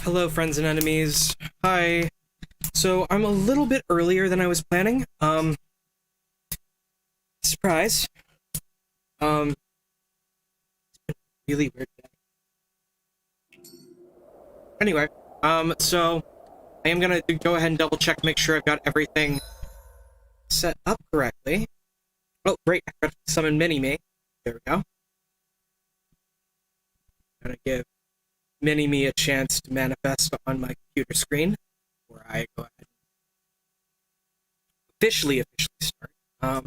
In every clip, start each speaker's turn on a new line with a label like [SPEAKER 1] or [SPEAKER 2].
[SPEAKER 1] Hello, friends and enemies. Hi. So I'm a little bit earlier than I was planning. Surprise. Um, really weird day. Anyway, so I am gonna go ahead and double check, make sure I've got everything set up correctly. Oh, great! I got to summon Mini-Me. There we go. Gonna give Mini-Me a chance to manifest on my computer screen, before I go ahead and officially start. If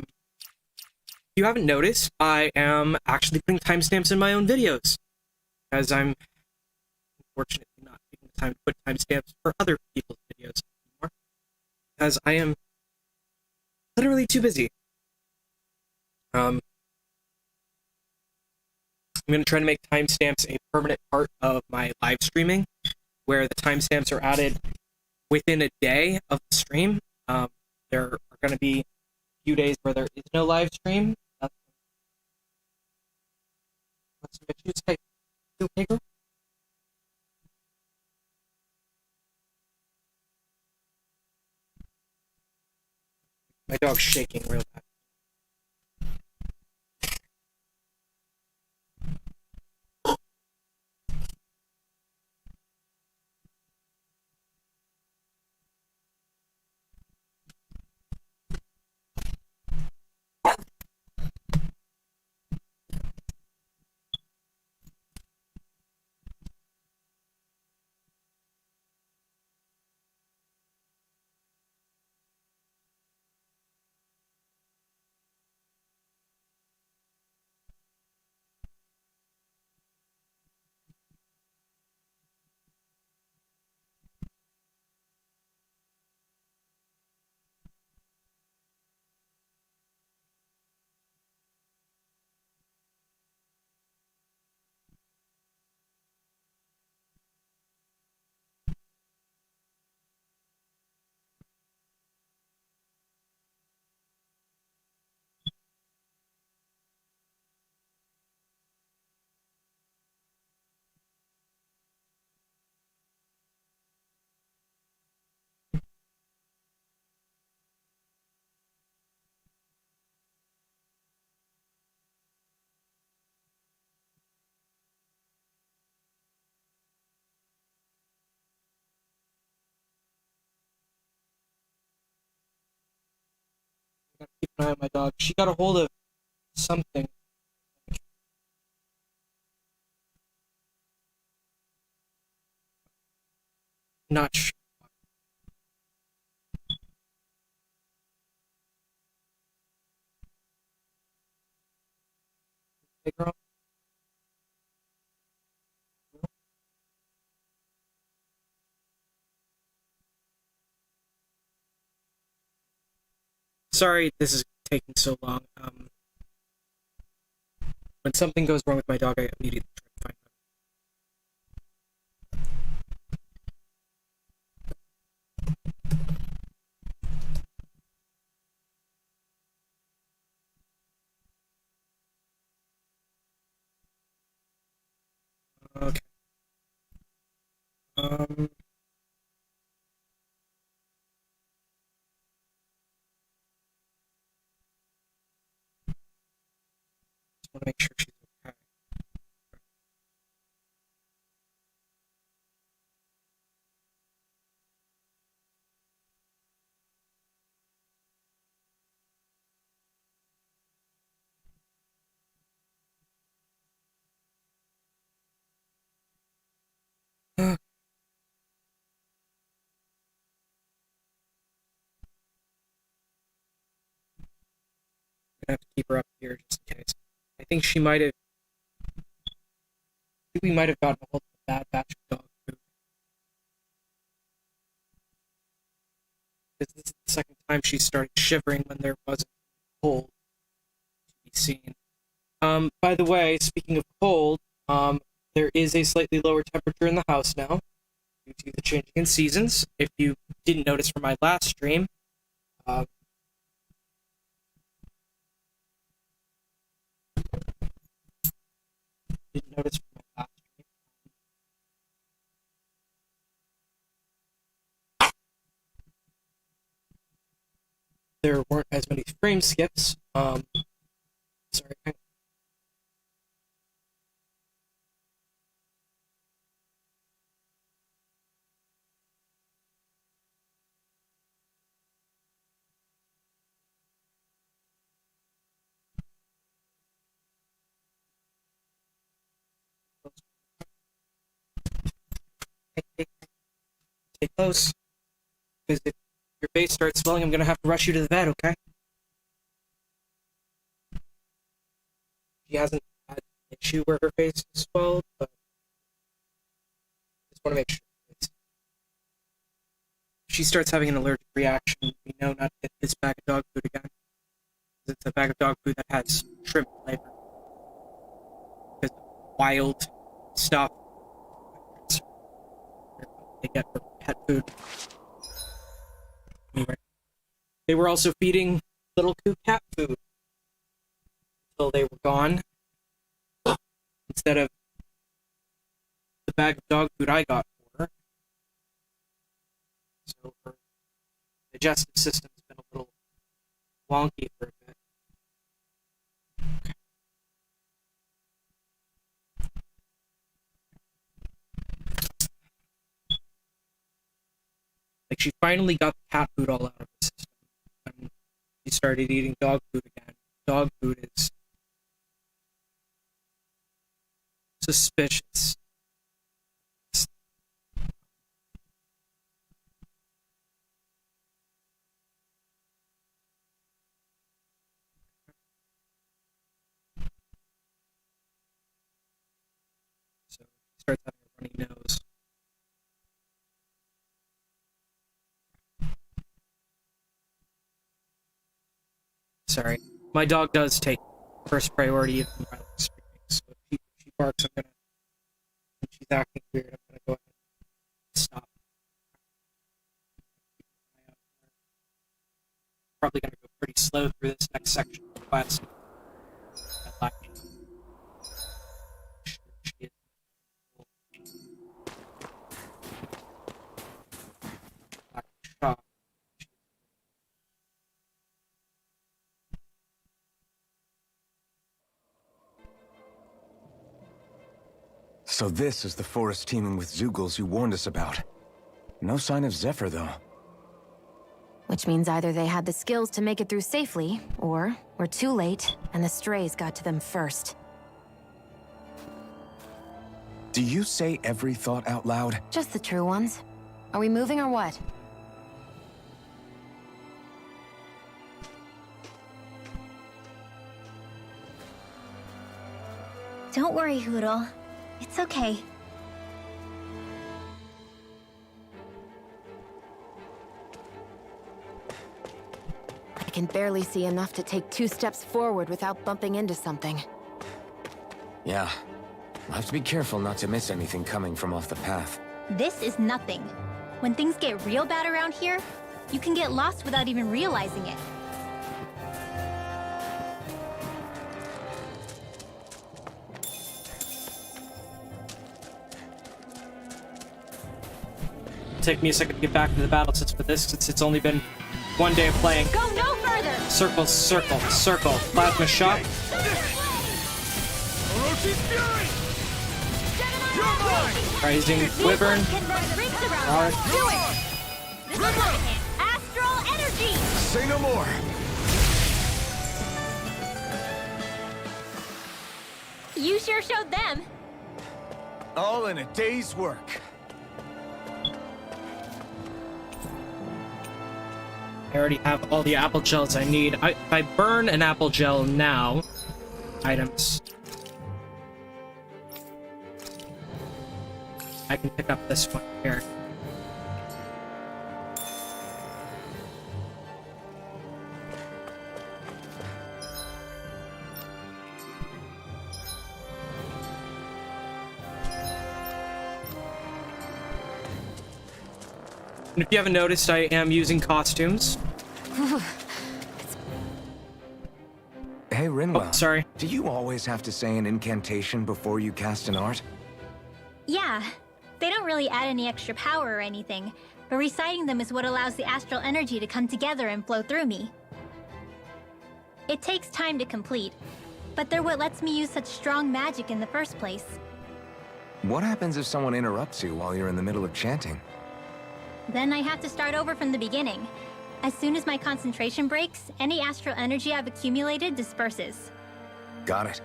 [SPEAKER 1] you haven't noticed, I am actually putting timestamps in my own videos, because I'm unfortunately not taking the time to put timestamps for other people's videos anymore, because I am literally too busy. I'm going to try to make timestamps a permanent part of my live streaming, where the timestamps are added within a day of the stream. There are going to be a few days where there is no live stream. What's some issues? Hey, you okay, girl? My dog's shaking real bad. I gotta keep an eye on my dog. She got a hold of something. Not sure. Hey, girl. Sorry this is taking so long. When something goes wrong with my dog, I immediately try to find them. Okay. Just want to make sure she's okay. I'm gonna have to keep her up here just in case. I think she might have. I think we might have gotten a hold of a bad batch of dog food. This is the second time she started shivering when there wasn't cold to be seen. By the way, speaking of cold, there is a slightly lower temperature in the house now due to the changing in seasons. If you didn't notice from my last stream, uh, didn't notice from my last stream, frame skips. Sorry. Stay close. Because if your face starts swelling, I'm gonna have to rush you to the vet, okay? She hasn't had an issue where her face is swelled, but I just want to make sure. If she starts having an allergic reaction, we know not to get this bag of dog food again. It's a bag of dog food that has shrimp flavor. Because wild stuff they get for pet food. Anyway, they were also feeding little Coo cat food until they were gone. Instead of the bag of dog food I got for her. So her digestive system's been a little wonky for a bit. Okay. Like, she finally got the cat food all out of her system. And she started eating dog food again. Dog food is suspicious. So she starts having a runny nose. Sorry. My dog does take first priority if I'm screaming, so if she barks, I'm gonna... When she's acting weird, I'm gonna go ahead and stop. Probably gonna go pretty slow through this next section of the quest.
[SPEAKER 2] So this is the forest teeming with Zeugles you warned us about. No sign of Zephyr, though.
[SPEAKER 3] Which means either they had the skills to make it through safely, or we're too late, and the strays got to them first.
[SPEAKER 2] Do you say every thought out loud?
[SPEAKER 3] Just the true ones. Are we moving or what?
[SPEAKER 4] Don't worry, Hoodle. It's okay.
[SPEAKER 3] I can barely see enough to take 2 steps forward without bumping into something.
[SPEAKER 2] Yeah. I'll have to be careful not to miss anything coming from off the path.
[SPEAKER 4] This is nothing. When things get real bad around here, you can get lost without even realizing it.
[SPEAKER 1] Take me a second to get back to the battle since it's only been 1 day of playing.
[SPEAKER 4] Go no further!
[SPEAKER 1] Circle, circle, circle. Plasma shock. Rising wyvern. Alright.
[SPEAKER 4] Do it! Astral energy!
[SPEAKER 2] Say no more!
[SPEAKER 4] You sure showed them.
[SPEAKER 2] All in a day's work.
[SPEAKER 1] I already have all the apple gels I need. If I burn an apple gel now, items, I can pick up this one here. And if you haven't noticed, I am using costumes.
[SPEAKER 2] Hey, Rinwell.
[SPEAKER 1] Oh, sorry.
[SPEAKER 2] Do you always have to say an incantation before you cast an art?
[SPEAKER 4] Yeah, they don't really add any extra power or anything, but reciting them is what allows the astral energy to come together and flow through me. It takes time to complete, but they're what lets me use such strong magic in the first place.
[SPEAKER 2] What happens if someone interrupts you while you're in the middle of chanting?
[SPEAKER 4] Then I have to start over from the beginning. As soon as my concentration breaks, any astral energy I've accumulated disperses.
[SPEAKER 2] Got it.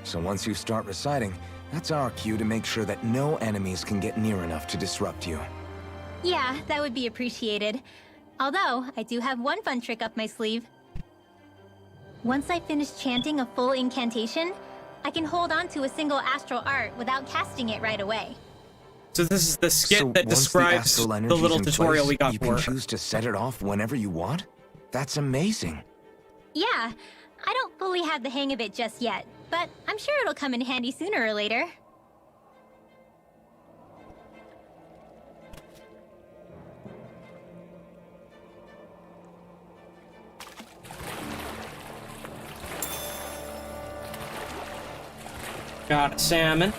[SPEAKER 2] So once you start reciting, that's our cue to make sure that no enemies can get near enough to disrupt you.
[SPEAKER 4] Yeah, that would be appreciated. Although, I do have one fun trick up my sleeve. Once I finish chanting a full incantation, I can hold on to a single astral art without casting it right away.
[SPEAKER 1] So this is the skit
[SPEAKER 2] So
[SPEAKER 1] that
[SPEAKER 2] once
[SPEAKER 1] describes
[SPEAKER 2] astral
[SPEAKER 1] the
[SPEAKER 2] energy's
[SPEAKER 1] little
[SPEAKER 2] in
[SPEAKER 1] tutorial
[SPEAKER 2] place,
[SPEAKER 1] we got
[SPEAKER 2] you
[SPEAKER 1] for
[SPEAKER 2] can
[SPEAKER 1] her.
[SPEAKER 2] choose to set it off whenever you want? That's amazing.
[SPEAKER 4] Yeah, I don't fully have the hang of it just yet, but I'm sure it'll come in handy sooner or later.
[SPEAKER 1] Got a salmon.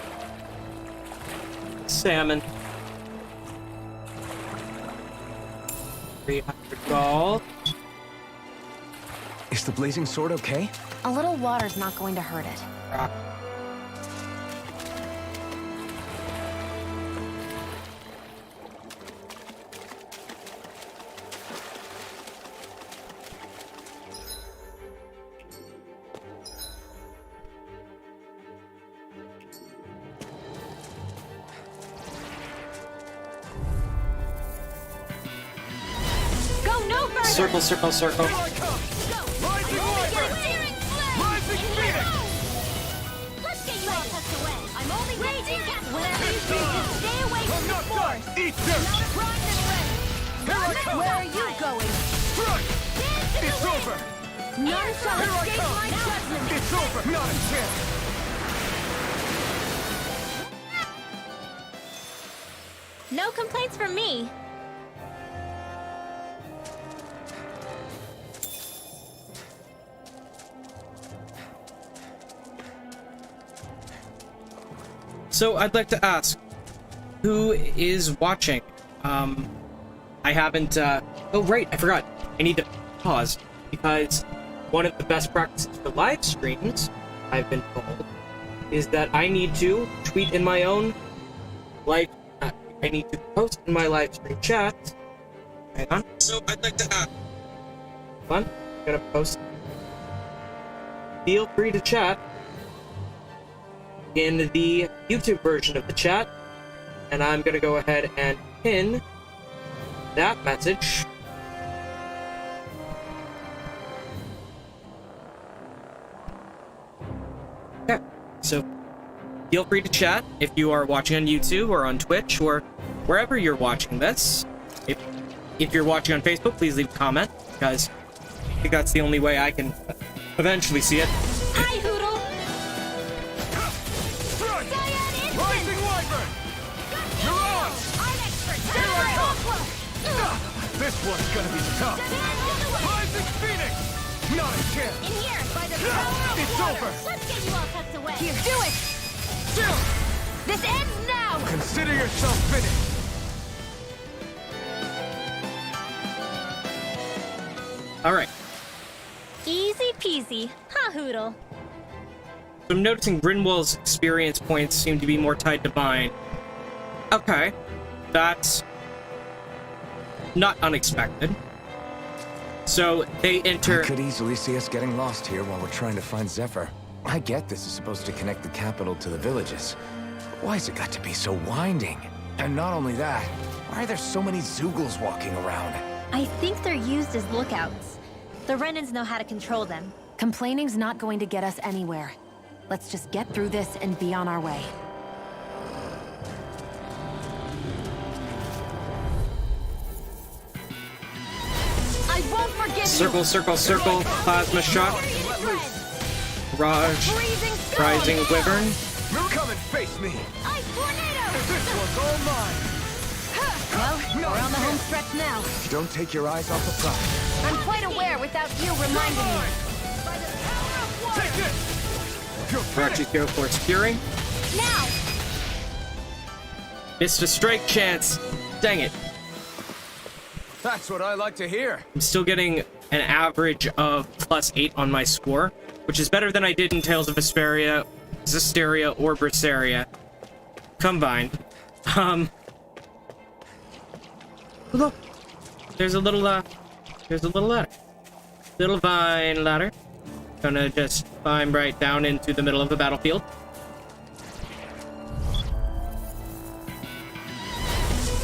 [SPEAKER 1] Salmon. 300 gold.
[SPEAKER 2] Is the blazing sword okay?
[SPEAKER 3] A little water's not going to hurt it.
[SPEAKER 1] Rock.
[SPEAKER 4] Go no further!
[SPEAKER 1] Circle, circle, circle.
[SPEAKER 4] Let's get you all tucked away. I'm only raging cast whatever you choose. Stay away from the force.
[SPEAKER 2] Eat dirt!
[SPEAKER 3] Where are you going?
[SPEAKER 2] It's over!
[SPEAKER 3] None shall escape my judgment!
[SPEAKER 2] It's over! Not a chance!
[SPEAKER 4] No complaints from me.
[SPEAKER 1] So I'd like to ask, who is watching? I haven't, oh right, I forgot. I need to pause, because one of the best practices for live streams, I've been told, is that I need to tweet in my own live, I need to post in my live stream chat. Hang on. So I'd like to ask, hold on, I'm gonna post. Feel free to chat in the YouTube version of the chat, and I'm gonna go ahead and pin that message. Okay, so feel free to chat if you are watching on YouTube or on Twitch or wherever you're watching this. If you're watching on Facebook, please leave a comment, because I think that's the only way I can eventually see it.
[SPEAKER 4] Hi, Hoodle.
[SPEAKER 2] Rising Wyvern! You're on!
[SPEAKER 4] I'm expert.
[SPEAKER 2] This one's gonna be tough! Rising Phoenix! Not a chance!
[SPEAKER 4] In here, by the power of
[SPEAKER 2] It's
[SPEAKER 4] water.
[SPEAKER 2] over!
[SPEAKER 4] Let's get you all tucked away.
[SPEAKER 3] Here, do it!
[SPEAKER 2] Still!
[SPEAKER 3] This ends now!
[SPEAKER 2] Consider yourself finished!
[SPEAKER 1] Alright.
[SPEAKER 4] Easy peasy, huh, Hoodle?
[SPEAKER 1] So I'm noticing Rinwell's experience points seem to be more tied to mine. Okay. That's not unexpected. So they enter...
[SPEAKER 2] I could easily see us getting lost here while we're trying to find Zephyr. I get this is supposed to connect the capital to the villages. Why's it got to be so winding? And not only that, why are there so many Zeugles walking around?
[SPEAKER 4] I think they're used as lookouts. The Renans know how to control them.
[SPEAKER 3] Complaining's not going to get us anywhere. Let's just get through this and be on our way. I won't forgive
[SPEAKER 1] Circle, circle, circle, plasma shock, Raj, rising wyvern.
[SPEAKER 2] Come and face me!
[SPEAKER 4] Ice tornado!
[SPEAKER 2] This one's all mine!
[SPEAKER 3] Well, we're on the home stretch now.
[SPEAKER 2] Don't take your eyes off the prize.
[SPEAKER 3] I'm quite aware without you reminding me.
[SPEAKER 2] Take this! You're
[SPEAKER 1] Raj, go for spearing.
[SPEAKER 3] Now!
[SPEAKER 1] Missed a strike chance. Dang it.
[SPEAKER 2] That's what I like to hear.
[SPEAKER 1] I'm still getting an average of +8 on my score, which is better than I did in Tales of Vesperia, Zestiria, or Berseria combined. Look, there's a little ladder. Little vine ladder. Gonna just climb right down into the middle of the battlefield.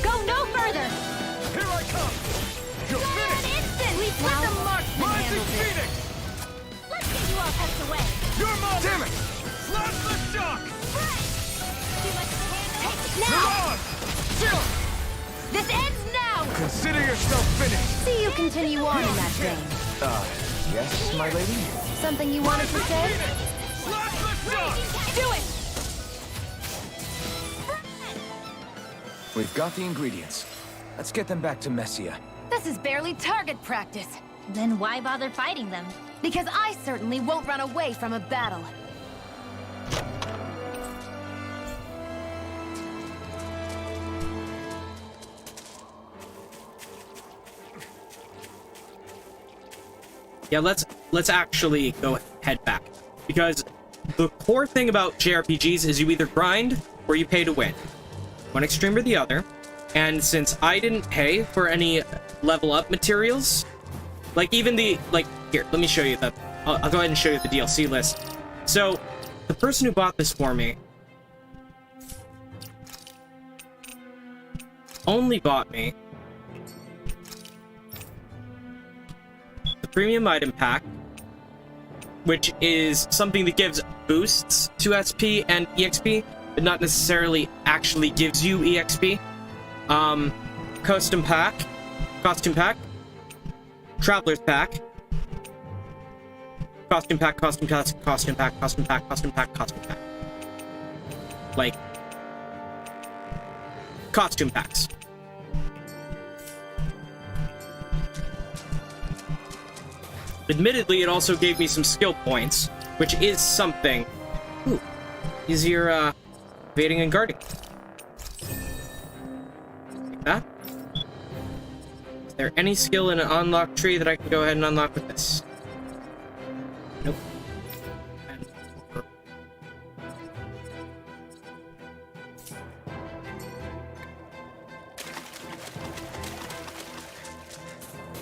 [SPEAKER 3] Go no further!
[SPEAKER 2] Here I come! You're finished!
[SPEAKER 3] We put the marksman
[SPEAKER 2] Rising
[SPEAKER 3] handles it.
[SPEAKER 2] Phoenix!
[SPEAKER 3] Let's get you all tucked away.
[SPEAKER 2] Your mother! Damn it! Slash the shock!
[SPEAKER 3] Too much to handle?
[SPEAKER 2] Now! Chill!
[SPEAKER 3] This ends now!
[SPEAKER 2] Consider yourself finished!
[SPEAKER 3] See you continue on in that vein.
[SPEAKER 2] Yes, my lady?
[SPEAKER 3] Something you wanted to say?
[SPEAKER 2] Slash the shock!
[SPEAKER 3] Do it!
[SPEAKER 2] We've got the ingredients. Let's get them back to Messia.
[SPEAKER 3] This is barely target practice.
[SPEAKER 4] Then why bother fighting them?
[SPEAKER 3] Because I certainly won't run away from a battle.
[SPEAKER 1] Yeah, let's actually go head back, because the core thing about JRPGs is you either grind or you pay to win, one extreme or the other. And since I didn't pay for any level up materials, like even the here, let me show you I'll go ahead and show you the DLC list. So the person who bought this for me only bought me the premium item pack, which is something that gives boosts to SP and EXP, but not necessarily actually gives you EXP. Costume pack, Traveler's pack, costume pack, like costume packs. Admittedly, it also gave me some skill points, which is something. Ooh, easier evading and guarding. Like that. Is there any skill in an unlocked tree that I can go ahead and unlock with this? Nope.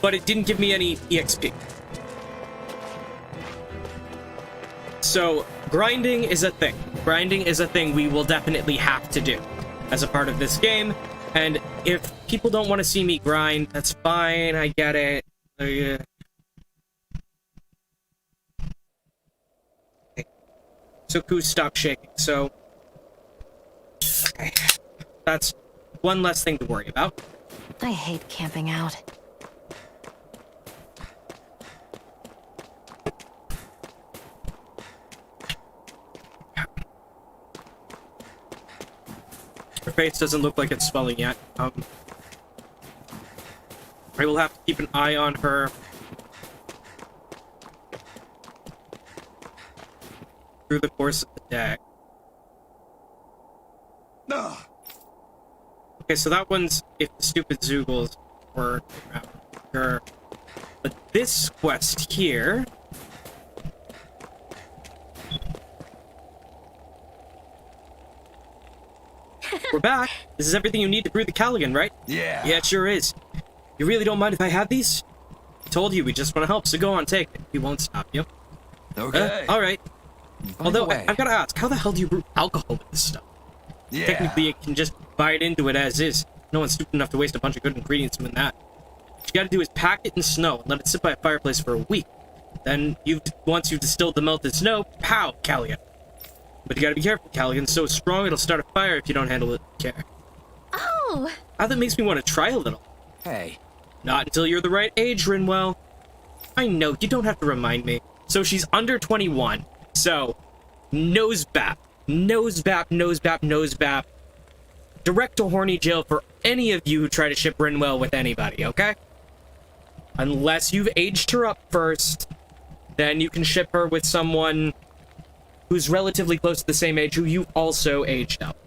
[SPEAKER 1] But it didn't give me any EXP. So, grinding is a thing. Grinding is a thing we will definitely have to do as a part of this game. And if people don't want to see me grind, that's fine. I get it. Okay. Soku, stop shaking. So, okay. That's one less thing to worry about.
[SPEAKER 3] I hate camping out.
[SPEAKER 1] Her face doesn't look like it's swelling yet. I will have to keep an eye on her through the course of the day. Okay, so that one's if the stupid Zoogles were around her. But this quest here... We're back. This is everything you need to brew the Caligan, right?
[SPEAKER 2] Yeah.
[SPEAKER 1] Yeah, it sure is. You really don't mind if I have these? I told you we just want to help, so go on, take it. We won't stop you.
[SPEAKER 2] Okay.
[SPEAKER 1] Alright.
[SPEAKER 2] By
[SPEAKER 1] Although,
[SPEAKER 2] the way,
[SPEAKER 1] I've got to ask, how the hell do you brew alcohol with this stuff?
[SPEAKER 2] yeah.
[SPEAKER 1] Technically, it can just bite into it as is. No one's stupid enough to waste a bunch of good ingredients doing that. What you gotta do is pack it in snow and let it sit by a fireplace for a week. Then, once you've distilled the melted snow, pow, Caligan. But you gotta be careful, Caligan's so strong it'll start a fire if you don't handle it with care.
[SPEAKER 4] Oh!
[SPEAKER 1] Now that makes me want to try a little.
[SPEAKER 2] Hey.
[SPEAKER 1] Not until you're the right age, Rinwell. I know, you don't have to remind me. So she's under 21. So, nose bap. Nose bap, nose bap, nose bap. Direct to horny jail for any of you who try to ship Rinwell with anybody, okay? Unless you've aged her up first, then you can ship her with someone who's relatively close to the same age who you've also aged up.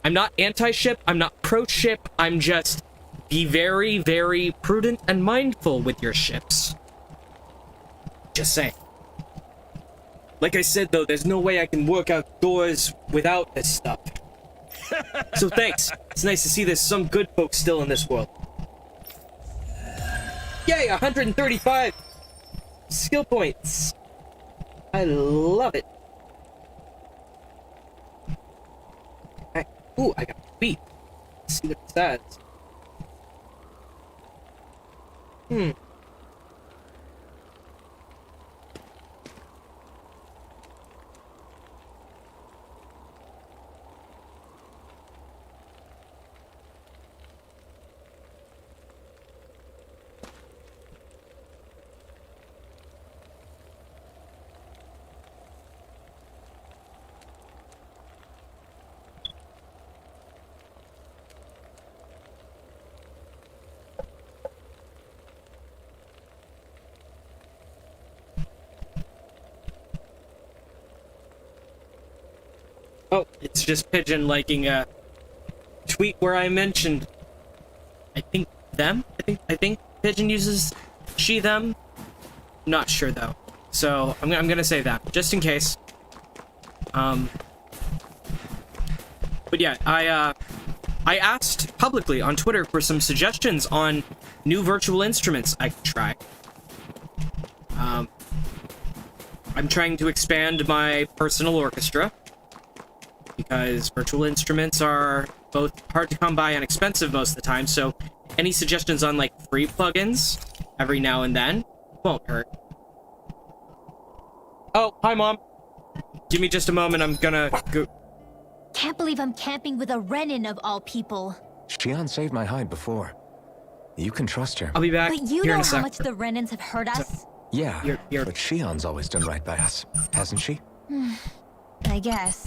[SPEAKER 1] I'm not anti-ship, I'm not pro-ship, I'm just be very, very prudent and mindful with your ships. Just saying. Like I said, though, there's no way I can work outdoors without this stuff. So thanks. It's nice to see there's some good folks still in this world. Yay, 135 skill points. I love it. Ooh, I got wheat. Let's see what it says. Oh, it's just Pigeon liking a tweet where I mentioned, I think them? I think Pigeon uses she, them? Not sure though. So I'm gonna say that, just in case. But yeah, I asked publicly on Twitter for some suggestions on new virtual instruments I could try. I'm trying to expand my personal orchestra, because virtual instruments are both hard to come by and expensive most of the time, so any suggestions on, like, free plugins every now and then won't hurt. Oh, hi, Mom. Give me just a moment, I'm gonna go...
[SPEAKER 4] Can't believe I'm camping with a Renin of all people.
[SPEAKER 2] Shionne saved my hide before. You can trust her.
[SPEAKER 1] I'll be back
[SPEAKER 4] But you
[SPEAKER 1] here
[SPEAKER 4] know
[SPEAKER 1] in a
[SPEAKER 4] how
[SPEAKER 1] sec.
[SPEAKER 4] much the Renins have hurt us?
[SPEAKER 2] Yeah,
[SPEAKER 1] You're-
[SPEAKER 2] but Shionne's always done right by us, hasn't she?
[SPEAKER 4] I guess.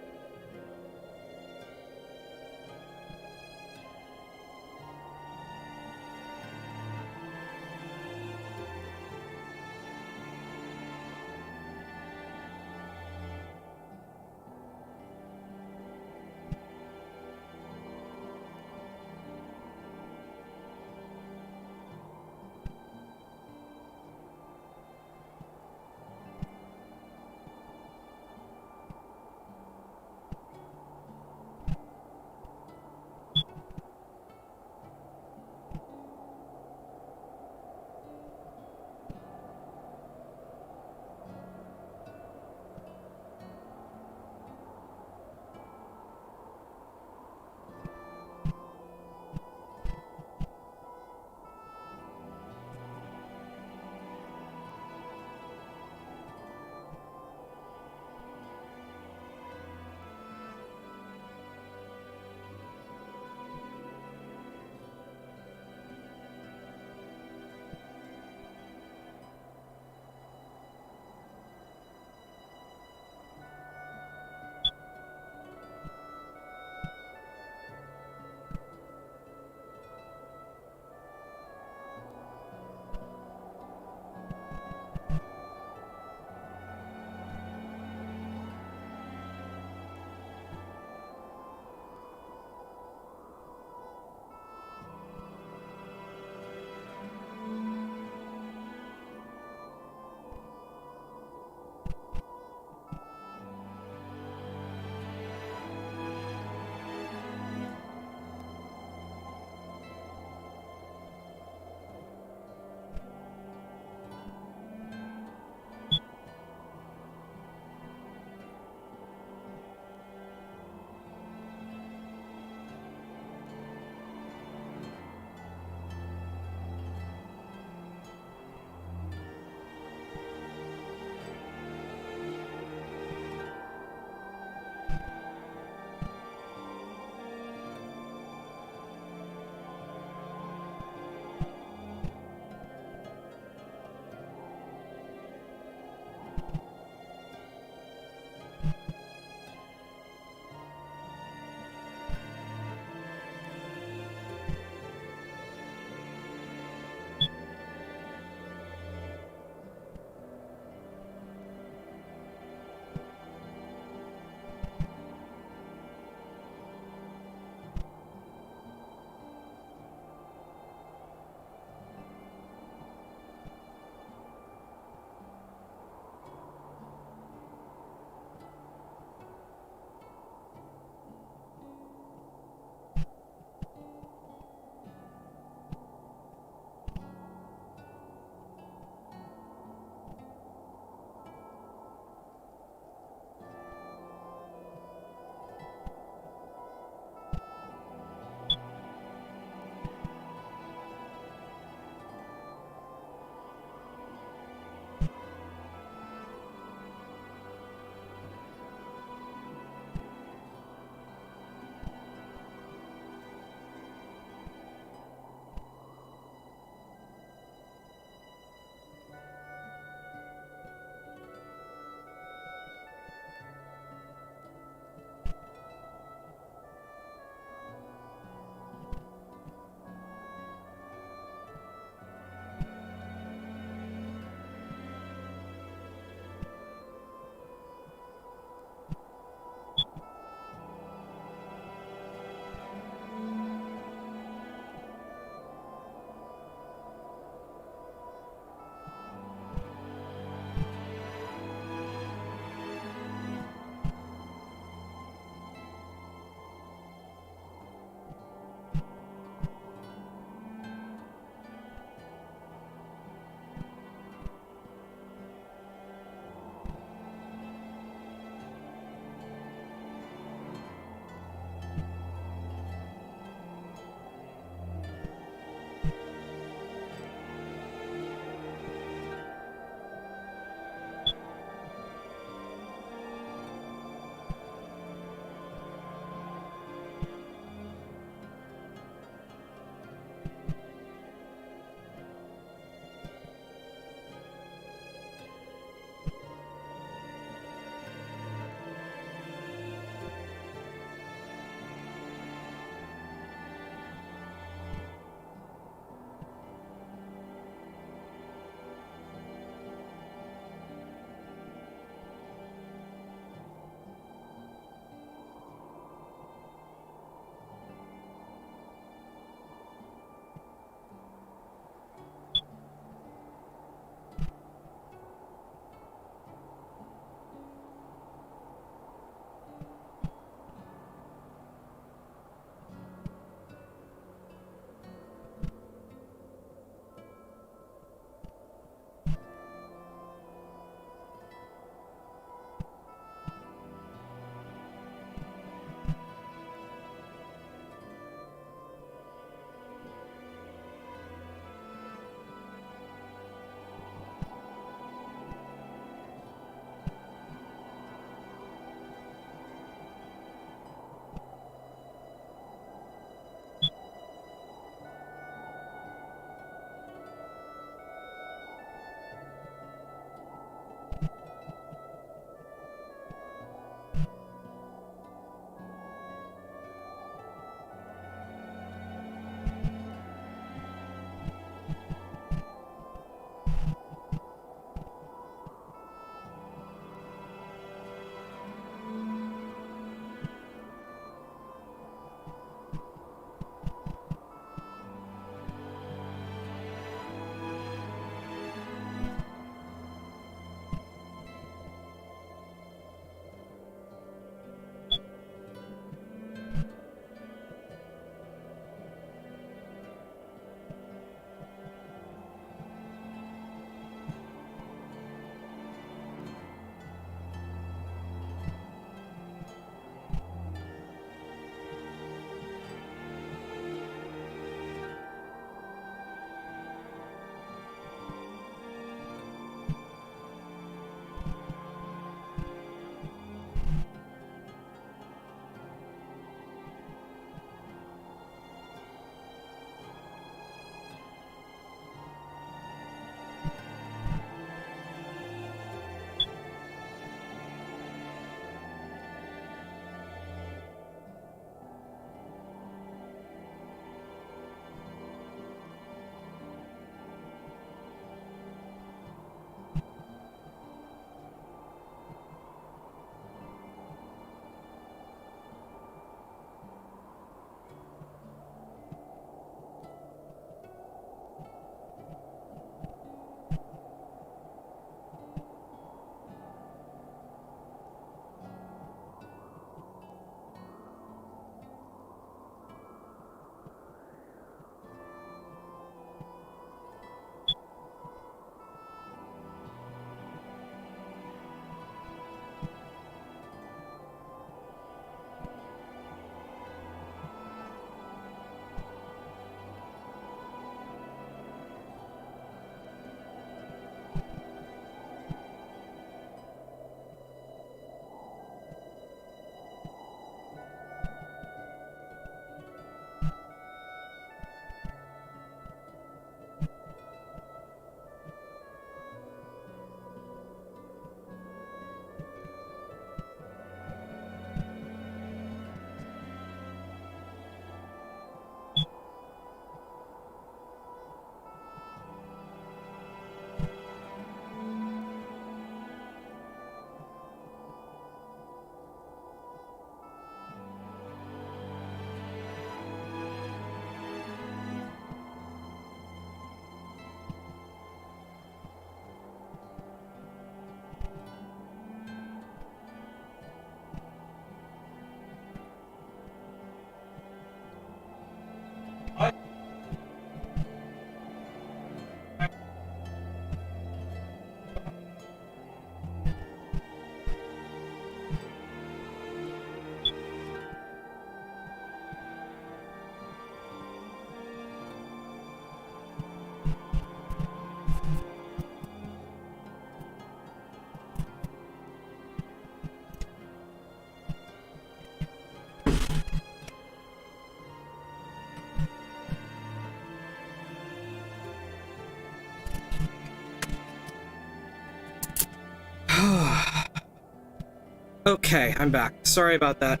[SPEAKER 1] Okay, I'm back. Sorry about that.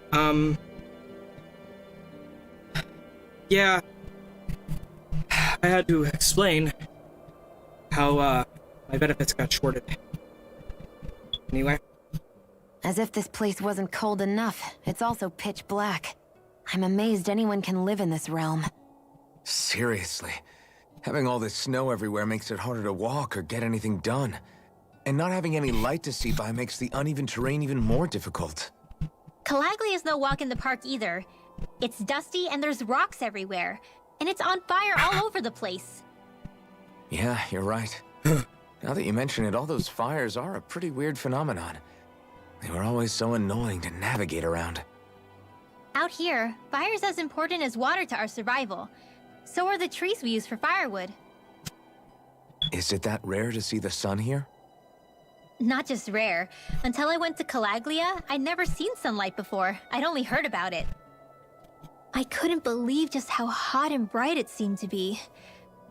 [SPEAKER 1] Yeah. I had to explain how, my benefits got shorted. Anyway.
[SPEAKER 3] As if this place wasn't cold enough, it's also pitch black. I'm amazed anyone can live in this realm.
[SPEAKER 2] Seriously. Having all this snow everywhere makes it harder to walk or get anything done. And not having any light to see by makes the uneven terrain even more difficult.
[SPEAKER 4] Calaglia is no walk in the park either. It's dusty and there's rocks everywhere. And it's on fire all over the place.
[SPEAKER 2] Yeah, you're right. Now that you mention it, all those fires are a pretty weird phenomenon. They were always so annoying to navigate around.
[SPEAKER 4] Out here, fire's as important as water to our survival. So are the trees we use for firewood.
[SPEAKER 2] Is it that rare to see the sun here?
[SPEAKER 4] Not just rare. Until I went to Calaglia, I'd never seen sunlight before. I'd only heard about it. I couldn't believe just how hot and bright it seemed to be.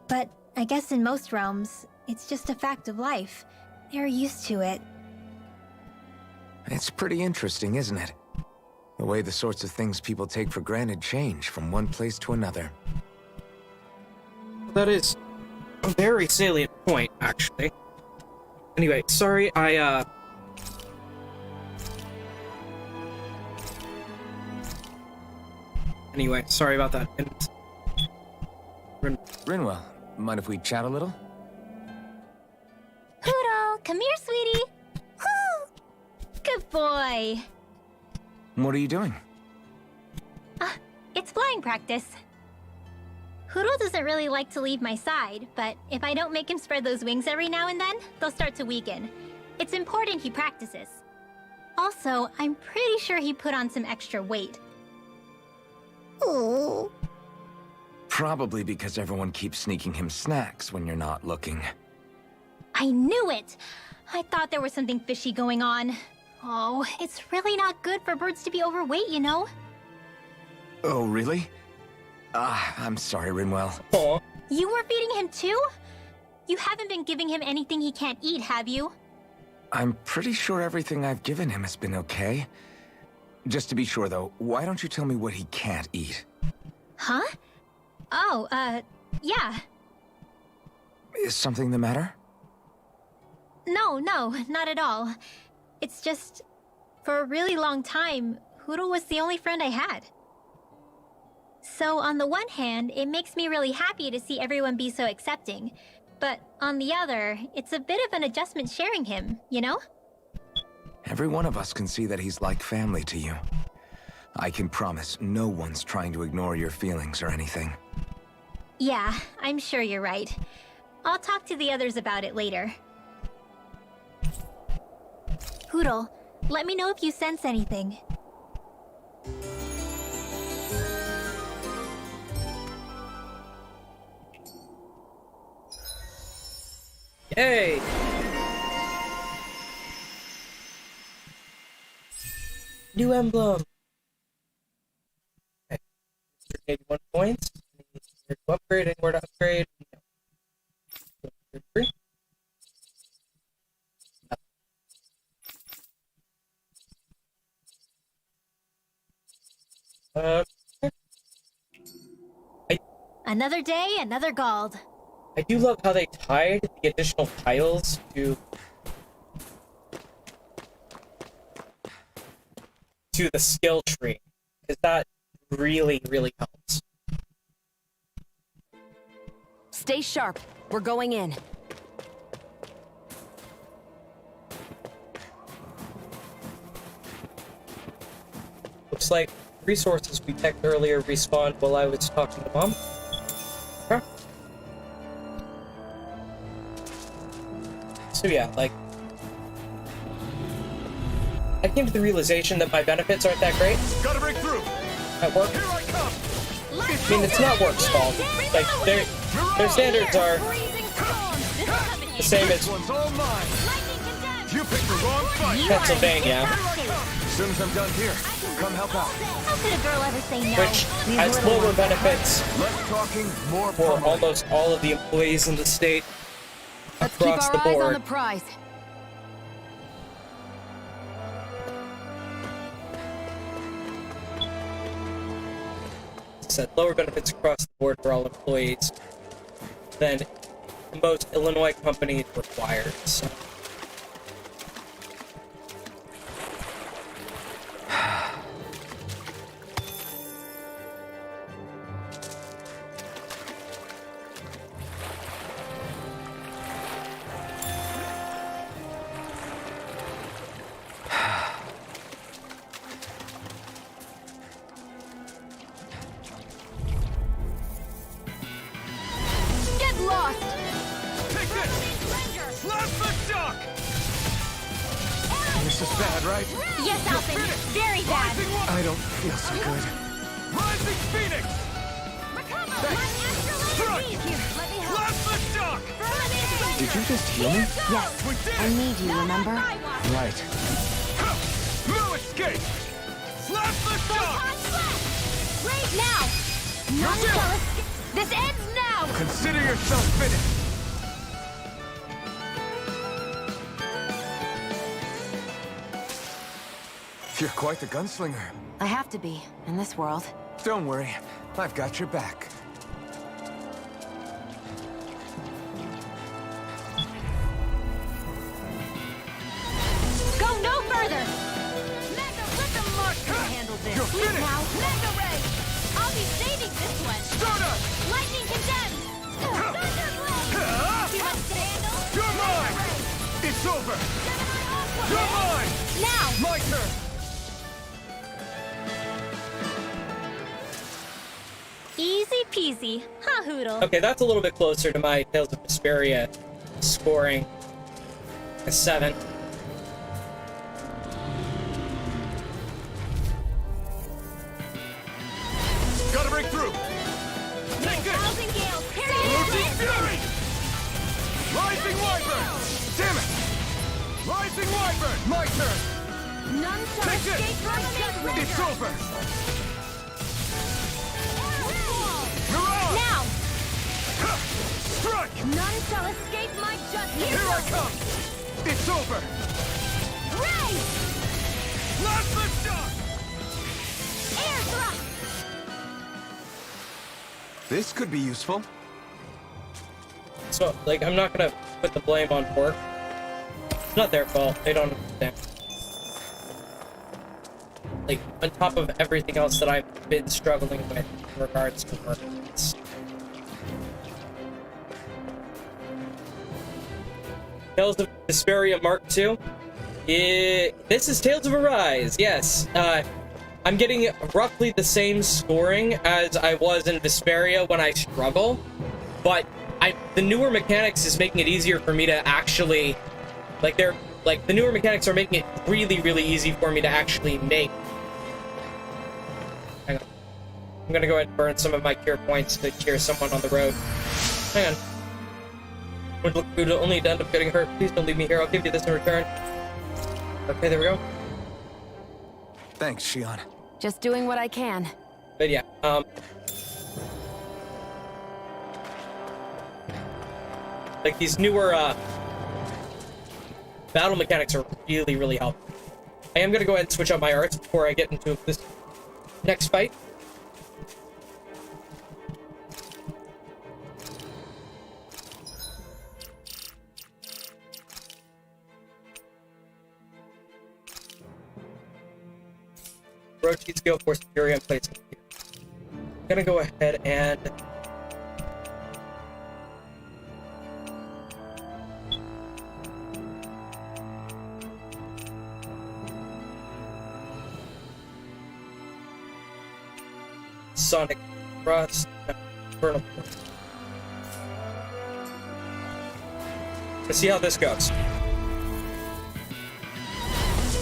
[SPEAKER 4] But I guess in most realms, it's just a fact of life. They're used to it.
[SPEAKER 2] It's pretty interesting, isn't it? The way the sorts of things people take for granted change from one place to another.
[SPEAKER 1] That is a very salient point, actually. Anyway, sorry, Anyway, sorry about that.
[SPEAKER 2] Rinwell, mind if we chat a little?
[SPEAKER 4] Poodle, come here, sweetie. Woo! Good boy.
[SPEAKER 2] What are you doing?
[SPEAKER 4] It's flying practice. Hoodle doesn't really like to leave my side, but if I don't make him spread those wings every now and then, they'll start to weaken. It's important he practices. Also, I'm pretty sure he put on some extra weight. Ooh.
[SPEAKER 2] Probably because everyone keeps sneaking him snacks when you're not looking.
[SPEAKER 4] I knew it! I thought there was something fishy going on. Oh, it's really not good for birds to be overweight, you know?
[SPEAKER 2] Oh, really? I'm sorry, Rinwell.
[SPEAKER 1] Aw.
[SPEAKER 4] You were feeding him too? You haven't been giving him anything he can't eat, have you?
[SPEAKER 2] I'm pretty sure everything I've given him has been okay. Just to be sure, though, why don't you tell me what he can't eat?
[SPEAKER 4] Huh? Oh, yeah.
[SPEAKER 2] Is something the matter?
[SPEAKER 4] No, not at all. It's just, for a really long time, Hoodle was the only friend I had. So on the one hand, it makes me really happy to see everyone be so accepting. But on the other, it's a bit of an adjustment sharing him, you know?
[SPEAKER 2] Every one of us can see that he's like family to you. I can promise no one's trying to ignore your feelings or anything.
[SPEAKER 4] Yeah, I'm sure you're right. I'll talk to the others about it later. Hoodle, let me know if you sense anything.
[SPEAKER 1] Yay! New emblem! Okay. 81 points. Where to upgrade and where to upgrade. Three.
[SPEAKER 4] Another day, another Gald.
[SPEAKER 1] I do love how they tied the additional tiles to the skill tree, because that really, really helps.
[SPEAKER 3] Stay sharp. We're going in.
[SPEAKER 1] Looks like resources we checked earlier respawned while I was talking to Mom. Okay. So yeah, like, I came to the realization that my benefits aren't that great
[SPEAKER 5] Gotta break through.
[SPEAKER 1] at work.
[SPEAKER 5] Here I come.
[SPEAKER 1] I mean, it's not work's fault. Like, their standards are the same as
[SPEAKER 5] This one's all mine. You picked the wrong fight.
[SPEAKER 1] Pennsylvania,
[SPEAKER 2] As soon as I'm done here, come help out.
[SPEAKER 4] How could a girl ever say no?
[SPEAKER 1] which has lower benefits
[SPEAKER 2] Less talking, more
[SPEAKER 1] for
[SPEAKER 2] pummeling.
[SPEAKER 1] almost all of the employees in the state
[SPEAKER 3] Let's keep
[SPEAKER 1] across
[SPEAKER 3] our
[SPEAKER 1] the
[SPEAKER 3] eyes on
[SPEAKER 1] board.
[SPEAKER 3] the prize.
[SPEAKER 1] I said, lower benefits across the board for all employees than most Illinois companies required. So.
[SPEAKER 2] This is bad, right?
[SPEAKER 4] Yes, Alphen. Very bad.
[SPEAKER 2] I don't feel so good.
[SPEAKER 5] Rising Phoenix! Plasma shock!
[SPEAKER 2] Did you just heal me?
[SPEAKER 3] Yes,
[SPEAKER 5] We did
[SPEAKER 3] I
[SPEAKER 5] it!
[SPEAKER 3] need you, remember?
[SPEAKER 2] Right.
[SPEAKER 5] No escape! Plasma shock!
[SPEAKER 4] Right now! None shall escape. This ends now!
[SPEAKER 5] Consider yourself finished!
[SPEAKER 2] You're quite the gunslinger.
[SPEAKER 3] I have to be, in this world.
[SPEAKER 2] Don't worry, I've got your back.
[SPEAKER 4] Go no further!
[SPEAKER 5] Mega Rhythm Marker!
[SPEAKER 4] Handle this.
[SPEAKER 5] You're
[SPEAKER 4] Sleep
[SPEAKER 5] finished!
[SPEAKER 4] now. Mega Ray! I'll be saving this one.
[SPEAKER 5] Stardust!
[SPEAKER 4] Lightning condemned! Thunderblade! You want to handle?
[SPEAKER 5] You're mine! It's over! You're mine!
[SPEAKER 4] Now!
[SPEAKER 5] My turn!
[SPEAKER 4] Easy peasy. Ha hoodle.
[SPEAKER 1] Okay, that's a little bit closer to my Tales of Vesperia scoring a 7.
[SPEAKER 5] Gotta break through! Take this!
[SPEAKER 4] Thousand gales.
[SPEAKER 5] Roaching Fury! Rising Wyvern! Damn it! Rising Wyvern! My turn!
[SPEAKER 4] None shall
[SPEAKER 5] Take this!
[SPEAKER 4] escape from me.
[SPEAKER 5] It's over! Mirage!
[SPEAKER 4] Now!
[SPEAKER 5] Strike!
[SPEAKER 4] None shall escape my justice.
[SPEAKER 5] Here I come! It's over!
[SPEAKER 4] Ray!
[SPEAKER 5] Plasma shock!
[SPEAKER 4] Air thrust!
[SPEAKER 2] This could be useful.
[SPEAKER 1] So, like, I'm not gonna put the blame on work. It's not their fault. They don't understand. Like, on top of everything else that I've been struggling with in regards to work. Tales of Vesperia Mark II. This is Tales of Arise, yes. I'm getting roughly the same scoring as I was in Vesperia when I struggle, but the newer mechanics is making it easier for me to actually, the newer mechanics are making it really, really easy for me to actually make. Hang on. I'm gonna go ahead and burn some of my cure points to cure someone on the road. Hang on. Would look good only to end up getting hurt. Please don't leave me here. I'll give you this in return. Okay, there we go.
[SPEAKER 2] Thanks, Shionne.
[SPEAKER 3] Just doing what I can.
[SPEAKER 1] But yeah, like these newer battle mechanics are really, really helpful. I am gonna go ahead and switch out my arts before I get into this next fight. Rotate skill for Fury and place it here. I'm gonna go ahead and Sonic Thrust, Infernal. Let's see how this goes.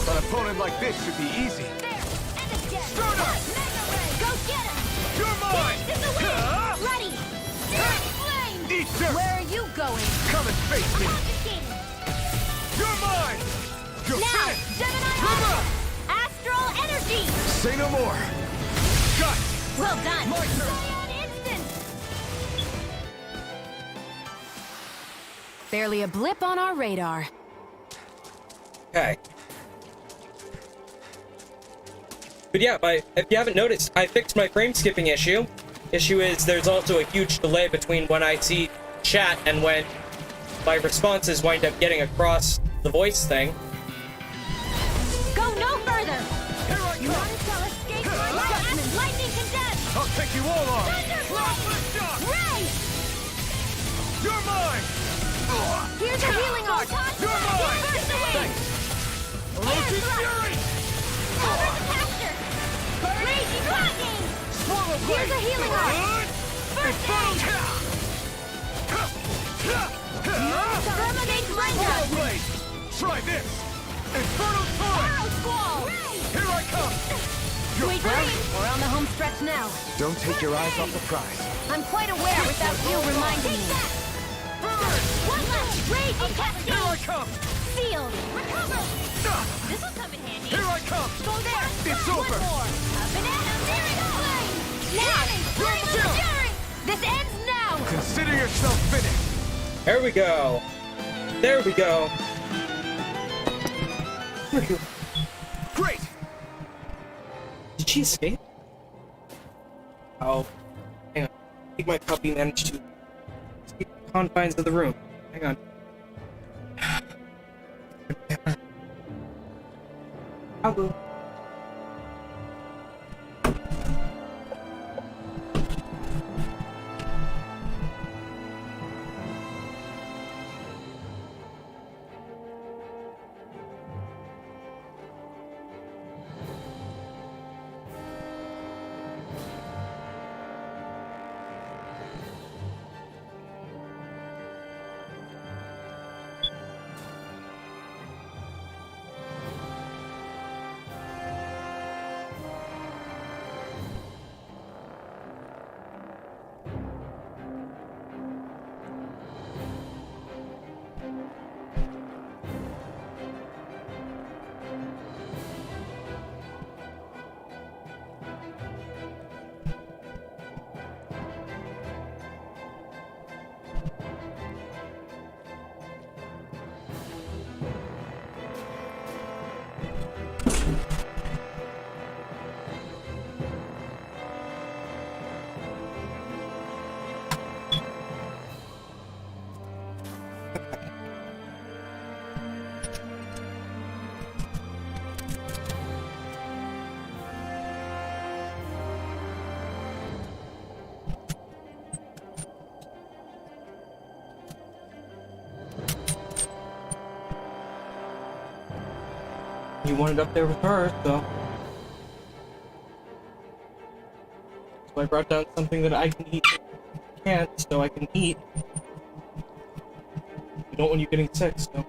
[SPEAKER 5] An opponent like this should be easy. Stardust!
[SPEAKER 4] Go get him!
[SPEAKER 5] You're mine!
[SPEAKER 4] Dance in the wind! Ready! Spirit flame!
[SPEAKER 5] Eat dirt!
[SPEAKER 4] Where are you going?
[SPEAKER 5] Come and face me!
[SPEAKER 4] Confiscated!
[SPEAKER 5] You're mine! You're
[SPEAKER 4] Now!
[SPEAKER 5] finished!
[SPEAKER 4] Gemini
[SPEAKER 5] Come
[SPEAKER 4] Ultra! Astral energy!
[SPEAKER 5] Say no more! Got it!
[SPEAKER 4] Well done!
[SPEAKER 5] My turn!
[SPEAKER 4] Scion instant!
[SPEAKER 3] Barely a blip on our radar.
[SPEAKER 1] Okay. But yeah, if you haven't noticed, I fixed my frame skipping issue. Issue is there's also a huge delay between when I see chat and when my responses wind up getting across the voice thing.
[SPEAKER 4] Go no further!
[SPEAKER 5] Here I come!
[SPEAKER 4] None shall escape my judgment! Lightning condemned!
[SPEAKER 5] I'll take you all on!
[SPEAKER 4] Thunderblade! Ray!
[SPEAKER 5] You're mine!
[SPEAKER 4] Here's a healing art!
[SPEAKER 5] You're mine!
[SPEAKER 4] First aid!
[SPEAKER 5] Thanks! Erosion Fury!
[SPEAKER 4] Cover the caster! Raging lightning!
[SPEAKER 5] Swallow blade!
[SPEAKER 4] Here's a healing art! First aid! Terminate
[SPEAKER 5] Swallow
[SPEAKER 4] blender!
[SPEAKER 5] blade! Try this! Infernal torrent!
[SPEAKER 4] Arrow squall!
[SPEAKER 5] Here I come! You're
[SPEAKER 4] Sweet
[SPEAKER 5] back?
[SPEAKER 4] dreams! We're on the home stretch now.
[SPEAKER 2] Don't take your eyes off the prize.
[SPEAKER 4] I'm quite aware without you reminding me.
[SPEAKER 5] Burn!
[SPEAKER 4] One left! Raging
[SPEAKER 5] Here I
[SPEAKER 4] cascade!
[SPEAKER 5] come!
[SPEAKER 4] Sealed! Recover!
[SPEAKER 5] Ah,
[SPEAKER 4] This will come in handy.
[SPEAKER 5] Here I come!
[SPEAKER 4] Go there!
[SPEAKER 5] It's
[SPEAKER 4] One
[SPEAKER 5] over.
[SPEAKER 4] more! A banana searing flame! Now! Bring the fury! This ends now!
[SPEAKER 5] Consider yourself finished!
[SPEAKER 1] There we go. There we go.
[SPEAKER 5] Great!
[SPEAKER 1] Did she escape? Oh, hang on. I think my puppy managed to escape the confines of the room. Hang on. I'll go. You wanted up there with her, so. So I brought down something that I can eat. You can't, so I can eat. I don't want you getting sick, so.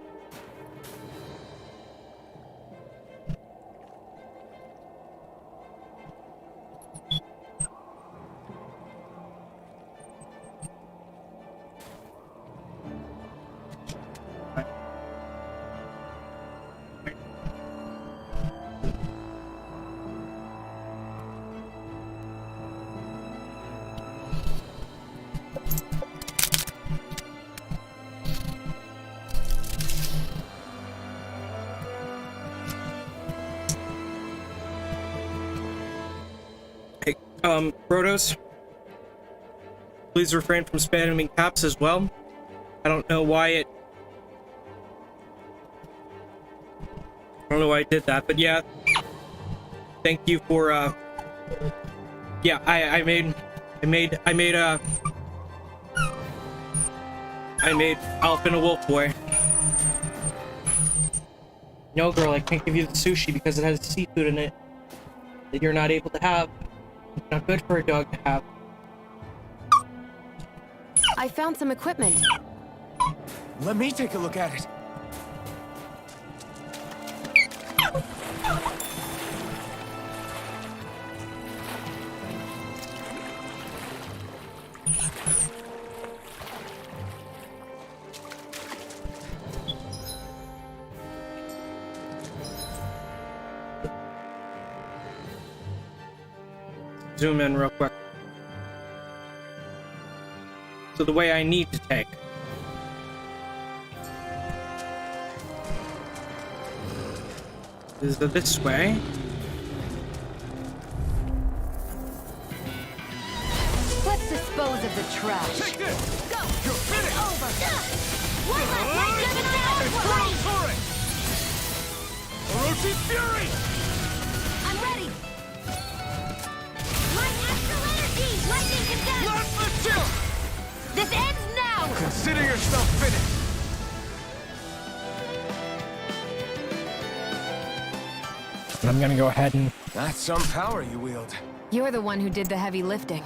[SPEAKER 1] Protos, please refrain from spamming caps as well. I don't know why I did that, but yeah. Thank you for, yeah, I made Alphen a wolf boy. No, girl, I can't give you the sushi because it has seafood in it that you're not able to have. It's not good for a dog to have.
[SPEAKER 3] I found some equipment.
[SPEAKER 2] Let me take a look at it.
[SPEAKER 1] Zoom in real quick. So the way I need to take. Is this way.
[SPEAKER 3] the trash.
[SPEAKER 5] Take this!
[SPEAKER 3] Go!
[SPEAKER 5] You're finished!
[SPEAKER 3] Over! One last night, give it down!
[SPEAKER 5] External turret! Orochi's Fury!
[SPEAKER 3] I'm ready! My astral energy! Lightning condense!
[SPEAKER 5] Not the jump!
[SPEAKER 3] This ends now!
[SPEAKER 5] Consider yourself finished!
[SPEAKER 1] I'm gonna go ahead and...
[SPEAKER 2] That's some power you wield.
[SPEAKER 3] You're the one who did the heavy lifting.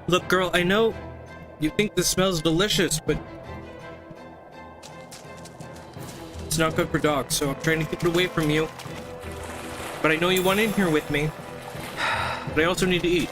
[SPEAKER 1] Look, girl, I know you think this smells delicious, but it's not good for dogs, so I'm trying to keep it away from you. But I know you want in here with me. But I also need to eat.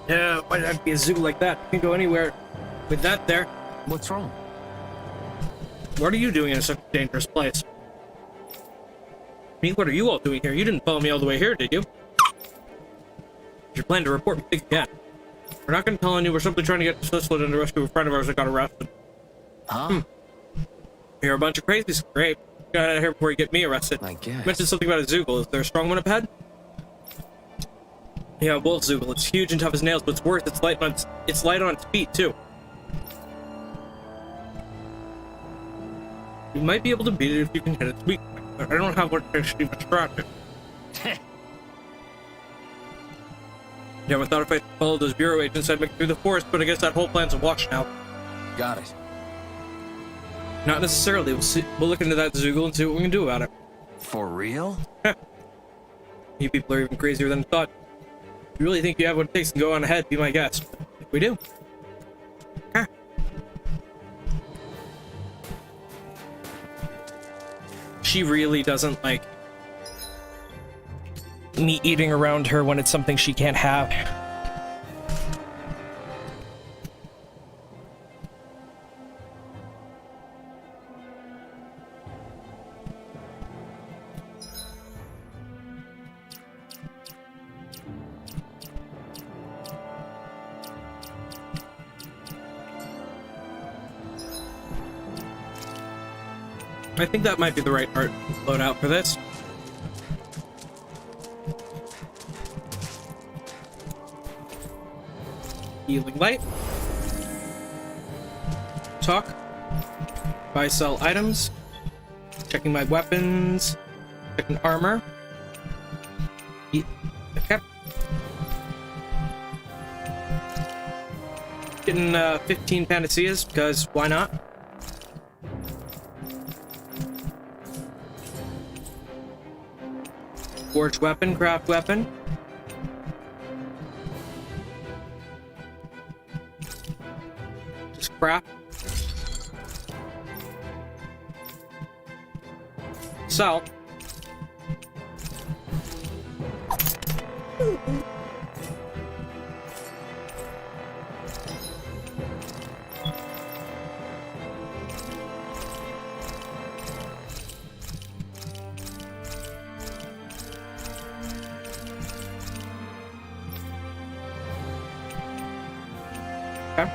[SPEAKER 1] Yeah, why not be a zoo like that? You can go anywhere with that there.
[SPEAKER 2] What's wrong?
[SPEAKER 1] What are you doing in such a dangerous place? Me, what are you all doing here? You didn't follow me all the way here, did you? If you plan to report me again. We're not going to tell on you. We're simply trying to get to Cysloden to rescue a friend of ours that got arrested.
[SPEAKER 2] Huh?
[SPEAKER 1] You're a bunch of crazies. Great. Get out of here before you get me arrested.
[SPEAKER 2] I guess.
[SPEAKER 1] Mentioned something about a Zoogle. Is there a strong one up ahead? Yeah, a wolf Zoogle. It's huge and tough as nails, but it's worse. It's light on its feet, too. You might be able to beat it if you can hit its weak point, but I don't have what to be distracted. Yeah, I thought if I followed those bureau agents, I'd make it through the forest, but I guess that whole plan's a wash now.
[SPEAKER 2] Got it.
[SPEAKER 1] Not necessarily. We'll look into that Zoogle and see what we can do about it.
[SPEAKER 2] For real?
[SPEAKER 1] You people are even crazier than I thought. If you really think you have what it takes to go on ahead, be my guest. If we do. Huh. She really doesn't like me eating around her when it's something she can't have. I think that might be the right art loadout for this. Healing light. Talk. Buy, sell items. Checking my weapons. Checking armor. Okay. Getting 15 panaceas, because why not? Forge weapon, craft weapon. Just craft. Sell. Okay.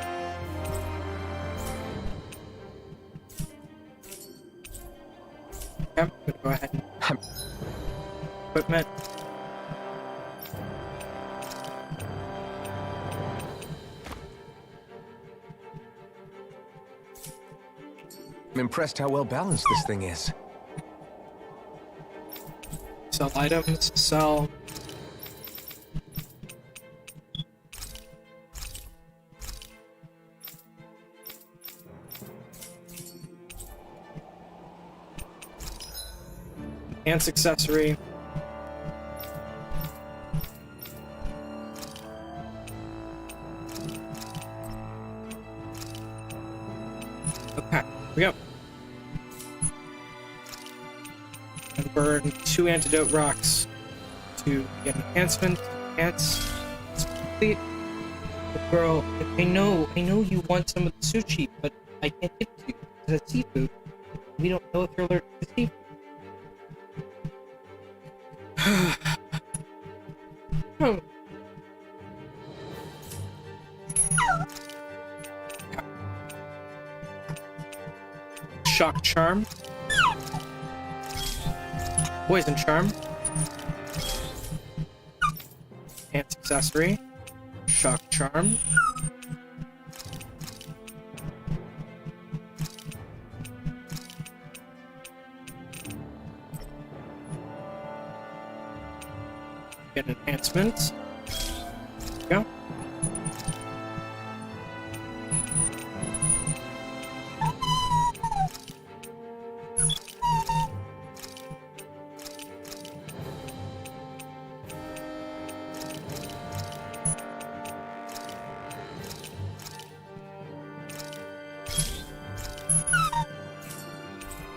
[SPEAKER 1] Okay, I'm gonna go ahead and equipment.
[SPEAKER 2] I'm impressed how well balanced this thing is.
[SPEAKER 1] Sell items, sell. Enhance accessory. Okay, here we go. And burn 2 antidote rocks to get enhancement. Enhance. It's complete. But girl, I know you want some of the sushi, but I can't give it to you. to seafood. We don't know if you're allergic to seafood. Hmm. Shock charm. Poison charm. Anti-accessory. Shock charm. Get enhancements. There we go.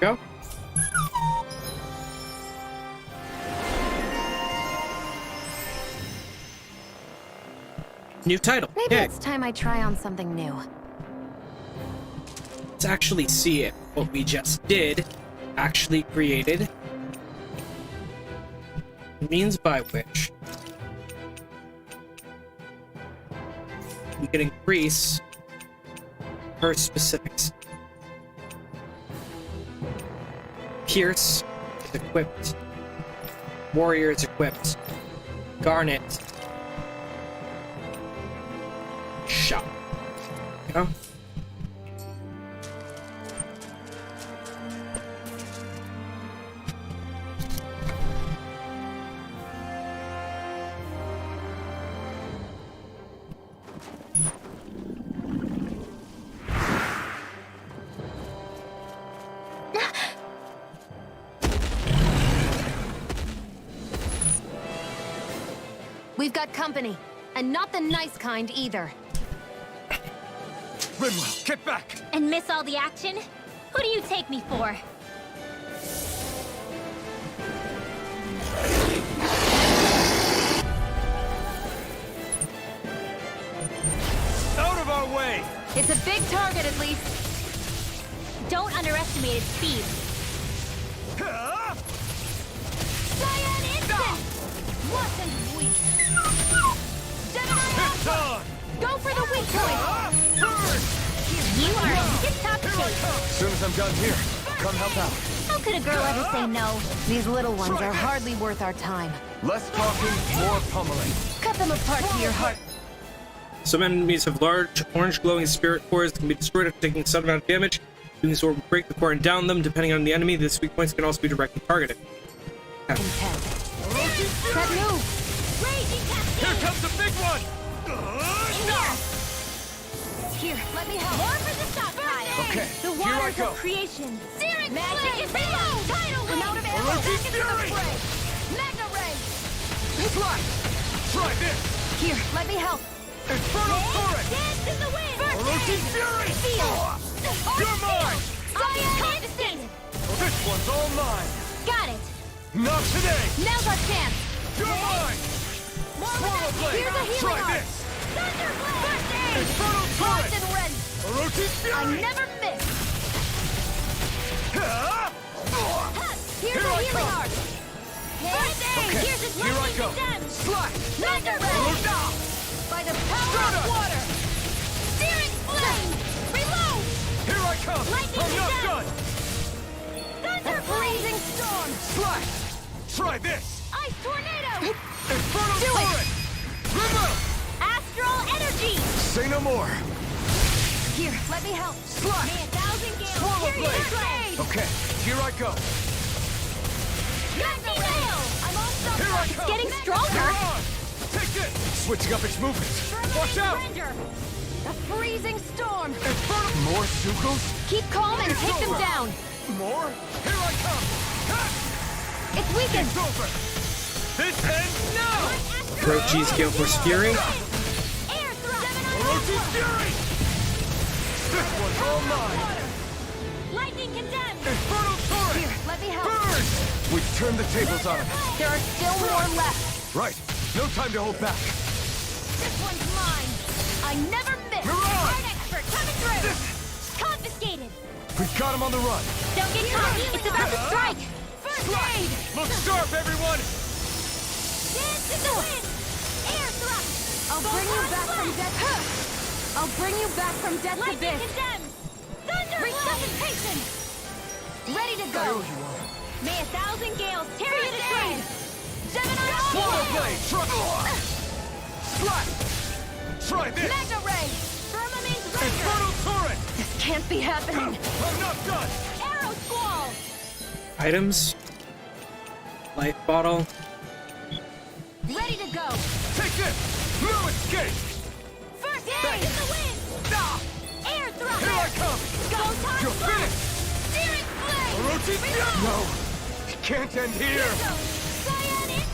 [SPEAKER 1] Go. New title.
[SPEAKER 3] Maybe
[SPEAKER 1] Yay.
[SPEAKER 3] it's time I try on something new.
[SPEAKER 1] Let's actually see if what we just did actually created means by which we can increase her specifics. Pierce is equipped. Warrior is equipped. Garnet. Shot. Go.
[SPEAKER 3] We've got company, and not the nice kind either.
[SPEAKER 5] Rinwell, get back!
[SPEAKER 4] And miss all the action? Who do you take me for?
[SPEAKER 5] Out of our way!
[SPEAKER 3] It's a big target, at least.
[SPEAKER 4] Don't underestimate its speed.
[SPEAKER 5] Huh?
[SPEAKER 3] Cyan instant! Wasn't weak.
[SPEAKER 5] It's on!
[SPEAKER 3] Go for the weak point!
[SPEAKER 5] Burn!
[SPEAKER 4] You are in tip-top
[SPEAKER 5] Here I
[SPEAKER 4] shape.
[SPEAKER 5] come!
[SPEAKER 2] As soon as I'm done here, come help out.
[SPEAKER 4] How could a girl ever say no?
[SPEAKER 3] These little ones are hardly worth our time.
[SPEAKER 2] Less talking, more pummeling.
[SPEAKER 3] Cut them apart to your heart.
[SPEAKER 1] Some enemies have large, orange glowing spirit cores that can be destroyed after taking a sudden amount of damage. Doing so will break the core and down them. Depending on the enemy, this weak points can also be directly targeted.
[SPEAKER 3] Content. That move!
[SPEAKER 4] Raging
[SPEAKER 5] Here
[SPEAKER 4] cascade!
[SPEAKER 5] comes the big one!
[SPEAKER 3] Here, let me help.
[SPEAKER 4] More for the stockpile!
[SPEAKER 2] Okay,
[SPEAKER 3] The
[SPEAKER 2] here I
[SPEAKER 3] waters
[SPEAKER 2] go.
[SPEAKER 3] of creation.
[SPEAKER 4] Searing
[SPEAKER 3] Magic
[SPEAKER 4] flame!
[SPEAKER 3] is reload!
[SPEAKER 4] Tidal
[SPEAKER 3] I'm out of
[SPEAKER 4] wave!
[SPEAKER 3] ammo.
[SPEAKER 5] Orochi's
[SPEAKER 3] Back into the
[SPEAKER 5] fury!
[SPEAKER 3] fray. Mega ray!
[SPEAKER 5] Fly! Try this!
[SPEAKER 3] Here, let me help.
[SPEAKER 5] Infernal turret!
[SPEAKER 4] Dance in the wind!
[SPEAKER 5] Orochi's fury!
[SPEAKER 3] Feel.
[SPEAKER 5] You're mine!
[SPEAKER 4] Cyan instant!
[SPEAKER 5] This one's all mine!
[SPEAKER 4] Got it!
[SPEAKER 5] Not today!
[SPEAKER 3] Now's our chance.
[SPEAKER 5] You're mine! Swallow blade!
[SPEAKER 3] Here's a healing
[SPEAKER 5] Try
[SPEAKER 3] art.
[SPEAKER 5] this!
[SPEAKER 4] Thunderblade! First aid!
[SPEAKER 5] Infernal
[SPEAKER 3] Locked
[SPEAKER 5] turret!
[SPEAKER 3] and ready.
[SPEAKER 5] Orochi's
[SPEAKER 3] I
[SPEAKER 5] fury!
[SPEAKER 3] never miss.
[SPEAKER 5] Huh?
[SPEAKER 3] Here's
[SPEAKER 5] Here
[SPEAKER 3] a
[SPEAKER 5] I
[SPEAKER 3] healing
[SPEAKER 5] come.
[SPEAKER 3] art.
[SPEAKER 4] First aid!
[SPEAKER 5] Okay,
[SPEAKER 4] Here's its
[SPEAKER 5] here I
[SPEAKER 4] lightning
[SPEAKER 5] go.
[SPEAKER 4] condemned!
[SPEAKER 5] Slash!
[SPEAKER 4] Thunderblade!
[SPEAKER 3] By the power
[SPEAKER 5] Shut
[SPEAKER 3] of
[SPEAKER 5] up.
[SPEAKER 3] water.
[SPEAKER 4] Searing flame! Reload!
[SPEAKER 5] Here I come!
[SPEAKER 4] Lightning
[SPEAKER 5] I'm not
[SPEAKER 4] condemned.
[SPEAKER 5] done!
[SPEAKER 3] A
[SPEAKER 4] Thunderblade!
[SPEAKER 3] freezing storm.
[SPEAKER 5] Slash! Try this!
[SPEAKER 3] Ice tornado.
[SPEAKER 5] Infernal
[SPEAKER 3] Do it.
[SPEAKER 5] turret! Remove!
[SPEAKER 4] Astral energy!
[SPEAKER 5] Say no more!
[SPEAKER 3] Here, let me help.
[SPEAKER 5] Slash!
[SPEAKER 4] May 1,000 gales
[SPEAKER 5] Swallow
[SPEAKER 4] carry your
[SPEAKER 5] blade.
[SPEAKER 4] blade!
[SPEAKER 5] Okay, here I go!
[SPEAKER 4] Magni veil!
[SPEAKER 3] I'm on
[SPEAKER 5] Here I
[SPEAKER 3] something.
[SPEAKER 5] come!
[SPEAKER 4] Getting stronger!
[SPEAKER 5] You're on! Take this! Switching up its movements! Watch out!
[SPEAKER 4] Surrender!
[SPEAKER 3] A freezing storm.
[SPEAKER 5] Infernal... More Sukos?
[SPEAKER 3] Keep calm and
[SPEAKER 5] It's
[SPEAKER 3] take them
[SPEAKER 5] over.
[SPEAKER 3] down.
[SPEAKER 5] More? Here I come! Ha!
[SPEAKER 3] It's weakened.
[SPEAKER 5] It's over! This ends now!
[SPEAKER 1] Orochi's Gale Force Fury.
[SPEAKER 4] Air thrust!
[SPEAKER 5] Orochi's fury! This one's all mine!
[SPEAKER 4] Lightning condemned!
[SPEAKER 5] Infernal turret!
[SPEAKER 3] Here, let me help.
[SPEAKER 5] Burn! We've turned the tables on him.
[SPEAKER 3] There are still more left.
[SPEAKER 5] Right. No time to hold back.
[SPEAKER 3] This one's mine. I never miss.
[SPEAKER 5] You're on!
[SPEAKER 4] Art expert coming through! Confiscated!
[SPEAKER 5] We've got him on the run.
[SPEAKER 4] Don't get caught! It's about to strike!
[SPEAKER 5] First aid! Look sharp, everyone!
[SPEAKER 4] Dance in the wind! Air thrust!
[SPEAKER 3] I'll bring you back from death. I'll bring you back from death's
[SPEAKER 4] Lightning
[SPEAKER 3] abyss.
[SPEAKER 4] condemns! Thunder resuscitation! Ready to go! May 1,000 gales tear you to shreds! Gemini
[SPEAKER 5] Swallow blade! Try! Try this!
[SPEAKER 4] Magna ray! Firmament render!
[SPEAKER 5] Infernal turret!
[SPEAKER 3] This can't be happening.
[SPEAKER 5] I'm not done!
[SPEAKER 4] Arrow squall!
[SPEAKER 1] Items. Life bottle.
[SPEAKER 4] Ready to go!
[SPEAKER 5] Take this! No escape!
[SPEAKER 4] First aid! In the wind!
[SPEAKER 5] Ah!
[SPEAKER 4] Air thrust!
[SPEAKER 5] Here I come!
[SPEAKER 4] Go time
[SPEAKER 5] You're
[SPEAKER 4] blast!
[SPEAKER 5] finished!
[SPEAKER 4] Searing flame!
[SPEAKER 5] Orochi! No! It can't end here!
[SPEAKER 4] Cyanic!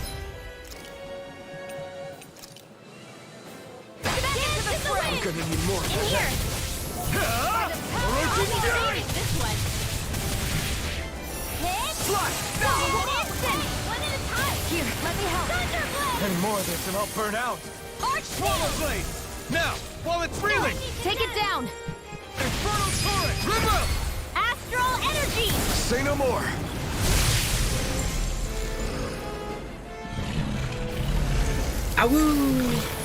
[SPEAKER 4] Dance in the wind!
[SPEAKER 5] I'm gonna need more of
[SPEAKER 4] In
[SPEAKER 5] that.
[SPEAKER 4] here!
[SPEAKER 5] Orochi!
[SPEAKER 4] This one! Hit!
[SPEAKER 5] Slide!
[SPEAKER 4] Instant! One at a time!
[SPEAKER 3] Here, let me help.
[SPEAKER 4] Thunderblade!
[SPEAKER 5] Any more of this and I'll burn out!
[SPEAKER 4] Arch
[SPEAKER 5] Swallow blade! Now, while it's reeling!
[SPEAKER 3] Take it down.
[SPEAKER 5] Infernal turret! Riville!
[SPEAKER 4] Astral energy!
[SPEAKER 5] Say no more!
[SPEAKER 1] Awoo!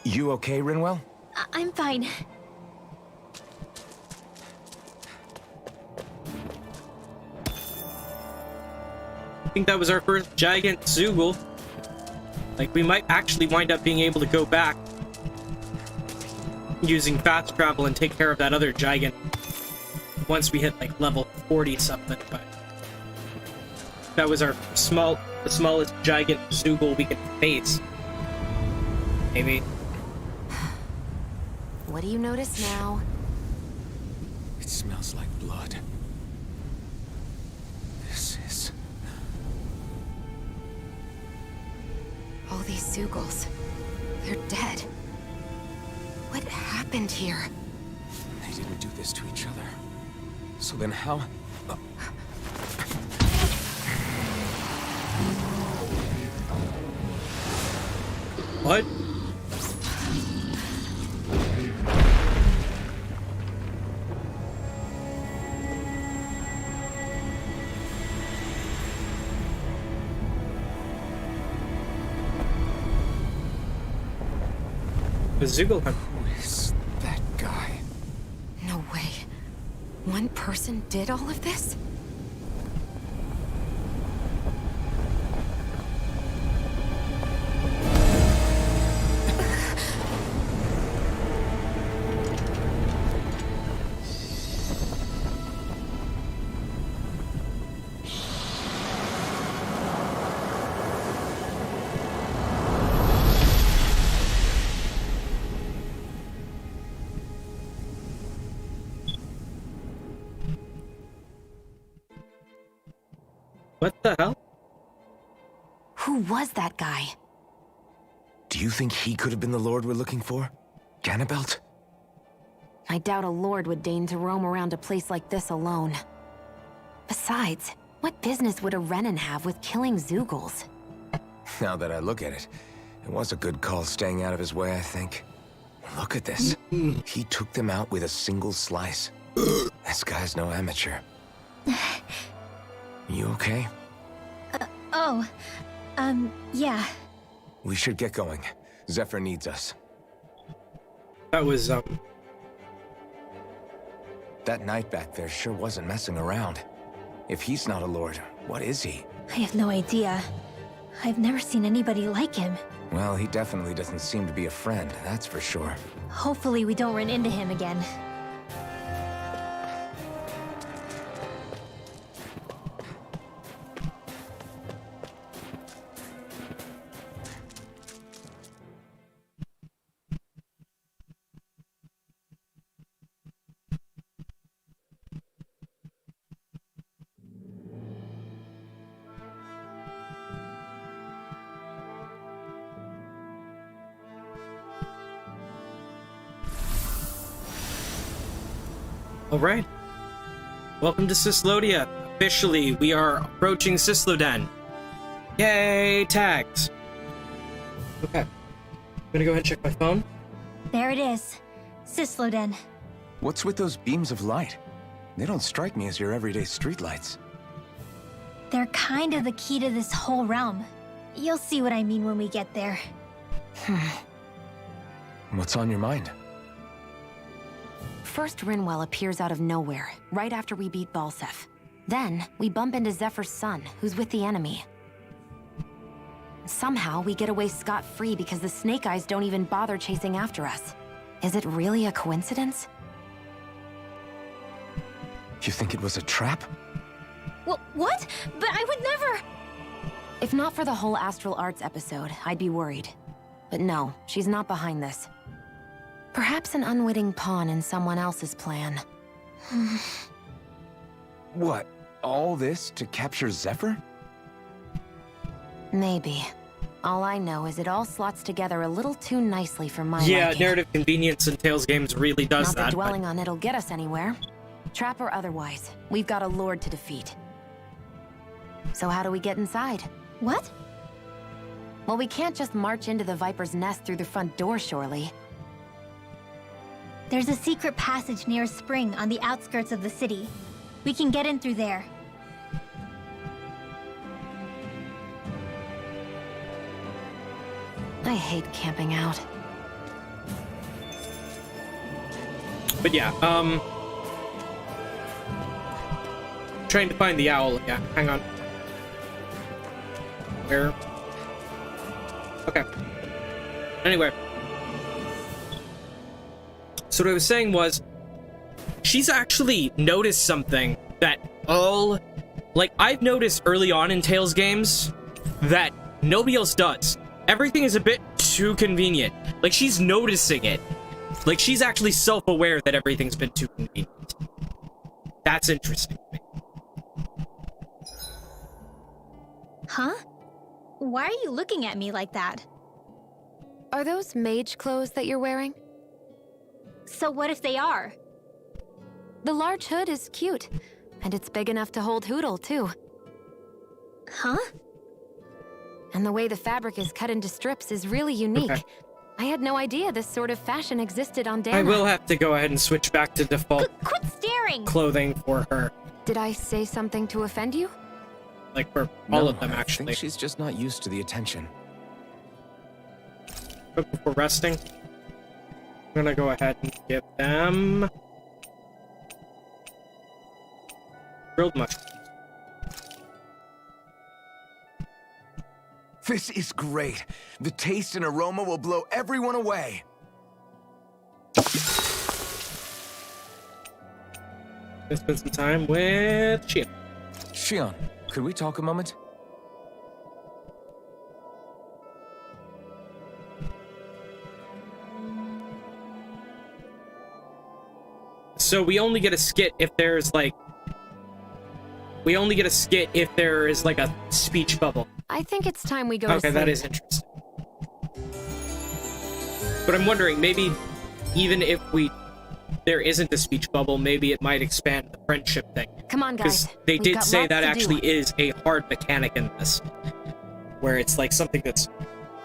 [SPEAKER 2] You okay, Rinwell?
[SPEAKER 4] I'm fine.
[SPEAKER 1] I think that was our first giant Zoogle. Like, we might actually wind up being able to go back using fast travel and take care of that other giant once we hit like level 40 something, but that was the smallest giant Zoogle we could face. Maybe.
[SPEAKER 3] What do you notice now?
[SPEAKER 2] It smells like blood. This is...
[SPEAKER 3] All these Zoogles. They're dead. What happened here?
[SPEAKER 2] They didn't do this to each other. So then how...
[SPEAKER 1] What? The Zoogle Hunter.
[SPEAKER 2] Who is that guy?
[SPEAKER 3] No way. One person did all of this?
[SPEAKER 1] What the hell?
[SPEAKER 3] Who was that guy?
[SPEAKER 2] Do you think he could have been the Lord we're looking for? Ganabelt?
[SPEAKER 3] I doubt a lord would deign to roam around a place like this alone. Besides, what business would a Renan have with killing Zoogles?
[SPEAKER 2] Now that I look at it, it was a good call staying out of his way, I think. Look at this. He took them out with a single slice. This guy's no amateur. You okay?
[SPEAKER 4] Yeah.
[SPEAKER 2] We should get going. Zephyr needs us.
[SPEAKER 1] That was,
[SPEAKER 2] That knight back there sure wasn't messing around. If he's not a lord, what is he?
[SPEAKER 4] I have no idea. I've never seen anybody like him.
[SPEAKER 2] Well, he definitely doesn't seem to be a friend, that's for sure.
[SPEAKER 4] Hopefully we don't run into him again.
[SPEAKER 1] alright. Welcome to Cyslodia. Officially, we are approaching Cysloden. Yay, tags. Okay. I'm gonna go ahead and check my phone.
[SPEAKER 4] There it is. Cysloden.
[SPEAKER 2] What's with those beams of light? They don't strike me as your everyday streetlights.
[SPEAKER 4] They're kind of the key to this whole realm. You'll see what I mean when we get there.
[SPEAKER 2] What's on your mind?
[SPEAKER 3] First, Rinwell appears out of nowhere, right after we beat Balseph. Then, we bump into Zephyr's son, who's with the enemy. Somehow, we get away scot-free because the Snakeyes don't even bother chasing after us. Is it really a coincidence?
[SPEAKER 2] You think it was a trap?
[SPEAKER 4] What? But I would never...
[SPEAKER 3] If not for the whole Astral Arts episode, I'd be worried. But no, she's not behind this. Perhaps an unwitting pawn in someone else's plan.
[SPEAKER 2] What? All this to capture Zephyr?
[SPEAKER 3] Maybe. All I know is it all slots together a little too nicely for my
[SPEAKER 1] Yeah,
[SPEAKER 3] liking.
[SPEAKER 1] narrative convenience in Tales games really does
[SPEAKER 3] Not that
[SPEAKER 1] that.
[SPEAKER 3] dwelling on it'll get us anywhere. Trap or otherwise, we've got a lord to defeat. So how do we get inside?
[SPEAKER 4] What?
[SPEAKER 3] Well, we can't just march into the Viper's nest through the front door, surely.
[SPEAKER 4] There's a secret passage near a spring on the outskirts of the city. We can get in through there.
[SPEAKER 3] I hate camping out.
[SPEAKER 1] But yeah, trying to find the owl. Yeah, hang on. Where? Okay. Anyway. So what I was saying was, she's actually noticed something that I've noticed early on in Tales games that nobody else does. Everything is a bit too convenient. Like, she's noticing it. Like, she's actually self-aware that everything's been too convenient. That's interesting to me.
[SPEAKER 4] Huh? Why are you looking at me like that?
[SPEAKER 3] Are those mage clothes that you're wearing?
[SPEAKER 4] So what if they are?
[SPEAKER 3] The large hood is cute, and it's big enough to hold Hootle, too.
[SPEAKER 4] Huh?
[SPEAKER 3] And the way the fabric is cut into strips is really unique.
[SPEAKER 1] Okay.
[SPEAKER 3] I had no idea this sort of fashion existed on Dahna.
[SPEAKER 1] I will have to go ahead and switch back to default
[SPEAKER 4] Quit staring!
[SPEAKER 1] clothing for her.
[SPEAKER 3] Did I say something to offend you?
[SPEAKER 1] Like, for all
[SPEAKER 2] No,
[SPEAKER 1] of them,
[SPEAKER 2] I
[SPEAKER 1] actually.
[SPEAKER 2] think she's just not used to the attention.
[SPEAKER 1] But before resting, I'm gonna go ahead and give them grilled mushrooms.
[SPEAKER 2] This is great. The taste and aroma will blow everyone away.
[SPEAKER 1] Let's spend some time with Shionne.
[SPEAKER 2] Shionne, could we talk a moment?
[SPEAKER 1] So we only get a skit if there's like... We only get a skit if there is like a speech bubble.
[SPEAKER 3] I think it's time we go to
[SPEAKER 1] Okay,
[SPEAKER 3] sleep.
[SPEAKER 1] that is interesting. But I'm wondering, maybe even if there isn't a speech bubble, maybe it might expand the friendship thing.
[SPEAKER 3] Come on, guys.
[SPEAKER 1] Because they
[SPEAKER 3] We've
[SPEAKER 1] did
[SPEAKER 3] got
[SPEAKER 1] say
[SPEAKER 3] lots
[SPEAKER 1] that
[SPEAKER 3] to
[SPEAKER 1] actually
[SPEAKER 3] do.
[SPEAKER 1] is a hard mechanic in this. Where it's like something that's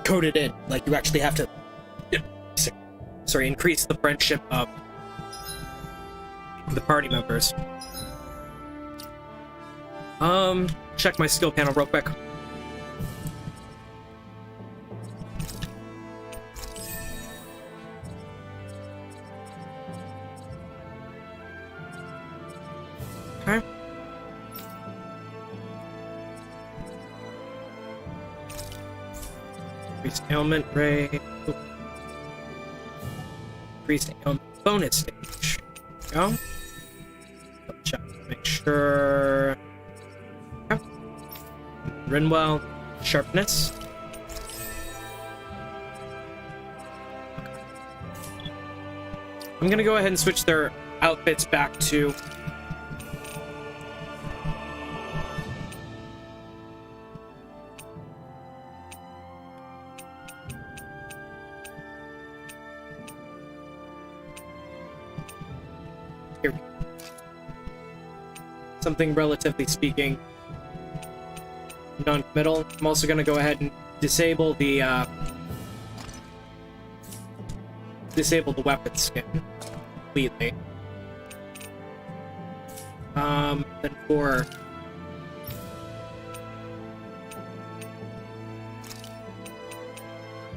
[SPEAKER 1] coded in. Like you actually have to... increase the friendship of the party members. Check my skill panel real quick. Okay. Increased ailment rate. Increased ailment bonus stage. There we go. Double check to make sure. Okay. Rinwell, sharpness. I'm gonna go ahead and switch their outfits back to here. Something relatively speaking non-committal. I'm also gonna go ahead and disable the disable the weapon skin completely. Then for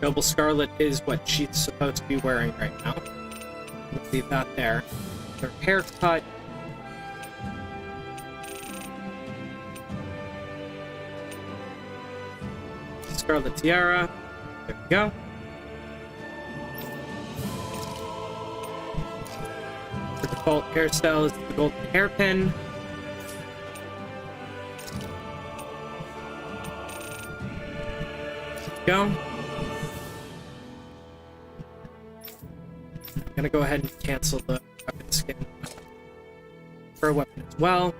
[SPEAKER 1] Noble Scarlet is what she's supposed to be wearing right now. We'll leave that there. Her haircut. Scarlet Tiara. There we go. Her default hairstyle is the golden hairpin. There we go. I'm gonna go ahead and cancel the weapon skin for a weapon as well.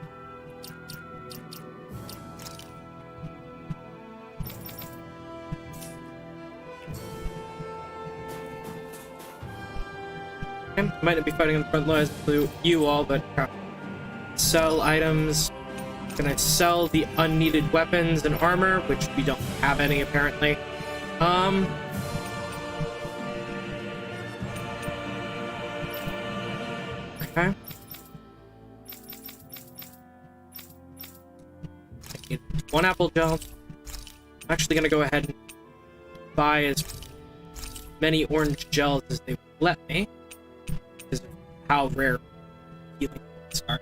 [SPEAKER 1] Okay, might not be fighting on the front lines with you all, but sell items. Gonna sell the unneeded weapons and armor, which we don't have any apparently. Okay. I need 1 apple gel. I'm actually gonna go ahead and buy as many orange gels as they let me, because of how rare healing points are.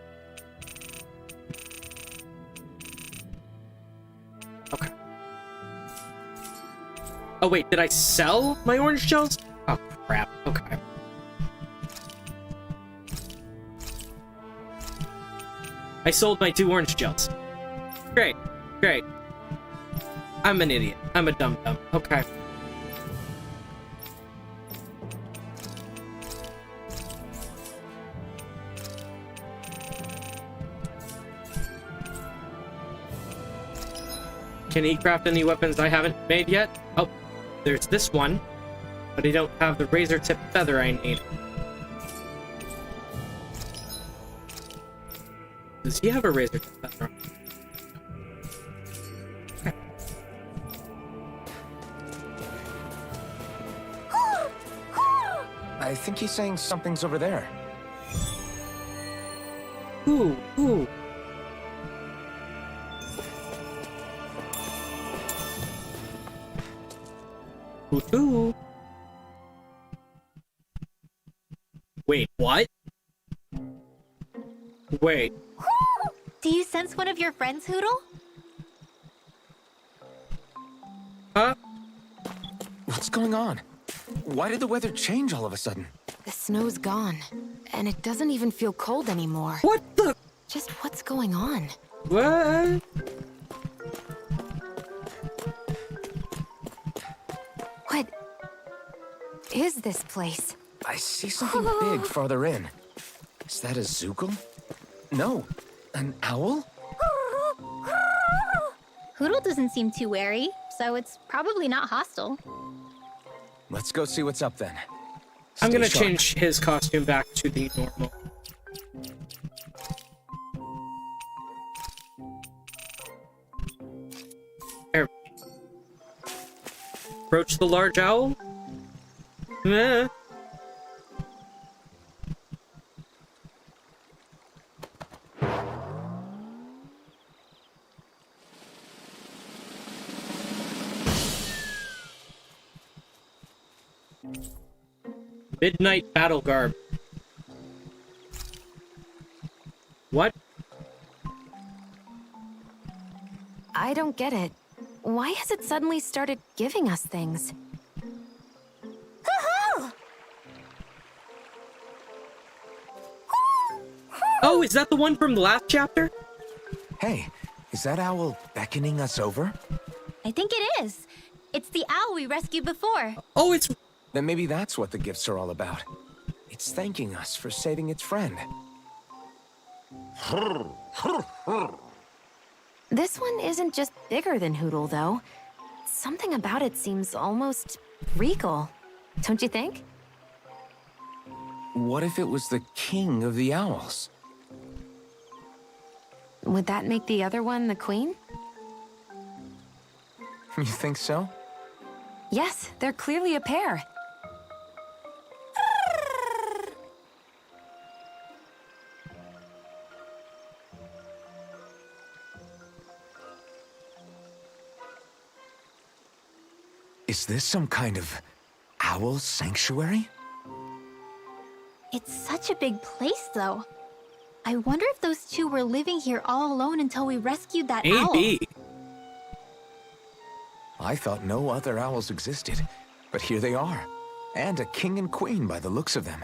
[SPEAKER 1] Okay. Oh wait, did I sell my orange gels? Oh crap. Okay. I sold my 2 orange gels. Great, great. I'm an idiot. I'm a dum-dum. Okay. Can he craft any weapons I haven't made yet? Oh, there's this one, but I don't have the razor tip feather I need. Does he have a razor tip feather? Okay.
[SPEAKER 2] I think he's saying something's over there.
[SPEAKER 1] Ooh, ooh. Ooh. Wait, what? Wait.
[SPEAKER 4] Do you sense one of your friends, Hootle?
[SPEAKER 1] Huh?
[SPEAKER 2] What's going on? Why did the weather change all of a sudden?
[SPEAKER 3] The snow's gone, and it doesn't even feel cold anymore.
[SPEAKER 1] What the?
[SPEAKER 3] Just what's going on?
[SPEAKER 1] What?
[SPEAKER 3] What is this place?
[SPEAKER 2] I see something big farther in. Is that a Zoogle? No, an owl?
[SPEAKER 4] Hootle doesn't seem too wary, so it's probably not hostile.
[SPEAKER 2] Let's go see what's up then.
[SPEAKER 1] I'm gonna
[SPEAKER 2] Stay sharp.
[SPEAKER 1] change his costume back to the normal. There. Approach the large owl. Eh. Midnight battle garb. What?
[SPEAKER 3] I don't get it. Why has it suddenly started giving us things?
[SPEAKER 1] Oh, is that the one from the last chapter?
[SPEAKER 2] Hey, is that owl beckoning us over?
[SPEAKER 4] I think it is. It's the owl we rescued before.
[SPEAKER 1] Oh, it's...
[SPEAKER 2] Then maybe that's what the gifts are all about. It's thanking us for saving its friend.
[SPEAKER 3] This one isn't just bigger than Hootle, though. Something about it seems almost regal. Don't you think?
[SPEAKER 2] What if it was the king of the owls?
[SPEAKER 3] Would that make the other one the queen?
[SPEAKER 2] You think so?
[SPEAKER 3] Yes, they're clearly a pair.
[SPEAKER 2] Is this some kind of owl sanctuary?
[SPEAKER 4] It's such a big place, though. I wonder if those two were living here all alone until we rescued that owl.
[SPEAKER 1] Maybe.
[SPEAKER 2] I thought no other owls existed, but here they are. And a king and queen by the looks of them.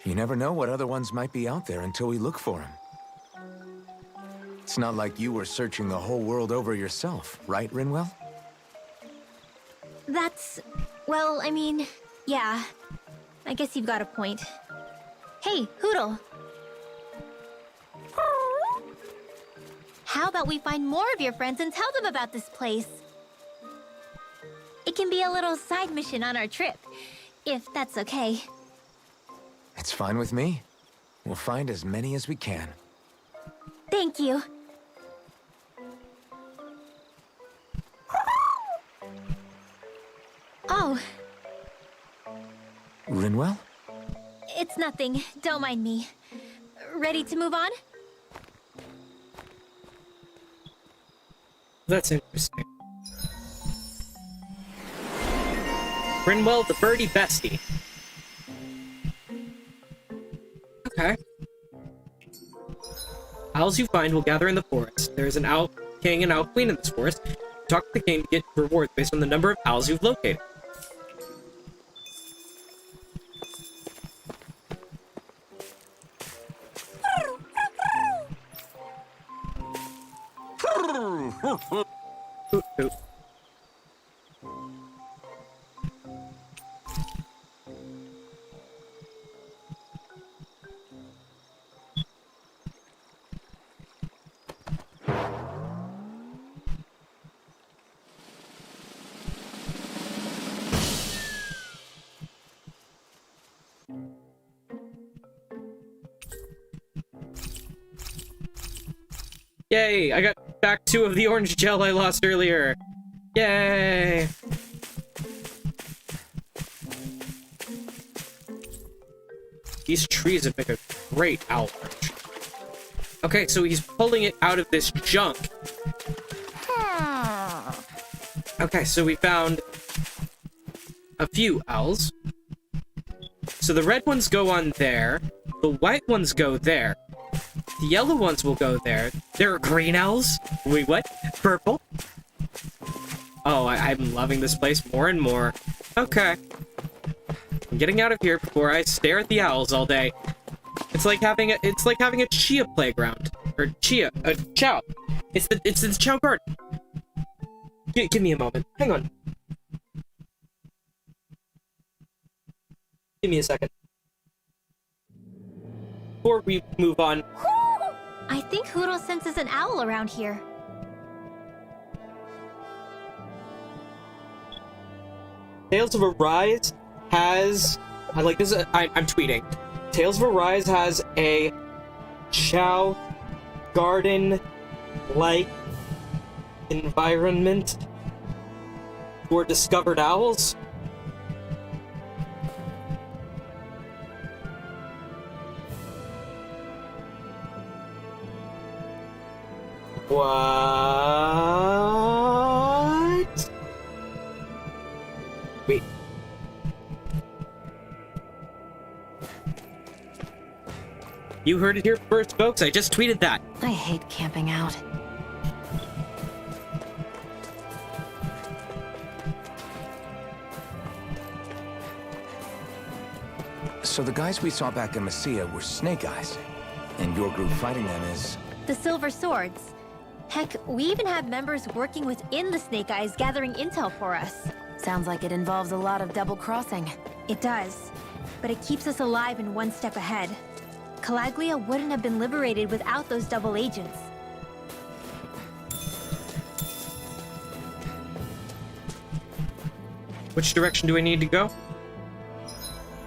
[SPEAKER 2] You never know what other ones might be out there until we look for them. It's not like you were searching the whole world over yourself, right, Rinwell?
[SPEAKER 4] That's... well, I mean, yeah. I guess you've got a point. Hey, Hootle. How about we find more of your friends and tell them about this place? It can be a little side mission on our trip, if that's okay.
[SPEAKER 2] It's fine with me. We'll find as many as we can.
[SPEAKER 4] Thank you. Oh,
[SPEAKER 2] Rinwell?
[SPEAKER 4] it's nothing. Don't mind me. Ready to move on?
[SPEAKER 1] That's interesting. Rinwell, the birdie bestie. Okay. Owls you find will gather in the forest. There is an owl king and owl queen in this forest. Talk to the king to get rewards based on the number of owls you've located. Hoot, hoot. Yay! I got back 2 of the orange gel I lost earlier. Yay! These trees would make a great owl perch. Okay, so he's pulling it out of this junk. Okay, so we found a few owls. So the red ones go on there. The white ones go there. The yellow ones will go there. There are green owls. Wait, what? Purple? Oh, I'm loving this place more and more. Okay. I'm getting out of here before I stare at the owls all day. It's like having a chia playground. Or a chow. It's the chow garden. Give me a moment. Hang on. Give me a second. Before we move on.
[SPEAKER 4] I think Hootle senses an owl around here.
[SPEAKER 1] Tales of Arise has... I'm tweeting. Tales of Arise has a chow garden-like environment for discovered owls. What? Wait. You heard it here first, folks. I just tweeted that.
[SPEAKER 3] I hate camping out.
[SPEAKER 2] So the guys we saw back in Menacia were Snakeyes, and your group fighting them is...
[SPEAKER 4] The Silver Swords. Heck, we even have members working within the Snakeyes gathering intel for us.
[SPEAKER 3] Sounds like it involves a lot of double-crossing.
[SPEAKER 4] It does. But it keeps us alive and one step ahead. Calaglia wouldn't have been liberated without those double agents.
[SPEAKER 1] Which direction do I need to go?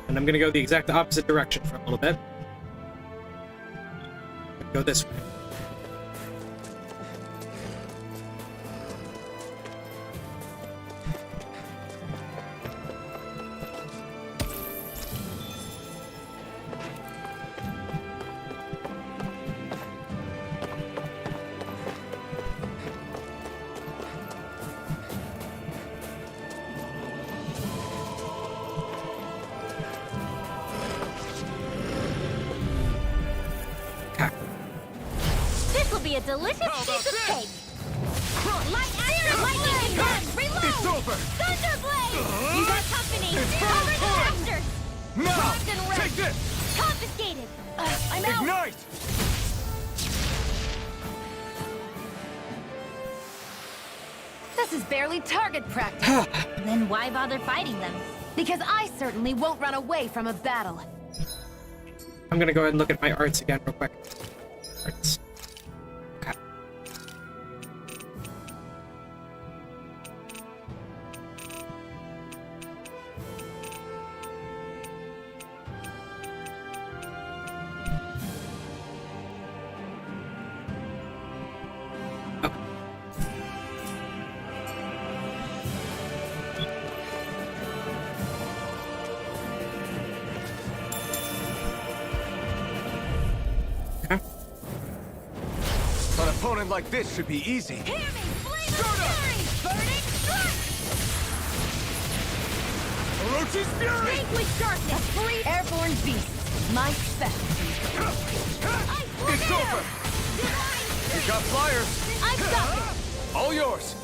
[SPEAKER 1] And I'm gonna go the exact opposite direction for a little bit. Go this way.
[SPEAKER 4] be a delicious piece of cake.
[SPEAKER 5] Crush!
[SPEAKER 4] Lightning gun! Reload!
[SPEAKER 5] It's over!
[SPEAKER 4] Thunderblade! You got company!
[SPEAKER 5] It's
[SPEAKER 4] Cover the
[SPEAKER 5] burn!
[SPEAKER 4] rafters!
[SPEAKER 5] Now!
[SPEAKER 4] Locked and ready.
[SPEAKER 5] Take this!
[SPEAKER 4] Confiscated! I'm out!
[SPEAKER 5] Ignite!
[SPEAKER 3] This is barely target practice.
[SPEAKER 4] Then why bother fighting them?
[SPEAKER 3] Because I certainly won't run away from a battle.
[SPEAKER 1] I'm gonna go ahead and look at my arts again real quick. Arts. Okay. Oh. Okay.
[SPEAKER 5] An opponent like this should be easy.
[SPEAKER 4] Hear me! Flame
[SPEAKER 5] Start
[SPEAKER 4] of
[SPEAKER 5] up!
[SPEAKER 4] fury! Burning strike!
[SPEAKER 5] Orochi's fury!
[SPEAKER 4] Break with darkness!
[SPEAKER 3] Free airborne beasts. My specialty.
[SPEAKER 5] It's over! You got flyers!
[SPEAKER 3] I've got it.
[SPEAKER 5] All yours!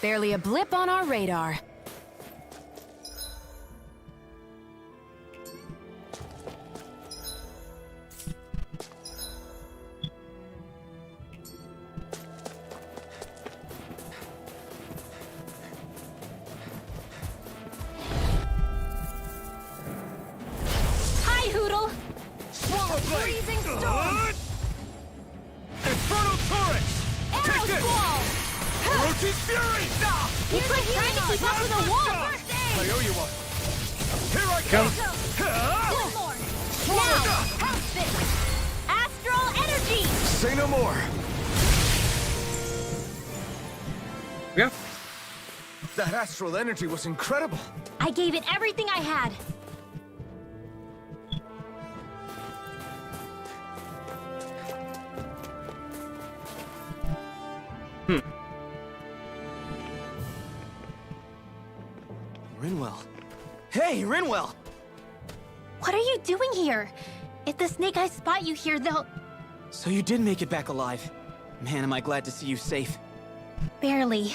[SPEAKER 3] Barely a blip on our radar.
[SPEAKER 4] Hi, Hoodle!
[SPEAKER 5] Swallow blade!
[SPEAKER 4] Freezing storm!
[SPEAKER 5] Infernal turret! Take
[SPEAKER 4] Arrow
[SPEAKER 5] this!
[SPEAKER 4] squall!
[SPEAKER 5] Orochi's fury!
[SPEAKER 4] It's like trying to keep up with a wall! First
[SPEAKER 5] I
[SPEAKER 4] aid!
[SPEAKER 5] owe you one. Here I
[SPEAKER 1] Go.
[SPEAKER 5] come!
[SPEAKER 4] One more! Now! House this! Astral energy!
[SPEAKER 5] Say no more!
[SPEAKER 1] Yeah.
[SPEAKER 5] That astral energy was incredible!
[SPEAKER 4] I gave it everything I had.
[SPEAKER 6] Rinwell. Hey, Rinwell!
[SPEAKER 4] What are you doing here? If the Snakeyes spot you here, they'll...
[SPEAKER 6] So you did make it back alive. Man, am I glad to see you safe.
[SPEAKER 4] Barely.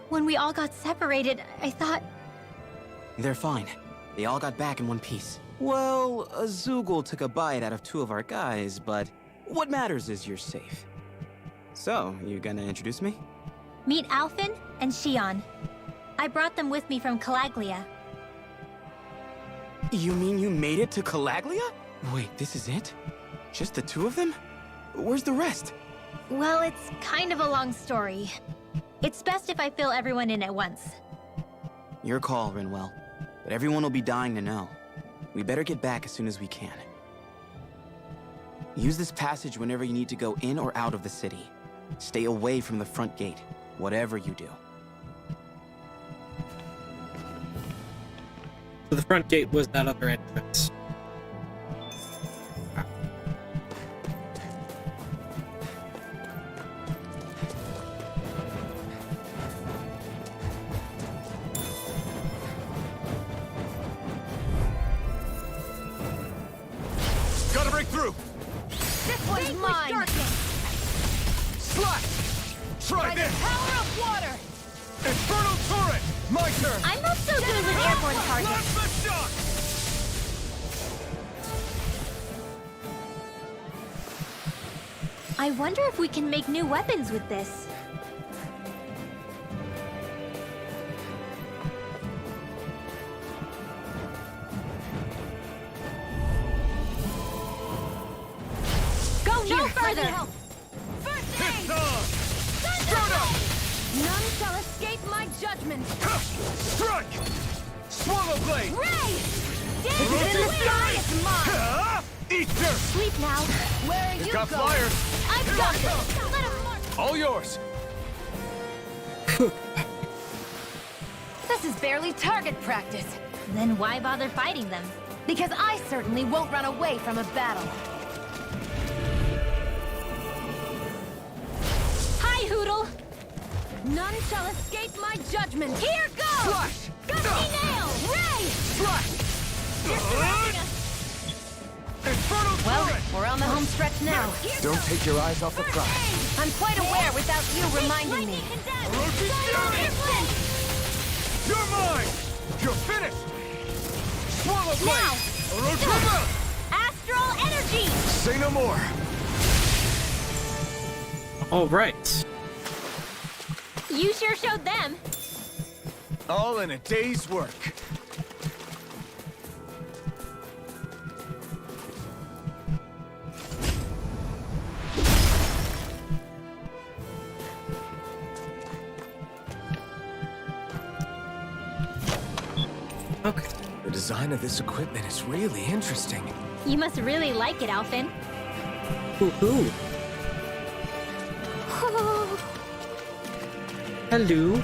[SPEAKER 4] When we all got separated, I thought...
[SPEAKER 6] They're fine. They all got back in one piece. Well, a Zoogle took a bite out of two of our guys, but what matters is you're safe. So, you gonna introduce me?
[SPEAKER 4] Meet Alphen and Shionne. I brought them with me from Calaglia.
[SPEAKER 6] You mean you made it to Calaglia? Wait, this is it? Just the two of them? Where's the rest?
[SPEAKER 4] Well, it's kind of a long story. It's best if I fill everyone in at once.
[SPEAKER 6] Your call, Rinwell. But everyone will be dying to know. We better get back as soon as we can. Use this passage whenever you need to go in or out of the city. Stay away from the front gate, whatever you do.
[SPEAKER 1] So the front gate was that other entrance.
[SPEAKER 5] Gotta break through!
[SPEAKER 3] This one's mine.
[SPEAKER 5] Slash! Try
[SPEAKER 3] By the
[SPEAKER 5] this!
[SPEAKER 3] power of water.
[SPEAKER 5] Infernal turret! My turn!
[SPEAKER 4] I'm not so good with airborne targets.
[SPEAKER 5] Launch the shot!
[SPEAKER 4] I wonder if we can make new weapons with this. Go no further! First
[SPEAKER 5] It's
[SPEAKER 4] aid!
[SPEAKER 5] on! Start up!
[SPEAKER 3] None shall escape my judgment.
[SPEAKER 5] Strike! Swallow blade!
[SPEAKER 3] Ray!
[SPEAKER 4] Dance
[SPEAKER 3] In
[SPEAKER 4] in
[SPEAKER 3] the
[SPEAKER 4] the
[SPEAKER 3] sky
[SPEAKER 4] wind!
[SPEAKER 3] is mine.
[SPEAKER 5] Eat dirt!
[SPEAKER 4] Sleep now.
[SPEAKER 3] Where are
[SPEAKER 5] You
[SPEAKER 3] you
[SPEAKER 5] got
[SPEAKER 3] going?
[SPEAKER 5] flyers!
[SPEAKER 4] I've
[SPEAKER 5] Here
[SPEAKER 4] got
[SPEAKER 5] I come.
[SPEAKER 4] this. Let 'em march.
[SPEAKER 5] All yours!
[SPEAKER 3] This is barely target practice.
[SPEAKER 4] Then why bother fighting them?
[SPEAKER 3] Because I certainly won't run away from a battle.
[SPEAKER 4] Hi, Hoodle.
[SPEAKER 3] None shall escape my judgment.
[SPEAKER 4] Here goes!
[SPEAKER 5] Slash!
[SPEAKER 4] Gusty nail! Ray!
[SPEAKER 5] Slash!
[SPEAKER 4] They're surrounding us.
[SPEAKER 3] Well, we're on the home stretch now.
[SPEAKER 2] Don't take your eyes off the prize.
[SPEAKER 3] I'm quite aware without you reminding me.
[SPEAKER 5] You're mine! You're finished! Swallow
[SPEAKER 3] Now!
[SPEAKER 5] blade!
[SPEAKER 3] Astral energy!
[SPEAKER 2] Say no more.
[SPEAKER 1] All right.
[SPEAKER 4] You sure showed them.
[SPEAKER 5] All in a day's work.
[SPEAKER 1] Okay.
[SPEAKER 2] The design of this equipment is really interesting.
[SPEAKER 4] You must really like it, Alphen.
[SPEAKER 1] Woohoo. Hello.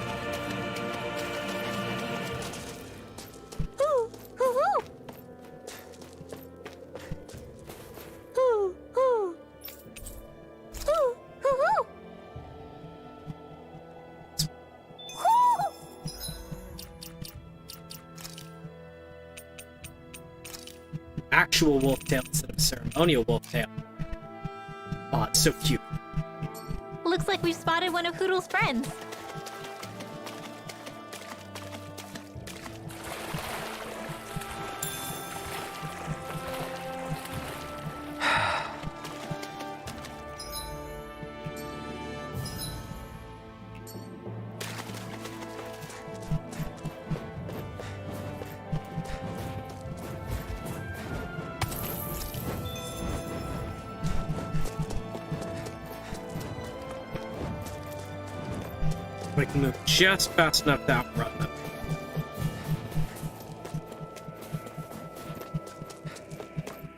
[SPEAKER 1] Actual wolf tail instead of a ceremonial wolf tail. Oh, it's so cute.
[SPEAKER 4] Looks like we've spotted one of Hoodle's friends.
[SPEAKER 1] We can move just fast enough to outrun them.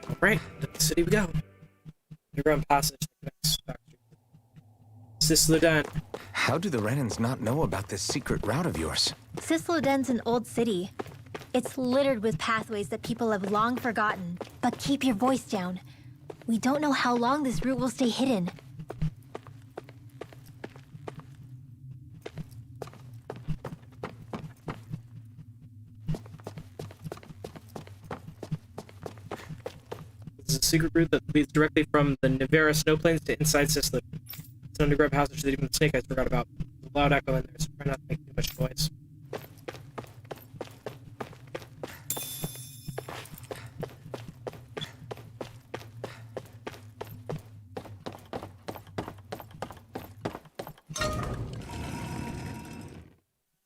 [SPEAKER 1] Alright, to the city we go. Underground passage next factory. Cysloden.
[SPEAKER 2] How do the Renans not know about this secret route of yours?
[SPEAKER 4] Cysloden's an old city. It's littered with pathways that people have long forgotten. But keep your voice down. We don't know how long this route will stay hidden.
[SPEAKER 1] This is a secret route that leads directly from the Nivera snow plains to inside Cysloden. It's an underground passage that even the Snakeyes forgot about. There's a loud echo in there, so try not to make too much noise.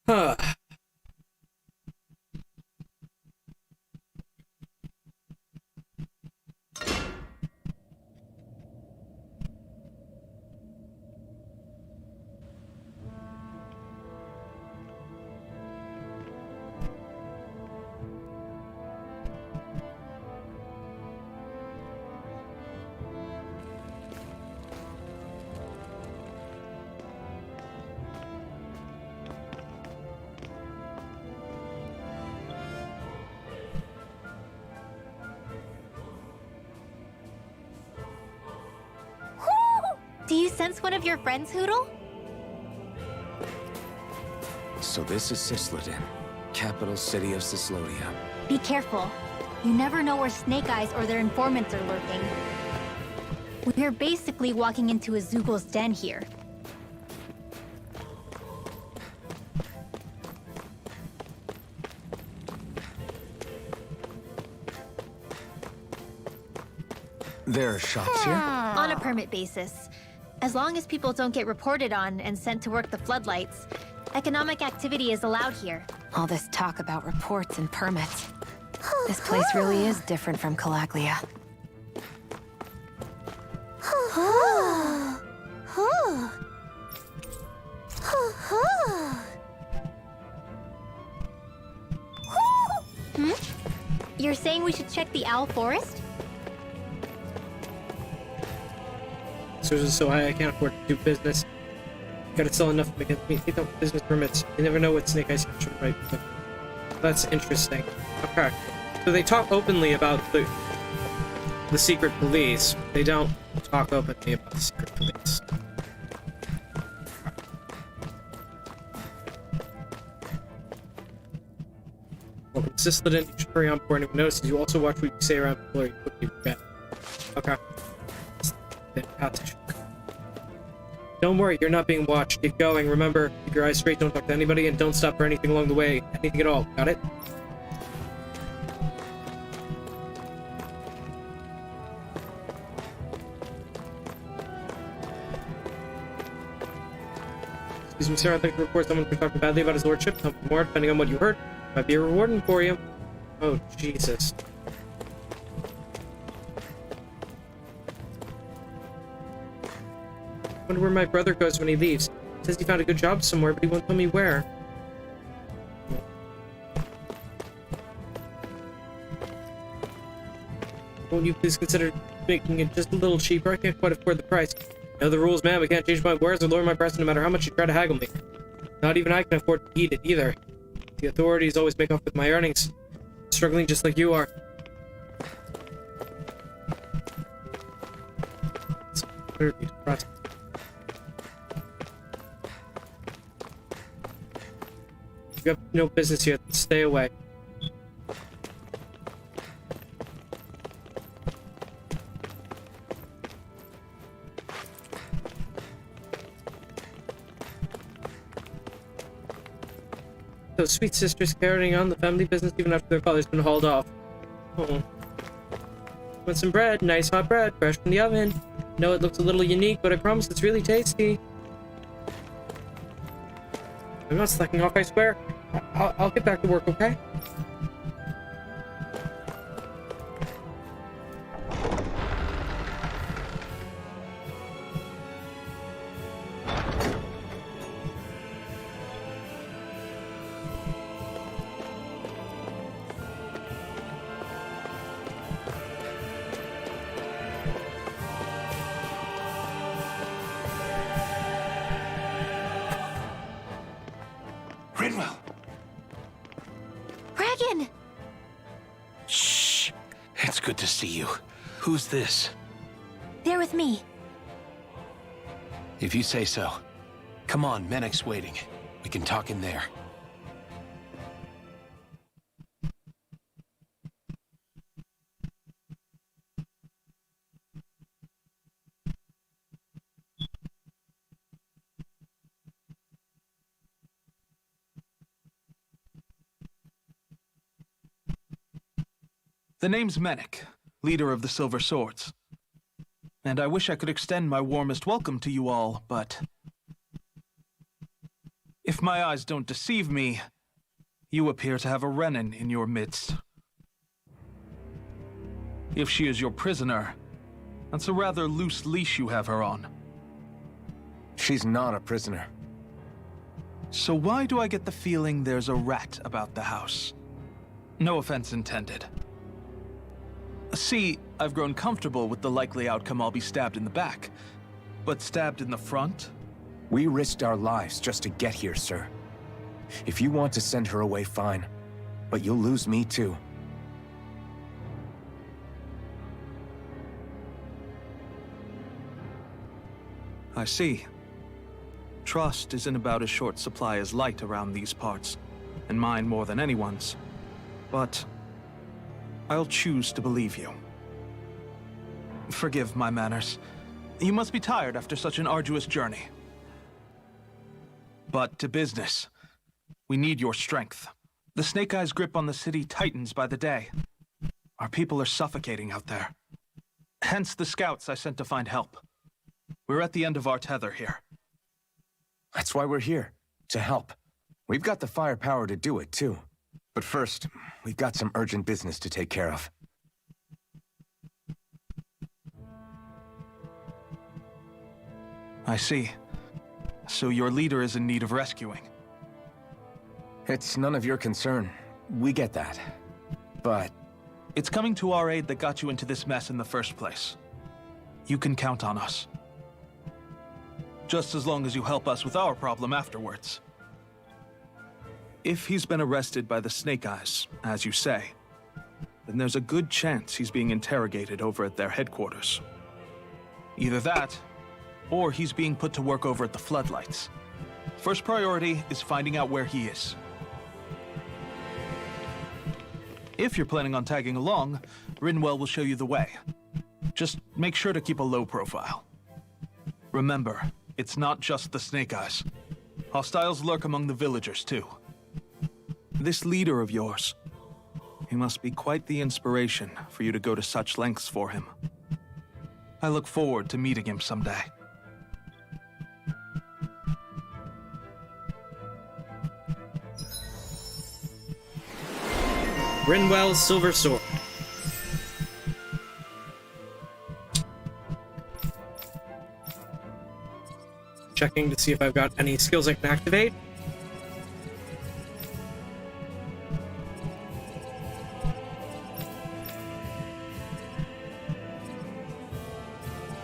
[SPEAKER 1] Huh.
[SPEAKER 4] Do you sense one of your friends, Hoodle?
[SPEAKER 2] So this is Cysloden, capital city of Cyslodia.
[SPEAKER 4] Be careful. You never know where Snakeyes or their informants are lurking. We're basically walking into a Zoogl's den here.
[SPEAKER 2] There are shops here?
[SPEAKER 4] On a permit basis. As long as people don't get reported on and sent to work the floodlights, economic activity is allowed here.
[SPEAKER 3] All this talk about reports and permits. This place really is different from Calaglia.
[SPEAKER 4] You're saying we should check the Owl Forest?
[SPEAKER 1] Sources so high I can't afford to do business. Gotta sell enough to make me take out business permits. You never know what Snakeyes can show right. That's interesting. Okay. So they talk openly about the secret police. They don't talk openly about the secret police. Welcome to Cysloden. You should hurry on before anyone notices. You also watch what you say around people or you quickly forget. Okay. Don't worry, you're not being watched. Keep going. Remember, keep your eyes straight, don't talk to anybody, and don't stop for anything along the way. Anything at all. Got it? Excuse me, sir. I'd like to report someone who's talking badly about his lordship. Tell me more, depending on what you heard. Might be a rewarding for you. Oh, Jesus. I wonder where my brother goes when he leaves. He says he found a good job somewhere, but he won't tell me where. Won't you please consider making it just a little cheaper? I can't quite afford the price. You know the rules, man. We can't change my wares or lower my price no matter how much you try to haggle me. Not even I can afford to eat it either. The authorities always make off with my earnings. I'm struggling just like you are. You have no business here. Stay away. Those sweet sisters carrying on the family business even after their father's been hauled off. Oh. Want some bread? Nice hot bread, fresh from the oven. No, it looks a little unique, but I promise it's really tasty. I'm not slacking off, I swear. I'll get back to work, okay?
[SPEAKER 5] Rinwell!
[SPEAKER 3] Bregon!
[SPEAKER 5] Shh! It's good to see you. Who's this?
[SPEAKER 3] They're with me.
[SPEAKER 5] If you say so. Come on, Menek's waiting. We can talk in there.
[SPEAKER 7] The name's Menek, leader of the Silver Swords. And I wish I could extend my warmest welcome to you all, but... if my eyes don't deceive me, you appear to have a Renin in your midst. If she is your prisoner, that's a rather loose leash you have her on.
[SPEAKER 2] She's not a prisoner.
[SPEAKER 7] So why do I get the feeling there's a rat about the house? No offense intended. See, I've grown comfortable with the likely outcome I'll be stabbed in the back. But stabbed in the front?
[SPEAKER 2] We risked our lives just to get here, sir. If you want to send her away, fine. But you'll lose me too.
[SPEAKER 7] I see. Trust is in about as short supply as light around these parts, and mine more than anyone's. But I'll choose to believe you. Forgive my manners. You must be tired after such an arduous journey. But to business. We need your strength. The Snakeyes' grip on the city tightens by the day. Our people are suffocating out there. Hence the scouts I sent to find help. We're at the end of our tether here.
[SPEAKER 2] That's why we're here, to help. We've got the firepower to do it, too. But first, we've got some urgent business to take care of.
[SPEAKER 7] I see. So your leader is in need of rescuing.
[SPEAKER 2] It's none of your concern. We get that. But
[SPEAKER 7] it's coming to our aid that got you into this mess in the first place. You can count on us. Just as long as you help us with our problem afterwards. If he's been arrested by the Snakeyes, as you say, then there's a good chance he's being interrogated over at their headquarters. Either that, or he's being put to work over at the Floodlights. First priority is finding out where he is. If you're planning on tagging along, Rinwell will show you the way. Just make sure to keep a low profile. Remember, it's not just the Snakeyes. Hostiles lurk among the villagers, too. This leader of yours, he must be quite the inspiration for you to go to such lengths for him. I look forward to meeting him someday.
[SPEAKER 1] Rinwell's Silver Sword. Checking to see if I've got any skills I can activate.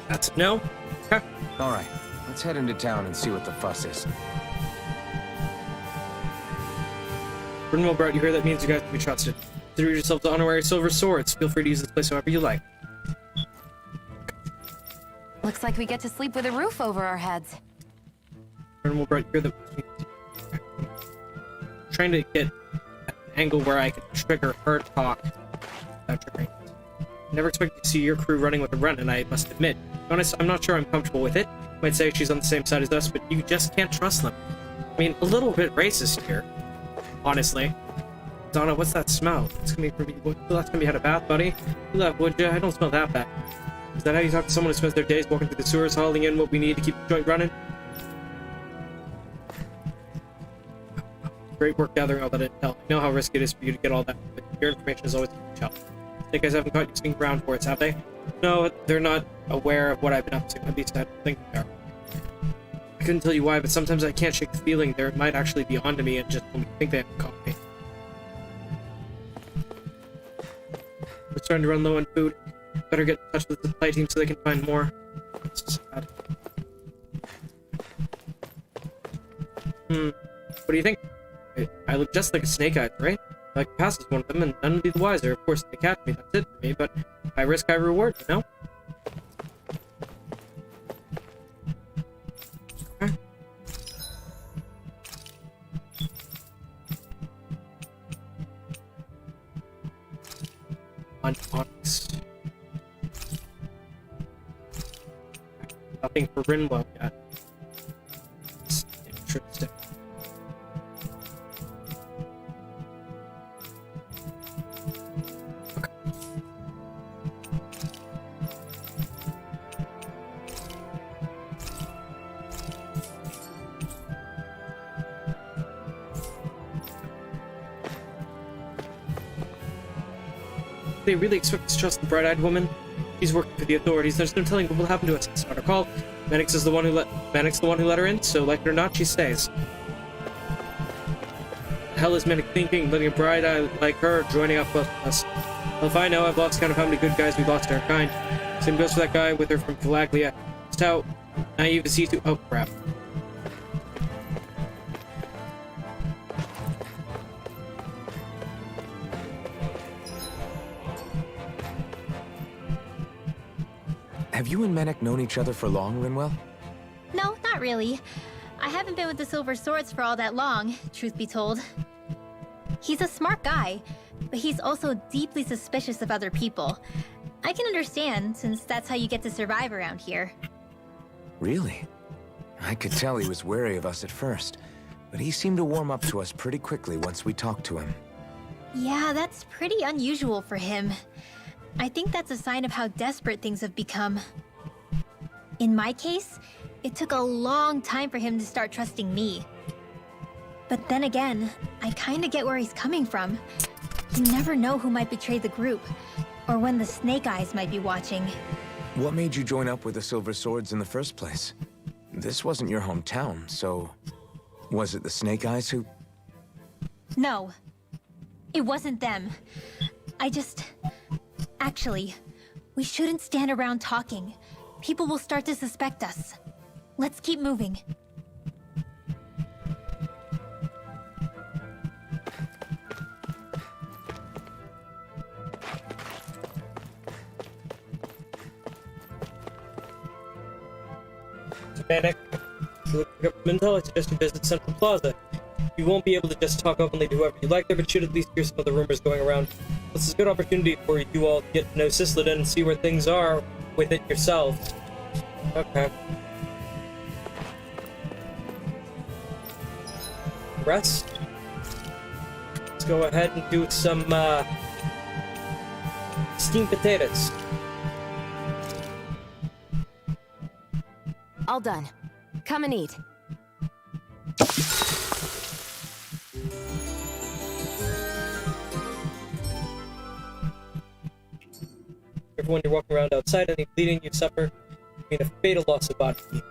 [SPEAKER 1] That's a no. Okay.
[SPEAKER 2] All right, let's head into town and see what the fuss is.
[SPEAKER 1] Rinwell brought you here, that means you guys can be trusted. Consider yourselves honorary silver swords. Feel free to use this place however you like.
[SPEAKER 3] Looks like we get to sleep with a roof over our heads.
[SPEAKER 1] Rinwell brought you here, that means trying to get an angle where I can trigger her talk without triggering it. I never expected to see your crew running with a run, and I must admit, to be honest, I'm not sure I'm comfortable with it. You might say she's on the same side as us, but you just can't trust them. I mean, a little bit racist here, honestly. Dahna, what's that smell? It's gonna be pretty. Last time you had a bath, buddy. You left, would ya? I don't smell that bad. Is that how you talk to someone who spends their days walking through the sewers, hauling in what we need to keep the joint running? Great work gathering all that intel. I know how risky it is for you to get all that, but your information is always a huge help. Snakeyes haven't caught you sneaking around for it, have they? No, they're not aware of what I've been up to. At least I don't think they are. I couldn't tell you why, but sometimes I can't shake the feeling they might actually be onto me and just think they haven't caught me. We're starting to run low on food. Better get in touch with the supply team so they can find more. It's sad. What do you think? I look just like a Snakeyes, right? I can pass as one of them, and none will be the wiser. Of course, if they catch me, that's it for me, but high risk, high reward, you know? Okay. Onyx. Nothing for Rinwell yet. It's interesting. They really expect us to trust the bright-eyed woman? She's working for the authorities. There's no telling what will happen to us. It's not her call. Menek's the one who let her in, so like it or not, she stays. The hell is Menek thinking, letting a bright-eye like her joining up with us? Well, if I know, I've lost count of how many good guys we've lost to our kind. Same goes for that guy with her from Calaglia. Just how naive is he to— oh crap.
[SPEAKER 2] Have you and Menek known each other for long, Rinwell?
[SPEAKER 4] No, not really. I haven't been with the Silver Swords for all that long, truth be told. He's a smart guy, but he's also deeply suspicious of other people. I can understand, since that's how you get to survive around here.
[SPEAKER 2] Really? I could tell he was wary of us at first, but he seemed to warm up to us pretty quickly once we talked to him.
[SPEAKER 4] Yeah, that's pretty unusual for him. I think that's a sign of how desperate things have become. In my case, it took a long time for him to start trusting me. But then again, I kinda get where he's coming from. You never know who might betray the group, or when the Snakeyes might be watching.
[SPEAKER 2] What made you join up with the Silver Swords in the first place? This wasn't your hometown, so... was it the Snakeyes who...
[SPEAKER 4] No. It wasn't them. Actually, we shouldn't stand around talking. People will start to suspect us. Let's keep moving.
[SPEAKER 1] Menek, if you look for government intel, I suggest you visit Central Plaza. You won't be able to just talk openly to whoever you like there, but you should at least hear some of the rumors going around. This is a good opportunity for you all to get to know Cysloden and see where things are with it yourselves. Okay. Rest. Let's go ahead and do some steamed potatoes.
[SPEAKER 3] All done. Come and eat.
[SPEAKER 1] Everyone, you're walking around outside, any bleeding you suffer mean a fatal loss of body heat.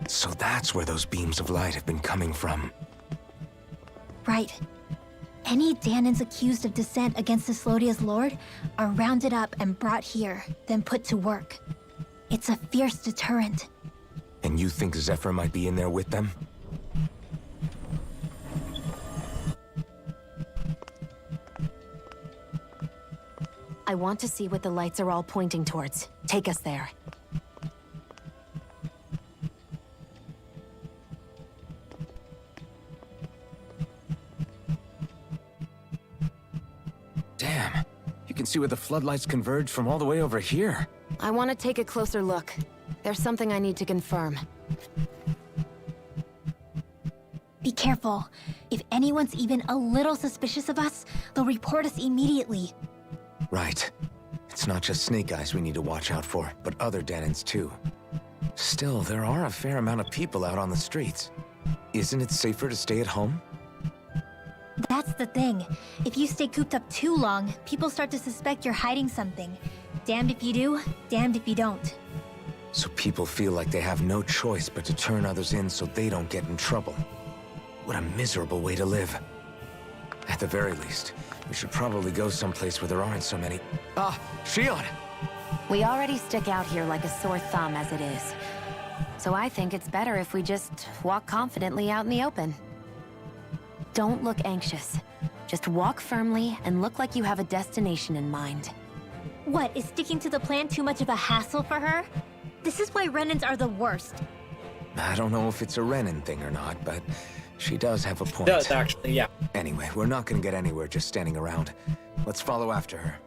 [SPEAKER 2] So that's where those beams of light have been coming from.
[SPEAKER 4] Right. Any Dahnans accused of dissent against Cyslodia's lord are rounded up and brought here, then put to work. It's a fierce deterrent.
[SPEAKER 2] And you think Zephyr might be in there with them?
[SPEAKER 3] I want to see what the lights are all pointing towards. Take us there.
[SPEAKER 2] Damn. You can see where the floodlights converge from all the way over here.
[SPEAKER 3] I want to take a closer look. There's something I need to confirm.
[SPEAKER 4] Be careful. If anyone's even a little suspicious of us, they'll report us immediately.
[SPEAKER 2] Right. It's not just Snakeyes we need to watch out for, but other Dahnans too. Still, there are a fair amount of people out on the streets. Isn't it safer to stay at home?
[SPEAKER 4] That's the thing. If you stay cooped up too long, people start to suspect you're hiding something. Damned if you do, damned if you don't.
[SPEAKER 2] So people feel like they have no choice but to turn others in so they don't get in trouble. What a miserable way to live. At the very least, we should probably go someplace where there aren't so many... Ah, Shionne!
[SPEAKER 3] We already stick out here like a sore thumb as it is. So I think it's better if we just walk confidently out in the open. Don't look anxious. Just walk firmly and look like you have a destination in mind.
[SPEAKER 4] What, is sticking to the plan too much of a hassle for her? This is why Renans are the worst.
[SPEAKER 2] I don't know if it's a Renan thing or not, but she does have a point.
[SPEAKER 1] Does actually, yeah.
[SPEAKER 2] Anyway, we're not gonna get anywhere just standing around. Let's follow after her.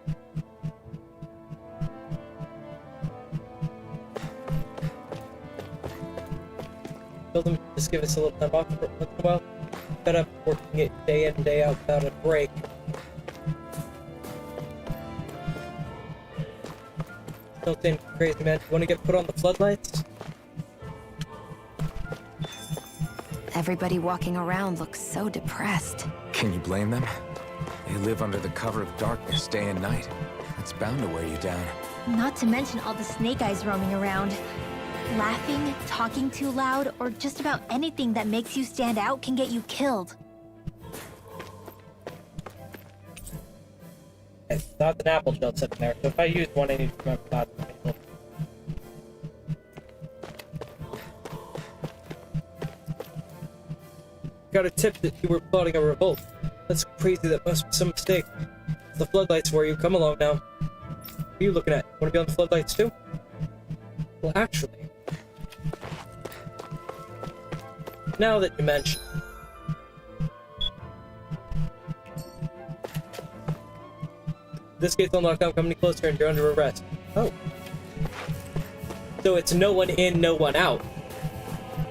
[SPEAKER 1] Tell them to just give us a little time off for once in a while. Fed up working it day in, day out without a break. Don't say anything crazy, man. You want to get put on the floodlights?
[SPEAKER 3] Everybody walking around looks so depressed.
[SPEAKER 2] Can you blame them? They live under the cover of darkness day and night. That's bound to wear you down.
[SPEAKER 4] Not to mention all the Snakeyes roaming around. Laughing, talking too loud, or just about anything that makes you stand out can get you killed.
[SPEAKER 1] It's not an apple shell sitting there, so if I use one, I need to remember that. Got a tip that you were plotting a revolt. That's crazy, that must be some mistake. The floodlights for you, come along now. What are you looking at? Want to be on the floodlights too? Well, actually, now that you mention this gate's unlocked, I'm coming closer and you're under arrest. Oh. So it's no one in, no one out.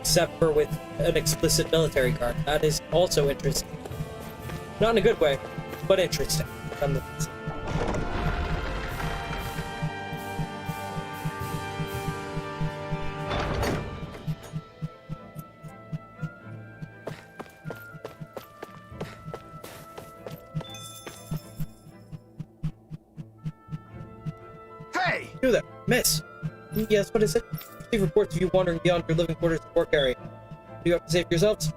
[SPEAKER 1] Except for with an explicit military guard. That is also interesting. Not in a good way, but interesting. Nonetheless.
[SPEAKER 5] Hey!
[SPEAKER 1] You there, miss. Yes, what is it? Receive reports of you wandering beyond your living quarters to work area. What do you have to say for yourselves?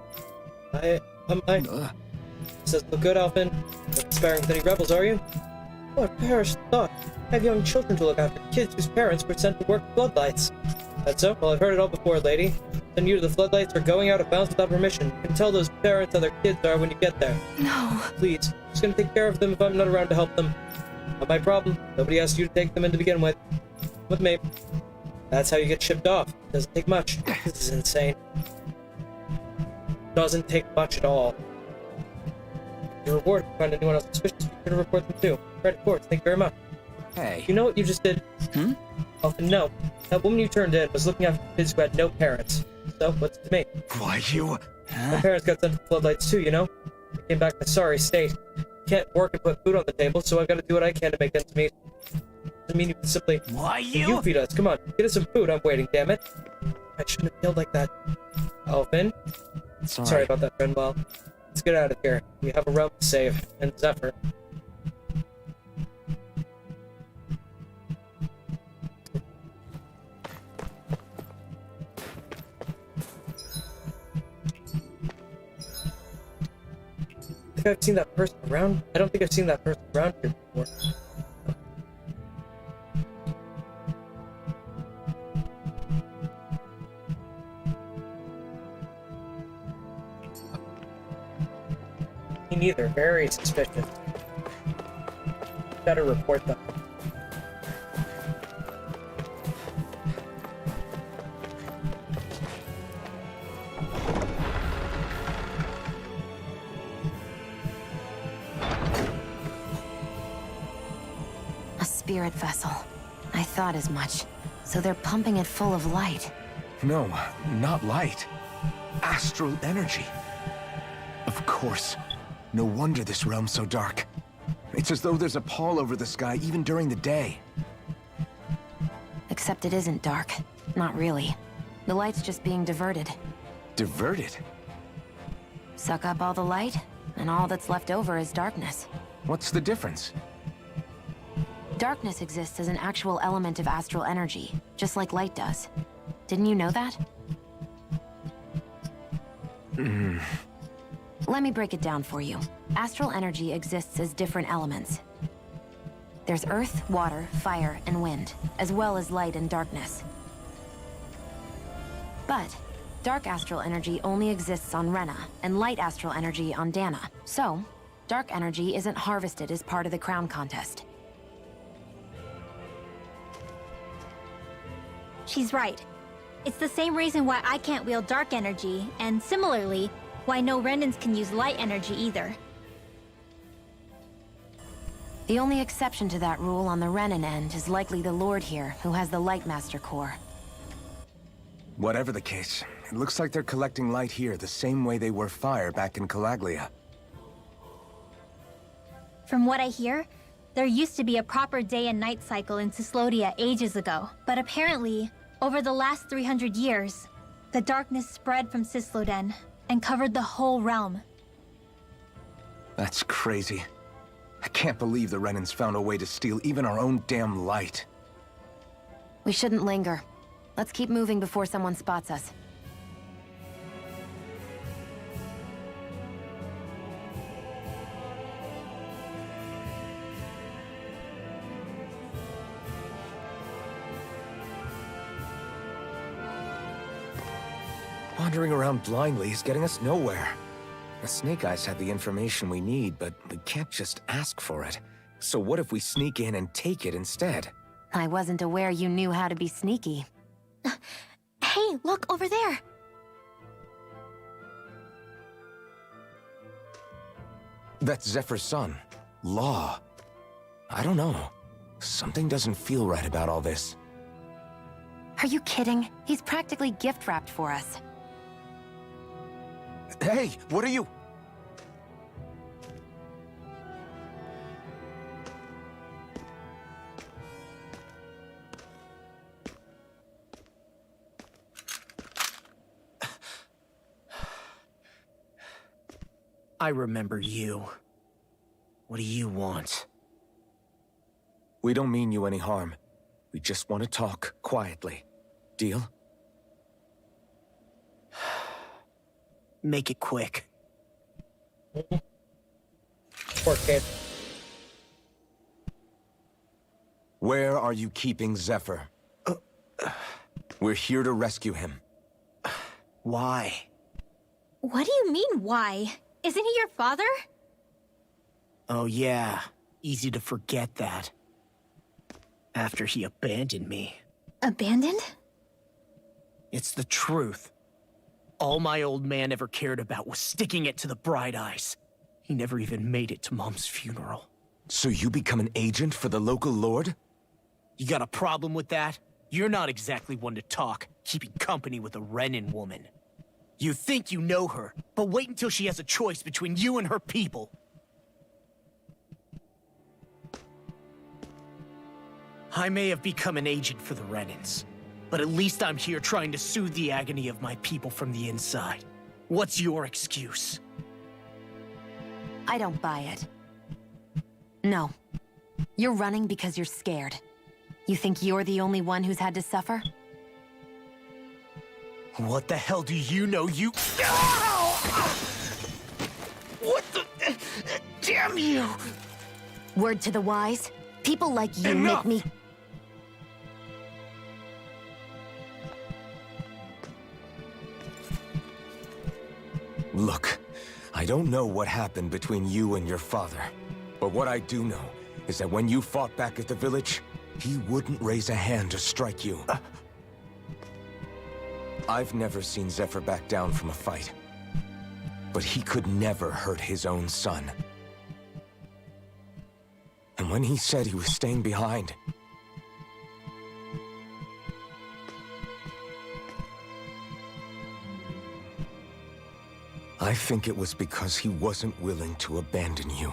[SPEAKER 1] This doesn't look good, Alphen. Not sparing with any rebels, are you? What perished thought? I have young children to look after, kids whose parents were sent to work floodlights. That's so? Well, I've heard it all before, lady. Send you to the floodlights or going out of bounds without permission. You can tell those parents how their kids are when you get there.
[SPEAKER 3] No.
[SPEAKER 1] Please, I'm just gonna take care of them if I'm not around to help them. Not my problem. Nobody asked you to take them in to begin with. With me. That's how you get shipped off. Doesn't take much. This is insane. Doesn't take much at all. Your reward, if you find anyone else suspicious, be sure to report them too. Right, of course. Thank you very much.
[SPEAKER 2] Hey.
[SPEAKER 1] You know what you just did? Alphen, no. That woman you turned in was looking after kids who had no parents. So, what's it to me?
[SPEAKER 2] Why, you...
[SPEAKER 1] My parents got sent to floodlights too, you know? They came back in a sorry state. Can't work and put food on the table, so I've got to do what I can to make ends meet. Doesn't mean you can simply...
[SPEAKER 2] Why,
[SPEAKER 1] You feed us. Come on, get us some food. I'm waiting, damn it. I shouldn't have yelled like that. Alphen? Sorry about that, Rinwell. Let's get out of here. We have a realm to save, and Zephyr. I think I've seen that person around. I don't think I've seen that person around here before. Me neither. Very suspicious. Better report them.
[SPEAKER 3] A spirit vessel. I thought as much. So they're pumping it full of light.
[SPEAKER 2] No, not light. Astral energy. Of course. No wonder this realm's so dark. It's as though there's a pall over the sky even during the day.
[SPEAKER 3] Except it isn't dark. Not really. The light's just being diverted.
[SPEAKER 2] Diverted?
[SPEAKER 3] Suck up all the light, and all that's left over is darkness.
[SPEAKER 2] What's the difference?
[SPEAKER 3] Darkness exists as an actual element of astral energy, just like light does. Didn't you know that? Let me break it down for you. Astral energy exists as different elements. There's earth, water, fire, and wind, as well as light and darkness. But dark astral energy only exists on Rena, and light astral energy on Dahna. So, dark energy isn't harvested as part of the crown contest.
[SPEAKER 4] She's right. It's the same reason why I can't wield dark energy, and similarly, why no Renans can use light energy either.
[SPEAKER 3] The only exception to that rule on the Renan end is likely the Lord here, who has the Light Master core.
[SPEAKER 2] Whatever the case, it looks like they're collecting light here the same way they were fire back in Calaglia.
[SPEAKER 4] From what I hear, there used to be a proper day and night cycle in Cyslodia ages ago, but apparently, over the last 300 years, the darkness spread from Cysloden and covered the whole realm.
[SPEAKER 2] That's crazy. I can't believe the Renans found a way to steal even our own damn light.
[SPEAKER 3] We shouldn't linger. Let's keep moving before someone spots us.
[SPEAKER 2] Wandering around blindly is getting us nowhere. The Snakeyes have the information we need, but we can't just ask for it. So what if we sneak in and take it instead?
[SPEAKER 3] I wasn't aware you knew how to be sneaky.
[SPEAKER 4] Hey, look over there!
[SPEAKER 2] That's Zephyr's son, Law. I don't know. Something doesn't feel right about all this.
[SPEAKER 3] Are you kidding? He's practically gift-wrapped for us.
[SPEAKER 2] Hey, what are you?
[SPEAKER 8] I remember you. What do you want?
[SPEAKER 2] We don't mean you any harm. We just want to talk quietly. Deal?
[SPEAKER 8] Make it quick.
[SPEAKER 1] Poor kid.
[SPEAKER 2] Where are you keeping Zephyr? We're here to rescue him.
[SPEAKER 8] Why?
[SPEAKER 4] What do you mean, why? Isn't he your father?
[SPEAKER 8] Oh yeah, easy to forget that. After he abandoned me.
[SPEAKER 4] Abandoned?
[SPEAKER 8] It's the truth. All my old man ever cared about was sticking it to the bright eyes. He never even made it to Mom's funeral.
[SPEAKER 2] So you become an agent for the local lord?
[SPEAKER 8] You got a problem with that? You're not exactly one to talk, keeping company with a Renin woman. You think you know her, but wait until she has a choice between you and her people. I may have become an agent for the Renins, but at least I'm here trying to soothe the agony of my people from the inside. What's your excuse?
[SPEAKER 3] I don't buy it. No. You're running because you're scared. You think you're the only one who's had to suffer?
[SPEAKER 8] What the hell do you know, you... Ow! What the... Damn you!
[SPEAKER 3] Word to the wise, people like you
[SPEAKER 8] Enough!
[SPEAKER 3] make me...
[SPEAKER 2] Look, I don't know what happened between you and your father. But what I do know is that when you fought back at the village, he wouldn't raise a hand to strike you. I've never seen Zephyr back down from a fight. But he could never hurt his own son. And when he said he was staying behind, I think it was because he wasn't willing to abandon you.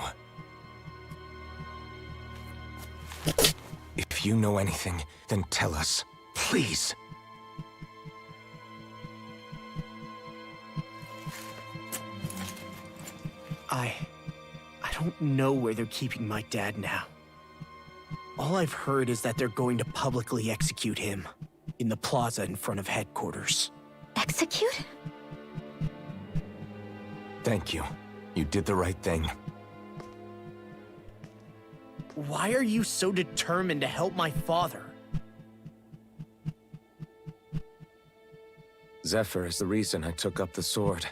[SPEAKER 2] If you know anything, then tell us, please.
[SPEAKER 8] I don't know where they're keeping my dad now. All I've heard is that they're going to publicly execute him in the plaza in front of headquarters.
[SPEAKER 4] Execute?
[SPEAKER 2] Thank you. You did the right thing.
[SPEAKER 8] Why are you so determined to help my father?
[SPEAKER 2] Zephyr is the reason I took up the sword.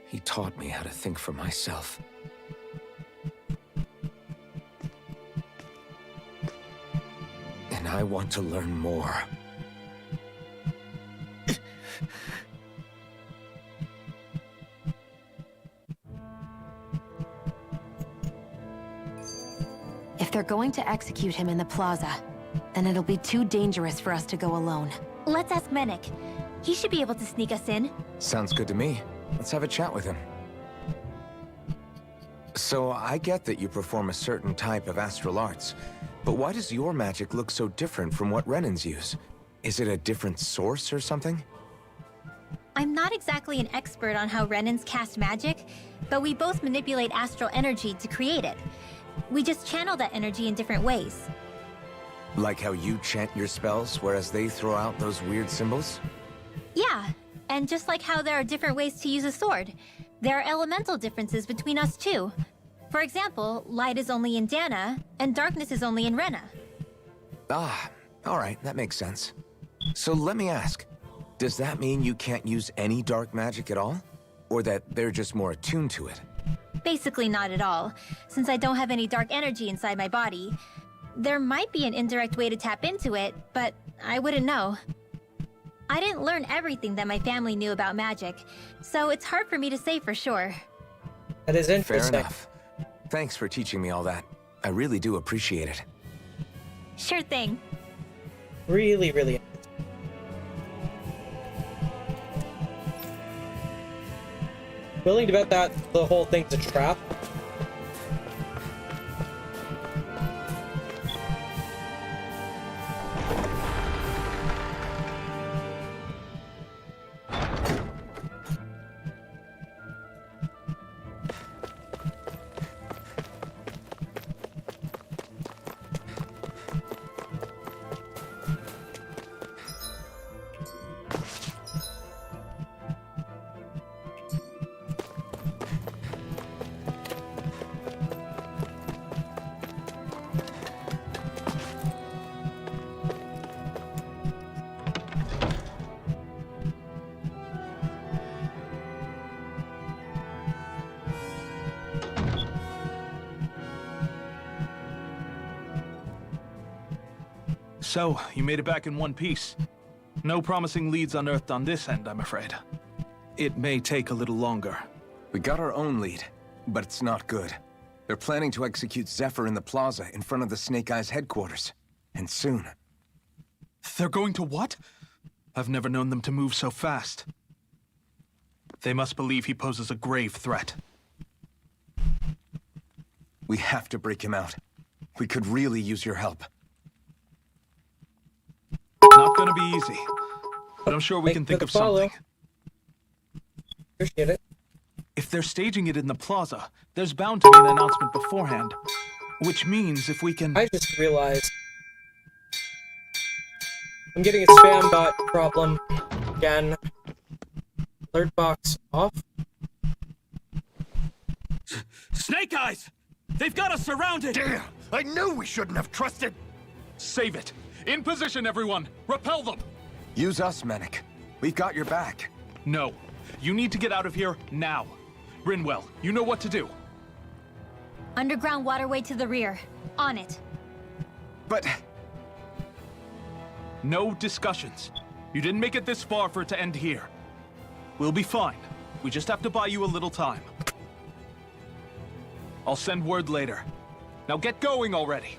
[SPEAKER 2] He taught me how to think for myself. And I want to learn more.
[SPEAKER 3] If they're going to execute him in the plaza, then it'll be too dangerous for us to go alone.
[SPEAKER 4] Let's ask Menek. He should be able to sneak us in.
[SPEAKER 2] Sounds good to me. Let's have a chat with him. So, I get that you perform a certain type of astral arts, but why does your magic look so different from what Renins use? Is it a different source or something?
[SPEAKER 4] I'm not exactly an expert on how Renins cast magic, but we both manipulate astral energy to create it. We just channel that energy in different ways.
[SPEAKER 2] Like how you chant your spells, whereas they throw out those weird symbols?
[SPEAKER 4] Yeah, and just like how there are different ways to use a sword, there are elemental differences between us too. For example, light is only in Dahna, and darkness is only in Rena.
[SPEAKER 2] Ah, alright, that makes sense. So let me ask, does that mean you can't use any dark magic at all? Or that they're just more attuned to it?
[SPEAKER 4] Basically not at all, since I don't have any dark energy inside my body. There might be an indirect way to tap into it, but I wouldn't know. I didn't learn everything that my family knew about magic, so it's hard for me to say for sure.
[SPEAKER 1] That is interesting.
[SPEAKER 2] Fair enough. Thanks for teaching me all that. I really do appreciate it.
[SPEAKER 4] Sure thing.
[SPEAKER 1] Really, really. Willing to bet that the whole thing's a trap?
[SPEAKER 7] So, you made it back in one piece. No promising leads unearthed on this end, I'm afraid. It may take a little longer.
[SPEAKER 2] We got our own lead, but it's not good. They're planning to execute Zephyr in the plaza in front of the Snakeyes headquarters. And soon.
[SPEAKER 7] They're going to what? I've never known them to move so fast. They must believe he poses a grave threat.
[SPEAKER 2] We have to break him out. We could really use your help.
[SPEAKER 7] Not gonna be easy, but I'm sure we can think of something.
[SPEAKER 1] Appreciate it.
[SPEAKER 7] If they're staging it in the plaza, there's bound to be an announcement beforehand. Which means if we can...
[SPEAKER 1] I just realized I'm getting a spam bot problem again. Alert box off.
[SPEAKER 5] Snakeyes! They've got us surrounded! Damn! I knew we shouldn't have trusted!
[SPEAKER 7] Save it! In position, everyone! Repel them!
[SPEAKER 2] Use us, Menek. We've got your back.
[SPEAKER 7] No. You need to get out of here now. Rinwell, you know what to do.
[SPEAKER 4] Underground waterway to the rear. On it.
[SPEAKER 2] But...
[SPEAKER 7] No discussions. You didn't make it this far for it to end here. We'll be fine. We just have to buy you a little time. I'll send word later. Now get going already.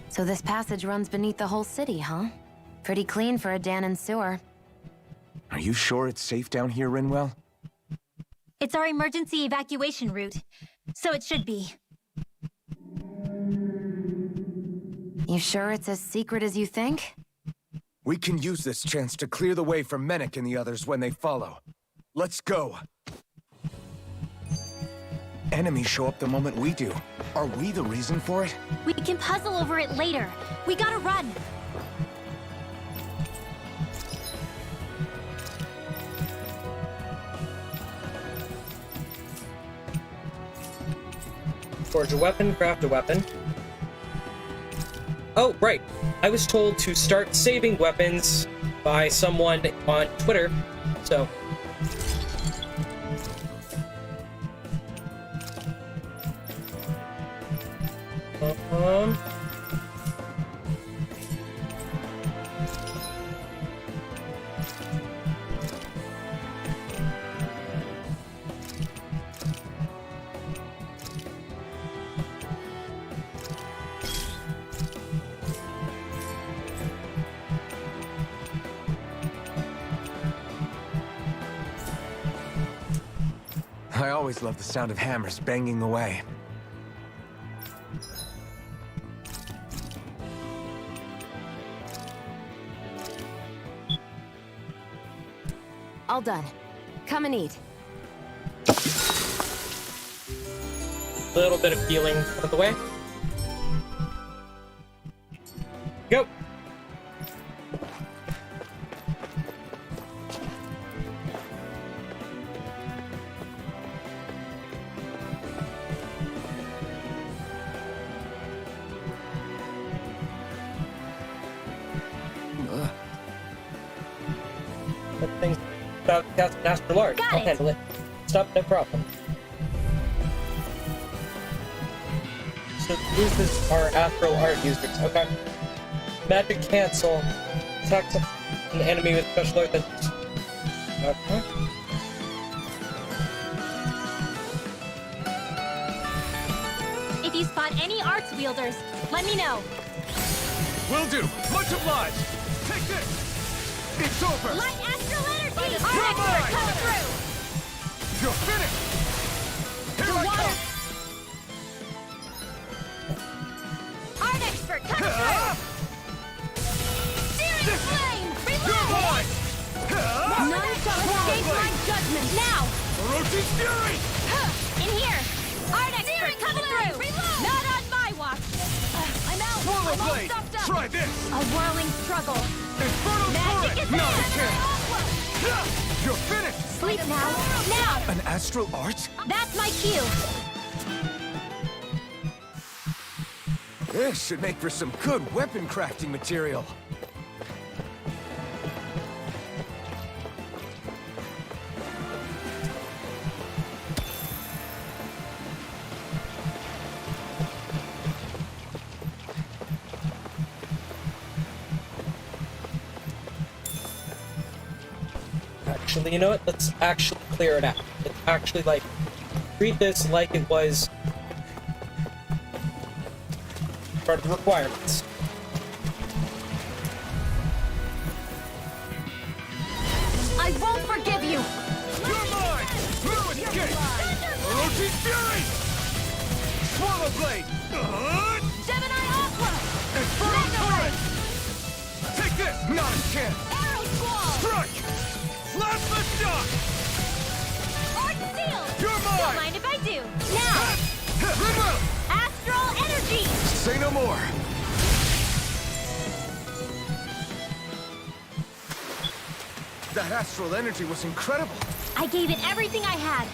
[SPEAKER 3] So this passage runs beneath the whole city, huh? Pretty clean for a Dahnan sewer.
[SPEAKER 2] Are you sure it's safe down here, Rinwell?
[SPEAKER 4] It's our emergency evacuation route, so it should be.
[SPEAKER 3] You sure it's as secret as you think?
[SPEAKER 2] We can use this chance to clear the way for Menek and the others when they follow. Let's go. Enemies show up the moment we do. Are we the reason for it?
[SPEAKER 4] We can puzzle over it later. We gotta run.
[SPEAKER 1] Forge a weapon, craft a weapon. Oh, right. I was told to start saving weapons by someone on Twitter, so...
[SPEAKER 2] I always love the sound of hammers banging away.
[SPEAKER 3] All done. Come and eat.
[SPEAKER 1] A little bit of healing out of the way. Go! Things about cast an astral art.
[SPEAKER 4] Got
[SPEAKER 1] I'll
[SPEAKER 4] it.
[SPEAKER 1] handle it. Stop, no problem. So these are astral art users. Okay. Magic cancel. Attack an enemy with special art that. Okay.
[SPEAKER 4] If you spot any arts wielders, let me know.
[SPEAKER 5] Will do! Much obliged! Take this! It's over!
[SPEAKER 4] Light astral energy!
[SPEAKER 5] You're
[SPEAKER 4] Our expert
[SPEAKER 5] mine!
[SPEAKER 4] coming through!
[SPEAKER 5] You're finished! Here I come!
[SPEAKER 4] Art expert coming through! Searing flame!
[SPEAKER 5] You're
[SPEAKER 4] Reload!
[SPEAKER 5] mine!
[SPEAKER 4] None shall escape my judgment! Now!
[SPEAKER 5] Orochi's fury!
[SPEAKER 4] In here! Art expert coming through! Reload! Not on my watch! I'm out!
[SPEAKER 5] Swallow
[SPEAKER 4] I'm all
[SPEAKER 5] blade!
[SPEAKER 4] stuffed up!
[SPEAKER 5] Try this!
[SPEAKER 4] A whirling struggle!
[SPEAKER 5] Inferno
[SPEAKER 4] Magic
[SPEAKER 5] Torrent!
[SPEAKER 4] is
[SPEAKER 5] Not a
[SPEAKER 4] there!
[SPEAKER 5] chance! You're finished!
[SPEAKER 4] Sleep now! Now!
[SPEAKER 2] An astral art?
[SPEAKER 4] That's my cue!
[SPEAKER 2] This should make for some good weapon crafting material.
[SPEAKER 1] Actually, you know what? Let's actually clear it out. Let's actually, like, treat this like it was part of the requirements.
[SPEAKER 3] I won't forgive you!
[SPEAKER 2] You're mine! Ruin Gate! Orochi's Fury! Swallow Blade!
[SPEAKER 3] Gemini Aqua!
[SPEAKER 2] Infernal Torrent! Take this! Not a chance!
[SPEAKER 3] Arrow Squall!
[SPEAKER 2] Strike! Plasma Shock!
[SPEAKER 4] Art Seal!
[SPEAKER 2] You're
[SPEAKER 4] Don't
[SPEAKER 2] mine!
[SPEAKER 4] mind if I do. Now,
[SPEAKER 2] Rinwell!
[SPEAKER 4] Astral Energy!
[SPEAKER 2] Say no more! That astral energy was incredible!
[SPEAKER 4] I gave it everything I had.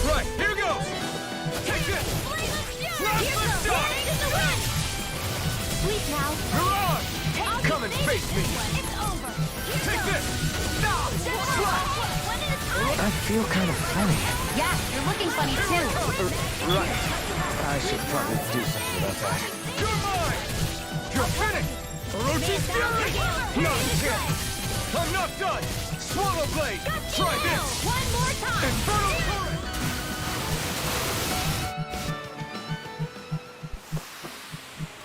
[SPEAKER 2] Right, here goes! Take this! Plasma Shock!
[SPEAKER 4] Sleep now.
[SPEAKER 2] You're on! Come and face me!
[SPEAKER 4] It's over.
[SPEAKER 2] Take this! Slap!
[SPEAKER 4] One at a time.
[SPEAKER 2] I feel kind of funny.
[SPEAKER 3] Yeah, you're looking funny too.
[SPEAKER 2] Right. I should probably do something about that. You're mine! You're finished! Orochi's Fury! Not a chance! I'm not done! Swallow Blade! Try this!
[SPEAKER 4] One more time.
[SPEAKER 2] Infernal Torrent!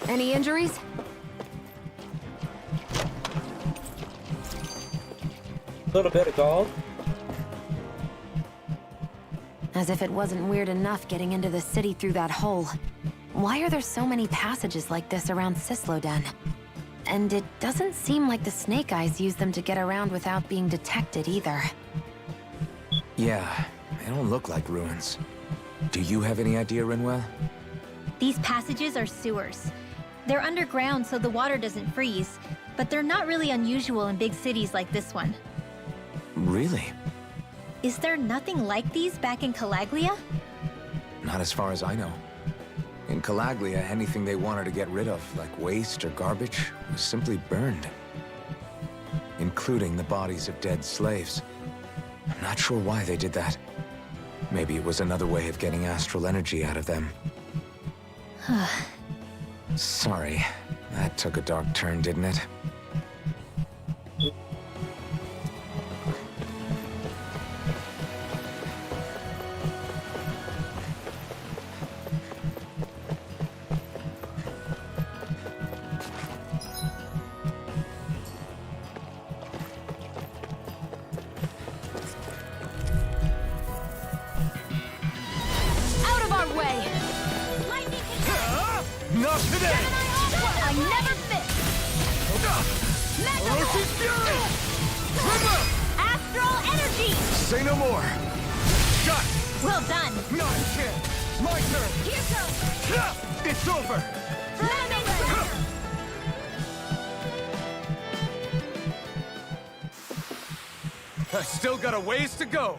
[SPEAKER 3] Any injuries?
[SPEAKER 1] A little bit of gold.
[SPEAKER 3] As if it wasn't weird enough getting into the city through that hole. Why are there so many passages like this around Cysloden? And it doesn't seem like the Snakeyes use them to get around without being detected either.
[SPEAKER 2] Yeah, they don't look like ruins. Do you have any idea, Rinwell?
[SPEAKER 4] These passages are sewers. They're underground so the water doesn't freeze, but they're not really unusual in big cities like this one.
[SPEAKER 2] Really?
[SPEAKER 4] Is there nothing like these back in Calaglia?
[SPEAKER 2] Not as far as I know. In Calaglia, anything they wanted to get rid of, like waste or garbage, was simply burned. Including the bodies of dead slaves. I'm not sure why they did that. Maybe it was another way of getting astral energy out of them. Sorry, that took a dark turn, didn't it?
[SPEAKER 3] Out of our way!
[SPEAKER 2] Not today!
[SPEAKER 3] I never miss!
[SPEAKER 2] Orochi's Fury!
[SPEAKER 4] Astral Energy!
[SPEAKER 2] Say no more! Got it!
[SPEAKER 4] Well done.
[SPEAKER 2] Not a chance! My turn!
[SPEAKER 4] Here goes.
[SPEAKER 2] It's over! I still got a ways to go!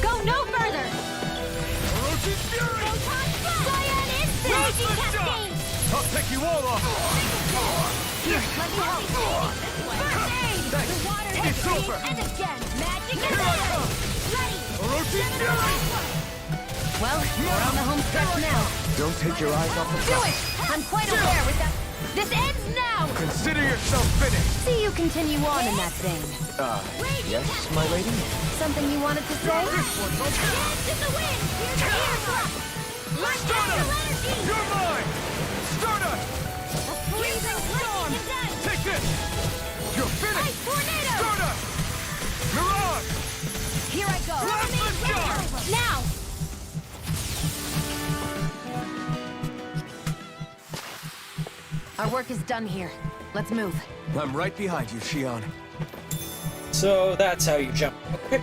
[SPEAKER 4] Go no further.
[SPEAKER 2] Orochi's Fury!
[SPEAKER 4] Cyan Instant Cascade.
[SPEAKER 2] I'll pick you all off!
[SPEAKER 4] Here, let me help. First aid.
[SPEAKER 2] Thanks.
[SPEAKER 4] The water
[SPEAKER 2] It's
[SPEAKER 4] has
[SPEAKER 2] over.
[SPEAKER 4] and again. Magic
[SPEAKER 2] Here
[SPEAKER 4] and
[SPEAKER 2] I
[SPEAKER 4] better.
[SPEAKER 2] come!
[SPEAKER 4] Ready.
[SPEAKER 2] Orochi's Fury!
[SPEAKER 3] Well, we're on the home stretch now.
[SPEAKER 2] Don't take your eyes off the
[SPEAKER 3] Do
[SPEAKER 2] prize.
[SPEAKER 3] it! I'm quite aware with that. This ends now!
[SPEAKER 2] Consider yourself finished!
[SPEAKER 3] See you continue on in that vein.
[SPEAKER 2] Yes, my lady?
[SPEAKER 3] Something you wanted to say?
[SPEAKER 4] Dance in the wind! Here's the eardrop! Light natural energy!
[SPEAKER 5] You're mine! Stardust!
[SPEAKER 4] A freezing storm!
[SPEAKER 5] Take this! You're finished!
[SPEAKER 4] Ice tornado!
[SPEAKER 5] Stardust! Mirage!
[SPEAKER 3] Here I go!
[SPEAKER 5] Plasma shock!
[SPEAKER 3] Now! Our work is done here. Let's move.
[SPEAKER 2] I'm right behind you, Shionne.
[SPEAKER 1] So that's how you jump. Okay.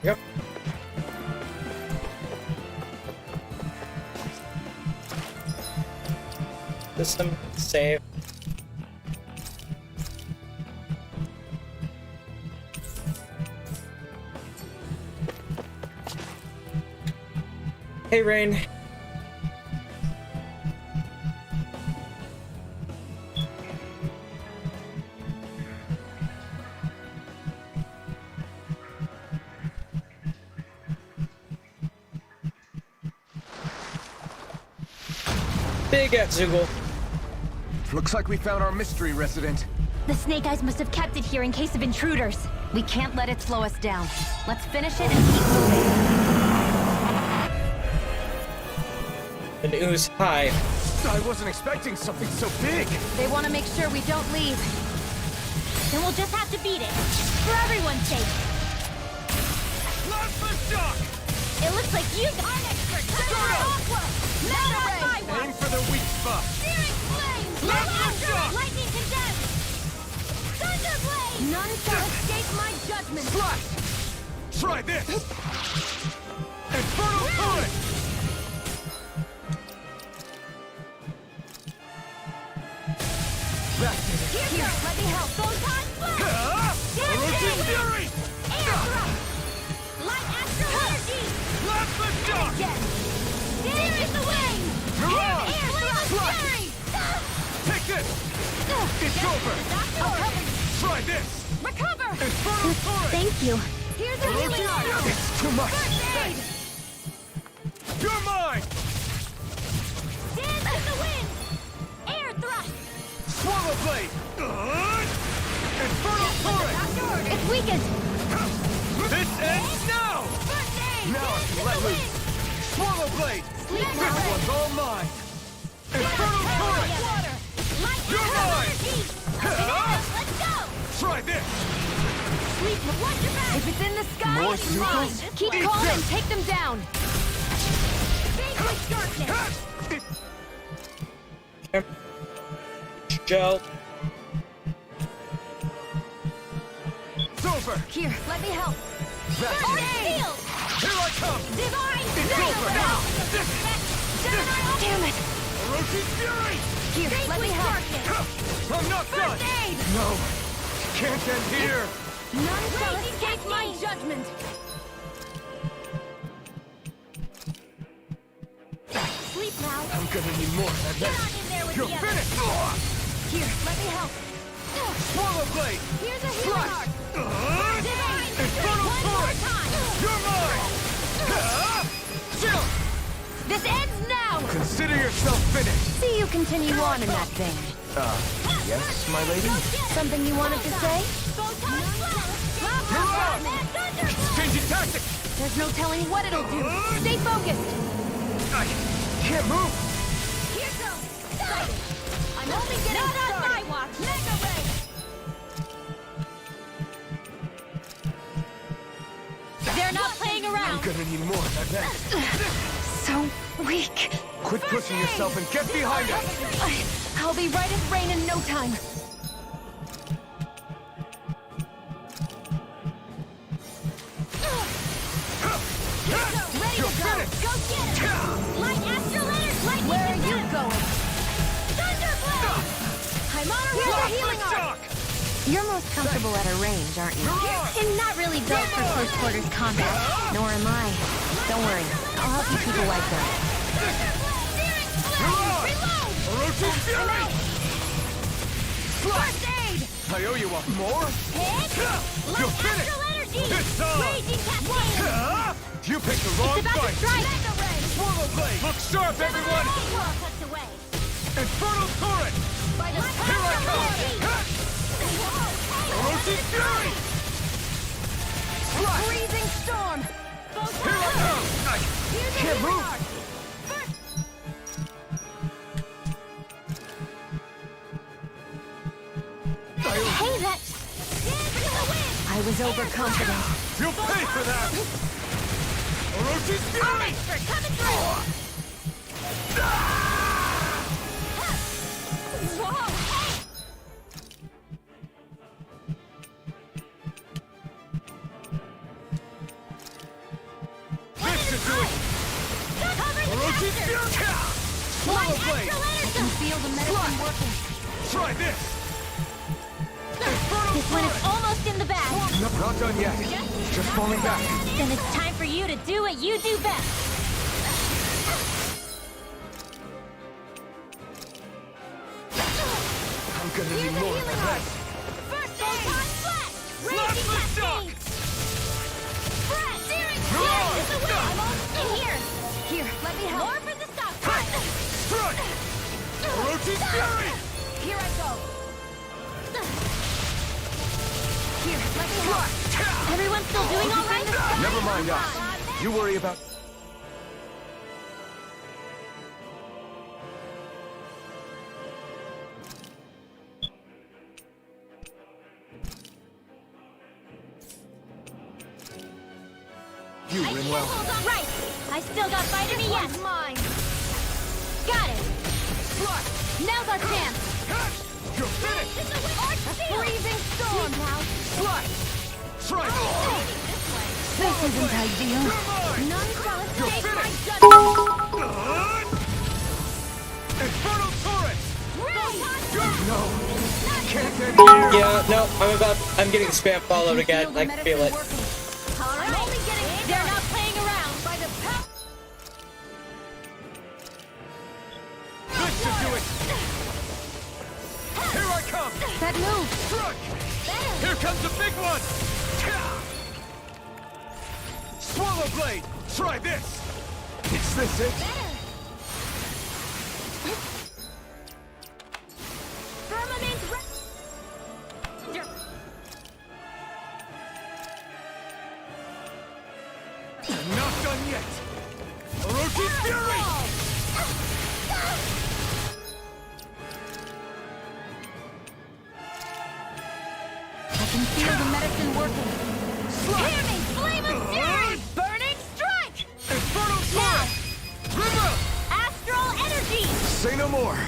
[SPEAKER 1] Yep. System save. Hey, Rain. Big at Zoogle.
[SPEAKER 2] Looks like we found our mystery resident.
[SPEAKER 4] The Snakeyes must have kept it here in case of intruders.
[SPEAKER 3] We can't let it slow us down. Let's finish it and keep moving.
[SPEAKER 1] An ooze high.
[SPEAKER 2] I wasn't expecting something so big.
[SPEAKER 3] They want to make sure we don't leave.
[SPEAKER 4] Then we'll just have to beat it. For everyone's sake.
[SPEAKER 5] Plasma shock!
[SPEAKER 4] It looks like you are an expert. Aqua! Not on my
[SPEAKER 5] Aim
[SPEAKER 4] one!
[SPEAKER 5] for the weak spot!
[SPEAKER 4] Searing flames!
[SPEAKER 5] Plasma shock!
[SPEAKER 4] Lightning condemned! Thunderblade!
[SPEAKER 3] None shall escape my judgment.
[SPEAKER 5] Slash! Try this! Infernal turret!
[SPEAKER 3] Here, let me help.
[SPEAKER 4] Photon flash!
[SPEAKER 5] Erosion fury!
[SPEAKER 4] Air thrust! Light astral energy!
[SPEAKER 5] Plasma shock!
[SPEAKER 4] Again! Dance in the wind!
[SPEAKER 5] Mirage!
[SPEAKER 4] Air thrust!
[SPEAKER 5] Flash!
[SPEAKER 4] Fury!
[SPEAKER 5] Take this! It's over!
[SPEAKER 4] I'll cover you!
[SPEAKER 5] Try this!
[SPEAKER 4] Recover!
[SPEAKER 5] Infernal turret!
[SPEAKER 4] Thank you.
[SPEAKER 3] Here's a healing art.
[SPEAKER 2] It's too much.
[SPEAKER 4] First aid!
[SPEAKER 5] You're mine!
[SPEAKER 4] Dance in the wind! Air thrust!
[SPEAKER 5] Swallow blade! Infernal turret!
[SPEAKER 4] It's weakened!
[SPEAKER 5] This ends now!
[SPEAKER 4] First aid!
[SPEAKER 2] Now I can let loose.
[SPEAKER 5] Swallow blade!
[SPEAKER 4] Sleep
[SPEAKER 5] This one's all mine! Infernal turret!
[SPEAKER 4] Water! Light
[SPEAKER 5] You're mine!
[SPEAKER 4] Let's go!
[SPEAKER 5] Try this!
[SPEAKER 4] Sleep! Watch your back!
[SPEAKER 3] If it's in the sky,
[SPEAKER 2] More
[SPEAKER 3] it's
[SPEAKER 2] Zuko?
[SPEAKER 3] mine. Keep calm and take them down.
[SPEAKER 4] Vanquish darkness!
[SPEAKER 1] Gel.
[SPEAKER 5] It's over!
[SPEAKER 3] Here, let me help.
[SPEAKER 5] That's
[SPEAKER 4] First
[SPEAKER 5] it!
[SPEAKER 4] shield!
[SPEAKER 5] Here I come!
[SPEAKER 4] Divine!
[SPEAKER 5] It's over now! This!
[SPEAKER 3] Damn it.
[SPEAKER 5] Erosion fury!
[SPEAKER 3] Here, let me help.
[SPEAKER 5] I'm not done!
[SPEAKER 4] First aid!
[SPEAKER 5] No! Can't end here!
[SPEAKER 3] None shall
[SPEAKER 4] Raging
[SPEAKER 3] escape my
[SPEAKER 4] cascade.
[SPEAKER 3] judgment.
[SPEAKER 4] Sleep now!
[SPEAKER 2] I'm gonna need more than
[SPEAKER 4] Get
[SPEAKER 2] this.
[SPEAKER 4] on in there with
[SPEAKER 5] You're
[SPEAKER 4] the others!
[SPEAKER 5] finished!
[SPEAKER 3] Here, let me help.
[SPEAKER 5] Swallow blade!
[SPEAKER 3] Here's a healing art.
[SPEAKER 4] Divine!
[SPEAKER 5] Infernal
[SPEAKER 3] You continue on in that vein.
[SPEAKER 2] Yes, my lady?
[SPEAKER 3] Something you wanted to say?
[SPEAKER 5] Changing tactics!
[SPEAKER 3] There's no telling what it'll do. Stay focused.
[SPEAKER 2] I can't move!
[SPEAKER 3] Here goes. I'm only getting started. Not on my watch. Mega ray.
[SPEAKER 4] They're not playing
[SPEAKER 2] I'm
[SPEAKER 4] around.
[SPEAKER 2] gonna need more, I bet.
[SPEAKER 3] So weak.
[SPEAKER 2] Quit pushing yourself and get behind us!
[SPEAKER 3] I'll be right as rain in no time. Ready to go. Go get it.
[SPEAKER 4] Light astral energy. Lightning
[SPEAKER 3] Where are you
[SPEAKER 4] defense.
[SPEAKER 3] going?
[SPEAKER 4] Thunderblade.
[SPEAKER 3] I'm on a roll. Healing arc. You're most comfortable at a range, aren't you?
[SPEAKER 4] I'm not really built for close quarters combat.
[SPEAKER 3] Nor am I. Don't worry. I'll help you keep a wide berth.
[SPEAKER 2] Orochi's Fury!
[SPEAKER 3] First aid!
[SPEAKER 2] I owe you one more?
[SPEAKER 4] Light astral energy.
[SPEAKER 2] It's on!
[SPEAKER 4] Raging cascade.
[SPEAKER 2] You picked the wrong
[SPEAKER 4] It's about to
[SPEAKER 2] fight!
[SPEAKER 4] strike.
[SPEAKER 2] Swallow Blade! Look sharp, everyone!
[SPEAKER 4] Cuts away.
[SPEAKER 2] Infernal Torrent!
[SPEAKER 4] By the
[SPEAKER 2] Here I come! Orochi's Fury!
[SPEAKER 3] Freezing storm!
[SPEAKER 2] Here I come! I can't move!
[SPEAKER 4] Hey, that...
[SPEAKER 3] I was overconfident.
[SPEAKER 2] You'll pay for that! Orochi's Fury!
[SPEAKER 4] Coming through! Whoa!
[SPEAKER 2] This should do it! Orochi's Fury! Swallow Blade!
[SPEAKER 3] I can feel the medicine working.
[SPEAKER 2] Try this!
[SPEAKER 4] This one is almost in the bag.
[SPEAKER 2] Nope, not done yet. Just falling back.
[SPEAKER 4] Then it's time for you to do what you do best.
[SPEAKER 2] I'm gonna need more than that.
[SPEAKER 4] First aid! Flat! Raging cascade! Flat! Searing
[SPEAKER 2] Leror!
[SPEAKER 4] This is the way! I'm almost in here!
[SPEAKER 3] Here, let me help.
[SPEAKER 4] More for the stock!
[SPEAKER 2] Strike! Orochi's Fury!
[SPEAKER 3] Here I go. Here, let me help.
[SPEAKER 4] Everyone still doing all right?
[SPEAKER 2] Never mind us. You worry about... You, Rinwell.
[SPEAKER 4] Right! I still got fight in me yet!
[SPEAKER 3] Mine.
[SPEAKER 4] Got it! Now's our chance!
[SPEAKER 2] You're finished!
[SPEAKER 3] Freezing storm.
[SPEAKER 2] Try
[SPEAKER 3] This isn't ideal.
[SPEAKER 4] None shall
[SPEAKER 2] You're
[SPEAKER 4] escape my
[SPEAKER 2] finished!
[SPEAKER 4] judgment!
[SPEAKER 2] Infernal Torrent! No! Can't end here!
[SPEAKER 1] Yeah, no, I'm getting spam followed again. I can feel it.
[SPEAKER 4] All right. They're not playing around. By the power.
[SPEAKER 2] This should do it! Here I come!
[SPEAKER 3] That move.
[SPEAKER 2] Struck! Here comes the big one! Swallow Blade! Try this! Is this it?
[SPEAKER 4] Firmament.
[SPEAKER 2] Not done yet! Orochi's Fury!
[SPEAKER 3] I can feel the medicine working.
[SPEAKER 4] Hear me! Flame of Fury! Burning Strike!
[SPEAKER 2] Infernal Torrent! Riville!
[SPEAKER 4] Astral Energy!
[SPEAKER 2] Say no more!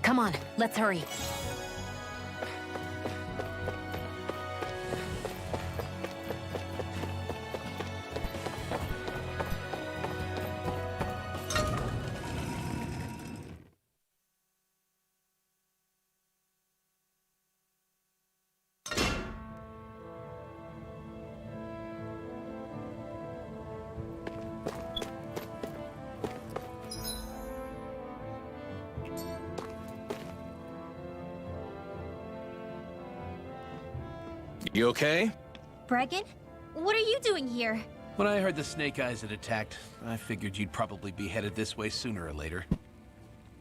[SPEAKER 3] Come on, let's hurry.
[SPEAKER 5] You okay?
[SPEAKER 4] Bregon? What are you doing here?
[SPEAKER 9] When I heard the Snakeyes had attacked, I figured you'd probably be headed this way sooner or later.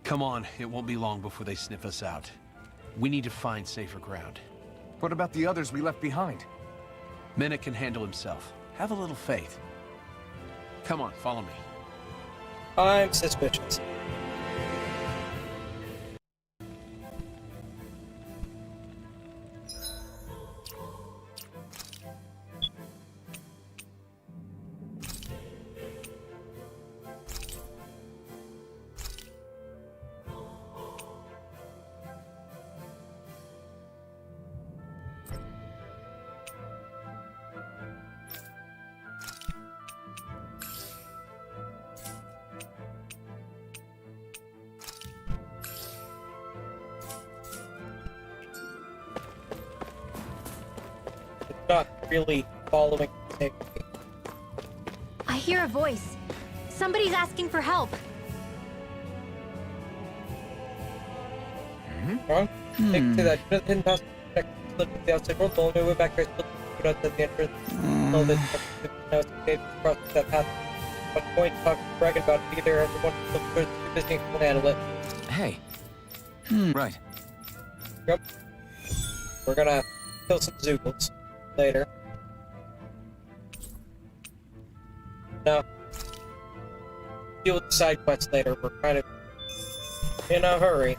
[SPEAKER 9] Come on, it won't be long before they sniff us out. We need to find safer ground.
[SPEAKER 2] What about the others we left behind?
[SPEAKER 9] Menek can handle himself. Have a little faith. Come on, follow me.
[SPEAKER 1] I'm suspicious. Not really following the
[SPEAKER 4] I hear a voice. Somebody's asking for help.
[SPEAKER 1] wrong. Take to that. Just didn't pass check the outside world. The only way back there is to put out the entrance. All this now it's okay to cross that path. But point to talk to Bregon about it either. Everyone looks good. Too busy to handle it.
[SPEAKER 2] Hey. Right.
[SPEAKER 1] Yep. We're gonna kill some Zoogles later. No. Deal with the side quests later. We're kind of in a hurry.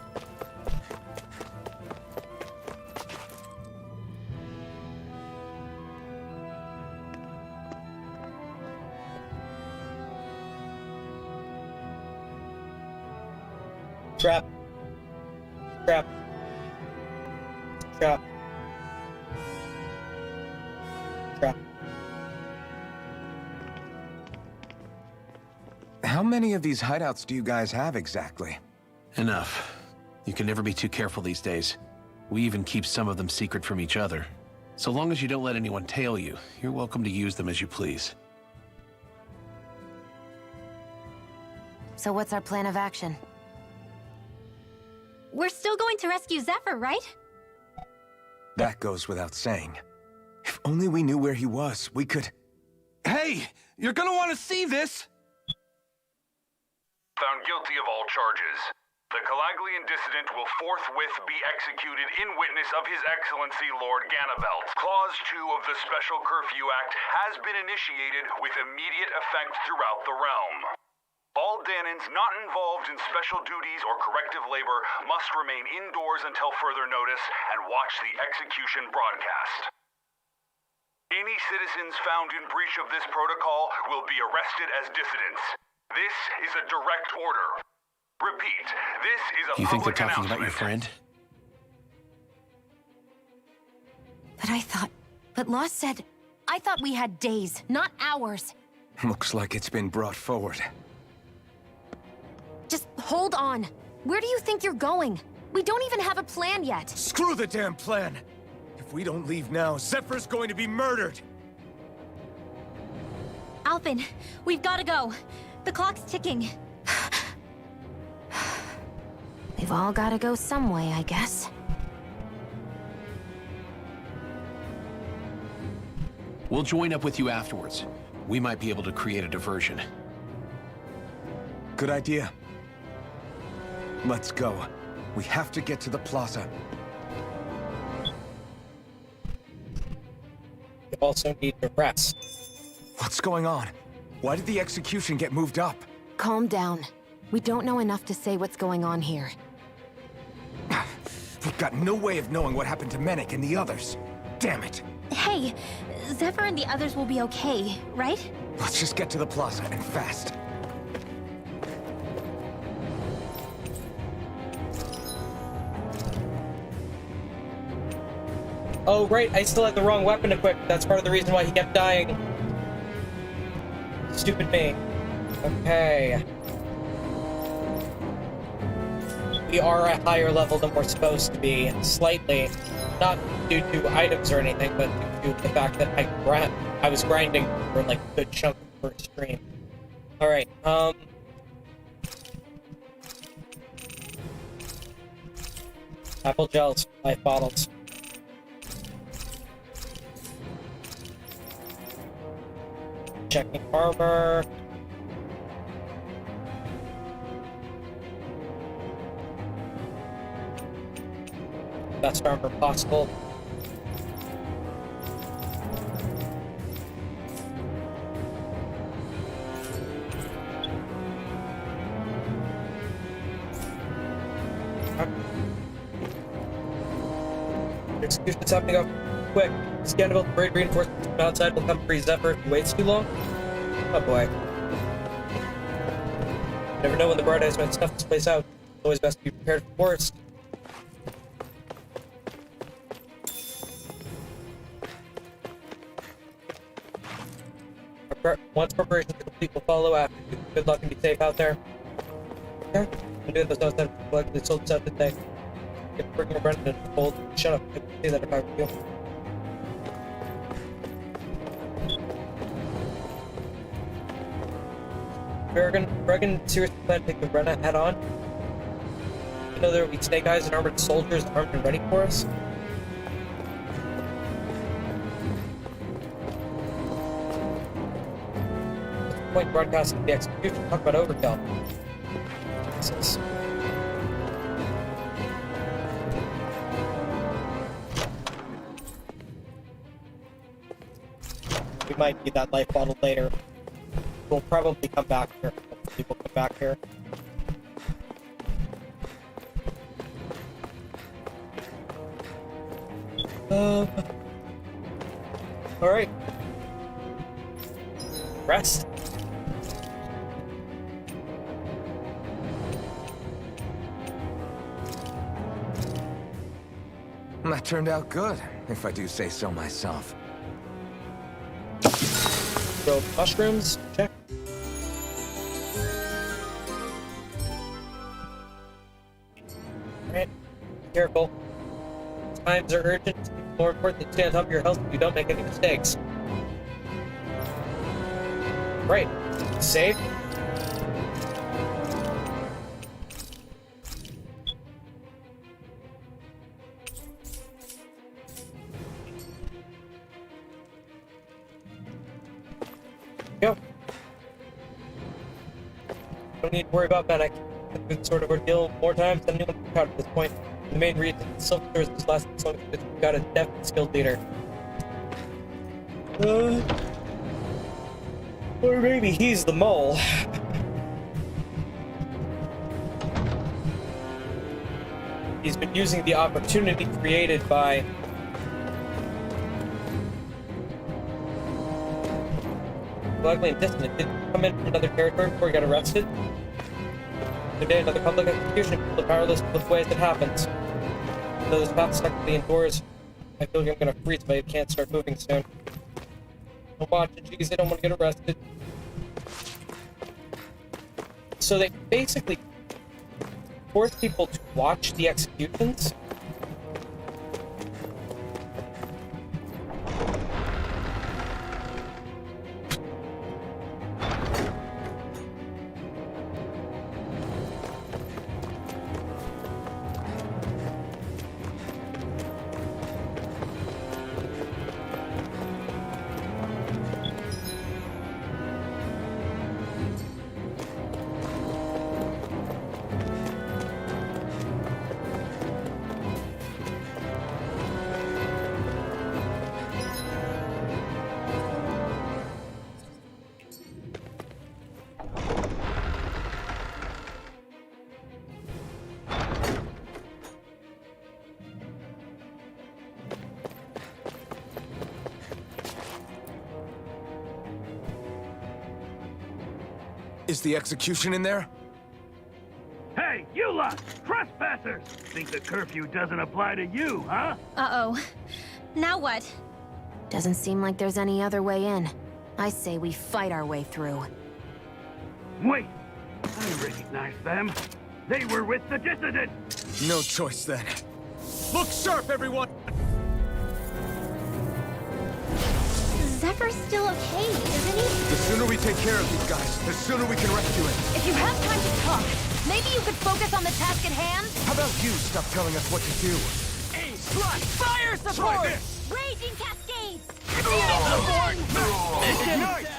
[SPEAKER 1] Trap. Trap. Trap. Trap.
[SPEAKER 2] How many of these hideouts do you guys have exactly?
[SPEAKER 9] Enough. You can never be too careful these days. We even keep some of them secret from each other. So long as you don't let anyone tail you, you're welcome to use them as you please.
[SPEAKER 3] So what's our plan of action?
[SPEAKER 4] We're still going to rescue Zephyr, right?
[SPEAKER 2] That goes without saying. If only we knew where he was, we could...
[SPEAKER 5] Hey! You're gonna want to see this!
[SPEAKER 10] Found guilty of all charges. The Calaglian dissident will forthwith be executed in witness of His Excellency Lord Ganabelt. Clause 2 of the Special Curfew Act has been initiated with immediate effect throughout the realm. All Dahnans not involved in special duties or corrective labor must remain indoors until further notice and watch the execution broadcast. Any citizens found in breach of this protocol will be arrested as dissidents. This is a direct order. Repeat, this is a
[SPEAKER 9] You think they're
[SPEAKER 10] public
[SPEAKER 9] talking about your
[SPEAKER 10] announcement.
[SPEAKER 9] friend?
[SPEAKER 3] But I thought... But Law said... I thought we had days, not hours.
[SPEAKER 2] Looks like it's been brought forward.
[SPEAKER 3] Just hold on. Where do you think you're going? We don't even have a plan yet.
[SPEAKER 2] Screw the damn plan! If we don't leave now, Zephyr's going to be murdered!
[SPEAKER 4] Alphen, we've got to go. The clock's ticking.
[SPEAKER 3] We've all got to go some way, I guess.
[SPEAKER 9] We'll join up with you afterwards. We might be able to create a diversion.
[SPEAKER 2] Good idea. Let's go. We have to get to the plaza.
[SPEAKER 1] You also need to rest.
[SPEAKER 2] What's going on? Why did the execution get moved up?
[SPEAKER 3] Calm down. We don't know enough to say what's going on here.
[SPEAKER 2] We've got no way of knowing what happened to Menek and the others. Damn it.
[SPEAKER 4] Hey, Zephyr and the others will be okay, right?
[SPEAKER 2] Let's just get to the plaza, and fast.
[SPEAKER 1] Oh, right, I still had the wrong weapon equipped. That's part of the reason why he kept dying. Stupid me. Okay. We are a higher level than we're supposed to be, slightly. Not due to items or anything, but due to the fact that I was grinding for like a good chunk of the first stream. Alright, apple gels, life bottles. Checking armor. Best armor possible. Execution's happening up quick. Ganabelt parade reinforcements from outside will come free Zephyr if he waits too long. Oh boy. You never know when the Bright Eyes might snuff this place out. It's always best to be prepared for the worst. Once preparations are complete, we'll follow after you. Good luck and be safe out there. Okay? I'm doing this outside of collectively sold this out today. Get bringing a Brendan and hold. Shut up. I can say that if I were you. Bregon seriously plan to take the Brenna head on? You know there will be Snakeyes and armored soldiers armed and ready for us? What's the point broadcasting the execution? Talk about overkill. Jesus. We might need that life bottle later. We'll probably come back here. People come back here. Alright. Rest.
[SPEAKER 2] That turned out good, if I do say so myself.
[SPEAKER 1] Grow mushrooms. Check. Alright. Be careful. Times are urgent. It's more important to stay on top of your health so you don't make any mistakes. Right. Save. Go. Don't need to worry about Menek. It's sort of ordeal more times than anyone can count at this point. The main reason the Silk Tours has lasted so long is because we've got a deft and skilled leader. Or maybe he's the mole. He's been using the opportunity created by ugly and distant. Did he come in from another territory before he got arrested? Today, another public execution. People are powerless to the ways it happens. Though this path stuck to the indoors, I feel like I'm gonna freeze if I can't start moving soon. Don't watch it, geez, I don't want to get arrested. So they basically force people to watch the executions.
[SPEAKER 2] Is the execution in there?
[SPEAKER 5] Hey, you lot! Trespassers! Think the curfew doesn't apply to you, huh?
[SPEAKER 4] Uh-oh. Now what?
[SPEAKER 3] Doesn't seem like there's any other way in. I say we fight our way through.
[SPEAKER 5] Wait! I recognize them. They were with the dissident!
[SPEAKER 2] No choice then.
[SPEAKER 8] Look sharp, everyone!
[SPEAKER 4] Zephyr's still okay, isn't he?
[SPEAKER 2] The sooner we take care of these guys, the sooner we can rescue him.
[SPEAKER 3] If you have time to talk, maybe you could focus on the task at hand?
[SPEAKER 2] How about you stop telling us what to do?
[SPEAKER 8] Aim, thrust, fire support!
[SPEAKER 4] Raging cascades!
[SPEAKER 8] Ignite!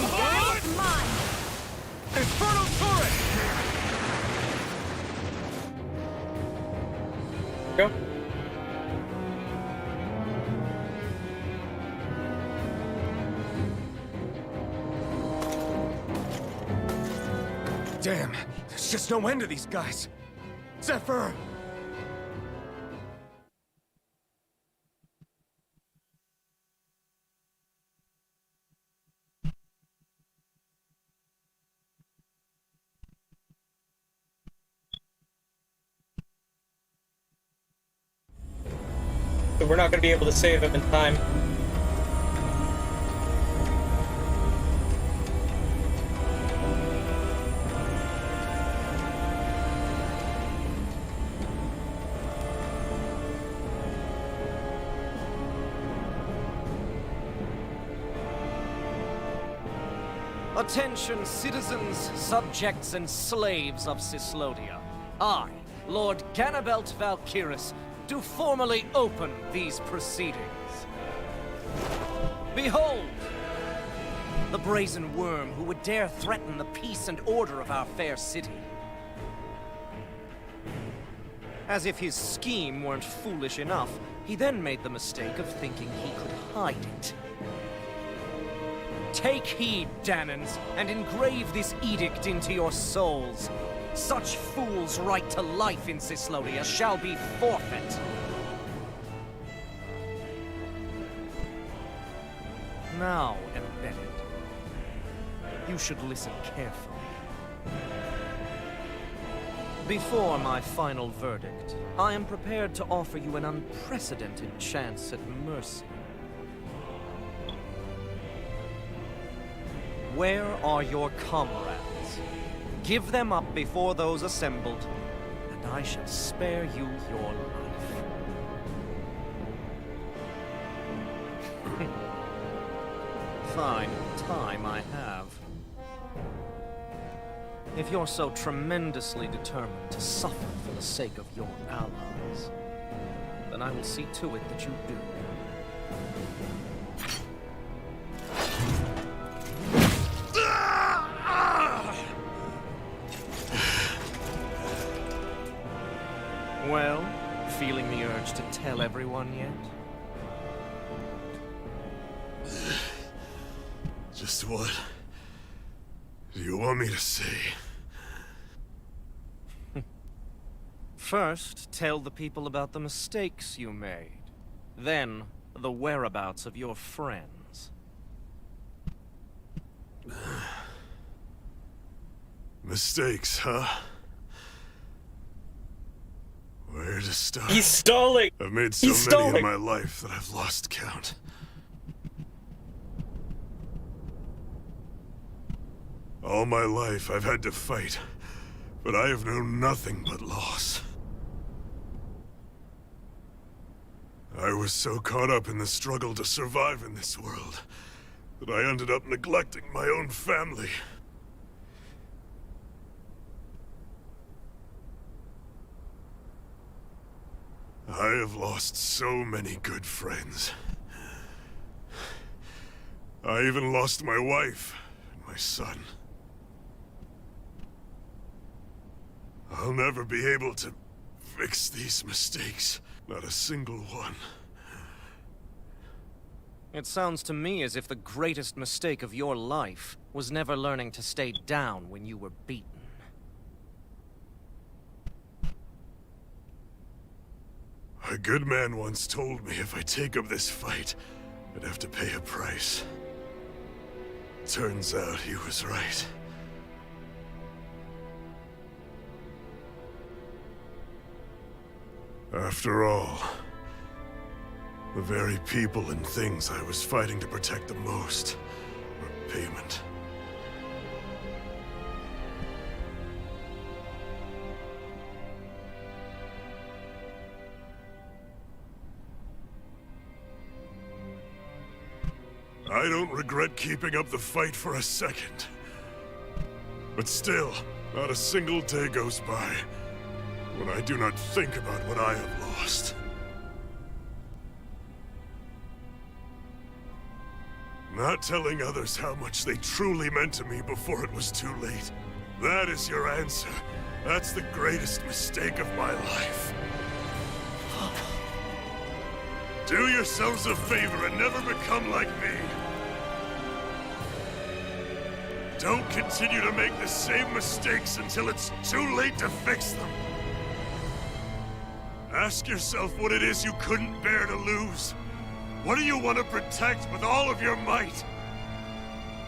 [SPEAKER 8] That's mine! Infernal turret!
[SPEAKER 1] Go.
[SPEAKER 2] Damn, there's just no end to these guys. Zephyr!
[SPEAKER 1] So we're not going to be able to save him in time.
[SPEAKER 11] Attention, citizens, subjects, and slaves of Cyslodia. I, Lord Ganabelt Valkyris, do formally open these proceedings. Behold! The brazen worm who would dare threaten the peace and order of our fair city. As if his scheme weren't foolish enough, he then made the mistake of thinking he could hide it. Take heed, Dahnans, and engrave this edict into your souls. Such fools' right to life in Cyslodia shall be forfeit. Now, embedded, you should listen carefully. Before my final verdict, I am prepared to offer you an unprecedented chance at mercy. Where are your comrades? Give them up before those assembled, and I shall spare you your life. Fine time I have. If you're so tremendously determined to suffer for the sake of your allies, then I will see to it that you do. Well, feeling the urge to tell everyone yet?
[SPEAKER 5] Just what do you want me to say?
[SPEAKER 11] First, tell the people about the mistakes you made. Then, the whereabouts of your friends.
[SPEAKER 5] Mistakes, huh? Where to start?
[SPEAKER 1] He's stalling!
[SPEAKER 5] I've made so
[SPEAKER 1] He's
[SPEAKER 5] many
[SPEAKER 1] stalling.
[SPEAKER 5] in my life that I've lost count. All my life I've had to fight, but I have known nothing but loss. I was so caught up in the struggle to survive in this world that I ended up neglecting my own family. I have lost so many good friends. I even lost my wife and my son. I'll never be able to fix these mistakes. Not a single one.
[SPEAKER 11] It sounds to me as if the greatest mistake of your life was never learning to stay down when you were beaten.
[SPEAKER 5] A good man once told me if I take up this fight, I'd have to pay a price. Turns out he was right. After all, the very people and things I was fighting to protect the most were payment. I don't regret keeping up the fight for a second. But still, not a single day goes by when I do not think about what I have lost. Not telling others how much they truly meant to me before it was too late. That is your answer. That's the greatest mistake of my life. Do yourselves a favor and never become like me. Don't continue to make the same mistakes until it's too late to fix them. Ask yourself what it is you couldn't bear to lose. What do you want to protect with all of your might?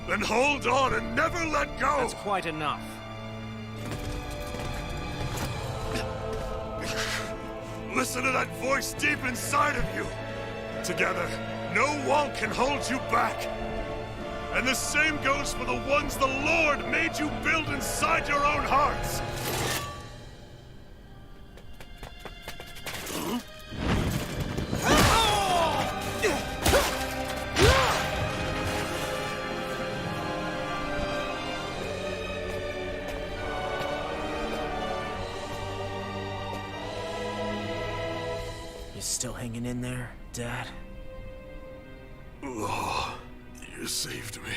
[SPEAKER 5] Then hold on and never let go!
[SPEAKER 11] That's quite enough.
[SPEAKER 5] Listen to that voice deep inside of you! Together, no wall can hold you back! And the same goes for the ones the Lord made you build inside your own hearts!
[SPEAKER 8] You still hanging in there, Dad?
[SPEAKER 5] Oh, you saved me.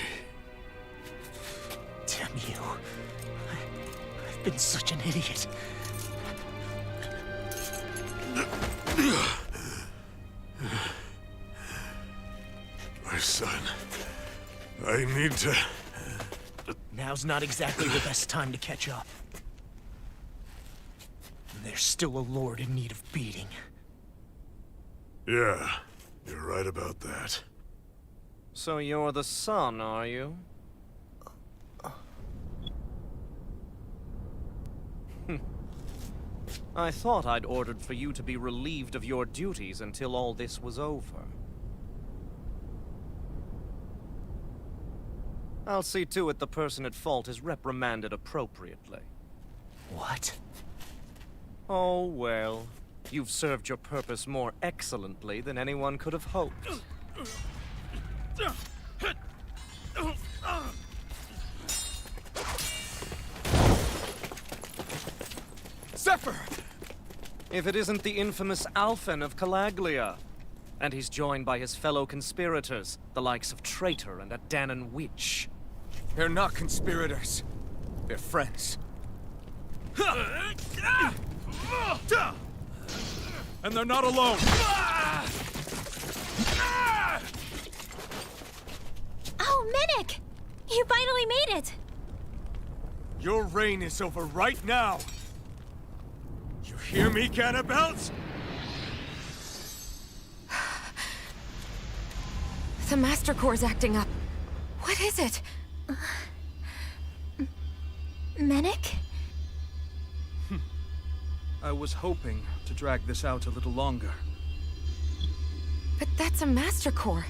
[SPEAKER 8] Damn you. I've been such an idiot.
[SPEAKER 5] My son, I need to...
[SPEAKER 8] Now's not exactly the best time to catch up. There's still a lord in need of beating.
[SPEAKER 5] Yeah, you're right about that.
[SPEAKER 11] So you're the son, are you? I thought I'd ordered for you to be relieved of your duties until all this was over. I'll see to it the person at fault is reprimanded appropriately.
[SPEAKER 8] What?
[SPEAKER 11] Oh, well. You've served your purpose more excellently than anyone could have hoped.
[SPEAKER 8] Zephyr!
[SPEAKER 11] If it isn't the infamous Alphen of Calaglia. And he's joined by his fellow conspirators, the likes of Traitor and a Dahnan witch.
[SPEAKER 8] They're not conspirators. They're friends. And they're not alone.
[SPEAKER 4] Oh, Menek! You finally made it!
[SPEAKER 8] Your reign is over right now. You hear me, Ganabelt?
[SPEAKER 3] The Master Core's acting up. What is it?
[SPEAKER 4] Menek?
[SPEAKER 7] I was hoping to drag this out a little longer.
[SPEAKER 3] But that's a Master Core.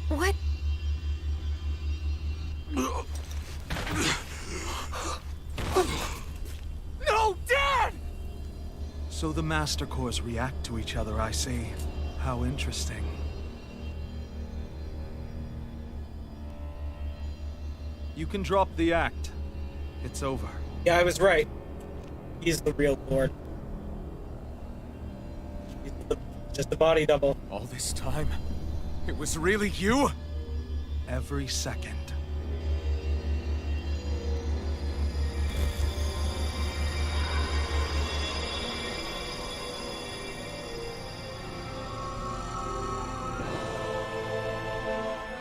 [SPEAKER 3] What?
[SPEAKER 8] No, Dad!
[SPEAKER 7] So the Master Cores react to each other, I see. How interesting. You can drop the act. It's over.
[SPEAKER 1] Yeah, I was right. He's the real Lord. He's just a body double.
[SPEAKER 8] All this time, it was really you?
[SPEAKER 7] Every second.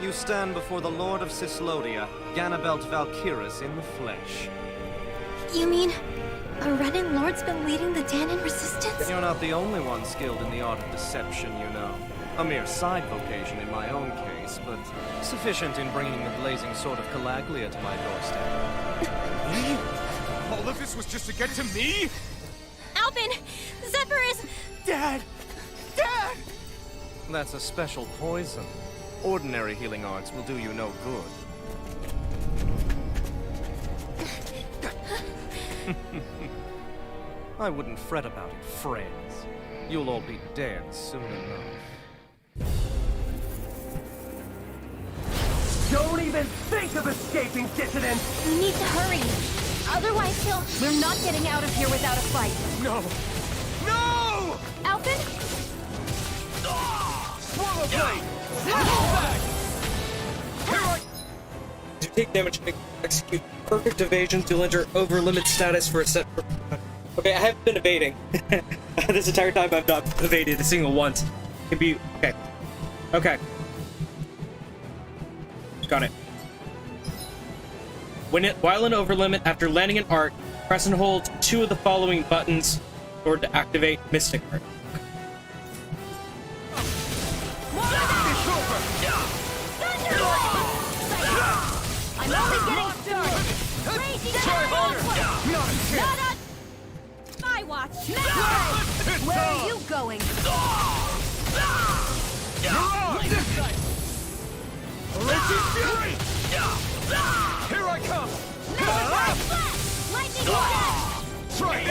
[SPEAKER 11] You stand before the Lord of Cyslodia, Ganabelt Valkyris in the flesh.
[SPEAKER 4] You mean a Renin Lord's been leading the Dahnan resistance?
[SPEAKER 11] You're not the only one skilled in the art of deception, you know. A mere side vocation in my own case, but sufficient in bringing the blazing sword of Calaglia to my doorstep.
[SPEAKER 8] Me? All of this was just to get to me?
[SPEAKER 4] Alphen! Zephyr is...
[SPEAKER 8] Dad! Dad!
[SPEAKER 11] That's a special poison. Ordinary healing arts will do you no good. I wouldn't fret about it, friends. You'll all be dead soon enough.
[SPEAKER 12] Don't even think of escaping, dissident!
[SPEAKER 4] We need to hurry. Otherwise he'll...
[SPEAKER 3] We're not getting out of here without a fight.
[SPEAKER 8] No! No!
[SPEAKER 4] Alphen?
[SPEAKER 8] Swallow blade! Hold back! Here
[SPEAKER 1] take damage and execute perfect evasions, you'll enter over limit status for a set. Okay, I haven't been evading. This entire time I've not evaded a single once. Can be okay. Okay. Got it. While in overlimit, after landing an art, press and hold 2 of the following buttons in order to activate Mystic Art.
[SPEAKER 3] I'm only getting started. Try harder. Not on my watch. Where are you going?
[SPEAKER 12] Fury! Here I come!
[SPEAKER 3] Lightning
[SPEAKER 12] Try it!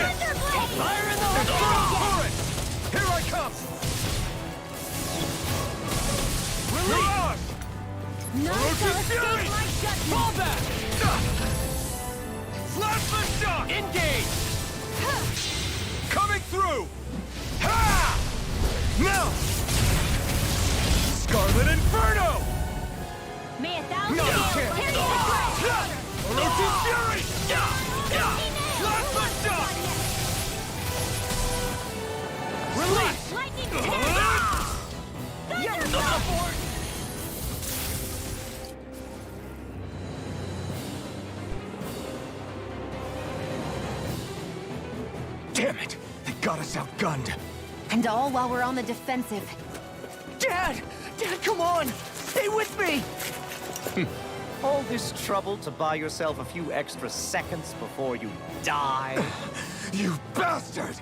[SPEAKER 3] Fire in the
[SPEAKER 12] Turret! Here I come! Release!
[SPEAKER 3] None shall escape my judgment.
[SPEAKER 12] Fall back! Plasma shock! Engage! Coming through! Ha! Now! Scarlet Inferno!
[SPEAKER 3] May 1,000
[SPEAKER 12] No
[SPEAKER 3] years
[SPEAKER 12] chance!
[SPEAKER 3] carry the crown.
[SPEAKER 12] Orochi Fury! Plasma shock! Release!
[SPEAKER 3] Lightning
[SPEAKER 12] Thunderbolt! Damn it! They got us outgunned.
[SPEAKER 3] And all while we're on the defensive.
[SPEAKER 8] Dad! Dad, come on! Stay with me!
[SPEAKER 11] All this trouble to buy yourself a few extra seconds before you die?
[SPEAKER 2] You bastard!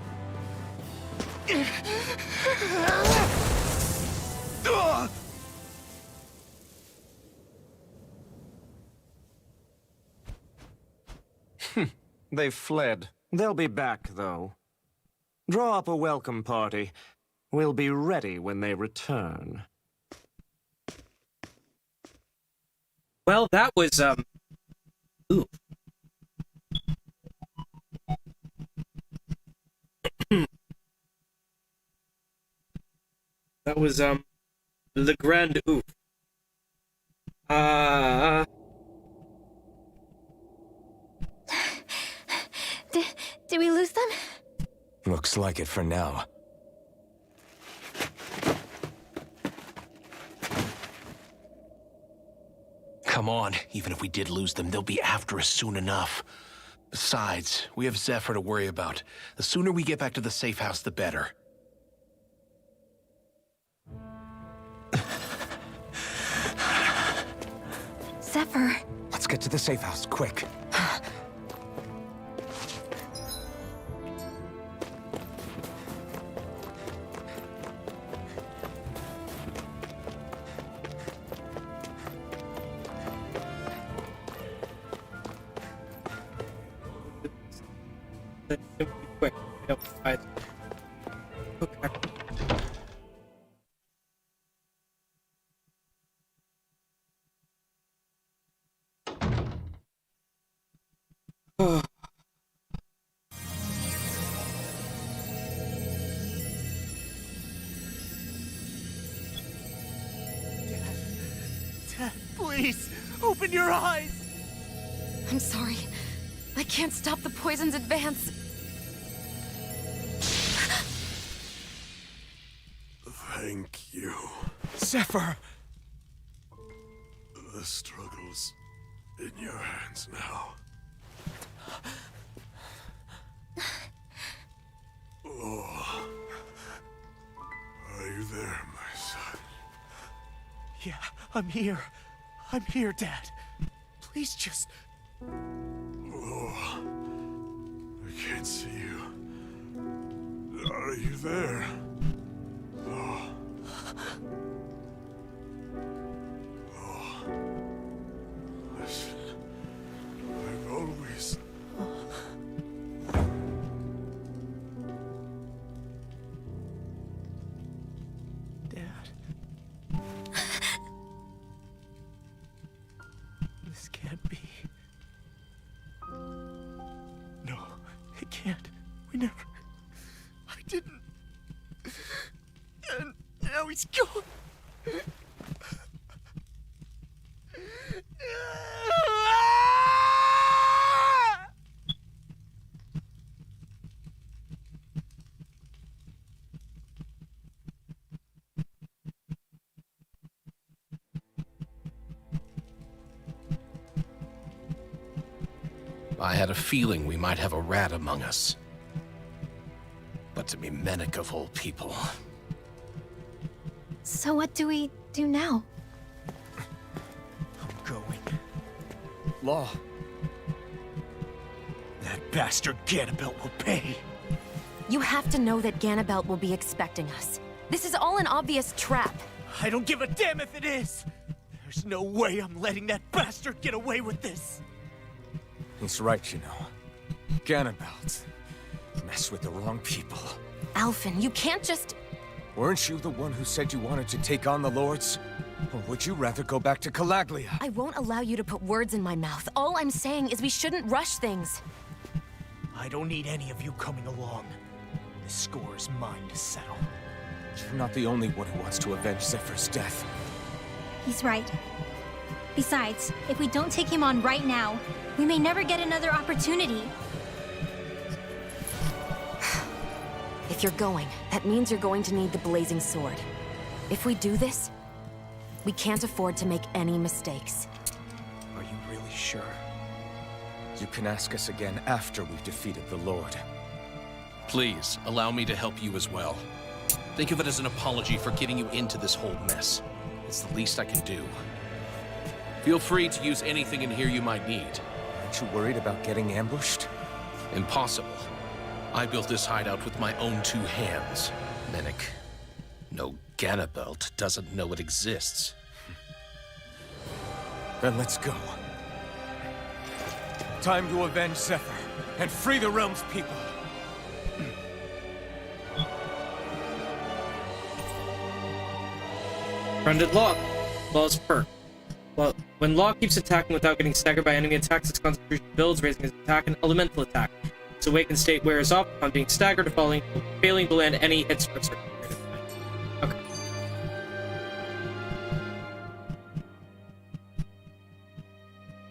[SPEAKER 11] They fled. They'll be back, though. Draw up a welcome party. We'll be ready when they return.
[SPEAKER 1] Well, that was, ooh. That was, Le Grand Oof.
[SPEAKER 4] Did we lose them?
[SPEAKER 2] Looks like it for now.
[SPEAKER 9] Come on, even if we did lose them, they'll be after us soon enough. Besides, we have Zephyr to worry about. The sooner we get back to the safe house, the better.
[SPEAKER 3] Zephyr.
[SPEAKER 2] Let's get to the safe house, quick.
[SPEAKER 1] Quick. Okay.
[SPEAKER 8] Dad, please, open your eyes!
[SPEAKER 3] I'm sorry. I can't stop the poison's advance.
[SPEAKER 5] Thank you.
[SPEAKER 8] Zephyr!
[SPEAKER 5] The struggle's in your hands now. Oh. Are you there, my son?
[SPEAKER 8] Yeah, I'm here. I'm here, Dad. Please just...
[SPEAKER 5] Oh. I can't see you. Are you there? Oh. Oh. Listen. I've always...
[SPEAKER 8] Dad. This can't be. No, it can't. We never... I didn't... And now he's gone.
[SPEAKER 9] I had a feeling we might have a rat among us. But to be Menek of all people.
[SPEAKER 4] So what do we do now?
[SPEAKER 8] I'm going. Law. That bastard Ganabelt will pay.
[SPEAKER 3] You have to know that Ganabelt will be expecting us. This is all an obvious trap.
[SPEAKER 8] I don't give a damn if it is! There's no way I'm letting that bastard get away with this!
[SPEAKER 2] He's right, you know. Ganabelt. Mess with the wrong people.
[SPEAKER 3] Alphen, you can't just...
[SPEAKER 2] Weren't you the one who said you wanted to take on the Lords? Or would you rather go back to Calaglia?
[SPEAKER 3] I won't allow you to put words in my mouth. All I'm saying is we shouldn't rush things.
[SPEAKER 8] I don't need any of you coming along. This score is mine to settle.
[SPEAKER 2] You're not the only one who wants to avenge Zephyr's death.
[SPEAKER 4] He's right. Besides, if we don't take him on right now, we may never get another opportunity.
[SPEAKER 3] If you're going, that means you're going to need the blazing sword. If we do this, we can't afford to make any mistakes.
[SPEAKER 8] Are you really sure?
[SPEAKER 2] You can ask us again after we've defeated the Lord.
[SPEAKER 9] Please, allow me to help you as well. Think of it as an apology for getting you into this whole mess. It's the least I can do. Feel free to use anything in here you might need.
[SPEAKER 2] Aren't you worried about getting ambushed?
[SPEAKER 9] Impossible. I built this hideout with my own 2 hands. Menek. No, Ganabelt doesn't know it exists.
[SPEAKER 2] Then let's go. Time to avenge Zephyr and free the realm's people.
[SPEAKER 1] Friended Law. Law's perk. Well, when Law keeps attacking without getting staggered by enemy attacks, its concentration builds, raising his attack and elemental attack. Its awakened state wears off upon being staggered or failing to land any hits for a certain period of time. Okay.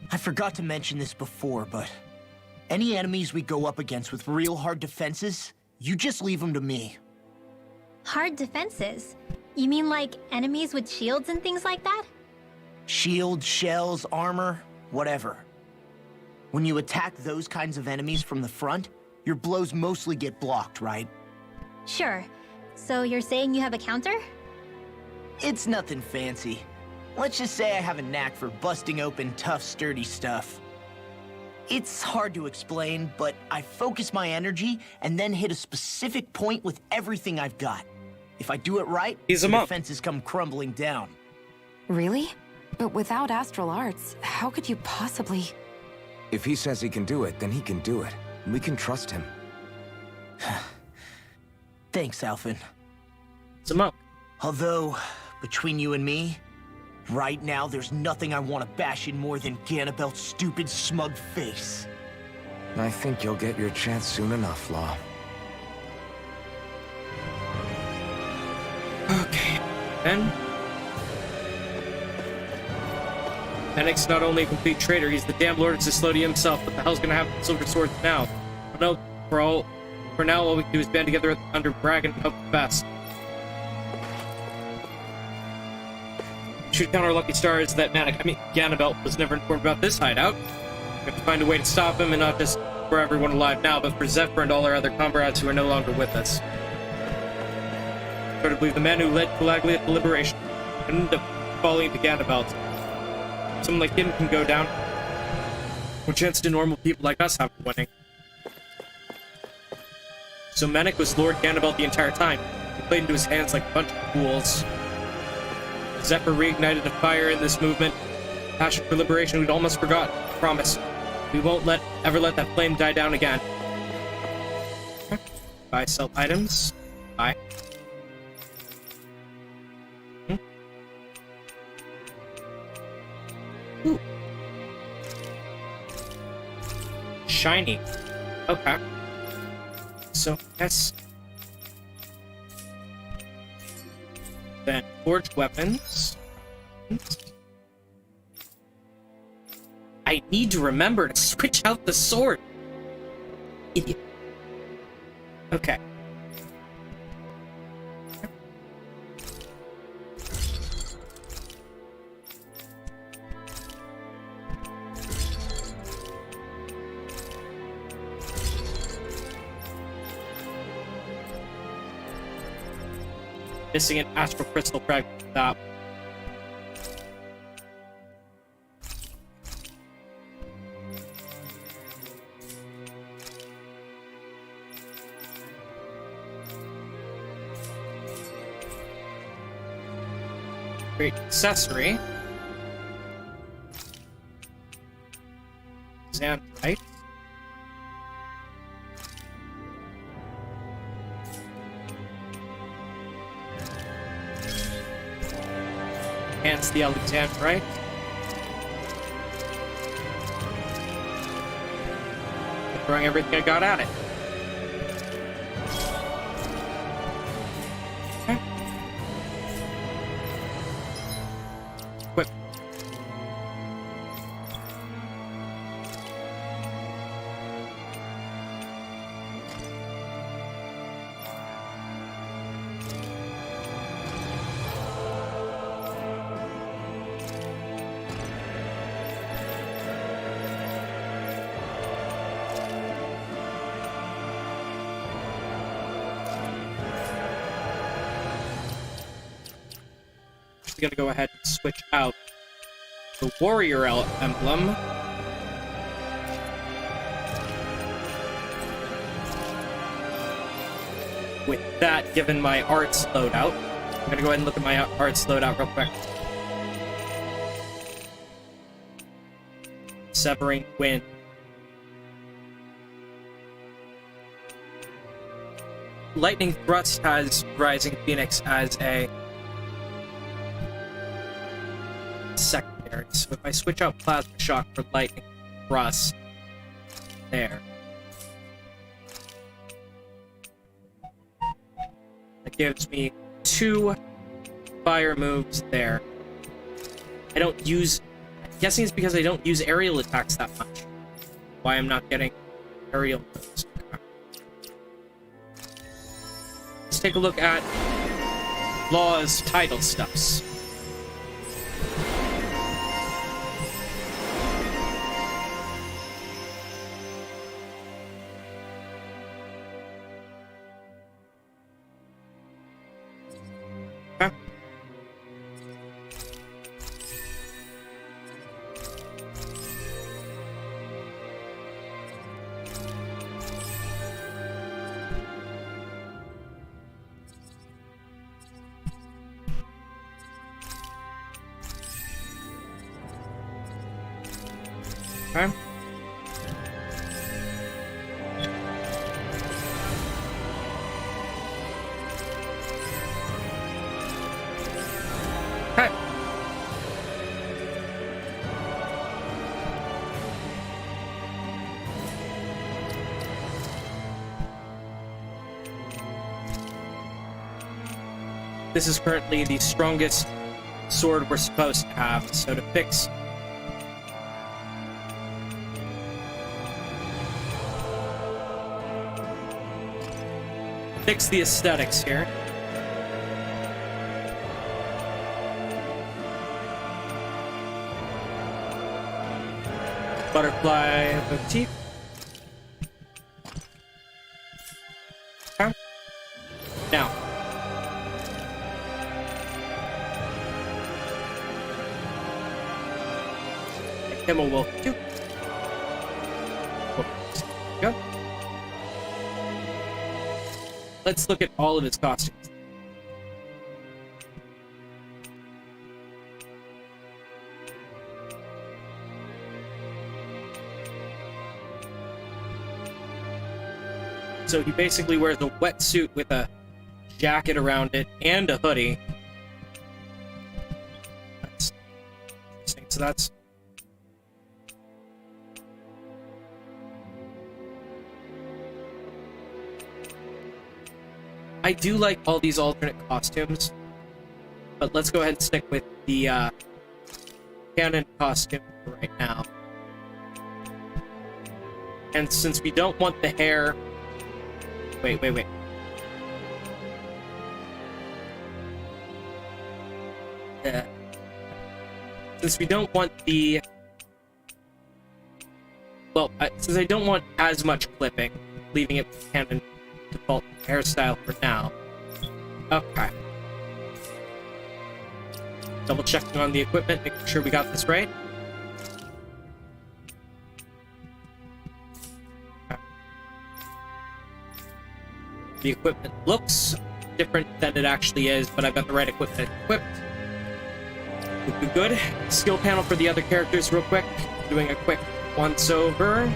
[SPEAKER 8] I forgot to mention this before, but any enemies we go up against with real hard defenses, you just leave them to me.
[SPEAKER 4] Hard defenses? You mean like enemies with shields and things like that?
[SPEAKER 8] Shields, shells, armor, whatever. When you attack those kinds of enemies from the front, your blows mostly get blocked, right?
[SPEAKER 4] Sure. So you're saying you have a counter?
[SPEAKER 8] It's nothing fancy. Let's just say I have a knack for busting open tough, sturdy stuff. It's hard to explain, but I focus my energy and then hit a specific point with everything I've got. If I do it right, the defenses come crumbling down.
[SPEAKER 3] Really? But without astral arts, how could you possibly...
[SPEAKER 2] If he says he can do it, then he can do it. We can trust him.
[SPEAKER 8] Thanks, Alphen.
[SPEAKER 1] It's a monk.
[SPEAKER 8] Although, between you and me, right now there's nothing I want to bash in more than Ganabelt's stupid, smug face.
[SPEAKER 2] I think you'll get your chance soon enough, Law.
[SPEAKER 1] Okay. Then... Menek's not only a complete traitor, he's the damn Lord of Cyslodia himself. What the hell's gonna happen to Silver Swords now? No, for now, all we can do is band together under Bregon and hope for the best. Should count our lucky stars that Ganabelt was never informed about this hideout. We have to find a way to stop him, and not just for everyone alive now, but for Zephyr and all our other comrades who are no longer with us. I sort of believe the man who led Calaglia to liberation ended up falling to Ganabelt. Someone like him can go down. What chance do normal people like us have of winning? So Menek was Lord Ganabelt the entire time. He played into his hands like a bunch of fools. Zephyr reignited a fire in this movement. Passion for liberation we'd almost forgot. Promise. We won't ever let that flame die down again. Buy, sell items. Buy. Ooh. Shiny. Okay. So, yes. Then, forged weapons. I need to remember to switch out the sword. Idiot. Okay. Missing an astral crystal fragment for that. Great accessory. Xanthite. Enhance the Alexandrite. Throwing everything I got at it. Okay. Equip. Gonna go ahead and switch out the warrior emblem. With that, given my arts loadout, I'm gonna go ahead and look at my arts loadout real quick. Severing Wind. Lightning Thrust has Rising Phoenix as a secondary, so if I switch out Plasma Shock for Lightning Thrust, there. That gives me 2 fire moves there. I don't use... I'm guessing it's because I don't use aerial attacks that much. Why I'm not getting aerial moves. Let's take a look at Law's title stuffs. Okay. Okay. This is currently the strongest sword we're supposed to have, so to fix the aesthetics here. Butterfly motif. Okay. Now. Him a wolf too. Go. Let's look at all of his costumes. So he basically wears a wetsuit with a jacket around it and a hoodie. That's interesting. So that's... I do like all these alternate costumes, but let's go ahead and stick with the canon costume for right now. And since we don't want the hair... Wait. Since we don't want the... Well, since I don't want as much clipping, leaving it with canon default hairstyle for now. Okay. double checking on the equipment, making sure we got this right. Okay. The equipment looks different than it actually is, but I've got the right equipment equipped. Good. Skill panel for the other characters real quick. Doing a quick once over.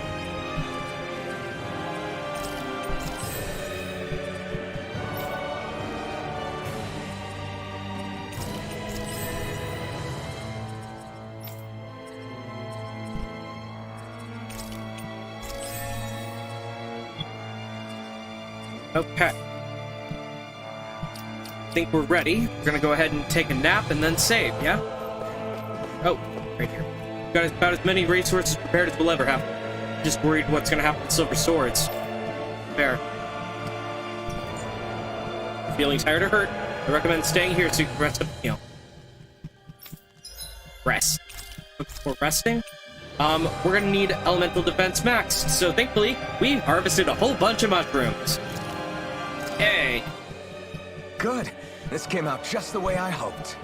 [SPEAKER 1] Okay. I think we're ready. We're gonna go ahead and take a nap and then save, yeah? Oh, right here. We've got about as many resources prepared as we'll ever have. Just worried what's gonna happen with silver swords. Fair. Feeling tired or hurt? I recommend staying here so you can rest up, rest. Before resting? We're gonna need elemental defense maxed, so thankfully, we harvested a whole bunch of mushrooms. Yay!
[SPEAKER 2] Good. This came out just the way I hoped.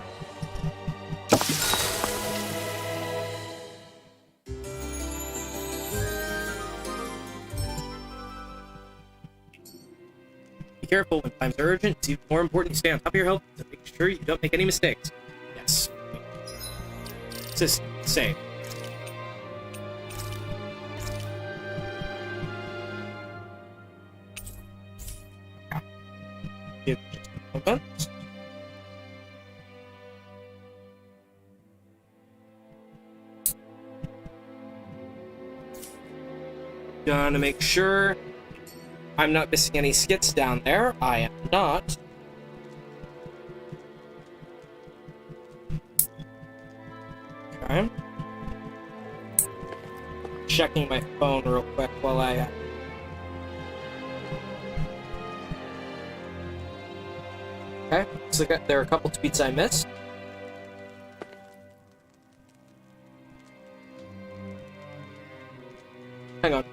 [SPEAKER 1] Be careful when times are urgent. It's even more important to stay on top of your health to make sure you don't make any mistakes. Yes. Just save. Give just a moment. Gonna make sure I'm not missing any skits down there. I am not. Okay. Checking my phone real quick while I... Okay, so there are a couple tweets I missed. Hang on.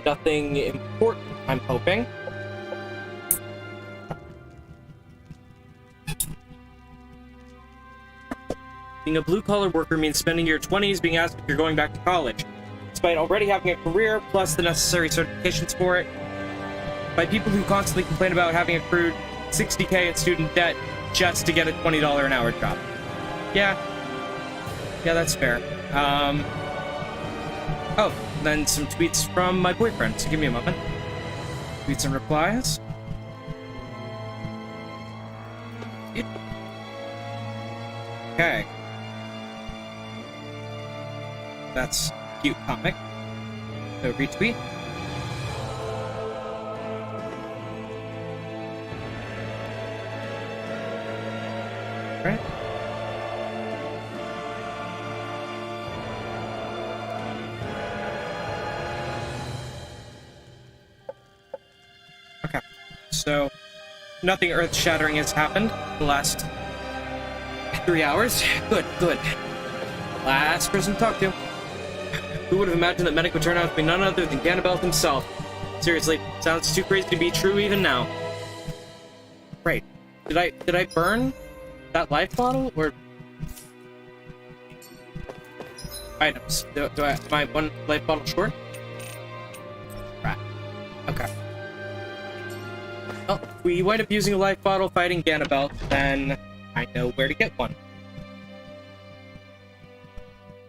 [SPEAKER 1] Nothing important, I'm hoping. Being a blue-collar worker means spending your 20s being asked if you're going back to college, despite already having a career plus the necessary certifications for it, by people who constantly complain about having accrued $60K in student debt just to get a $20 an hour job. Yeah, that's fair. Oh, then some tweets from my boyfriend, so give me a moment. Tweets and replies. Okay. That's cute comic. So retweet. Right. Okay. So nothing earth-shattering has happened the last 3 hours. Good. Last person to talk to. Who would have imagined that Menek would turn out to be none other than Ganabelt himself? Seriously, sounds too crazy to be true even now. Right. Did I burn that life bottle, or items? Am I one life bottle short? Right. Okay. Well, if we wind up using a life bottle fighting Ganabelt, then I know where to get one.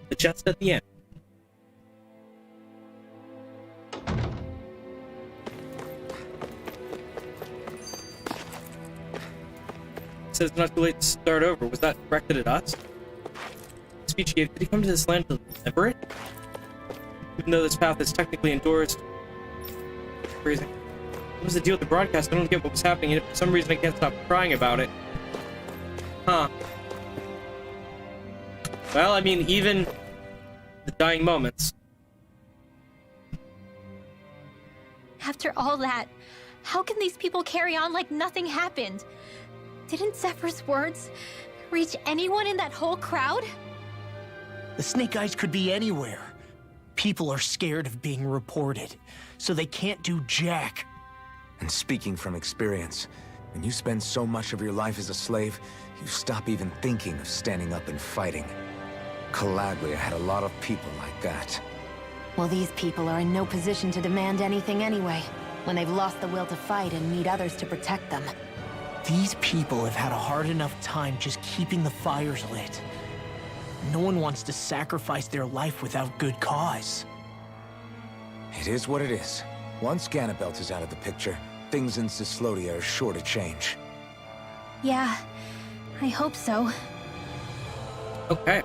[SPEAKER 1] The chest at the end. It says not too late to start over. Was that directed at us? The speech he gave, did he come to this land to deliver it? Even though this path is technically endorsed. Crazy. What was the deal with the broadcast? I don't get what was happening, and for some reason I can't stop crying about it. Huh. Well, I mean, even the dying moments.
[SPEAKER 4] After all that, how can these people carry on like nothing happened? Didn't Zephyr's words reach anyone in that whole crowd?
[SPEAKER 8] The Snakeyes could be anywhere. People are scared of being reported, so they can't do jack.
[SPEAKER 2] And speaking from experience, when you spend so much of your life as a slave, you stop even thinking of standing up and fighting. Calaglia had a lot of people like that.
[SPEAKER 3] Well, these people are in no position to demand anything anyway, when they've lost the will to fight and need others to protect them.
[SPEAKER 8] These people have had a hard enough time just keeping the fires lit. No one wants to sacrifice their life without good cause.
[SPEAKER 2] It is what it is. Once Ganabelt is out of the picture, things in Cyslodia are sure to change.
[SPEAKER 4] Yeah, I hope so.
[SPEAKER 1] Okay.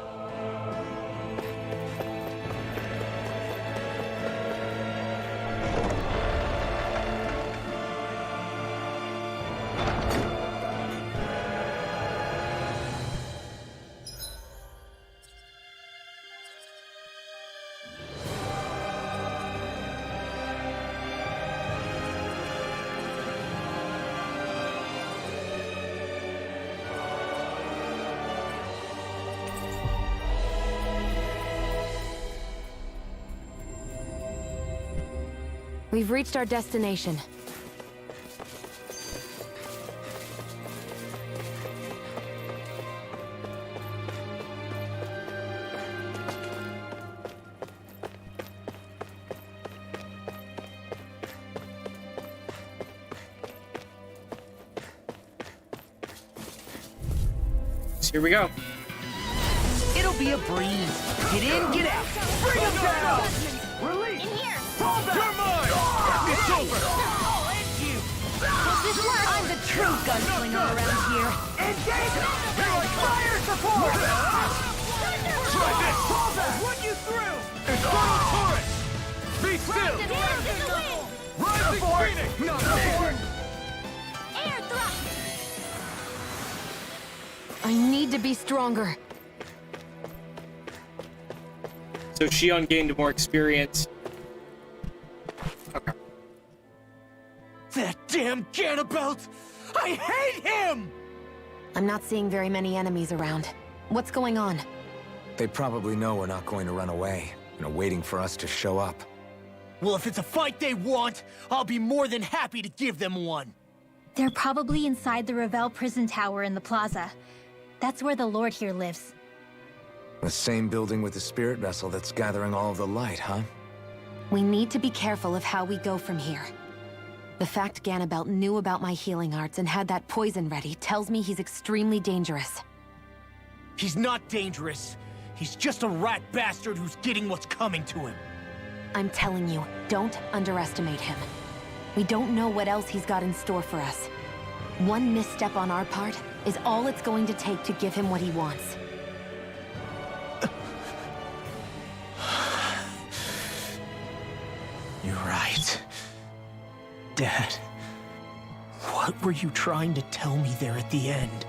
[SPEAKER 3] We've reached our destination.
[SPEAKER 1] So here we go.
[SPEAKER 8] It'll be a breeze. Get in, get out. Bring him down!
[SPEAKER 12] Release!
[SPEAKER 4] In here!
[SPEAKER 12] Fall back!
[SPEAKER 5] You're mine! It's over!
[SPEAKER 8] I'll end you!
[SPEAKER 3] Does this work? I'm the true gunslinger around here.
[SPEAKER 12] Engage! Fire support!
[SPEAKER 5] Try this!
[SPEAKER 12] Fall back! Run you through!
[SPEAKER 5] Infernal turret! Be still!
[SPEAKER 4] Dance in the wind!
[SPEAKER 5] Rising Phoenix!
[SPEAKER 12] Not aboard!
[SPEAKER 4] Air thrust!
[SPEAKER 3] I need to be stronger.
[SPEAKER 1] So Shionne gained more experience. Okay.
[SPEAKER 8] That damn Ganabelt! I hate him!
[SPEAKER 3] I'm not seeing very many enemies around. What's going on?
[SPEAKER 2] They probably know we're not going to run away, and are waiting for us to show up.
[SPEAKER 8] Well, if it's a fight they want, I'll be more than happy to give them one.
[SPEAKER 4] They're probably inside the Riville prison tower in the plaza. That's where the Lord here lives.
[SPEAKER 2] The same building with the spirit vessel that's gathering all of the light, huh?
[SPEAKER 3] We need to be careful of how we go from here. The fact Ganabelt knew about my healing arts and had that poison ready tells me he's extremely dangerous.
[SPEAKER 8] He's not dangerous. He's just a rat bastard who's getting what's coming to him.
[SPEAKER 3] I'm telling you, don't underestimate him. We don't know what else he's got in store for us. One misstep on our part is all it's going to take to give him what he wants.
[SPEAKER 8] You're right. Dad, what were you trying to tell me there at the end?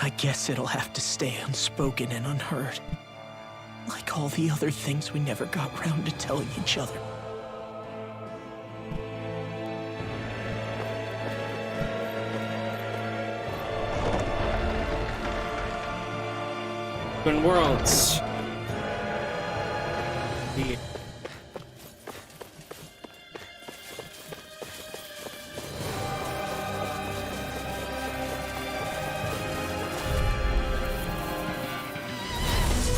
[SPEAKER 8] I guess it'll have to stay unspoken and unheard. Like all the other things we never got round to telling each other.
[SPEAKER 1] Twin Worlds. The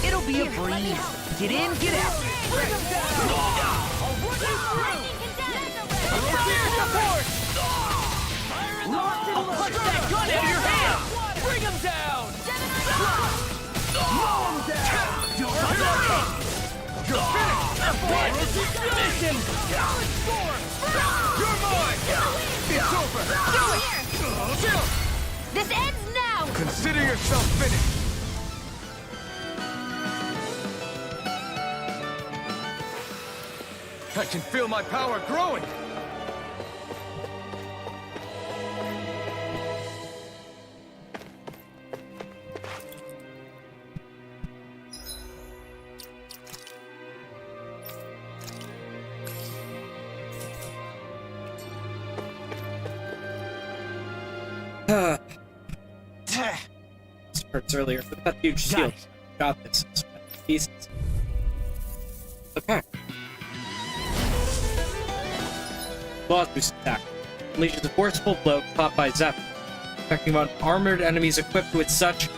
[SPEAKER 8] It'll be a breeze. Get in, get out.
[SPEAKER 12] Bring him down! I'll run you through! Fire support!
[SPEAKER 8] I'll punch that gun out of your hand!
[SPEAKER 12] Bring him down! Mow him down! You're finished! Mission! Solid score!
[SPEAKER 5] You're mine! It's over!
[SPEAKER 4] This ends now!
[SPEAKER 5] Consider yourself finished! I can feel my power growing!
[SPEAKER 1] this hurts earlier, but that huge shield. Got this. Pieces. Okay. Boss boost attack. unleashes a forceful blow caught by Zephyr, affecting armored enemies equipped with such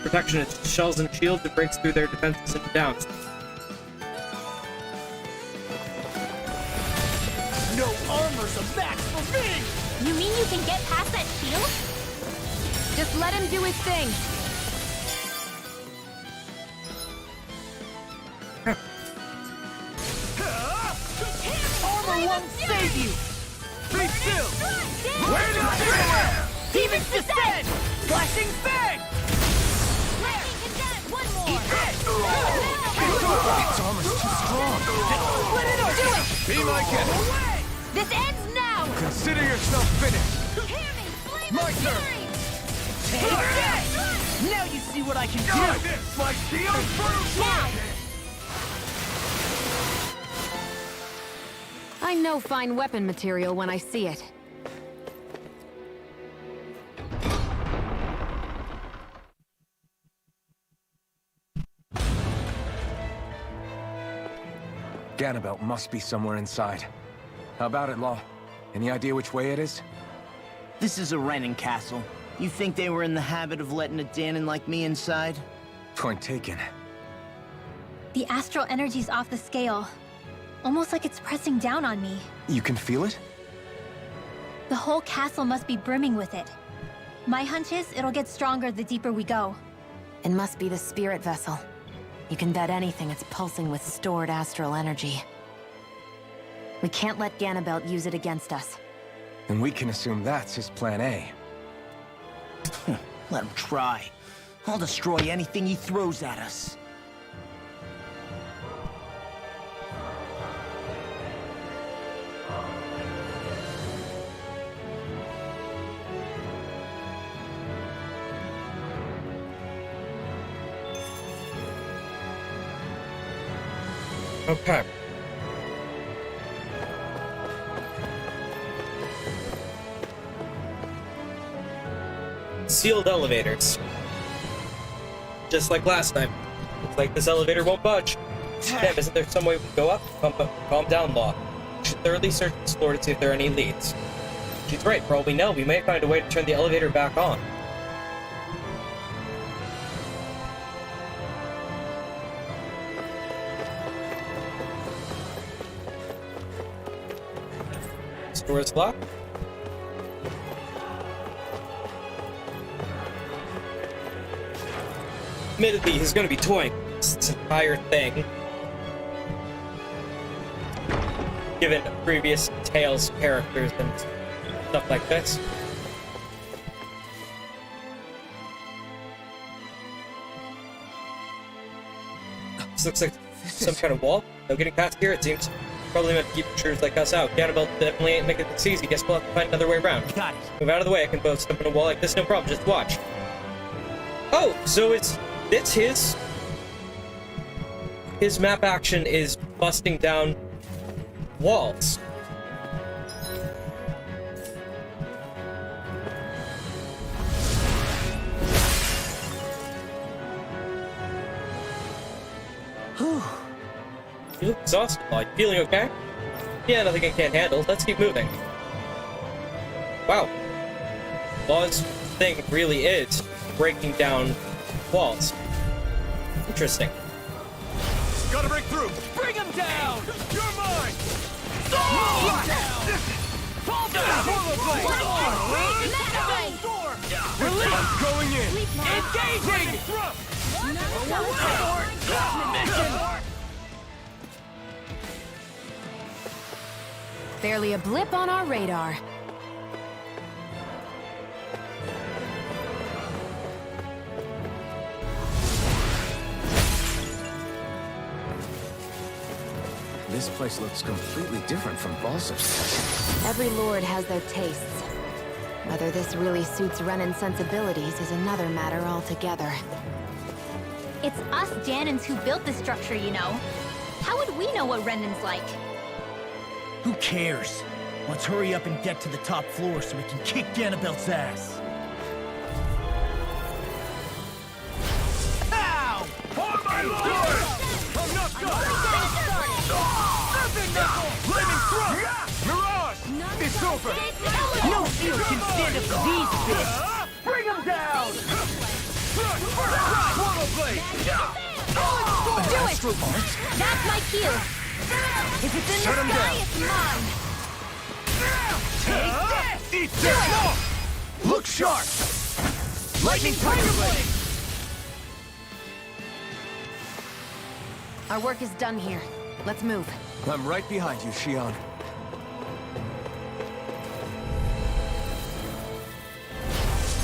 [SPEAKER 1] protection as shells and shields. It breaks through their defenses and downs.
[SPEAKER 12] No armor's a match for me!
[SPEAKER 4] You mean you can get past that shield?
[SPEAKER 3] Just let him do his thing.
[SPEAKER 12] Armor won't save you! Be still!
[SPEAKER 8] Where's the
[SPEAKER 12] Demons descend! Flashing fang!
[SPEAKER 4] One more!
[SPEAKER 2] Its armor's too strong.
[SPEAKER 12] Let it out! Do it!
[SPEAKER 2] Be my guest.
[SPEAKER 3] This ends now!
[SPEAKER 2] Consider yourself finished.
[SPEAKER 12] My turn! Take that! Now you see what I can do!
[SPEAKER 2] My shield
[SPEAKER 3] I know fine weapon material when I see it.
[SPEAKER 2] Ganabelt must be somewhere inside. How about it, Law? Any idea which way it is?
[SPEAKER 8] This is a Renin castle. You think they were in the habit of letting a Dahnan like me inside?
[SPEAKER 2] Point taken.
[SPEAKER 4] The astral energy's off the scale. Almost like it's pressing down on me.
[SPEAKER 2] You can feel it?
[SPEAKER 4] The whole castle must be brimming with it. My hunch is it'll get stronger the deeper we go.
[SPEAKER 3] It must be the spirit vessel. You can bet anything it's pulsing with stored astral energy. We can't let Ganabelt use it against us.
[SPEAKER 2] Then we can assume that's his plan A.
[SPEAKER 8] Let him try. I'll destroy anything he throws at us.
[SPEAKER 1] Okay. Sealed elevators. Just like last time. Looks like this elevator won't budge. Damn, isn't there some way we can go up? Calm down, Law. We should thoroughly search this floor to see if there are any leads. She's right, for all we know, we may find a way to turn the elevator back on. This door is locked. Admittedly, he's going to be toying this entire thing, given previous Tales characters and stuff like this. This looks like some kind of wall. No getting past here, it seems. Probably meant to keep intruders like us out. Ganabelt definitely ain't making this easy. Guess we'll have to find another way around.
[SPEAKER 8] Got it.
[SPEAKER 1] Move out of the way. I can both step in a wall like this, no problem. Just watch. Oh, so it's his map action is busting down walls. You look exhausted, Law. You feeling okay? Yeah, nothing I can't handle. Let's keep moving. Wow. Law's thing really is breaking down walls. Interesting.
[SPEAKER 5] Gotta break through!
[SPEAKER 12] Bring him down!
[SPEAKER 5] You're mine!
[SPEAKER 12] Fall down! Fall down! Release!
[SPEAKER 2] I'm going in!
[SPEAKER 12] Engaging!
[SPEAKER 3] Barely a blip on our radar.
[SPEAKER 2] This place looks completely different from Balsaf's.
[SPEAKER 3] Every lord has their tastes. Whether this really suits Renin's sensibilities is another matter altogether.
[SPEAKER 4] It's us Janins who built this structure, you know. How would we know what Renin's like?
[SPEAKER 8] Who cares? Let's hurry up and get to the top floor so we can kick Ganabelt's ass.
[SPEAKER 12] Ow!
[SPEAKER 5] On my lord!
[SPEAKER 12] I'm not done! Flaming missile!
[SPEAKER 5] Flaming thrust!
[SPEAKER 12] over!
[SPEAKER 8] No shield can stand up to these fists!
[SPEAKER 12] Bring him down! Swallow blade!
[SPEAKER 3] Do it! That's my cue! If it's in the sky, it's mine!
[SPEAKER 12] Take this!
[SPEAKER 8] Eat this! Look sharp! Lightning Tiger Blade!
[SPEAKER 3] Our work is done here. Let's move.
[SPEAKER 2] I'm right behind you, Shionne.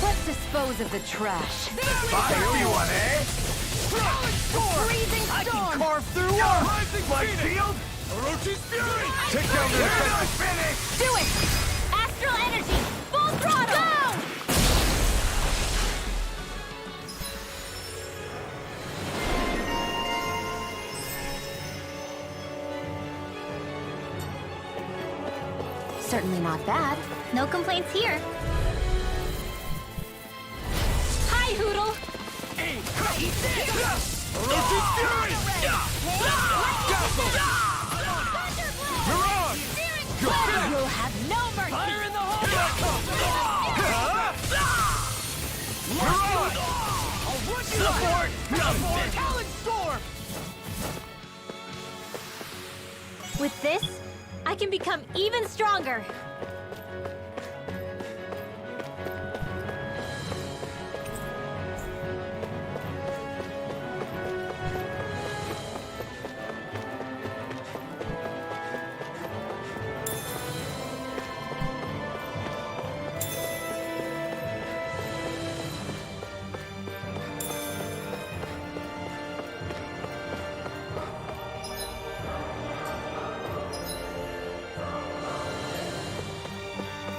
[SPEAKER 3] Let's dispose of the trash.
[SPEAKER 12] I owe you one, eh?
[SPEAKER 3] Freezing
[SPEAKER 8] I can
[SPEAKER 3] storm!
[SPEAKER 8] carve through walls!
[SPEAKER 12] My shield!
[SPEAKER 5] Orochi's fury!
[SPEAKER 2] Take down the defenses!
[SPEAKER 12] Finished!
[SPEAKER 3] Do it! Astral energy! Full throttle! Go! Certainly not bad.
[SPEAKER 4] No complaints here. Hi, Hoodle!
[SPEAKER 12] Orochi's fury! Mirage!
[SPEAKER 3] You'll have no mercy!
[SPEAKER 12] Fire in the hole! Mirage! Support! Support! Talon Storm!
[SPEAKER 4] With this, I can become even stronger.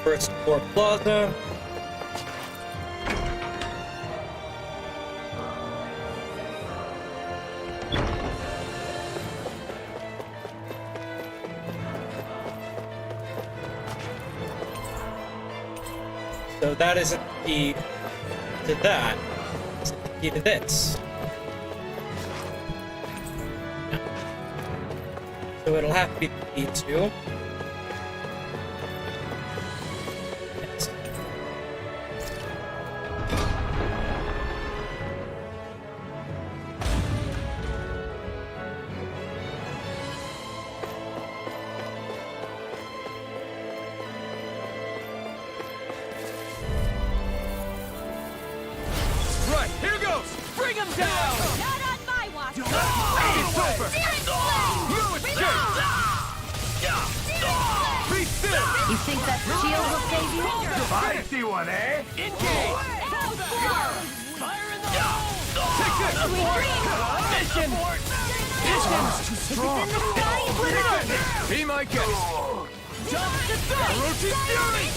[SPEAKER 1] First floor plaza. So that isn't the key to that. It's the key to this. No. So it'll have to be the key to... Yes.
[SPEAKER 12] Right, here goes! Bring him down!
[SPEAKER 3] Not on my watch!
[SPEAKER 12] It's over! You escape! Be still!
[SPEAKER 3] You think that shield will save you?
[SPEAKER 12] I see one, eh? Engage! Fire in the hole! Take this! Mission!
[SPEAKER 2] Too strong!
[SPEAKER 12] Be my guest!
[SPEAKER 3] Jump the
[SPEAKER 12] Orochi's fury!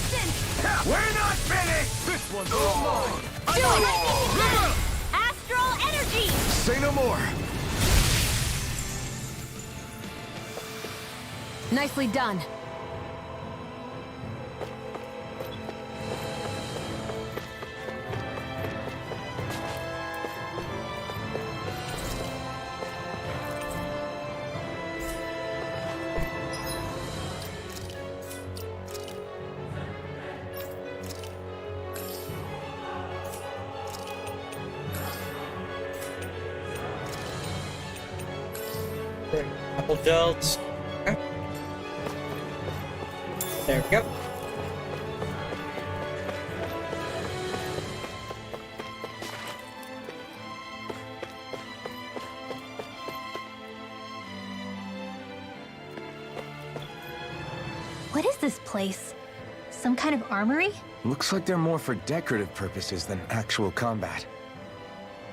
[SPEAKER 12] We're not finished! This one's all mine!
[SPEAKER 3] Do it! Astral energy!
[SPEAKER 2] Say no more!
[SPEAKER 3] Nicely done.
[SPEAKER 1] Bring a couple gels. Okay. There we go.
[SPEAKER 4] What is this place? Some kind of armory?
[SPEAKER 2] Looks like they're more for decorative purposes than actual combat.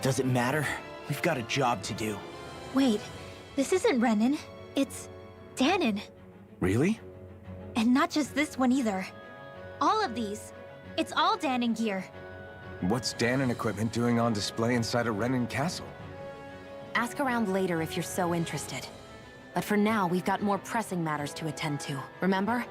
[SPEAKER 8] Does it matter? We've got a job to do.
[SPEAKER 4] Wait, this isn't Renan. It's Danon.
[SPEAKER 2] Really?
[SPEAKER 4] And not just this one either. All of these. It's all Danon gear.
[SPEAKER 2] What's Dahna equipment doing on display inside a Renan castle?
[SPEAKER 3] Ask around later if you're so interested. But for now, we've got more pressing matters to attend to, remember?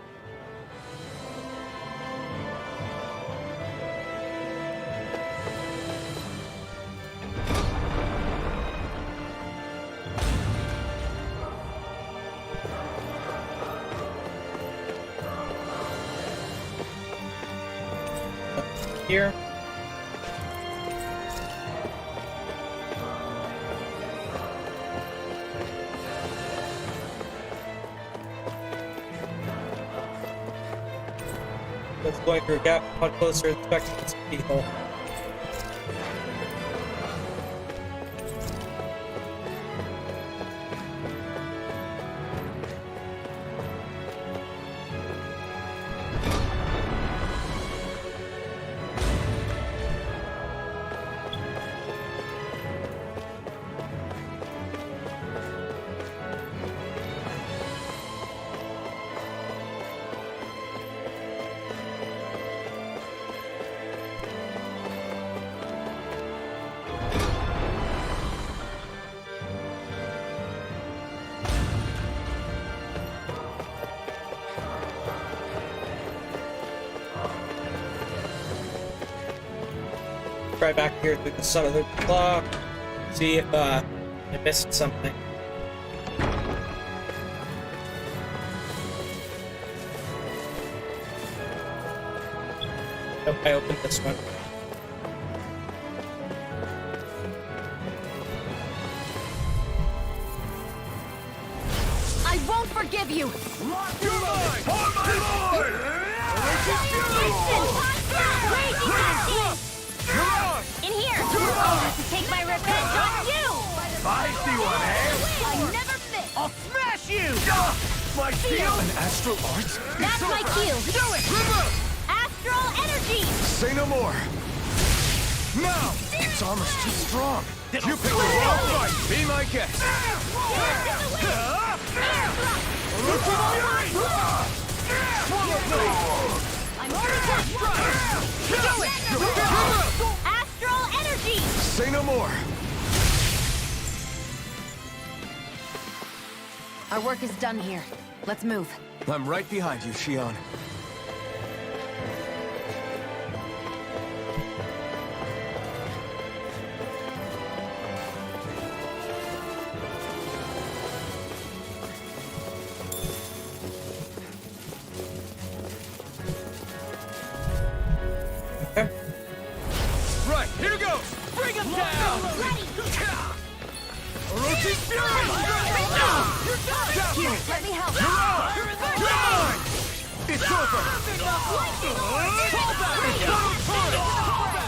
[SPEAKER 1] here. That's going through a gap upon closer inspection of the keyhole. Try back here through the sun of the clock. See if I missed something. Nope, I opened this one.
[SPEAKER 3] I won't forgive you!
[SPEAKER 12] Lock your mind! On my lord!
[SPEAKER 4] In here! To take my revenge on you!
[SPEAKER 12] Feisty one, eh?
[SPEAKER 3] I never miss!
[SPEAKER 12] I'll smash you! My shield!
[SPEAKER 2] An astral art?
[SPEAKER 4] That's my cue!
[SPEAKER 12] Do it! Remove!
[SPEAKER 4] Astral energy!
[SPEAKER 2] Say no more.
[SPEAKER 12] Now!
[SPEAKER 2] Its armor's too strong.
[SPEAKER 12] You picked the wrong fight!
[SPEAKER 2] Be my guest.
[SPEAKER 4] I'm Astral energy!
[SPEAKER 2] Say no more.
[SPEAKER 3] Our work is done here. Let's move.
[SPEAKER 2] I'm right behind you, Shionne.
[SPEAKER 1] Okay.
[SPEAKER 12] Right, here goes! Bring him down! Orochi's fury!
[SPEAKER 3] Here, let me help.
[SPEAKER 12] You're mine! It's over! Fall back!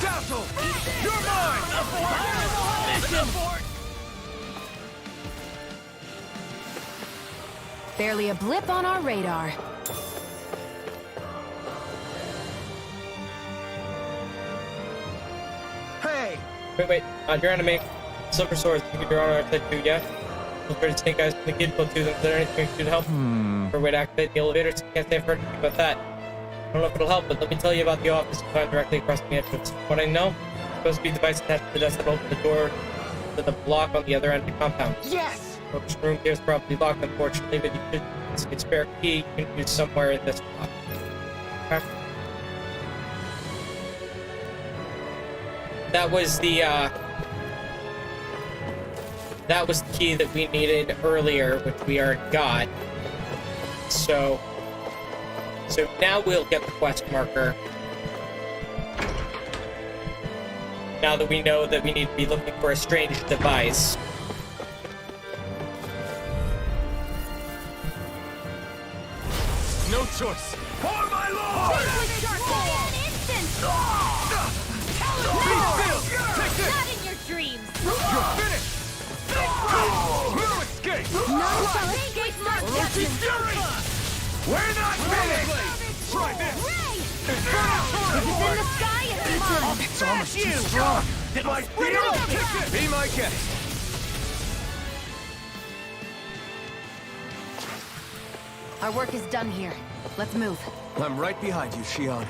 [SPEAKER 12] Dazzle! You're mine!
[SPEAKER 3] Barely a blip on our radar.
[SPEAKER 12] Hey!
[SPEAKER 1] Wait. Your enemy. Silver swords. You can draw on our side too, yeah? Feel free to Snakeyes from the kid to them. Is there anything we can do to help? Or way to activate the elevators? Can't say I've heard anything about that. I don't know if it'll help, but let me tell you about the office you find directly across the entrance. From what I know, it's supposed to be a device attached to the desk that opens the door to the block on the other end of the compound.
[SPEAKER 8] Yes!
[SPEAKER 1] Which room here is probably locked, unfortunately, but you should see a spare key you can use somewhere in this block. Okay. That was the key that we needed earlier, which we already got. So now we'll get the quest marker. Now that we know that we need to be looking for a strange device.
[SPEAKER 12] No choice! For my lord!
[SPEAKER 4] Not in your dreams!
[SPEAKER 12] You're finished! No escape!
[SPEAKER 4] None shall escape my
[SPEAKER 12] Orochi's fury! We're not finished! Try this!
[SPEAKER 4] If it's in the sky, it's mine!
[SPEAKER 2] Its armor's too strong.
[SPEAKER 12] My shield!
[SPEAKER 2] Be my guest.
[SPEAKER 3] Our work is done here. Let's move.
[SPEAKER 2] I'm right behind you, Shionne.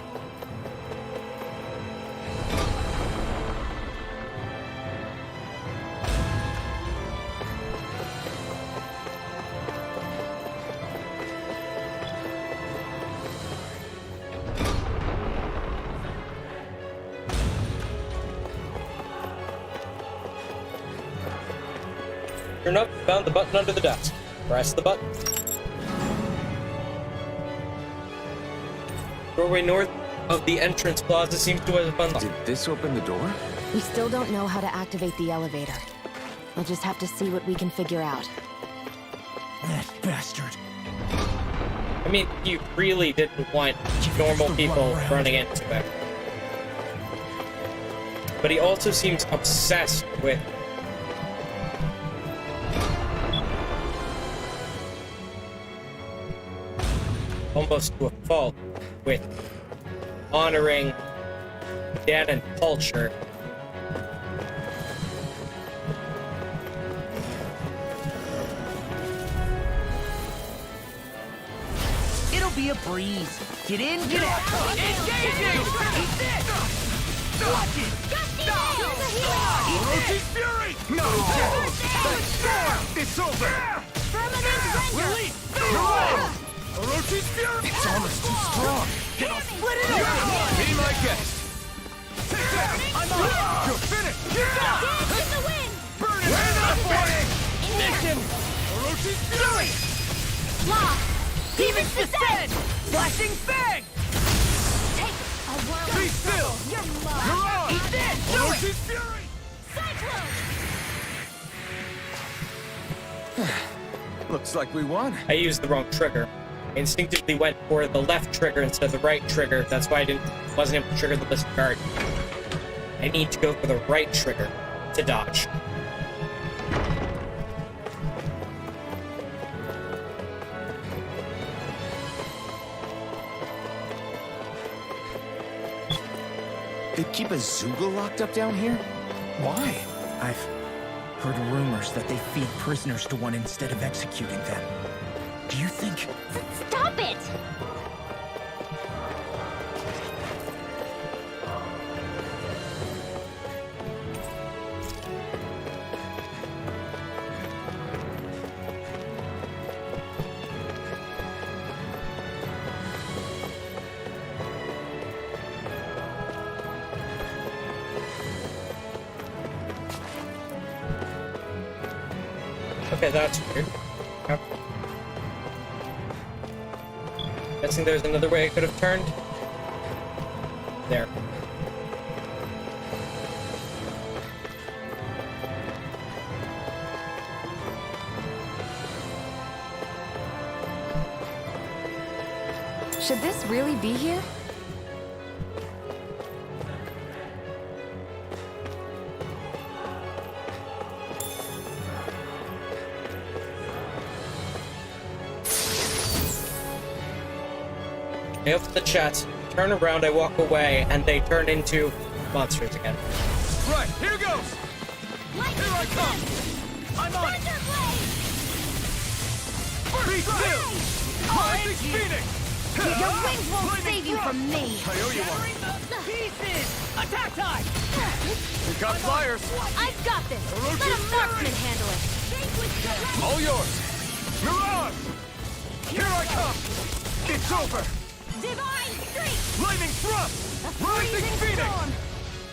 [SPEAKER 1] Turn up, found the button under the desk. Press the button. Doorway north of the entrance plaza seems to have unlocked.
[SPEAKER 2] Did this open the door?
[SPEAKER 3] We still don't know how to activate the elevator. We'll just have to see what we can figure out.
[SPEAKER 8] That bastard.
[SPEAKER 1] I mean, you really didn't want normal people running into it. But he also seems obsessed with almost to a fault with honoring Dahna culture.
[SPEAKER 8] It'll be a breeze. Get in, get out. Engaging! Eat this! Watch it!
[SPEAKER 12] Orochi's fury! No! It's over! Release! Orochi's fury!
[SPEAKER 2] It's almost too strong.
[SPEAKER 8] Split it up!
[SPEAKER 12] Be my guest! Take that! I'm on! You're finished!
[SPEAKER 4] Dance in the wind!
[SPEAKER 12] Burn it! We're not fighting! Mission! Orochi's fury!
[SPEAKER 4] Law!
[SPEAKER 8] Demons descend! Flashing fang!
[SPEAKER 4] Take a whirl.
[SPEAKER 12] Be still!
[SPEAKER 4] You're
[SPEAKER 12] You're
[SPEAKER 4] mine!
[SPEAKER 12] on!
[SPEAKER 8] Eat this!
[SPEAKER 12] Orochi's fury!
[SPEAKER 4] Cyclone!
[SPEAKER 2] Looks like we won.
[SPEAKER 1] I used the wrong trigger. I instinctively went for the left trigger instead of the right trigger. That's why I wasn't able to trigger the Blizzard Guard. I need to go for the right trigger to dodge.
[SPEAKER 2] They keep a Zoogle locked up down here? Why?
[SPEAKER 8] I've heard rumors that they feed prisoners to one instead of executing them. Do you think...
[SPEAKER 4] Stop it!
[SPEAKER 1] Okay, that's weird. Okay. Guessing there's another way I could have turned. There.
[SPEAKER 3] Should this really be here?
[SPEAKER 1] I open the chest, turn around, I walk away, and they turn into monsters again.
[SPEAKER 12] Right, here goes! Here I come! I'm on it! Be still! Rising Phoenix!
[SPEAKER 3] Your wings won't save you from me!
[SPEAKER 12] I owe you one.
[SPEAKER 8] Pieces! Attack time!
[SPEAKER 12] We got flyers!
[SPEAKER 3] I've got this! Let a marksman handle it!
[SPEAKER 12] All yours! Mirage! Here I come! It's over!
[SPEAKER 4] Divine Streak!
[SPEAKER 12] Lightning thrust! Rising Phoenix!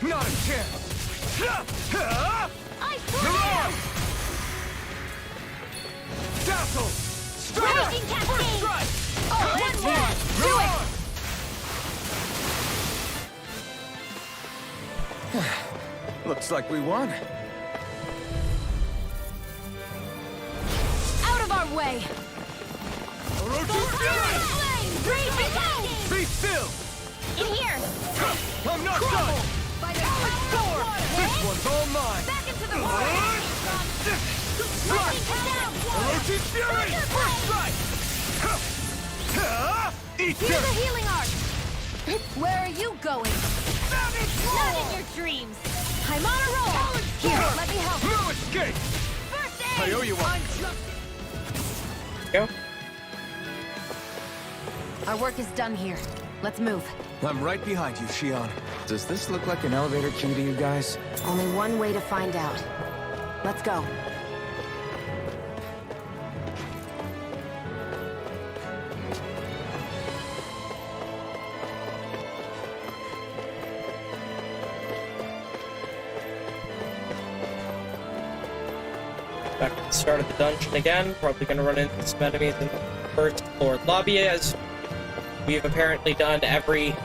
[SPEAKER 12] Not a chance!
[SPEAKER 4] I
[SPEAKER 12] Mirage! Dazzle! Strike!
[SPEAKER 4] Raging Cascade!
[SPEAKER 12] First strike!
[SPEAKER 4] One more!
[SPEAKER 12] Do it!
[SPEAKER 2] Looks like we won.
[SPEAKER 3] Out of our way!
[SPEAKER 12] Orochi's fury! Be still!
[SPEAKER 4] In here!
[SPEAKER 12] I'm not done!
[SPEAKER 3] By the sword!
[SPEAKER 12] This one's all mine!
[SPEAKER 4] Back into the water!
[SPEAKER 12] Strike! Orochi's fury! First strike! Eat
[SPEAKER 3] Here's
[SPEAKER 12] this!
[SPEAKER 3] a healing arc! Where are you going?
[SPEAKER 4] Not in your dreams!
[SPEAKER 3] I'm on a roll! Here, let me help!
[SPEAKER 12] No escape!
[SPEAKER 4] First
[SPEAKER 12] I
[SPEAKER 4] aid!
[SPEAKER 12] owe you one!
[SPEAKER 1] Go.
[SPEAKER 3] Our work is done here. Let's move.
[SPEAKER 2] I'm right behind you, Shionne. Does this look like an elevator key to you guys?
[SPEAKER 3] Only one way to find out. Let's go.
[SPEAKER 1] Back to the start of the dungeon again. Probably going to run into some enemies in the first floor lobby, as we've apparently done every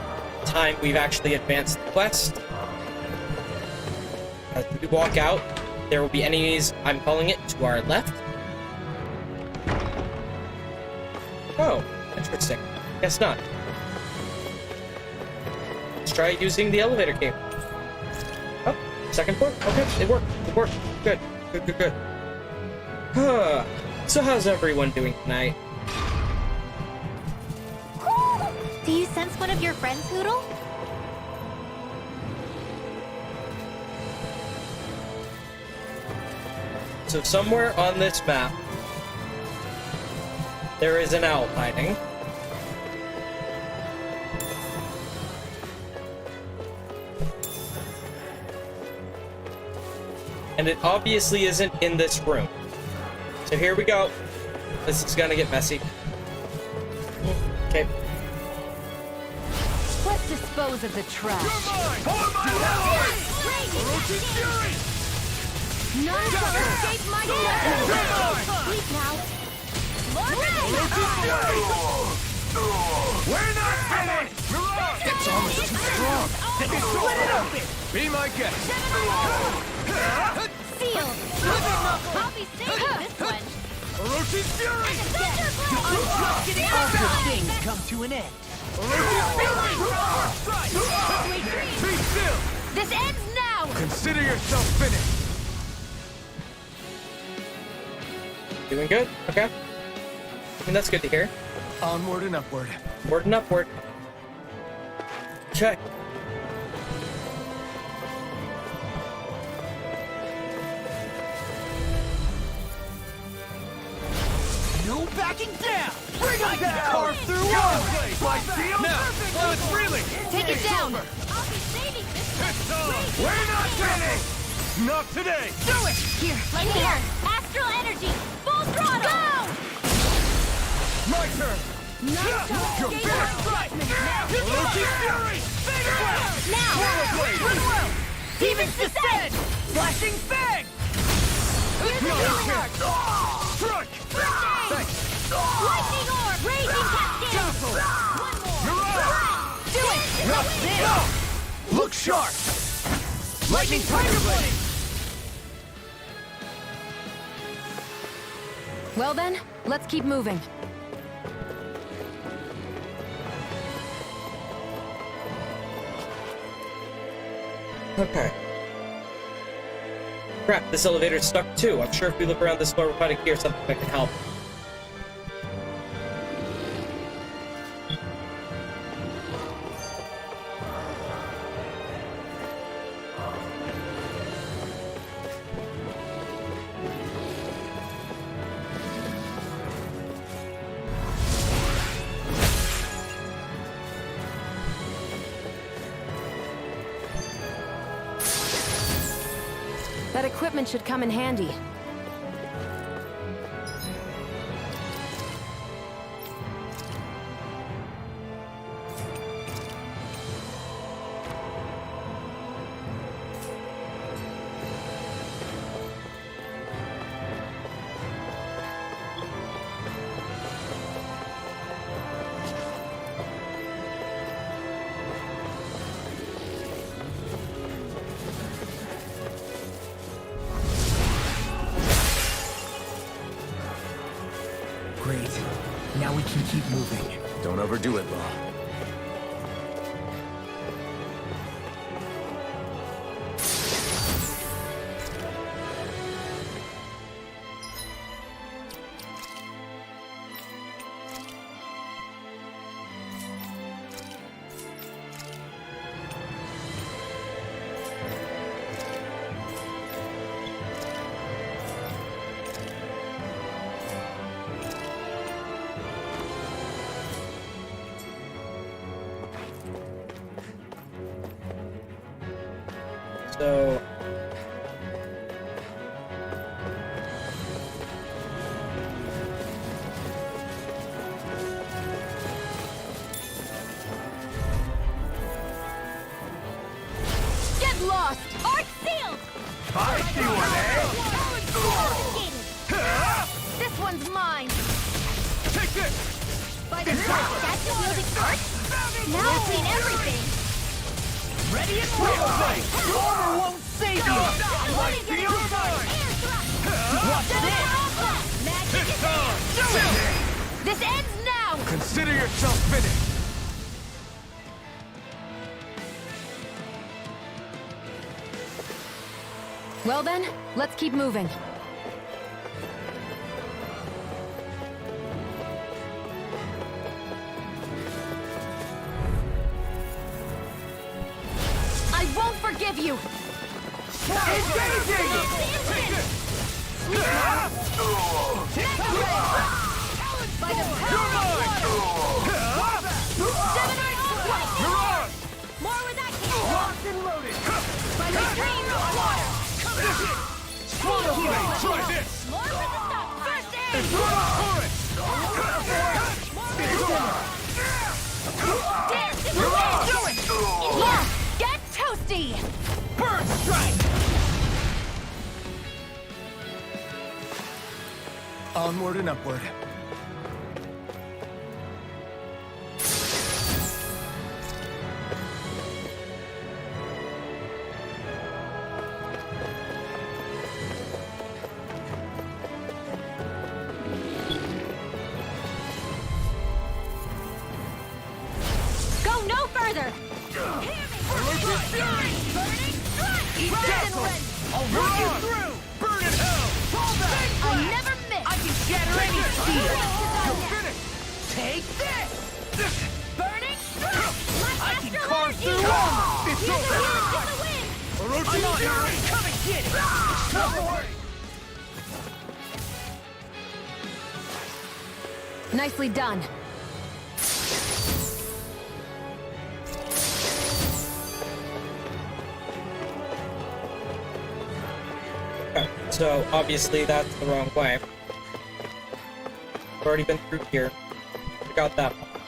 [SPEAKER 1] time we've actually advanced the quest. As we walk out, there will be enemies, I'm calling it, to our left. Oh, interesting. Guess not. Let's try using the elevator cable. Oh, second floor? Okay, it worked. It worked. Good. Good, good, good. So how's everyone doing tonight?
[SPEAKER 4] Do you sense one of your friends, Hoodle?
[SPEAKER 1] So somewhere on this map, there is an owl hiding. And it obviously isn't in this room. So here we go. This is gonna get messy. Okay.
[SPEAKER 3] Let's dispose of the trash. None shall escape my judgment. Sleep now.
[SPEAKER 12] We're not finished!
[SPEAKER 2] It's almost too strong.
[SPEAKER 12] Split it open!
[SPEAKER 2] Be my guest.
[SPEAKER 3] Sealed. I'll be saving this one.
[SPEAKER 12] Orochi's Fury!
[SPEAKER 8] All good things come to an end.
[SPEAKER 12] Be still!
[SPEAKER 3] This ends now.
[SPEAKER 2] Consider yourself finished.
[SPEAKER 1] Doing good? Okay. I mean, that's good to hear.
[SPEAKER 2] Onward and upward.
[SPEAKER 1] Upward and upward. Check.
[SPEAKER 8] No backing down! Bring him down! Carve through one!
[SPEAKER 12] My shield?
[SPEAKER 2] Now, while it's reeling.
[SPEAKER 3] Take it down.
[SPEAKER 4] I'll be saving this one.
[SPEAKER 12] We're not finished! Not today!
[SPEAKER 3] Do it. Here.
[SPEAKER 4] Let me in. Astral energy. Full throttle. Go!
[SPEAKER 12] My turn!
[SPEAKER 3] None shall
[SPEAKER 12] You're
[SPEAKER 3] escape
[SPEAKER 12] back!
[SPEAKER 3] my judgment.
[SPEAKER 12] Orochi's Fury!
[SPEAKER 3] Now.
[SPEAKER 12] Rinwell!
[SPEAKER 8] Demons descend! Flashing fang!
[SPEAKER 12] Strike!
[SPEAKER 4] Lightning orb. Raging cascade. One more.
[SPEAKER 8] Do it!
[SPEAKER 12] Not
[SPEAKER 8] this!
[SPEAKER 12] Look sharp!
[SPEAKER 8] Lightning Tiger Blade!
[SPEAKER 3] Well then, let's keep moving.
[SPEAKER 1] Okay. Crap, this elevator's stuck too. I'm sure if we look around this floor, we'll find a key or something that can help.
[SPEAKER 3] That equipment should come in handy.
[SPEAKER 8] Great. Now we can keep moving.
[SPEAKER 2] Don't overdo it, Law.
[SPEAKER 1] So...
[SPEAKER 3] Get lost!
[SPEAKER 4] Arc sealed.
[SPEAKER 12] I see one,
[SPEAKER 3] This one's mine!
[SPEAKER 12] Take this!
[SPEAKER 3] By the
[SPEAKER 4] That's the wielding arc. Now I've seen everything!
[SPEAKER 12] Ready and wait! Your armor won't save you!
[SPEAKER 4] What is your mind?
[SPEAKER 12] Watch this!
[SPEAKER 4] Magic is here! This ends now!
[SPEAKER 2] Consider yourself finished.
[SPEAKER 3] Well then, let's keep moving. I won't forgive you! By the power of water!
[SPEAKER 4] More with that cannon!
[SPEAKER 12] Locked and loaded!
[SPEAKER 4] By the stream of water!
[SPEAKER 12] Swallow here! Try this!
[SPEAKER 4] More with the stop! First aid! Dance in the wind! Do it! Yeah! Get toasty!
[SPEAKER 12] Bird strike!
[SPEAKER 2] Onward and upward.
[SPEAKER 4] Go no further!
[SPEAKER 12] I'll run you through! Burn in hell! Fall back!
[SPEAKER 4] I never miss!
[SPEAKER 12] I can shatter any steel! You're finished! Take this!
[SPEAKER 4] Burning!
[SPEAKER 12] I can carve through armor! It's over! I'm on Fury! Come and get it!
[SPEAKER 3] Nicely done.
[SPEAKER 1] Okay, so obviously that's the wrong way. I've already been through here. I got that box.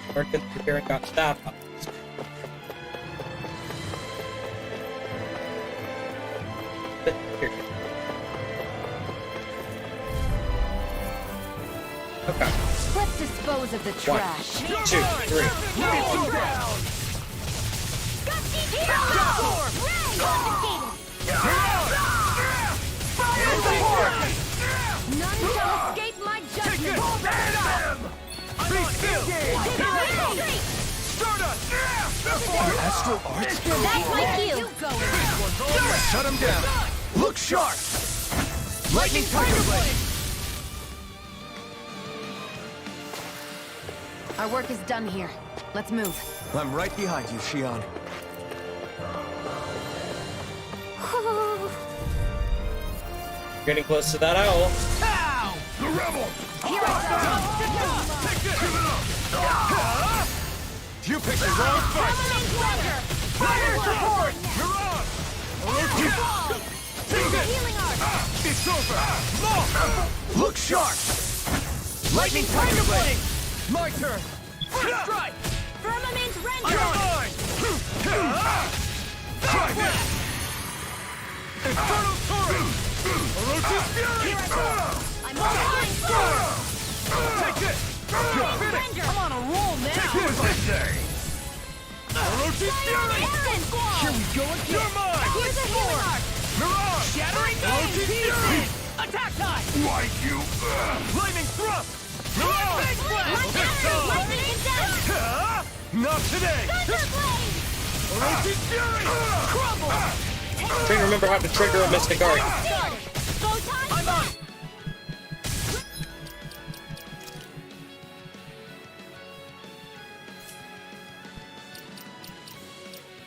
[SPEAKER 1] I've already been through here and got that box. Been through here. Okay.
[SPEAKER 3] Let's dispose of the trash.
[SPEAKER 1] 1, 2, 3.
[SPEAKER 3] None shall escape my judgment.
[SPEAKER 2] Astral Arts?
[SPEAKER 4] That's my cue!
[SPEAKER 2] Shut him down. Look sharp. Lightning Tiger Blade.
[SPEAKER 3] Our work is done here. Let's move.
[SPEAKER 2] I'm right behind you, Shionne.
[SPEAKER 1] Getting close to that owl.
[SPEAKER 12] Ow! The rebel!
[SPEAKER 3] Here I
[SPEAKER 2] You picked the wrong fight.
[SPEAKER 12] Fire support! You're on!
[SPEAKER 4] Healing art!
[SPEAKER 2] It's over. Look sharp. Lightning Tiger Blade. My turn.
[SPEAKER 12] First strike!
[SPEAKER 4] Firmament render!
[SPEAKER 12] You're mine! Try this! Infernal Torrent! Orochi's Fury!
[SPEAKER 4] I'm on
[SPEAKER 12] Take this! You're finished! I'm on a roll now! Take this, I say! Orochi's Fury! Here we go again! You're mine!
[SPEAKER 4] Here's a healing art!
[SPEAKER 12] Mirage! Shattering Orochi's Fury! Attack time! Why you... Lightning Thrust! Mirage! Big Blast!
[SPEAKER 4] Lightning condemned!
[SPEAKER 12] Not today!
[SPEAKER 4] Thunderblade!
[SPEAKER 12] Orochi's Fury! Crumble!
[SPEAKER 1] Trying to remember how to trigger a Mystic Art.
[SPEAKER 4] Photon!
[SPEAKER 12] I'm on!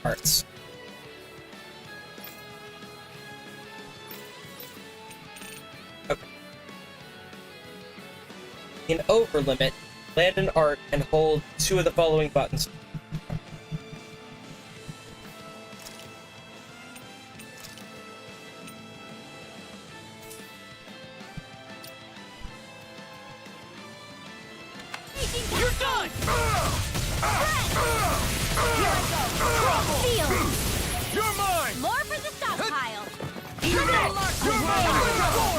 [SPEAKER 1] Arts. Okay. In over limit, land an art and hold 2 of the following buttons.
[SPEAKER 12] You're done!
[SPEAKER 4] Feel!
[SPEAKER 12] You're mine!
[SPEAKER 4] More for the stockpile!
[SPEAKER 12] You're mine!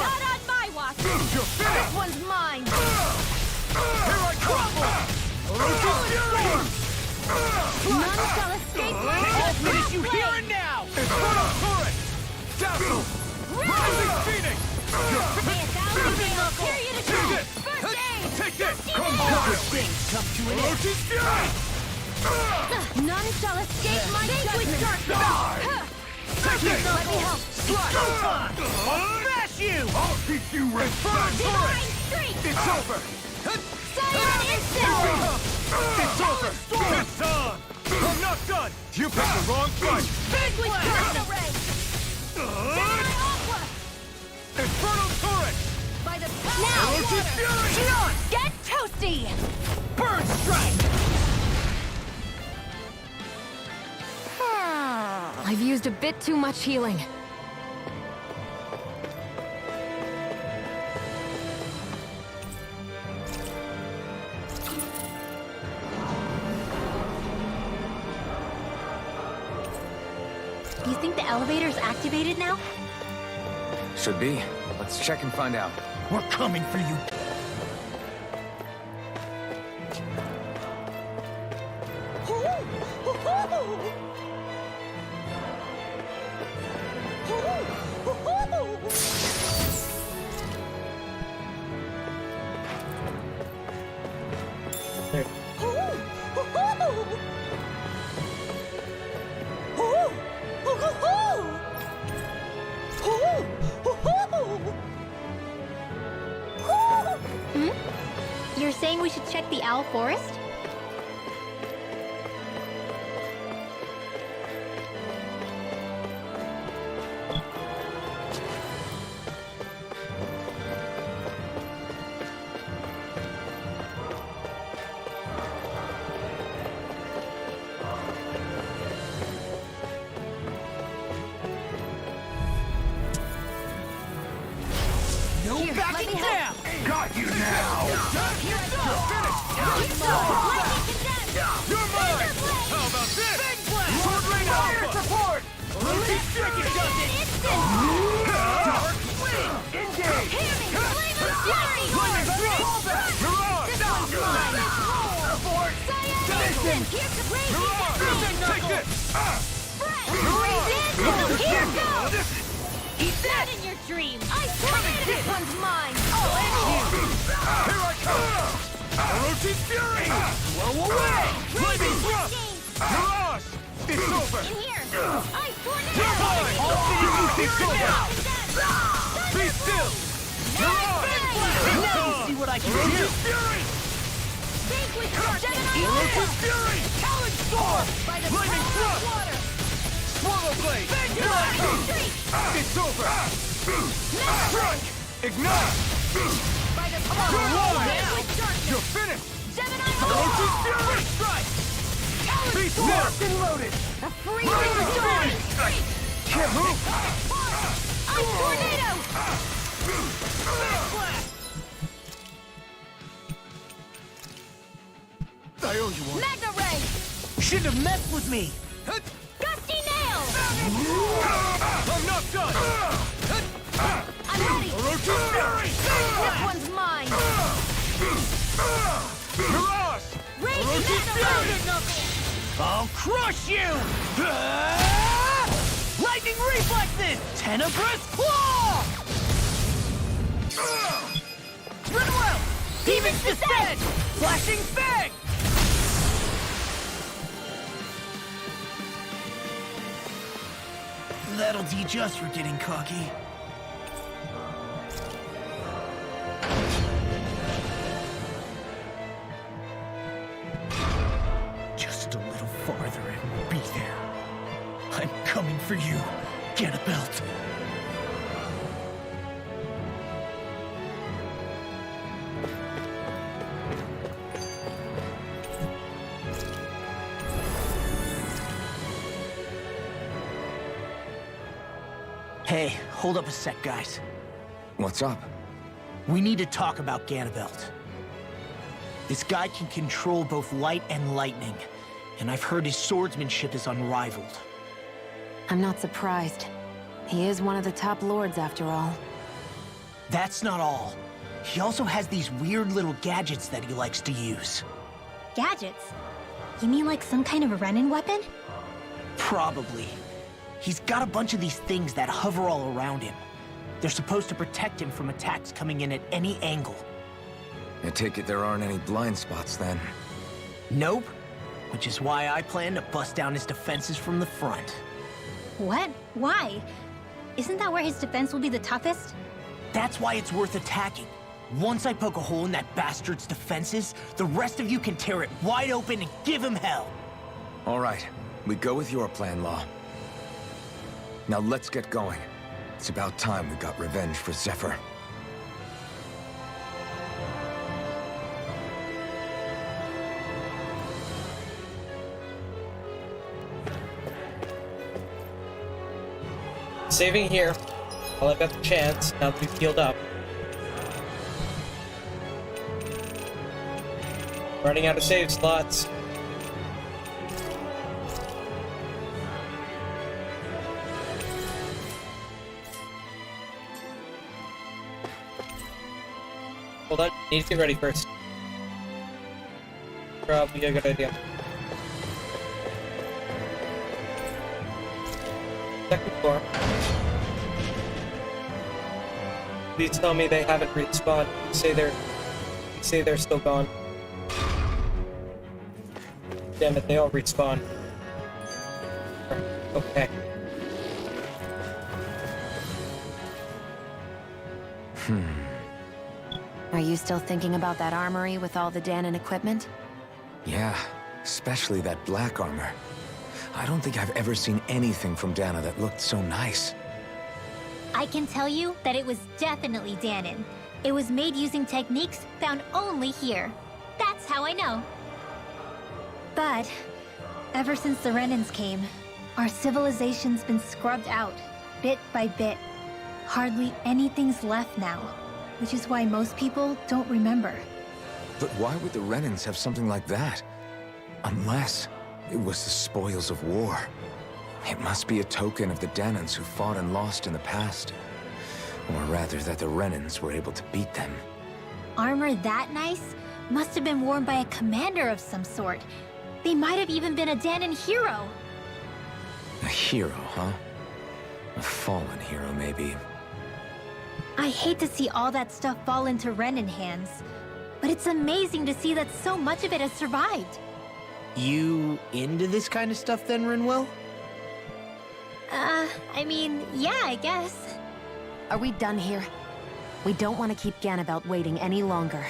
[SPEAKER 4] Not on my watch!
[SPEAKER 12] You're finished!
[SPEAKER 3] This one's mine.
[SPEAKER 12] Here I crumble! Orochi's Fury!
[SPEAKER 3] None shall escape my
[SPEAKER 12] I'll finish you here and now! Inferno turret! Dazzle! Rising Phoenix!
[SPEAKER 3] Here you to
[SPEAKER 12] Take it!
[SPEAKER 3] First aid!
[SPEAKER 12] Take it!
[SPEAKER 8] All good things come to an end.
[SPEAKER 12] Roach's Fury!
[SPEAKER 3] None shall escape my judgment!
[SPEAKER 12] Take it!
[SPEAKER 3] Let me help!
[SPEAKER 12] Showtime! I'll smash you! I'll teach you Inferno turret! It's over!
[SPEAKER 3] Scion instant!
[SPEAKER 12] It's over! It's on! I'm not done! You picked the wrong fight!
[SPEAKER 3] Big ray!
[SPEAKER 12] Inferno turret!
[SPEAKER 3] By the power of water!
[SPEAKER 12] Shionne!
[SPEAKER 3] Get toasty!
[SPEAKER 8] Burn strike!
[SPEAKER 3] I've used a bit too much healing.
[SPEAKER 4] Do you think the elevator's activated now?
[SPEAKER 2] Should be. Let's check and find out.
[SPEAKER 8] We're coming for you.
[SPEAKER 4] You're saying we should check the Owl Forest?
[SPEAKER 12] No backing down! Got you now! You're mine! How about this? Big blast! Sword Ring Alpha! Support! Release Stricken does it! Dark Wind! Engage! Flaming Thrust! Mirage! Abort! Mirage! Take this! Mirage!
[SPEAKER 3] Here goes!
[SPEAKER 12] Eat that!
[SPEAKER 3] In your dreams! I swear this one's mine!
[SPEAKER 12] I'll end you! Here I come! Orochi's Fury! Blow away! Flaming Thrust! Mirage! It's over!
[SPEAKER 3] In here! I tornado!
[SPEAKER 12] You're mine! I'll finish you here and now! Be still! Mirage! It's
[SPEAKER 8] Now
[SPEAKER 12] on!
[SPEAKER 8] you see what I can do!
[SPEAKER 12] Orochi's Fury! Orochi's Fury!
[SPEAKER 8] Talon Storm!
[SPEAKER 3] By the
[SPEAKER 12] Flaming
[SPEAKER 3] power of
[SPEAKER 12] Thrust!
[SPEAKER 3] water!
[SPEAKER 12] Swallow Blade! Here I come! It's over! Strike! Ignite!
[SPEAKER 3] By the
[SPEAKER 12] You're
[SPEAKER 3] power of
[SPEAKER 12] wrong
[SPEAKER 3] water!
[SPEAKER 12] now! You're finished!
[SPEAKER 3] Gemini
[SPEAKER 12] Orochi's Fury! Strike! Be locked and loaded!
[SPEAKER 3] A free
[SPEAKER 12] Rising
[SPEAKER 3] storm!
[SPEAKER 12] Phoenix! Can't move!
[SPEAKER 3] I tornado!
[SPEAKER 12] I owe you one.
[SPEAKER 3] Magna ray!
[SPEAKER 8] Shouldn't have messed with me!
[SPEAKER 3] Gusty nail!
[SPEAKER 12] I'm not done!
[SPEAKER 3] I'm ready!
[SPEAKER 12] Orochi's Fury!
[SPEAKER 3] This one's mine!
[SPEAKER 12] Mirage!
[SPEAKER 3] Rage
[SPEAKER 12] Orochi's
[SPEAKER 3] Magna ray!
[SPEAKER 12] Fury!
[SPEAKER 8] I'll crush you! Lightning reflexes! Tenebrous claw! Rinwell! Demon's descent! Flashing fang! That'll teach us for getting cocky. Just a little farther and we'll be there. I'm coming for you, Ganabelt. Hey, hold up a sec, guys.
[SPEAKER 2] What's up?
[SPEAKER 8] We need to talk about Ganabelt. This guy can control both light and lightning, and I've heard his swordsmanship is unrivaled.
[SPEAKER 3] I'm not surprised. He is one of the top lords, after all.
[SPEAKER 8] That's not all. He also has these weird little gadgets that he likes to use.
[SPEAKER 4] Gadgets? You mean like some kind of a Renin weapon?
[SPEAKER 8] Probably. He's got a bunch of these things that hover all around him. They're supposed to protect him from attacks coming in at any angle.
[SPEAKER 2] I take it there aren't any blind spots then.
[SPEAKER 8] Nope. Which is why I plan to bust down his defenses from the front.
[SPEAKER 4] What? Why? Isn't that where his defense will be the toughest?
[SPEAKER 8] That's why it's worth attacking. Once I poke a hole in that bastard's defenses, the rest of you can tear it wide open and give him hell.
[SPEAKER 2] All right, we go with your plan, Law. Now let's get going. It's about time we got revenge for Zephyr.
[SPEAKER 1] Saving here, while I've got the chance, now that we've healed up. Running out of save slots. Hold on, need to get ready first. Probably a good idea. Second floor. Please tell me they haven't respawned. Say they're still gone. Damn it, they all respawn. Okay.
[SPEAKER 3] Are you still thinking about that armory with all the Dahnan equipment?
[SPEAKER 2] Yeah, especially that black armor. I don't think I've ever seen anything from Dahna that looked so nice.
[SPEAKER 4] I can tell you that it was definitely Dahnan. It was made using techniques found only here. That's how I know. But ever since the Renins came, our civilization's been scrubbed out, bit by bit. Hardly anything's left now, which is why most people don't remember.
[SPEAKER 2] But why would the Renins have something like that? Unless it was the spoils of war. It must be a token of the Dahnans who fought and lost in the past. Or rather, that the Renins were able to beat them.
[SPEAKER 4] Armor that nice must have been worn by a commander of some sort. They might have even been a Dahnan hero.
[SPEAKER 2] A hero, huh? A fallen hero, maybe.
[SPEAKER 4] I hate to see all that stuff fall into Renin hands, but it's amazing to see that so much of it has survived.
[SPEAKER 8] You into this kind of stuff then, Rinwell?
[SPEAKER 4] I mean, yeah, I guess.
[SPEAKER 3] Are we done here? We don't want to keep Ganabelt waiting any longer.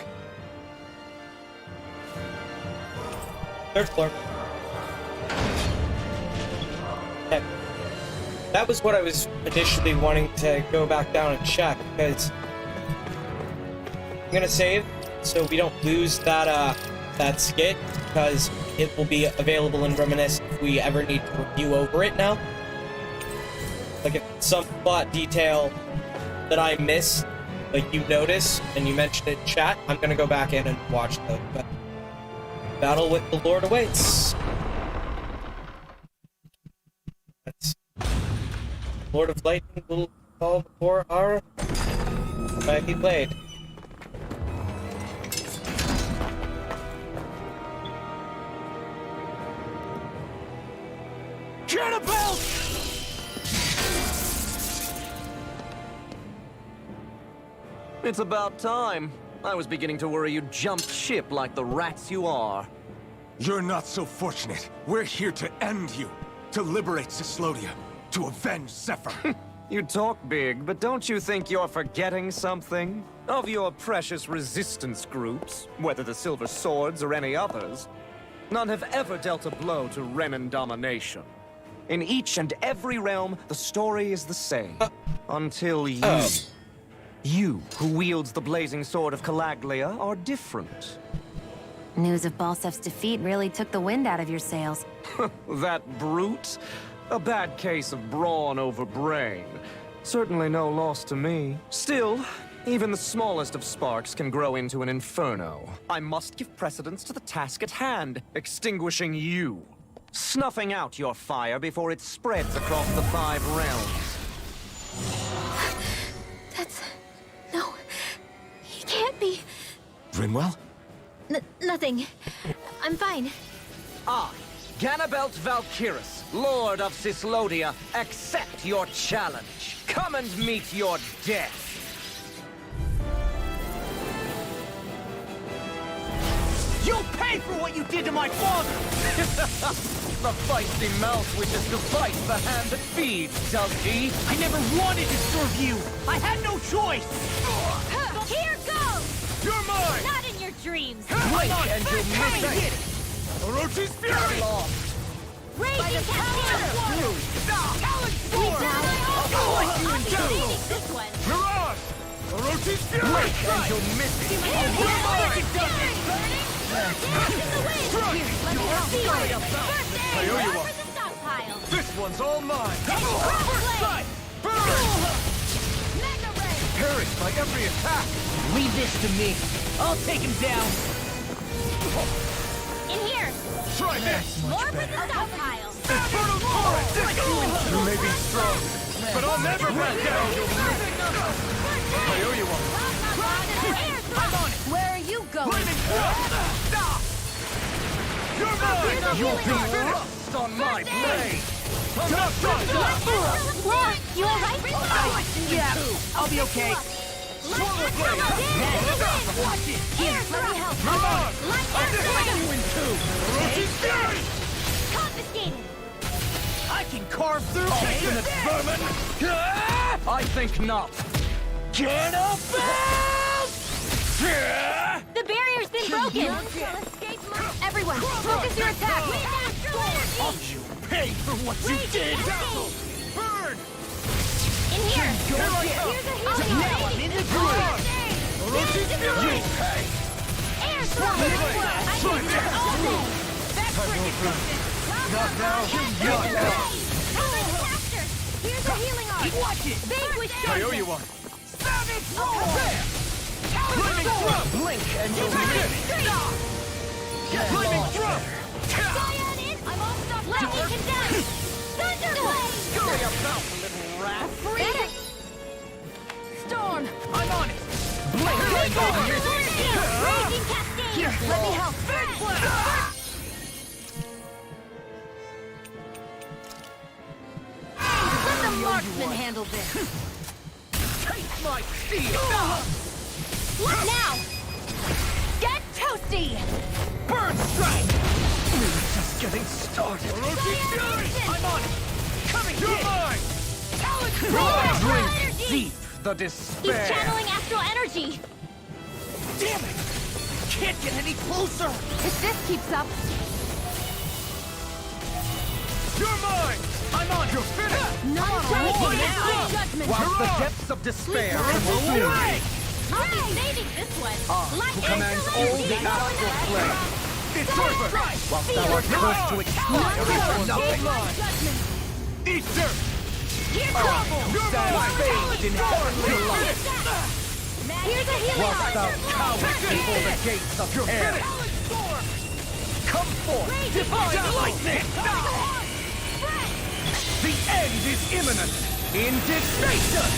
[SPEAKER 1] Third floor. Okay. That was what I was initially wanting to go back down and check, because I'm gonna save so we don't lose that that skit, because it will be available in Reminisce if we ever need to review over it now. Like if some plot detail that I missed, like you notice and you mentioned it in chat, I'm gonna go back in and watch the battle with the Lord awaits. That's Lord of Lightning will fall before our mighty blade.
[SPEAKER 8] Ganabelt!
[SPEAKER 11] It's about time. I was beginning to worry you jumped ship like the rats you are.
[SPEAKER 2] You're not so fortunate. We're here to end you. To liberate Cyslodia. To avenge Zephyr.
[SPEAKER 11] You talk big, but don't you think you're forgetting something? Of your precious resistance groups, whether the Silver Swords or any others, none have ever dealt a blow to Renin domination. In each and every realm, the story is the same. Until you... You, who wields the blazing sword of Calaglia, are different.
[SPEAKER 3] News of Balsef's defeat really took the wind out of your sails.
[SPEAKER 11] That brute? A bad case of brawn over brain. Certainly no loss to me. Still, even the smallest of sparks can grow into an inferno. I must give precedence to the task at hand, extinguishing you. Snuffing out your fire before it spreads across the 5 realms.
[SPEAKER 4] No, he can't be.
[SPEAKER 2] Rinwell?
[SPEAKER 4] Nothing. I'm fine.
[SPEAKER 11] I, Ganabelt Valkyrus, Lord of Cyslodia, accept your challenge. Come and meet your death.
[SPEAKER 8] You'll pay for what you did to my father!
[SPEAKER 11] The feisty mouse wishes to bite the hand that feeds, does he?
[SPEAKER 8] I never wanted to serve you! I had no choice!
[SPEAKER 4] Here goes!
[SPEAKER 5] You're mine!
[SPEAKER 4] Not in your dreams!
[SPEAKER 11] Blink and you'll miss it!
[SPEAKER 5] Orochi's fury!
[SPEAKER 4] Raging Cascade!
[SPEAKER 8] Talon
[SPEAKER 4] Sword!
[SPEAKER 8] Sword!
[SPEAKER 4] This one!
[SPEAKER 5] Mirage! Orochi's fury!
[SPEAKER 11] Blink and you'll miss it!
[SPEAKER 5] I owe you one. This one's all mine!
[SPEAKER 8] First strike!
[SPEAKER 5] Perished by every attack!
[SPEAKER 8] Leave this to me. I'll take him down.
[SPEAKER 4] In here!
[SPEAKER 5] Try this!
[SPEAKER 4] More for the stockpile!
[SPEAKER 5] Infernal torrent! You may be strong, but I'll never back down! I owe you one.
[SPEAKER 8] I'm on it.
[SPEAKER 3] Where are you going?
[SPEAKER 5] You're mine!
[SPEAKER 11] You'll be lost on my blade!
[SPEAKER 4] What? You alright?
[SPEAKER 8] Yeah, I'll be okay.
[SPEAKER 4] Watch it! Here, let me help!
[SPEAKER 5] Come on!
[SPEAKER 4] Confiscated!
[SPEAKER 8] I can carve through ultimate vermin.
[SPEAKER 11] I think not.
[SPEAKER 4] The barrier's been broken!
[SPEAKER 3] Everyone, focus your attack!
[SPEAKER 8] You pay for what you did.
[SPEAKER 5] Burn!
[SPEAKER 4] In here!
[SPEAKER 8] Now I'm in the groove.
[SPEAKER 5] Orochi's fury!
[SPEAKER 4] Air throw! That's freaking something!
[SPEAKER 5] Not now!
[SPEAKER 4] Not now! Here's a healing arc!
[SPEAKER 8] Watch it.
[SPEAKER 4] Vanquish
[SPEAKER 5] I owe you one.
[SPEAKER 8] Savage roar.
[SPEAKER 5] Flaming drum!
[SPEAKER 11] Blink and you'll miss it!
[SPEAKER 5] Flaming drum!
[SPEAKER 4] Shionne in! I'm all stuck! Lightning condemned! Thunderblade!
[SPEAKER 11] Scurry about, little rat!
[SPEAKER 4] Freeze!
[SPEAKER 3] Storm!
[SPEAKER 8] I'm on it.
[SPEAKER 11] Blink and you'll miss it!
[SPEAKER 4] Raging Cascade!
[SPEAKER 8] Here,
[SPEAKER 3] Let me help! Let the marksman handle this!
[SPEAKER 8] Take my steel.
[SPEAKER 3] Now! Get toasty!
[SPEAKER 8] Burn strike. We're just getting started.
[SPEAKER 5] Orochi's fury!
[SPEAKER 8] I'm on it. Coming
[SPEAKER 5] You're
[SPEAKER 8] in.
[SPEAKER 5] mine!
[SPEAKER 11] Drink deep the
[SPEAKER 4] He's
[SPEAKER 11] despair!
[SPEAKER 4] channeling astral energy!
[SPEAKER 8] Damn it. Can't get any closer.
[SPEAKER 3] If this keeps up,
[SPEAKER 5] You're mine!
[SPEAKER 8] I'm on.
[SPEAKER 5] You're finished!
[SPEAKER 3] none
[SPEAKER 8] roll
[SPEAKER 3] now!
[SPEAKER 8] now.
[SPEAKER 3] Judgment!
[SPEAKER 11] Whilst the depths of despair
[SPEAKER 3] Please,
[SPEAKER 11] will
[SPEAKER 8] Right.
[SPEAKER 4] I'll be saving this one!
[SPEAKER 11] who commands all the astral flame,
[SPEAKER 5] It's over!
[SPEAKER 11] whilst thou art cursed to expire for nothing.
[SPEAKER 3] Judgment!
[SPEAKER 5] Eat dirt!
[SPEAKER 4] Here
[SPEAKER 11] Thou
[SPEAKER 4] comes!
[SPEAKER 11] fades in heavenly light,
[SPEAKER 4] Here's a healing
[SPEAKER 11] whilst
[SPEAKER 4] arc!
[SPEAKER 11] thou cowerest before the gates of hell. Come forth, divine lightning! The end is imminent! Indignation!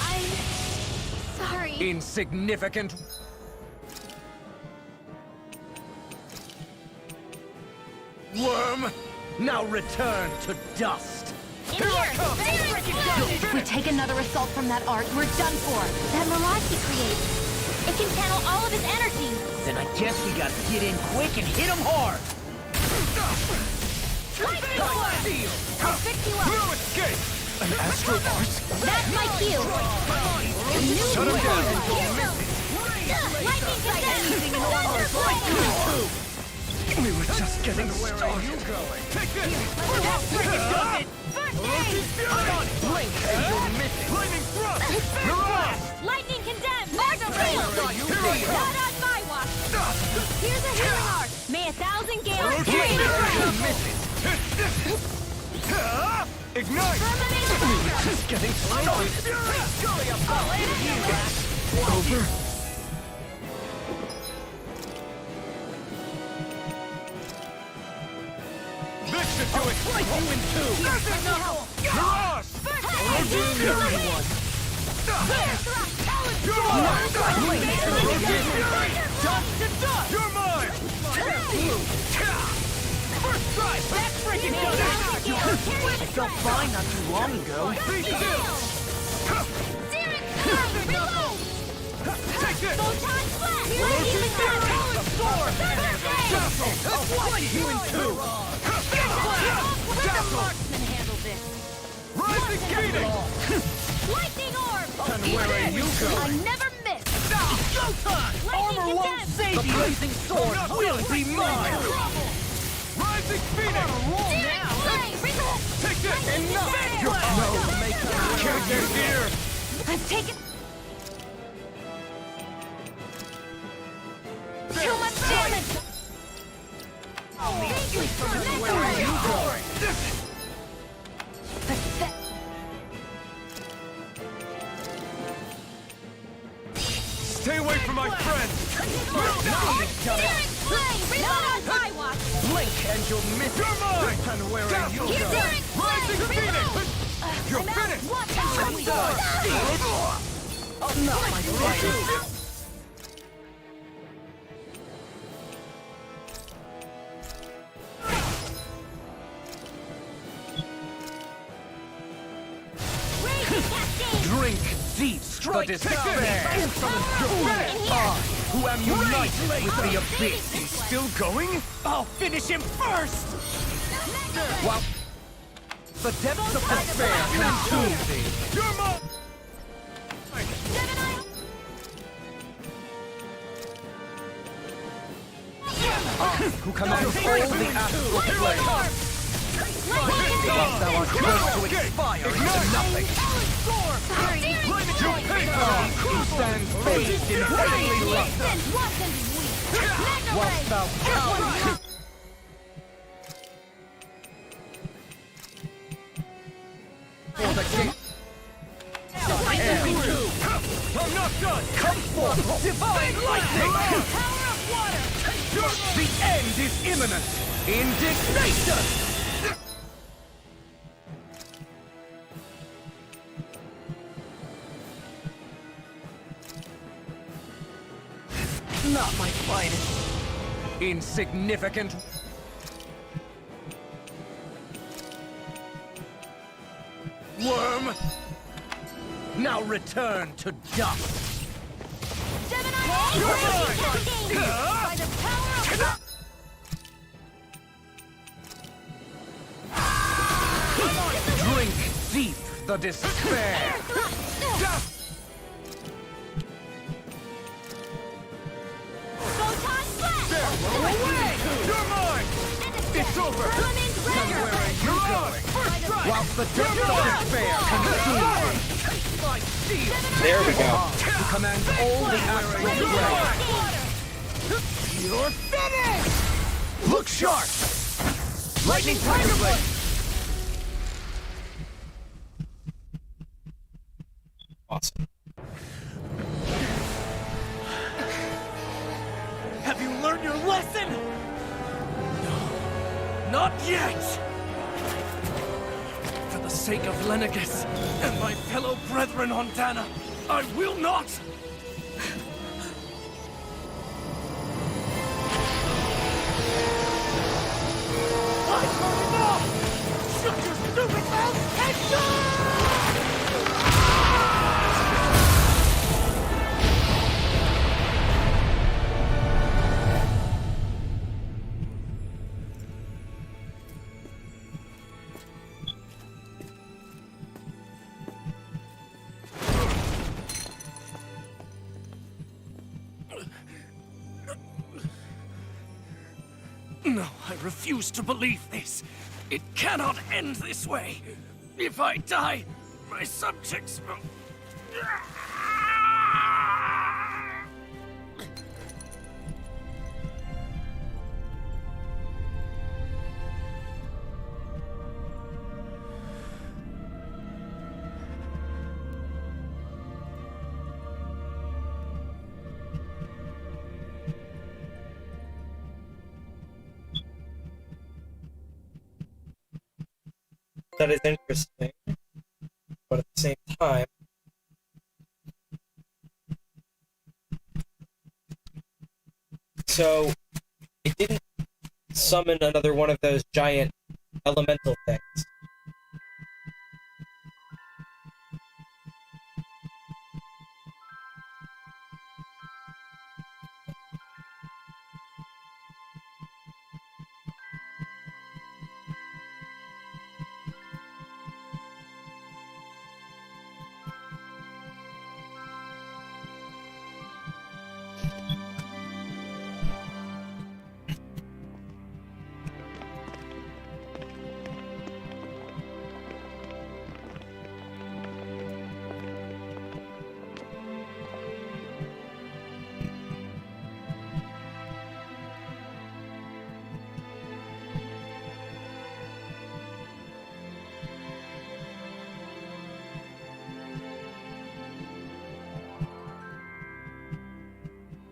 [SPEAKER 4] I'm sorry.
[SPEAKER 11] Insignificant. Worm, now return to dust.
[SPEAKER 4] In here!
[SPEAKER 3] If we take another assault from that art, we're done for!
[SPEAKER 4] That mirage he creates. It can channel all of his energy.
[SPEAKER 8] Then I guess we gotta get in quick and hit him hard.
[SPEAKER 4] Lightning Sword!
[SPEAKER 11] Seal!
[SPEAKER 4] I'll fix you up.
[SPEAKER 5] No escape!
[SPEAKER 11] An astral art?
[SPEAKER 4] That's my cue.
[SPEAKER 5] Shut him down!
[SPEAKER 4] Lightning condemned!
[SPEAKER 11] We were just getting started.
[SPEAKER 5] Take this!
[SPEAKER 4] Orochi's
[SPEAKER 5] fury!
[SPEAKER 11] Blink and you'll miss it.
[SPEAKER 5] Flaming thrust! Mirage!
[SPEAKER 4] Lightning condemned!
[SPEAKER 11] Seal!
[SPEAKER 4] Not on my watch! Here's a healing arc! May 1,000 gales
[SPEAKER 11] Blink
[SPEAKER 4] carry the
[SPEAKER 11] and you'll
[SPEAKER 4] burn!
[SPEAKER 11] miss it.
[SPEAKER 5] Ignite!
[SPEAKER 4] Permanent
[SPEAKER 11] Just getting started. Over.
[SPEAKER 5] Viscint to it!
[SPEAKER 11] Slice you in two.
[SPEAKER 5] Mirage! Orochi's fury! You're mine!
[SPEAKER 11] Blink and you'll miss it.
[SPEAKER 5] Dust to dust! You're mine!
[SPEAKER 12] First try! That freaking does it!
[SPEAKER 8] I felt fine not too long ago.
[SPEAKER 12] Be still! Take this! I'll slice you in two! Rising Phoenix!
[SPEAKER 3] Lightning orb!
[SPEAKER 12] And where are you going?
[SPEAKER 3] I never miss!
[SPEAKER 12] Showtime!
[SPEAKER 3] Armor won't
[SPEAKER 12] save you! The blazing sword will be mine! Rising Phoenix! Take this! Enough! No! Can't get here!
[SPEAKER 3] I've taken too much damage!
[SPEAKER 12] Where are you going? Stay away from my friend! Blink and you'll miss. You're mine! And where are you going? Rising Phoenix! You're finished!
[SPEAKER 8] Not my fight.
[SPEAKER 12] Drink deep, strike despair! I, who am united with the abyss, is still going? I'll finish him first! While the depths of despair consume thee! You're mine! Who commands all the astral planes! Whilst thou art close to expire into nothing! You stand bathed in heavenly luster! Whilst thou cowers! For the king! I'm not done! Come forth! Divine lightning! Power of water! The end is imminent! Indignation! Not my finest. Insignificant. Worm! Now return to dust!
[SPEAKER 3] By the power of
[SPEAKER 12] Drink deep the despair! Away! You're mine! It's over! And where are you going? Whilst the depths of despair consume! My shield!
[SPEAKER 1] There we go.
[SPEAKER 12] Who commands all the astral planes! You're finished! Look sharp! Lightning Tiger Blade!
[SPEAKER 1] Awesome.
[SPEAKER 12] Have you learned your lesson? No, not yet! For the sake of Lenegis and my fellow brethren on Dahna, I will not! I've heard enough! Shut your stupid mouth and die! No, I refuse to believe this. It cannot end this way. If I die, my subjects will...
[SPEAKER 1] That is interesting, but at the same time, so It didn't summon another one of those giant elemental things.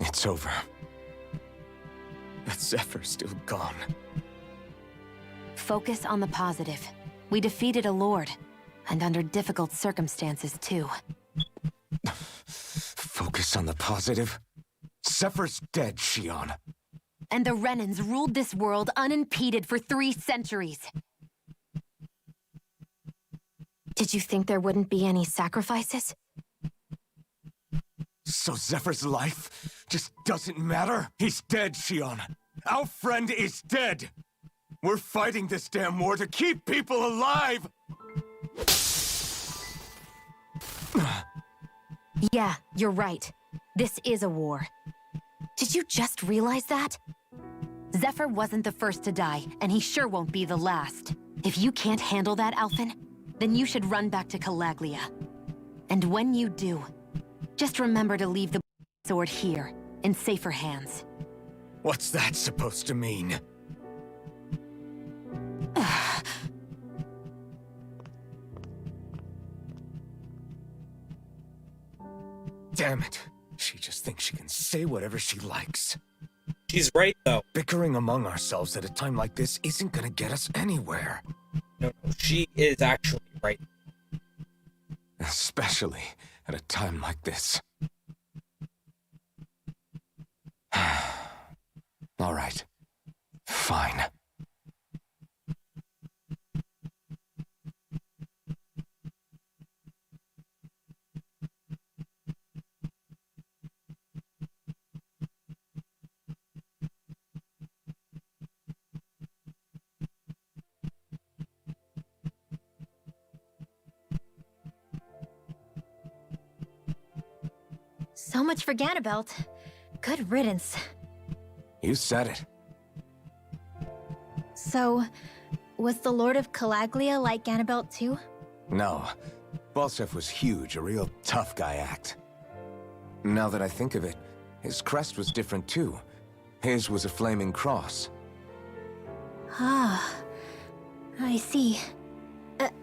[SPEAKER 2] It's over. That Zephyr's still gone.
[SPEAKER 3] Focus on the positive. We defeated a lord, and under difficult circumstances, too.
[SPEAKER 2] Focus on the positive? Zephyr's dead, Shionne.
[SPEAKER 3] And the Renans ruled this world unimpeded for 3 centuries. Did you think there wouldn't be any sacrifices?
[SPEAKER 2] So Zephyr's life just doesn't matter? He's dead, Shionne. Our friend is dead. We're fighting this damn war to keep people alive!
[SPEAKER 3] Yeah, you're right. This is a war. Did you just realize that? Zephyr wasn't the first to die, and he sure won't be the last. If you can't handle that, Alphen, then you should run back to Calaglia. And when you do, just remember to leave the sword here, in safer hands.
[SPEAKER 2] What's that supposed to mean? Damn it. She just thinks she can say whatever she likes.
[SPEAKER 1] She's right, though.
[SPEAKER 2] Bickering among ourselves at a time like this isn't gonna get us anywhere.
[SPEAKER 1] No, she is actually right.
[SPEAKER 2] Especially at a time like this. All right. Fine.
[SPEAKER 4] So much for Ganabelt. Good riddance.
[SPEAKER 2] You said it.
[SPEAKER 4] So, was the Lord of Calaglia like Ganabelt too?
[SPEAKER 2] No. Balsef was huge, a real tough guy act. Now that I think of it, his crest was different too. His was a flaming cross.
[SPEAKER 4] Ah, I see.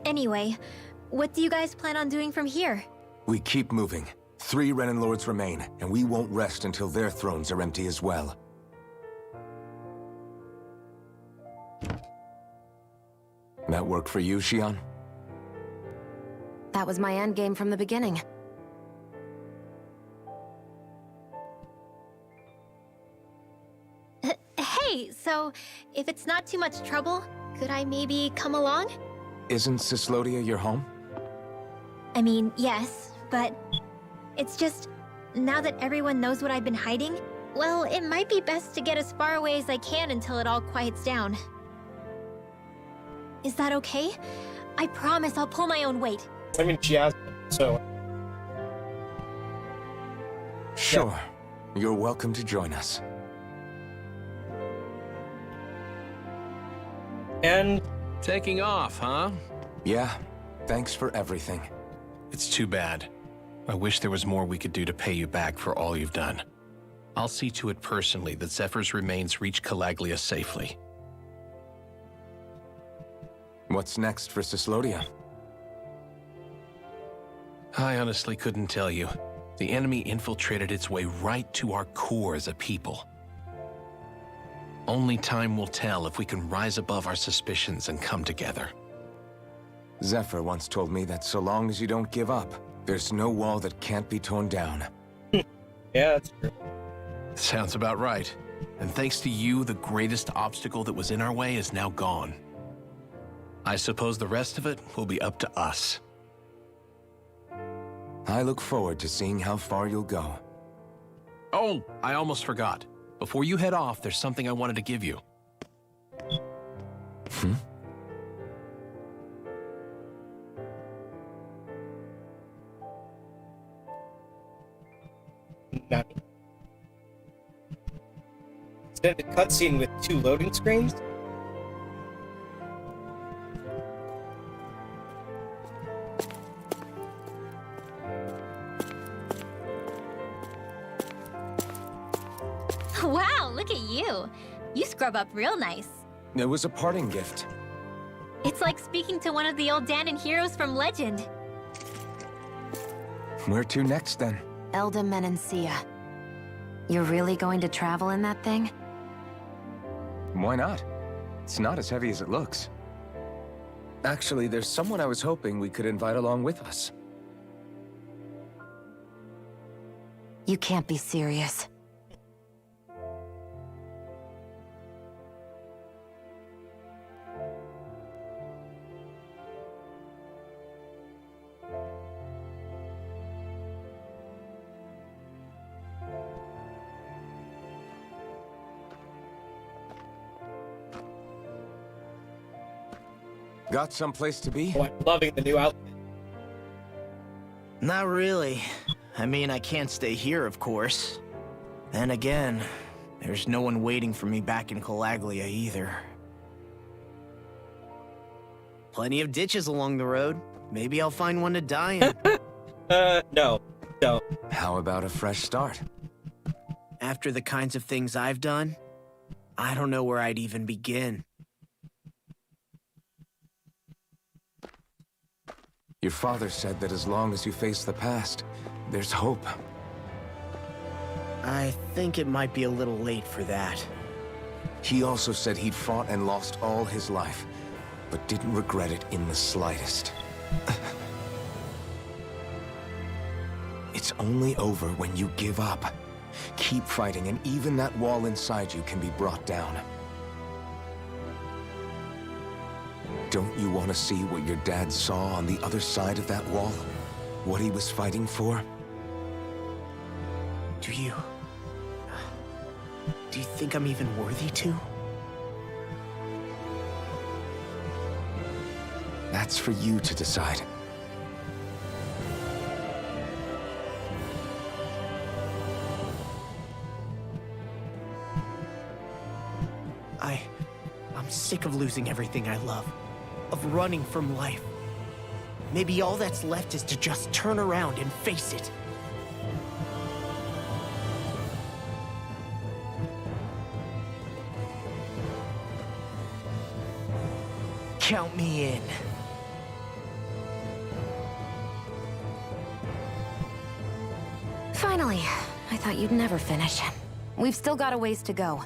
[SPEAKER 4] Anyway, what do you guys plan on doing from here?
[SPEAKER 2] We keep moving. 3 Renan Lords remain, and we won't rest until their thrones are empty as well. That work for you, Shionne?
[SPEAKER 3] That was my endgame from the beginning.
[SPEAKER 4] Hey, so if it's not too much trouble, could I maybe come along?
[SPEAKER 2] Isn't Cyslodia your home?
[SPEAKER 4] I mean, yes, but it's just, now that everyone knows what I've been hiding, well, it might be best to get as far away as I can until it all quiets down. Is that okay? I promise I'll pull my own weight.
[SPEAKER 1] I mean, she has, so...
[SPEAKER 2] Sure. You're welcome to join us.
[SPEAKER 1] And...
[SPEAKER 9] Taking off, huh?
[SPEAKER 2] Yeah. Thanks for everything.
[SPEAKER 9] It's too bad. I wish there was more we could do to pay you back for all you've done. I'll see to it personally that Zephyr's remains reach Calaglia safely.
[SPEAKER 2] What's next for Cyslodia?
[SPEAKER 9] I honestly couldn't tell you. The enemy infiltrated its way right to our core as a people. Only time will tell if we can rise above our suspicions and come together.
[SPEAKER 2] Zephyr once told me that so long as you don't give up, there's no wall that can't be torn down.
[SPEAKER 1] Yeah, that's true.
[SPEAKER 9] Sounds about right. And thanks to you, the greatest obstacle that was in our way is now gone. I suppose the rest of it will be up to us.
[SPEAKER 2] I look forward to seeing how far you'll go.
[SPEAKER 9] Oh, I almost forgot. Before you head off, there's something I wanted to give you.
[SPEAKER 1] Nani? Extended cutscene with 2 loading screens?
[SPEAKER 4] Wow, look at you. You scrub up real nice.
[SPEAKER 2] It was a parting gift.
[SPEAKER 4] It's like speaking to one of the old Dahnan heroes from legend.
[SPEAKER 2] Where to next, then?
[SPEAKER 3] Elde Menancia. You're really going to travel in that thing?
[SPEAKER 2] Why not? It's not as heavy as it looks. Actually, there's someone I was hoping we could invite along with us.
[SPEAKER 3] You can't be serious.
[SPEAKER 2] Got someplace to be?
[SPEAKER 1] Oh, I'm loving the new outfit.
[SPEAKER 8] Not really. I mean, I can't stay here, of course. Then again, there's no one waiting for me back in Calaglia either. Plenty of ditches along the road. Maybe I'll find one to die in.
[SPEAKER 1] No, don't.
[SPEAKER 2] How about a fresh start?
[SPEAKER 8] After the kinds of things I've done, I don't know where I'd even begin.
[SPEAKER 2] Your father said that as long as you face the past, there's hope.
[SPEAKER 8] I think it might be a little late for that.
[SPEAKER 2] He also said he'd fought and lost all his life, but didn't regret it in the slightest. It's only over when you give up. Keep fighting, and even that wall inside you can be brought down. Don't you want to see what your dad saw on the other side of that wall? What he was fighting for?
[SPEAKER 8] Do you think I'm even worthy to?
[SPEAKER 2] That's for you to decide.
[SPEAKER 8] I'm sick of losing everything I love. Of running from life. Maybe all that's left is to just turn around and face it. Count me in.
[SPEAKER 3] Finally. I thought you'd never finish. We've still got a ways to go.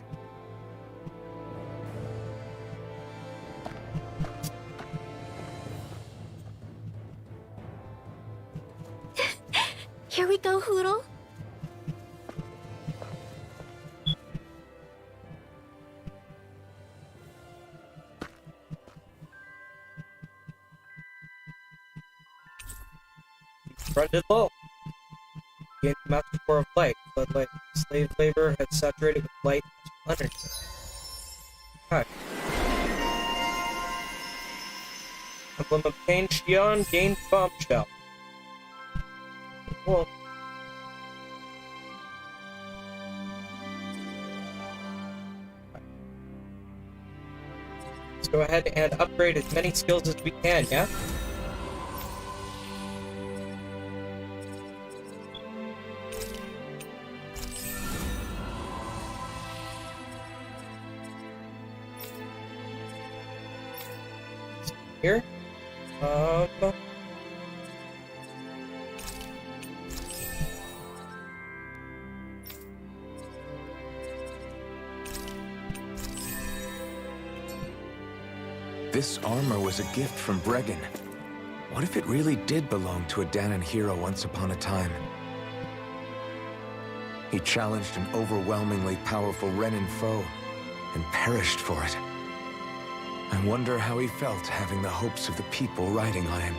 [SPEAKER 4] Here we go, Hoodle.
[SPEAKER 1] Fronted low. Gained the master core of light. Bloodlight. Slave labor had saturated with light and energy. Okay. Emblem obtained. Shionne gained bombshell. Cool. Let's go ahead and upgrade as many skills as we can, yeah? Here.
[SPEAKER 2] This armor was a gift from Bregon. What if it really did belong to a Dahnan hero once upon a time? He challenged an overwhelmingly powerful Renin foe, and perished for it. I wonder how he felt having the hopes of the people riding on him.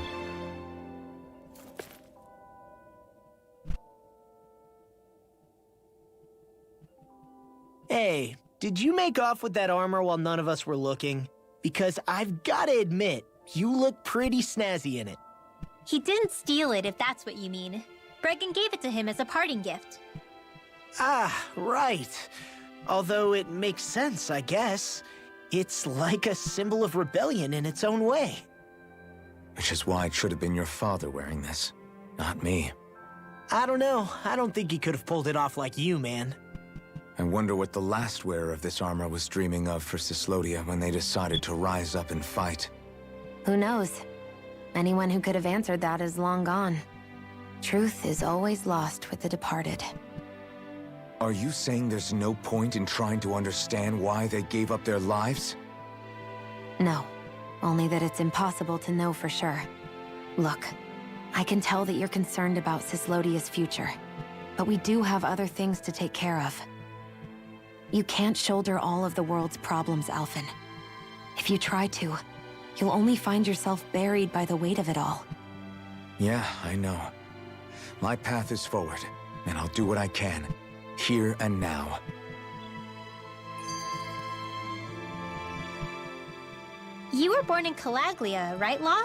[SPEAKER 8] Hey, did you make off with that armor while none of us were looking? Because I've gotta admit, you look pretty snazzy in it.
[SPEAKER 4] He didn't steal it, if that's what you mean. Bregon gave it to him as a parting gift.
[SPEAKER 8] Ah, right. Although it makes sense, I guess. It's like a symbol of rebellion in its own way.
[SPEAKER 2] Which is why it should have been your father wearing this, not me.
[SPEAKER 8] I don't know. I don't think he could have pulled it off like you, man.
[SPEAKER 2] I wonder what the last wearer of this armor was dreaming of for Cyslodia when they decided to rise up and fight.
[SPEAKER 3] Who knows? Anyone who could have answered that is long gone. Truth is always lost with the departed.
[SPEAKER 2] Are you saying there's no point in trying to understand why they gave up their lives?
[SPEAKER 3] No, only that it's impossible to know for sure. Look, I can tell that you're concerned about Cyslodia's future, but we do have other things to take care of. You can't shoulder all of the world's problems, Alphen. If you try to, you'll only find yourself buried by the weight of it all.
[SPEAKER 2] Yeah, I know. My path is forward, and I'll do what I can, here and now.
[SPEAKER 4] You were born in Calaglia, right, Law?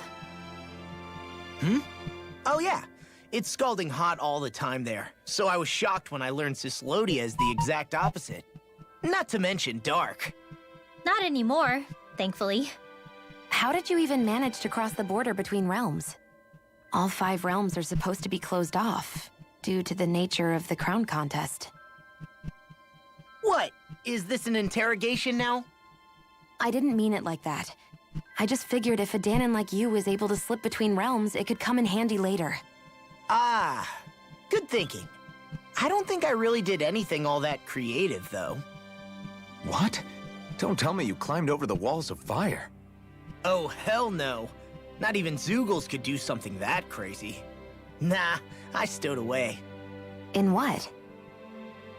[SPEAKER 8] Oh yeah. It's scalding hot all the time there, so I was shocked when I learned Cyslodia is the exact opposite. Not to mention dark.
[SPEAKER 4] Not anymore, thankfully.
[SPEAKER 3] How did you even manage to cross the border between realms? All 5 realms are supposed to be closed off, due to the nature of the crown contest.
[SPEAKER 8] What? Is this an interrogation now?
[SPEAKER 3] I didn't mean it like that. I just figured if a Dahnan like you was able to slip between realms, it could come in handy later.
[SPEAKER 8] Ah, good thinking. I don't think I really did anything all that creative, though.
[SPEAKER 2] What? Don't tell me you climbed over the walls of fire.
[SPEAKER 8] Oh, hell no. Not even Zeugles could do something that crazy. Nah, I stowed away.
[SPEAKER 3] In what?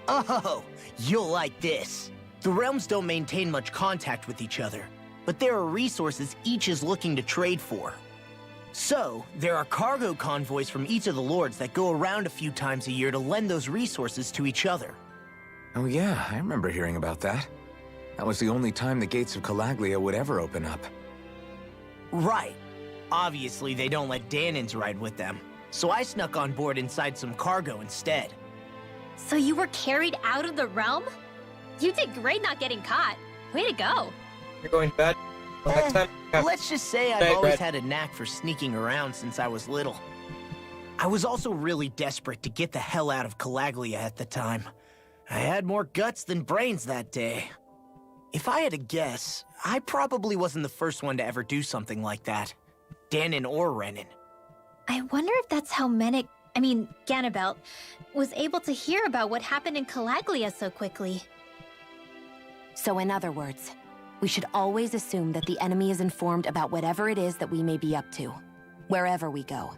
[SPEAKER 8] Oh, you'll like this. The realms don't maintain much contact with each other, but there are resources each is looking to trade for. So, there are cargo convoys from each of the lords that go around a few times a year to lend those resources to each other.
[SPEAKER 2] Oh yeah, I remember hearing about that. That was the only time the gates of Calaglia would ever open up.
[SPEAKER 8] Right. Obviously, they don't let Dahnans ride with them, so I snuck on board inside some cargo instead.
[SPEAKER 4] So you were carried out of the realm? You did great not getting caught. Way to go.
[SPEAKER 1] You're going to bed? Well, next time.
[SPEAKER 8] Let's just say I've always had a knack for sneaking around since I was little. I was also really desperate to get the hell out of Calaglia at the time. I had more guts than brains that day. If I had to guess, I probably wasn't the first one to ever do something like that. Dahnan or Renin.
[SPEAKER 4] I wonder if that's how Ganabelt, was able to hear about what happened in Calaglia so quickly.
[SPEAKER 3] So in other words, we should always assume that the enemy is informed about whatever it is that we may be up to, wherever we go.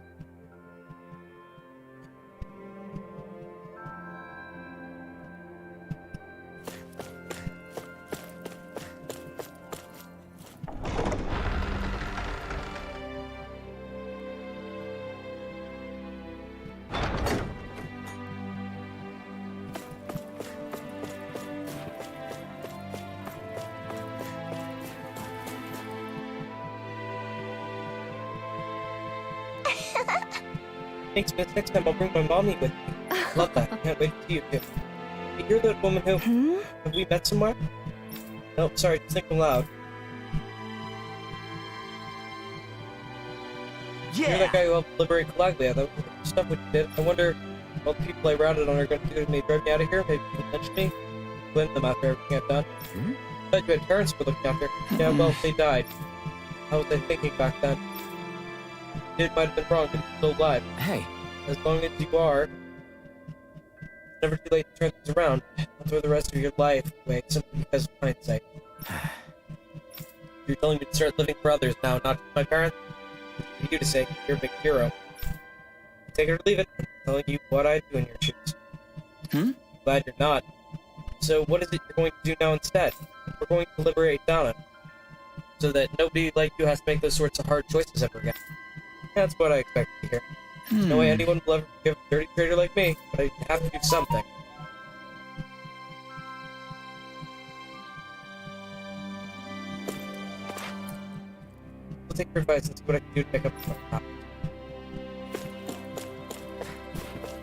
[SPEAKER 1] Thanks, man. Next time I'll bring my mommy with me. Love that. Can't wait to see you too. Hey, you're the woman who... Have we met somewhere? No, sorry, just thinking loud.
[SPEAKER 8] Yeah!
[SPEAKER 1] You're that guy who helped liberate Calaglia. That stuff we did. I wonder what the people I routed on are going to do to me. Drive me out of here? Maybe you can lynch me? Win them after everything I've done. I thought you had parents for looking after. Yeah, well, they died. How was I thinking back then? It might have been wrong, but you're still alive.
[SPEAKER 2] Hey.
[SPEAKER 1] As long as you are, it's never too late to turn things around. That's where the rest of your life away, simply because of hindsight. You're telling me to start living for others now, not just my parents? For you to say, you're a big hero. Take it or leave it. I'm telling you what I'd do in your shoes. glad you're not. So what is it you're going to do now instead? We're going to liberate Dahna, so that nobody like you has to make those sorts of hard choices ever again. That's what I expected to hear. There's no way anyone will ever forgive a dirty traitor like me, but I have to do something. I'll take your advice and see what I can do to make up for my past.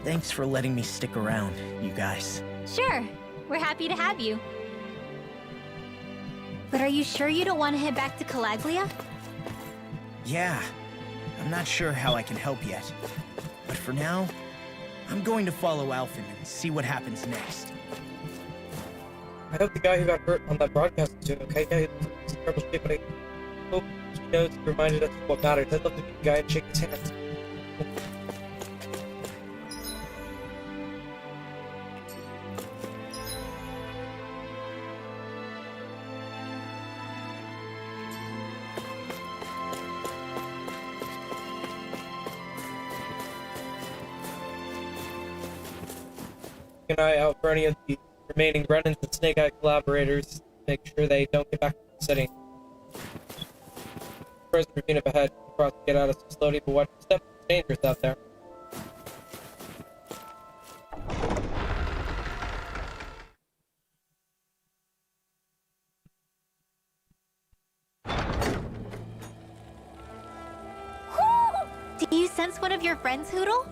[SPEAKER 8] Thanks for letting me stick around, you guys.
[SPEAKER 4] Sure, we're happy to have you. But are you sure you don't want to head back to Calaglia?
[SPEAKER 8] Yeah, I'm not sure how I can help yet. But for now, I'm going to follow Alphen and see what happens next.
[SPEAKER 1] I hope the guy who got hurt on that broadcast is doing okay. Yeah, it's a terrible shape, but I hope he knows he reminded us of what matters. I'd love to meet the guy and shake his hand. Keep an eye out for any of the remaining Brennans and Snakeye collaborators. Make sure they don't get back to the city. First ravine up ahead. Cross to get out of Cyslodia, but watch your step. It's dangerous out there.
[SPEAKER 4] Do you sense one of your friends, Hootle?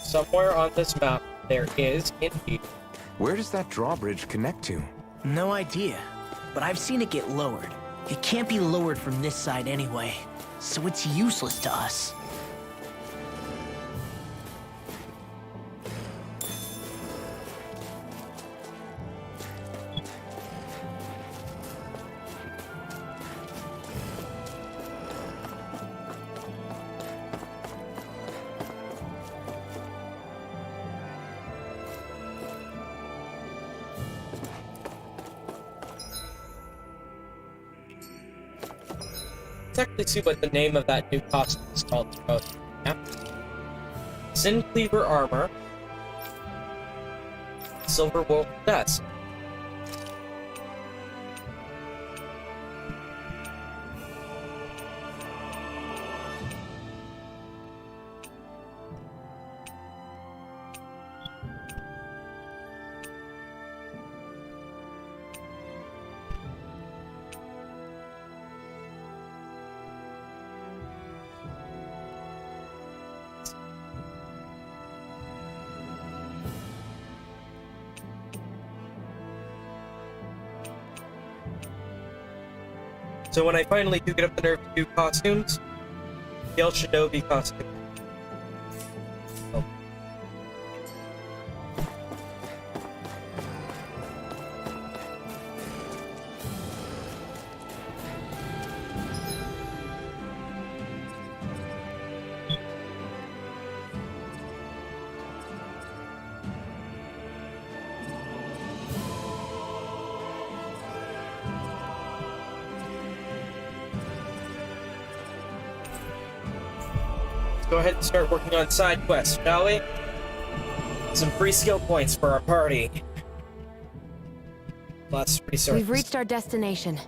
[SPEAKER 1] Somewhere on this map, there is, indeed.
[SPEAKER 2] Where does that drawbridge connect to?
[SPEAKER 8] No idea, but I've seen it get lowered. It can't be lowered from this side anyway, so it's useless to us.
[SPEAKER 1] Let's actually see what the name of that new costume is called. Yeah. Sin Cleaver armor, Silver Wolf vest. So when I finally do get up the nerve to do costumes, the El Shinobi costume. Oh. Go ahead and start working on side quests, shall we? Some free skill points for our party. Plus resources.
[SPEAKER 3] We've reached our destination.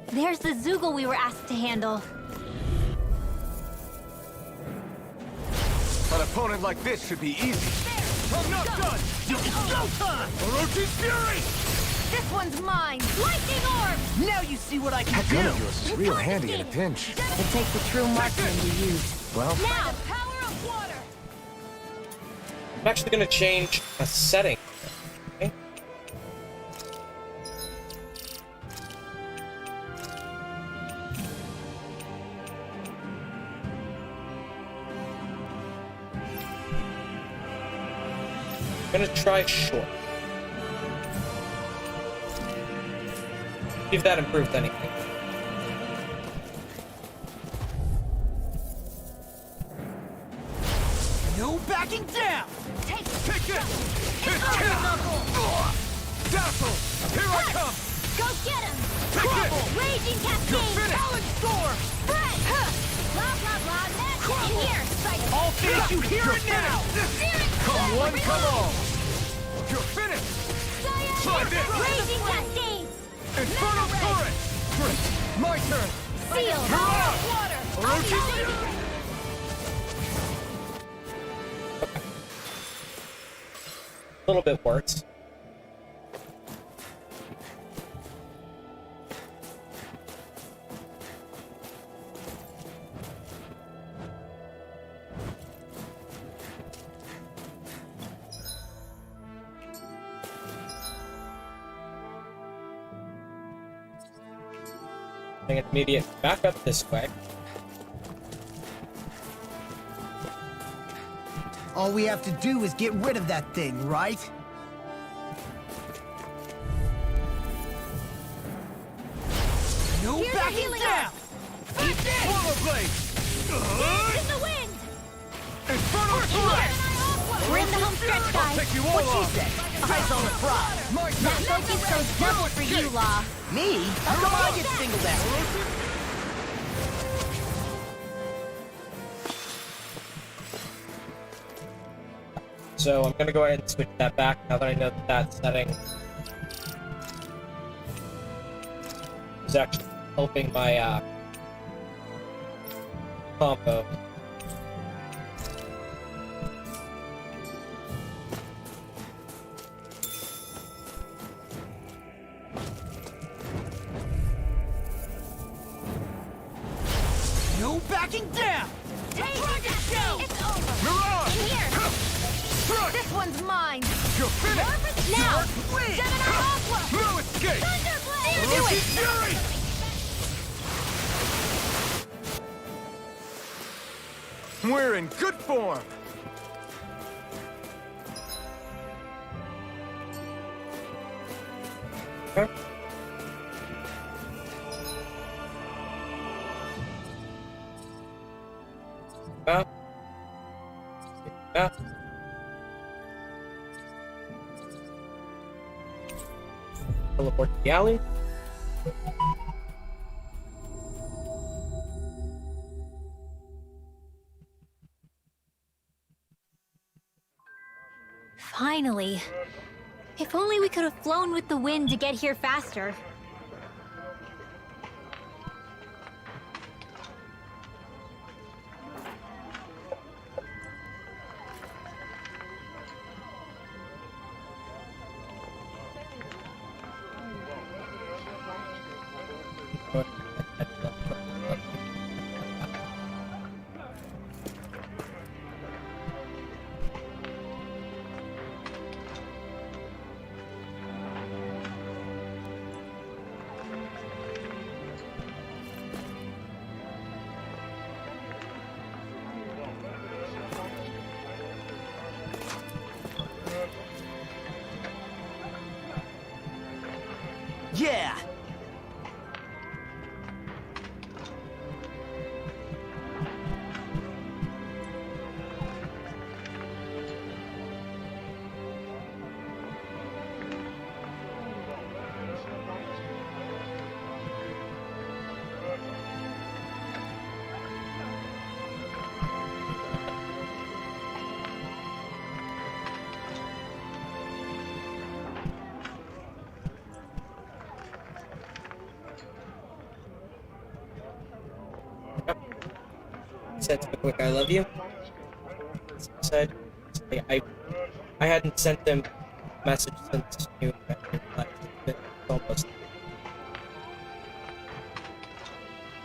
[SPEAKER 4] There's the Zoogle we were asked to handle.
[SPEAKER 2] An opponent like this should be easy.
[SPEAKER 12] I'm not done! It's showtime! Orochi's Fury!
[SPEAKER 3] This one's mine!
[SPEAKER 8] Lightning orb! Now you see what I can
[SPEAKER 2] That
[SPEAKER 8] do!
[SPEAKER 2] gun of yours is real handy in a pinch.
[SPEAKER 3] It takes a true marksman to use.
[SPEAKER 2] Well,
[SPEAKER 3] Now, power of water!
[SPEAKER 1] I'm actually going to change a setting. Okay. I'm going to try short. See if that improves anything.
[SPEAKER 12] No backing down!
[SPEAKER 3] Take
[SPEAKER 12] it! Dazzle! Here I come!
[SPEAKER 4] Go get him!
[SPEAKER 12] Crumble!
[SPEAKER 4] Raging
[SPEAKER 12] You're
[SPEAKER 4] Cascade!
[SPEAKER 12] finished!
[SPEAKER 8] Balance Storm!
[SPEAKER 4] Spread! Blah, blah, blah, magic in here! Psych!
[SPEAKER 8] I'll finish you here and now!
[SPEAKER 12] Come one, come all! You're finished! Try this!
[SPEAKER 4] Raging Cascades!
[SPEAKER 12] Infernal Torrent! Great! My turn!
[SPEAKER 4] Seal! Water!
[SPEAKER 1] A little bit worse. Bring an immediate back up this way.
[SPEAKER 8] All we have to do is get rid of that thing, right? No
[SPEAKER 4] Here's our
[SPEAKER 8] backing
[SPEAKER 4] healing
[SPEAKER 8] down!
[SPEAKER 4] Eat this!
[SPEAKER 12] Swallow Blade!
[SPEAKER 4] In the wind!
[SPEAKER 12] Infernal Torrent!
[SPEAKER 4] We're in the home stretch, guys.
[SPEAKER 12] Take you all
[SPEAKER 8] What she
[SPEAKER 12] off!
[SPEAKER 8] said? Eyes on the prize!
[SPEAKER 12] My
[SPEAKER 4] That
[SPEAKER 12] turn!
[SPEAKER 4] focus goes double for you, Law.
[SPEAKER 8] Me? How come I get singled out?
[SPEAKER 1] So I'm gonna go ahead and switch that back now that I know that that setting is actually helping my combo.
[SPEAKER 8] No backing down!
[SPEAKER 4] Take it! It's over!
[SPEAKER 12] Mirage!
[SPEAKER 4] In here!
[SPEAKER 12] Crush!
[SPEAKER 4] This one's mine!
[SPEAKER 12] You're finished!
[SPEAKER 4] Now!
[SPEAKER 8] Win!
[SPEAKER 4] Gemini Aqua!
[SPEAKER 12] No escape!
[SPEAKER 4] Thunderblade!
[SPEAKER 12] Do
[SPEAKER 4] Do
[SPEAKER 12] it! Fury! We're in good form!
[SPEAKER 1] Okay. Up. Up. Teleport to the alley.
[SPEAKER 4] Finally. If only we could have flown with the wind to get here faster.
[SPEAKER 8] Yeah!
[SPEAKER 1] Said to the quick I love you. Said I hadn't sent him a message since you left. It's almost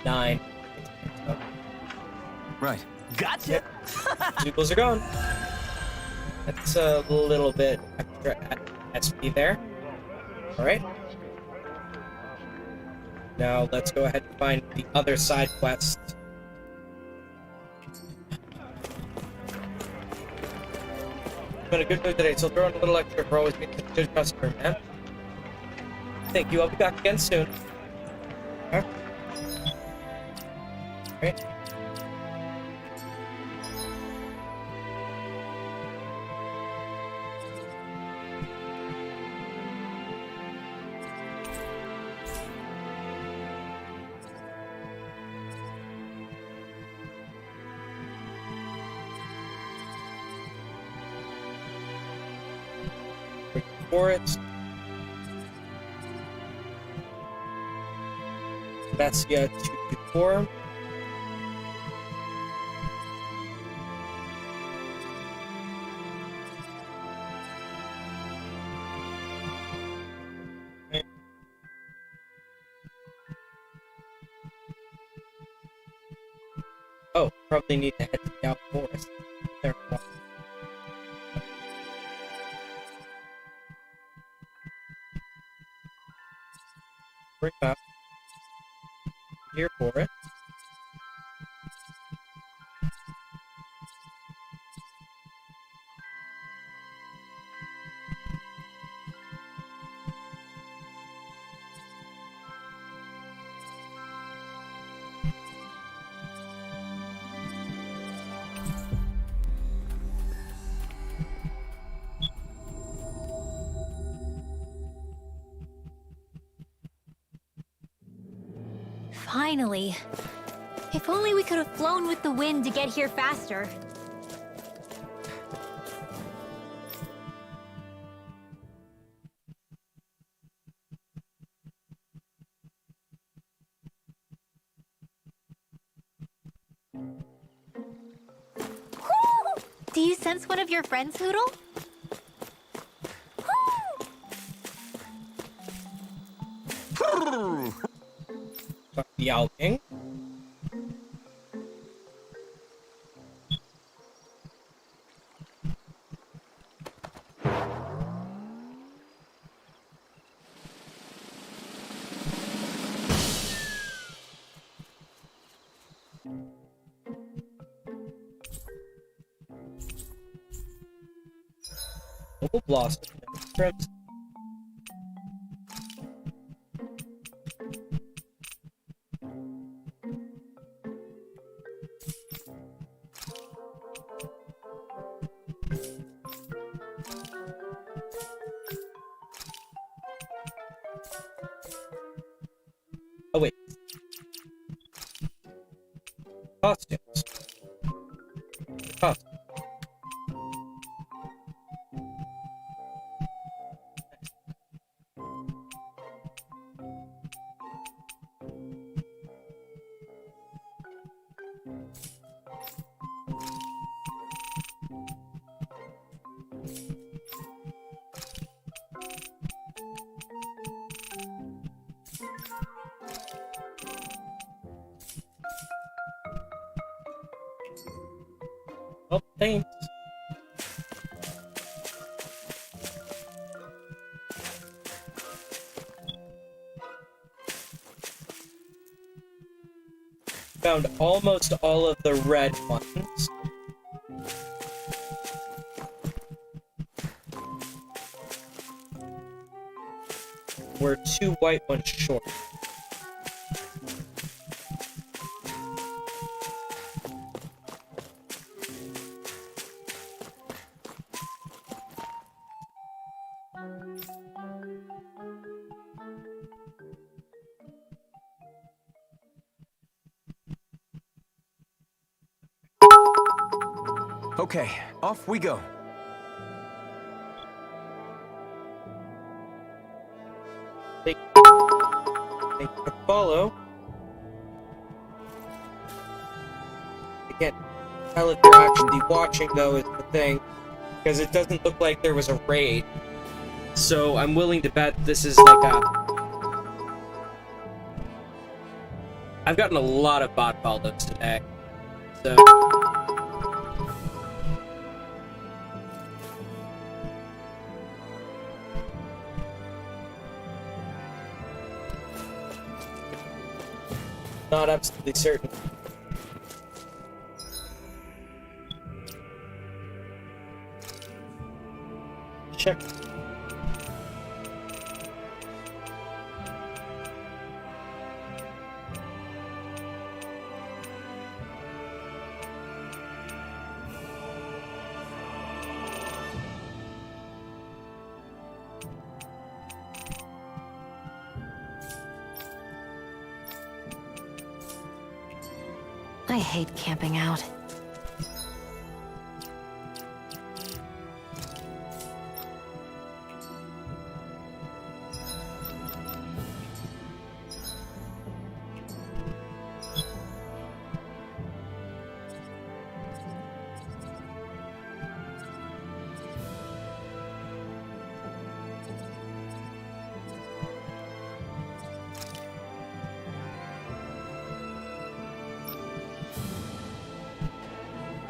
[SPEAKER 1] 9. So,
[SPEAKER 2] Right.
[SPEAKER 8] Gotcha!
[SPEAKER 1] yep. Zugles are gone. That's a little bit extra SP there. Alright. Now let's go ahead and find the other side quest. I'm in a good mood today, so throw in a little extra for always being such a good customer, man. Thank you, I'll be back again soon. Okay. Alright. forest. Menacia 224. Oh, probably need to head to the out forest. There. Bring up. Here for it.
[SPEAKER 4] Finally. If only we could have flown with the wind to get here faster. Do you sense one of your friends, Hoodle?
[SPEAKER 1] The Owl King. Double blossom. Strips. Oh wait. Costumes. Costumes. Oh, thanks. Found almost all of the red ones. We're 2 white ones short.
[SPEAKER 2] Okay, off we go.
[SPEAKER 1] Thank you for follow. Again, tell if you're actually watching though is the thing, because it doesn't look like there was a raid. So I'm willing to bet this is like a... I've gotten a lot of bot follows today, so... Not absolutely certain. Check.
[SPEAKER 3] I hate camping out.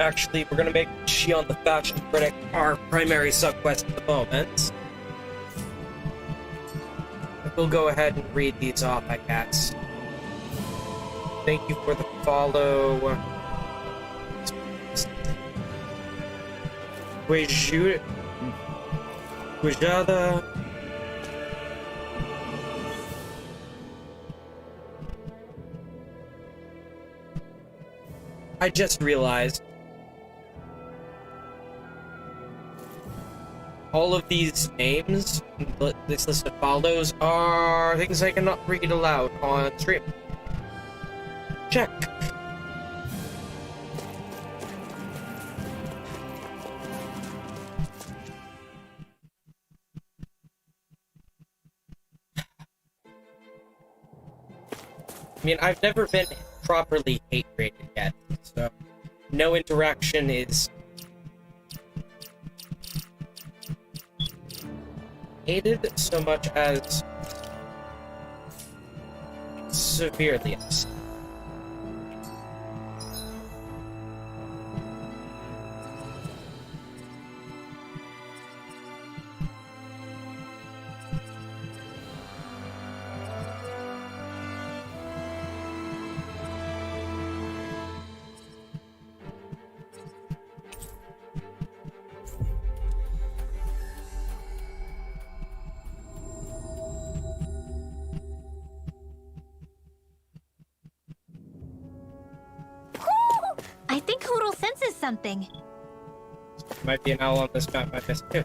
[SPEAKER 1] Actually, we're gonna make Shionne the Fashion Critic our primary subquest at the moment. We'll go ahead and read these off, I guess. Thank you for the follow. Guijada. I just realized all of these names, this list of follows, are things I cannot read aloud on stream. Check. I mean, I've never been properly hate rated yet, so no interaction is hated so much as severely upset.
[SPEAKER 4] I think Hoodle senses something.
[SPEAKER 1] Might be an owl on this map I missed too.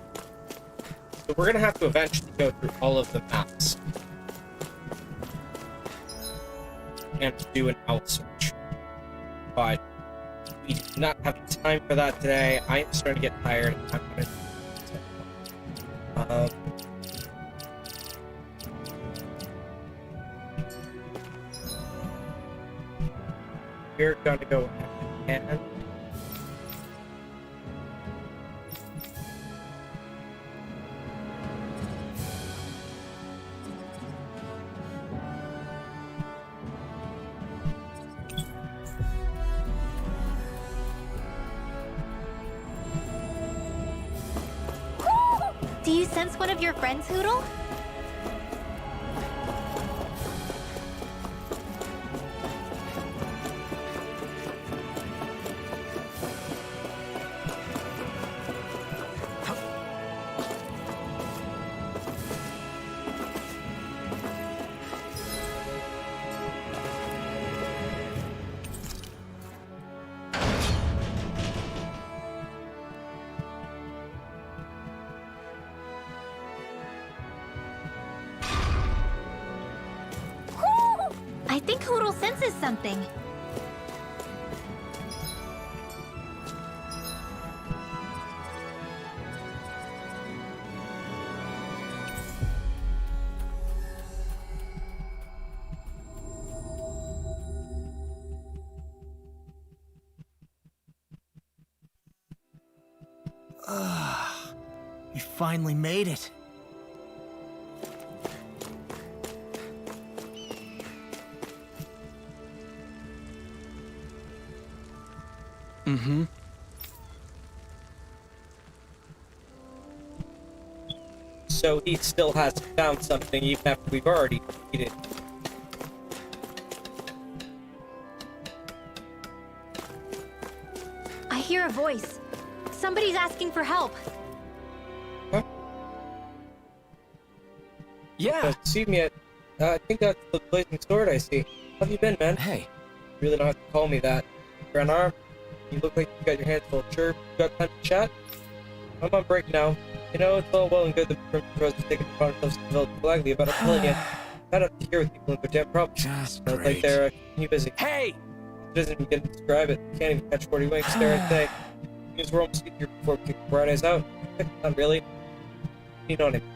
[SPEAKER 1] So we're gonna have to eventually go through all of the maps and do an owl search. But we do not have time for that today. I am starting to get tired. I'm gonna we're gonna go and
[SPEAKER 4] Do you sense one of your friends, Hoodle? I think Hoodle senses something.
[SPEAKER 8] We finally made it.
[SPEAKER 6] Mm-hmm.
[SPEAKER 1] so he still hasn't found something even after we've already defeated.
[SPEAKER 4] I hear a voice. Somebody's asking for help.
[SPEAKER 1] Huh?
[SPEAKER 6] Yeah.
[SPEAKER 1] Don't see me yet. I think that's the blazing sword I see. How have you been, man?
[SPEAKER 2] Hey,
[SPEAKER 1] You really don't have to call me that. You're unarmed. You look like you got your hands full. Sure, you got time to chat? I'm on break now. You know, it's all well and good that Pros is taking upon themselves to develop politely about a million. Not up to here with people and their damn problems.
[SPEAKER 2] just
[SPEAKER 1] Sounds like
[SPEAKER 2] great.
[SPEAKER 1] they're you busy.
[SPEAKER 6] Hey!
[SPEAKER 1] It doesn't even get to describe it. Can't even catch 40 winks there and say. Because we're almost here before we kick the bright eyes out. Not really. You know what I mean.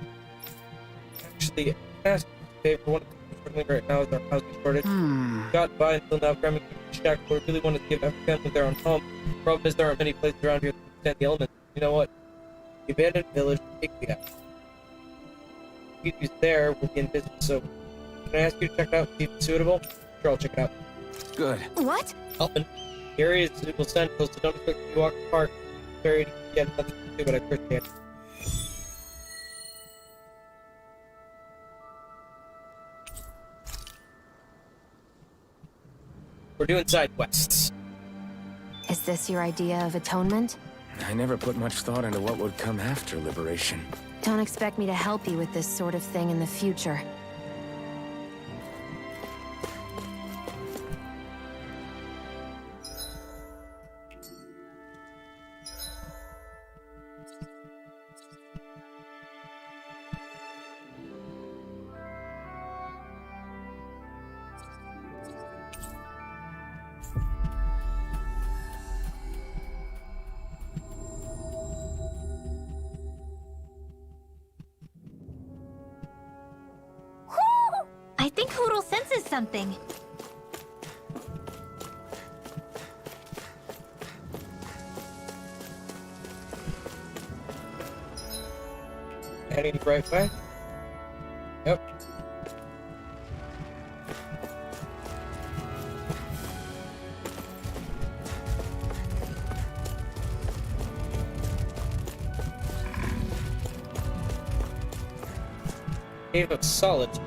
[SPEAKER 1] Actually, can I ask you a favor? One of the things we're struggling right now is our housing shortage. We got by until now cramming the shack, but we really wanted to give every family their own home. The problem is there aren't many places around here that can stand the elements. You know what? The abandoned village of ePiaeon. If you there, we'll be in business, so can I ask you to check it out, see if it's suitable? Sure, I'll check it out.
[SPEAKER 2] Good.
[SPEAKER 3] What?
[SPEAKER 1] Alphen, The area is Zoogle Central, so don't expect to walk the park. Sorry to get nothing to do, but I appreciate it. We're doing side quests.
[SPEAKER 3] Is this your idea of atonement?
[SPEAKER 2] I never put much thought into what would come after liberation.
[SPEAKER 3] Don't expect me to help you with this sort of thing in the future.
[SPEAKER 4] I think Hoodle senses something.
[SPEAKER 1] Heading the right way? Yep. Cave of Solitude.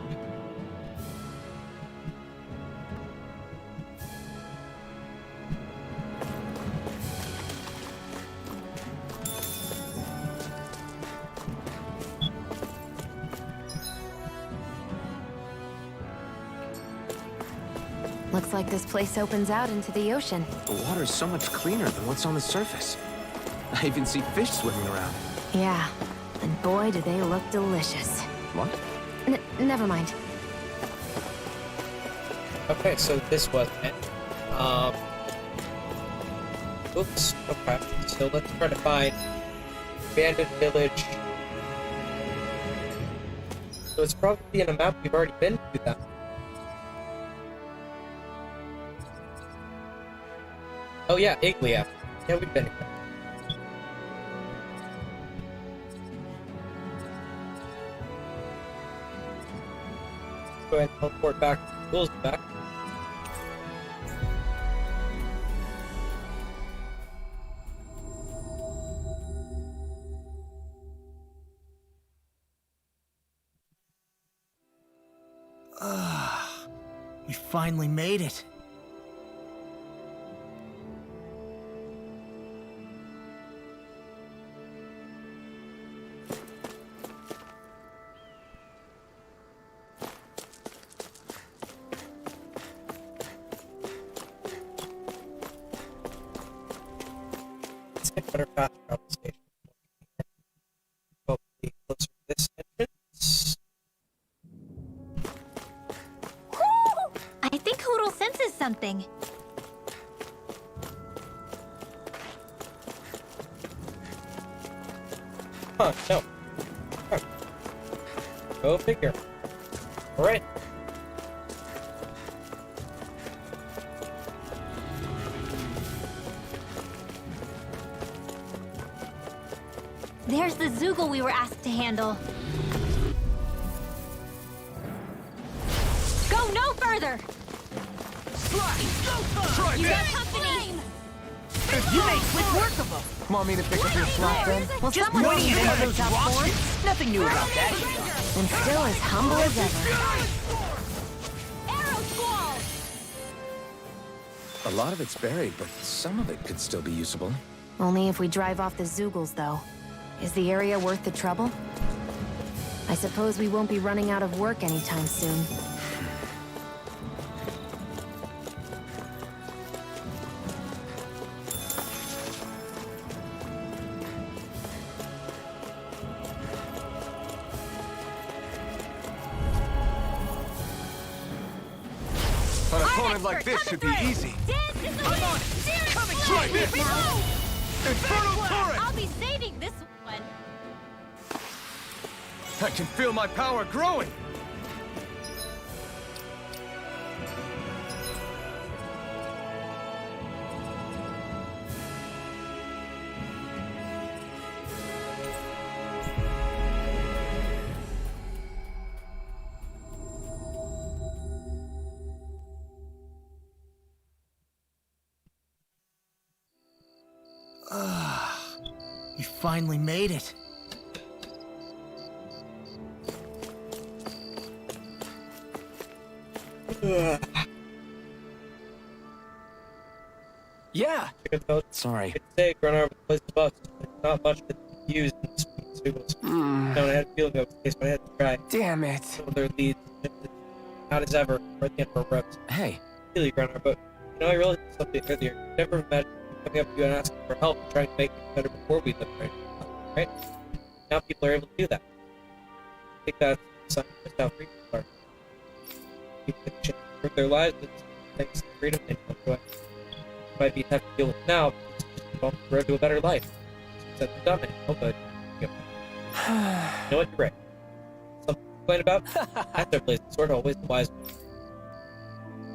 [SPEAKER 3] Looks like this place opens out into the ocean.
[SPEAKER 6] The water's so much cleaner than what's on the surface. I even see fish swimming around.
[SPEAKER 3] Yeah, and boy do they look delicious.
[SPEAKER 6] What?
[SPEAKER 3] Never mind.
[SPEAKER 1] Okay, so this was it. Oops. Okay, so let's try to find abandoned village. So it's probably in a map we've already been to that. Oh yeah, Iglia. Yeah, we've been here. Go ahead and teleport back. Tools back.
[SPEAKER 8] We finally made it.
[SPEAKER 1] Let's get better fast travel station. Hopefully closer to this entrance.
[SPEAKER 4] I think Hoodle senses something.
[SPEAKER 1] Huh, no. Huh. Go figure. Alright.
[SPEAKER 4] There's the Zoogle we were asked to handle. Go no further! You got company!
[SPEAKER 8] You made quick work of them.
[SPEAKER 2] Want me to pick up your slack then?
[SPEAKER 3] Well,
[SPEAKER 8] Just
[SPEAKER 3] someone
[SPEAKER 8] pointing
[SPEAKER 3] needs
[SPEAKER 8] at
[SPEAKER 3] to
[SPEAKER 8] one of
[SPEAKER 3] pick
[SPEAKER 8] those
[SPEAKER 3] up
[SPEAKER 8] rocks.
[SPEAKER 3] boards.
[SPEAKER 8] Nothing new about that.
[SPEAKER 3] And still as humble as ever.
[SPEAKER 4] Arrow squall!
[SPEAKER 2] A lot of it's buried, but some of it could still be usable.
[SPEAKER 3] Only if we drive off the Zoogles, though. Is the area worth the trouble? I suppose we won't be running out of work anytime soon.
[SPEAKER 11] An opponent like this should be easy.
[SPEAKER 4] I'm on it! Coming!
[SPEAKER 11] Try this! Infernal turret!
[SPEAKER 4] I'll be saving this one.
[SPEAKER 11] I can feel my power growing!
[SPEAKER 8] You finally made it.
[SPEAKER 11] Yeah.
[SPEAKER 2] Sorry.
[SPEAKER 1] Mistake, run over the place the bus. Not much to use in this sequence. No, I had a feeling of case, but I had to try.
[SPEAKER 2] Damn it.
[SPEAKER 1] Some of their leads, not as ever, right at the end of our reps.
[SPEAKER 2] Hey.
[SPEAKER 1] Really, Grunner, but you know, I realized something earlier. Never imagined coming up to you and asking for help and trying to make things better before we lived right? Now people are able to do that. I think that's a sign of just how free people are. People can change improve their lives and thanks to the freedom they enjoy. It might be tough to deal with now, but it's just on the road to a better life. That's dumb, but you know what, you're right. Something to complain about? That's their place. Sort of always the wise one.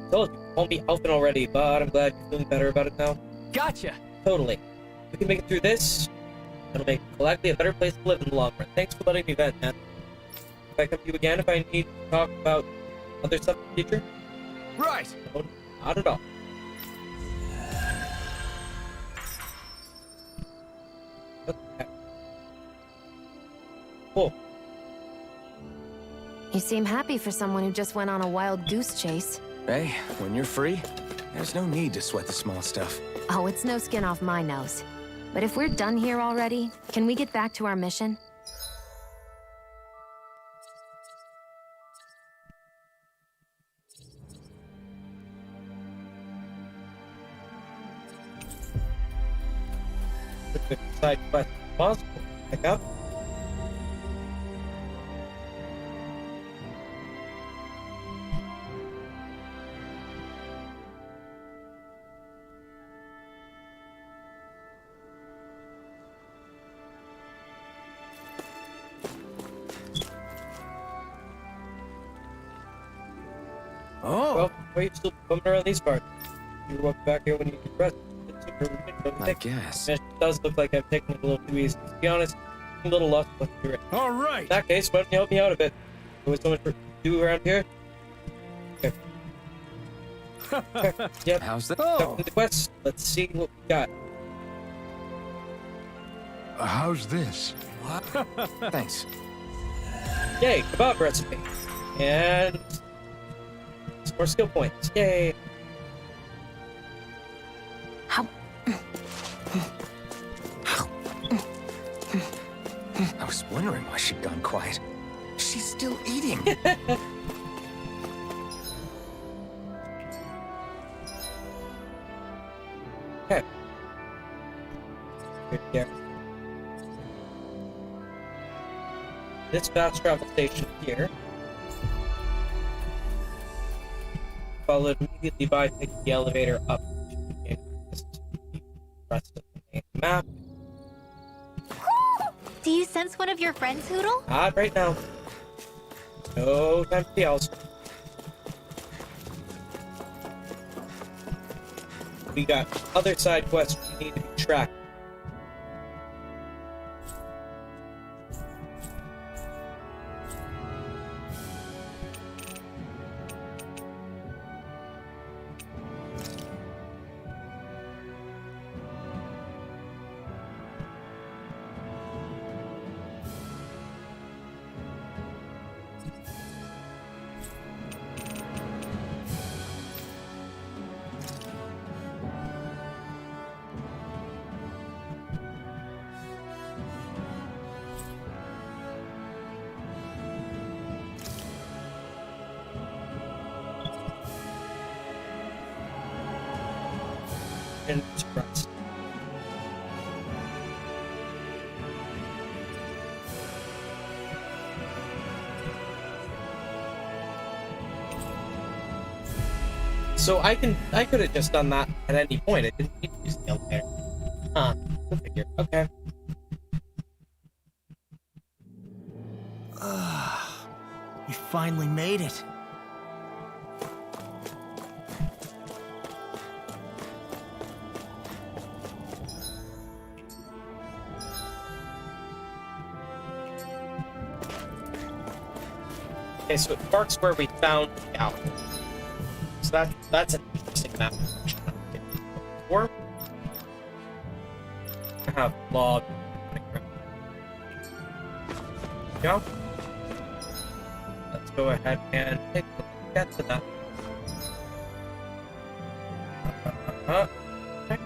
[SPEAKER 1] I told you, call me Alphen already, but I'm glad you're feeling better about it now.
[SPEAKER 11] Gotcha.
[SPEAKER 1] Totally. If we can make it through this, it'll make Galactically a better place to live in the long run. Thanks for letting me vent, man. If I come to you again, if I need to talk about other stuff in the future?
[SPEAKER 11] Right.
[SPEAKER 1] No, not at all. Okay. Cool.
[SPEAKER 3] You seem happy for someone who just went on a wild goose chase.
[SPEAKER 2] Hey, when you're free, there's no need to sweat the small stuff.
[SPEAKER 3] Oh, it's no skin off my nose. But if we're done here already, can we get back to our mission?
[SPEAKER 1] Side quest possible. Pick up.
[SPEAKER 2] Oh!
[SPEAKER 1] Well, why are you still coming around these parts? You were walking back here when you could rest.
[SPEAKER 2] I guess.
[SPEAKER 1] It does look like I'm taking it a little too easy. To be honest, I'm a little lost what to do right.
[SPEAKER 12] All right.
[SPEAKER 1] In that case, why don't you help me out a bit? Always so much to do around here. Okay. Okay. Yep.
[SPEAKER 2] How's that?
[SPEAKER 12] Oh.
[SPEAKER 1] Accepting the quest. Let's see what we got.
[SPEAKER 5] How's this?
[SPEAKER 2] Thanks.
[SPEAKER 1] Yay, kebab recipe. And some more skill points. Yay.
[SPEAKER 2] I was wondering why she'd gone quiet. She's still eating.
[SPEAKER 1] Okay. Good there. This fast travel station here. Followed immediately by taking the elevator up to the rest of the main map.
[SPEAKER 4] Do you sense one of your friends, Hoodle?
[SPEAKER 1] Not right now. No time for the else. We got other side quests we need to be tracked. And trust. So I could have just done that at any point. I didn't need to use the elevator. Huh. Go figure. Okay.
[SPEAKER 8] You finally made it.
[SPEAKER 1] Okay, so it marks where we found the Alphen. So that's an interesting map. Before I have log Go. Let's go ahead and take a look at that. Okay.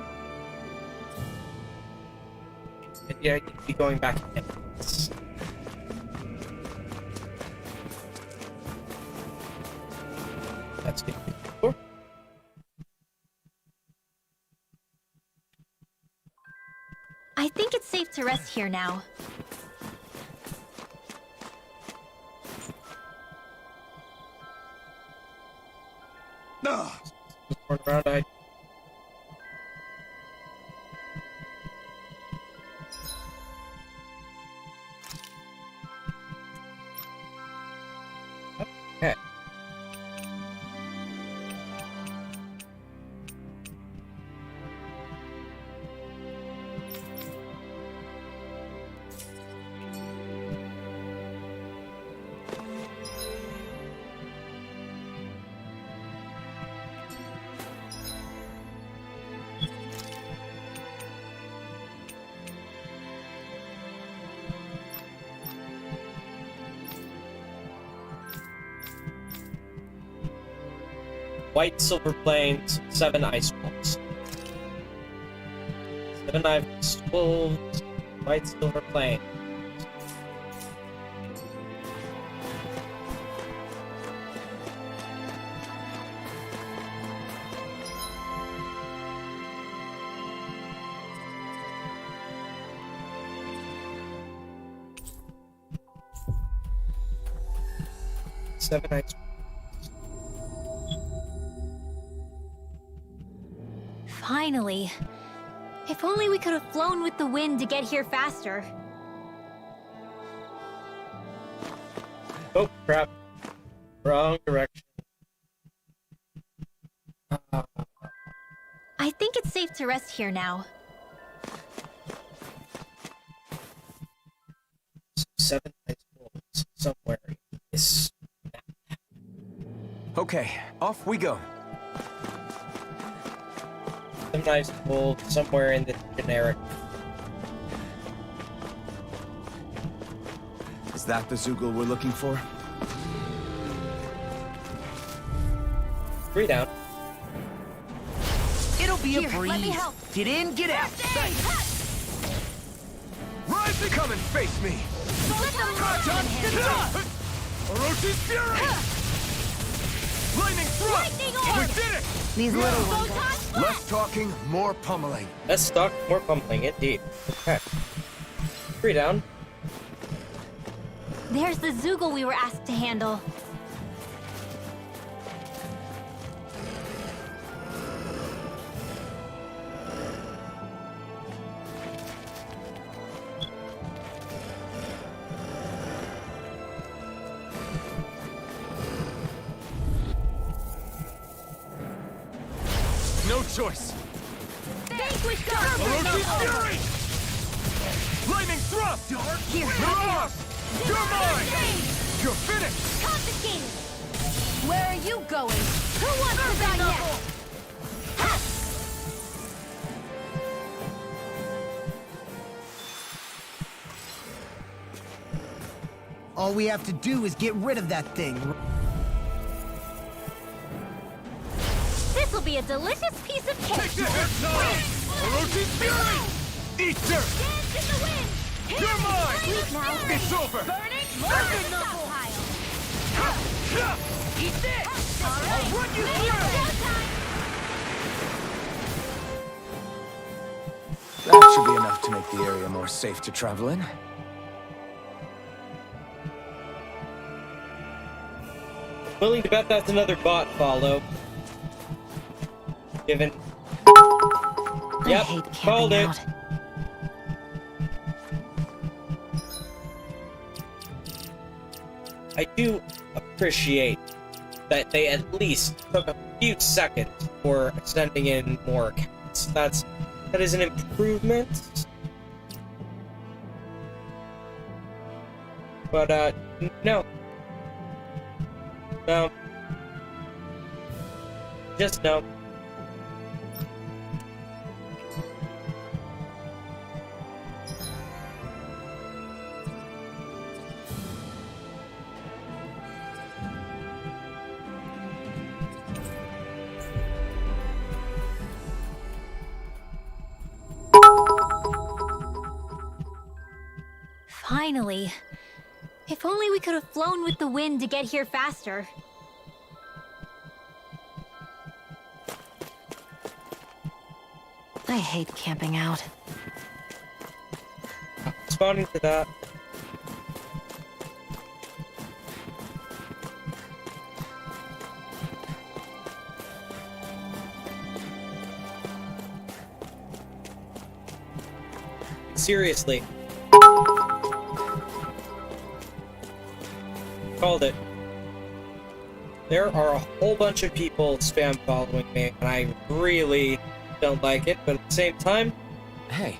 [SPEAKER 1] Yeah, I need to be going back in. That's good. Cool.
[SPEAKER 4] I think it's safe to rest here now.
[SPEAKER 1] Around, okay. White silver plains, 7 ice wolves. 7 ice wolves, white silver plains. Seven ice.
[SPEAKER 4] Finally. If only we could have flown with the wind to get here faster.
[SPEAKER 1] Oh, crap. Wrong direction.
[SPEAKER 4] I think it's safe to rest here now.
[SPEAKER 1] 7 ice wolves somewhere in this map.
[SPEAKER 2] Okay, off we go.
[SPEAKER 1] 7 ice wolves somewhere in the generic.
[SPEAKER 2] Is that the Zoogle we're looking for?
[SPEAKER 1] 3 down.
[SPEAKER 8] It'll be
[SPEAKER 4] Here,
[SPEAKER 8] a breeze.
[SPEAKER 4] let me help.
[SPEAKER 8] Get in, get out.
[SPEAKER 12] Rise and come and face me! Oroshi's Fury! Lightning thrust! We did it!
[SPEAKER 3] These little ones.
[SPEAKER 2] Less talking, more pummeling.
[SPEAKER 1] Let's stock more pummeling, indeed. Okay. 3 down.
[SPEAKER 4] There's the Zoogle we were asked to handle.
[SPEAKER 12] No choice!
[SPEAKER 4] Vanquish
[SPEAKER 12] Oroshi's Fury! Lightning thrust!
[SPEAKER 4] Here,
[SPEAKER 12] Mirage! You're mine! You're finished!
[SPEAKER 4] confiscated!
[SPEAKER 3] Where are you going?
[SPEAKER 4] Who wants to die next?
[SPEAKER 8] All we have to do is get rid of that thing.
[SPEAKER 4] This'll be a delicious piece of cake!
[SPEAKER 12] Take this! Oroshi's Fury! Eat dirt!
[SPEAKER 4] Dance in the wind!
[SPEAKER 12] You're mine!
[SPEAKER 4] Sleep now!
[SPEAKER 12] It's over!
[SPEAKER 4] Burning stockpile!
[SPEAKER 12] Eat this! I'll run you through!
[SPEAKER 2] That should be enough to make the area more safe to travel in.
[SPEAKER 1] Willing to bet that's another bot follow. Given. Yep, called it.
[SPEAKER 3] Out.
[SPEAKER 1] I do appreciate that they at least took a few seconds for extending in more accounts. That is an improvement. But no. No. Just no.
[SPEAKER 4] Finally. If only we could have flown with the wind to get here faster.
[SPEAKER 3] I hate camping out.
[SPEAKER 1] Responding to that. Seriously. Called it. There are a whole bunch of people spam following me, and I really don't like it, but at the same time,
[SPEAKER 2] Hey,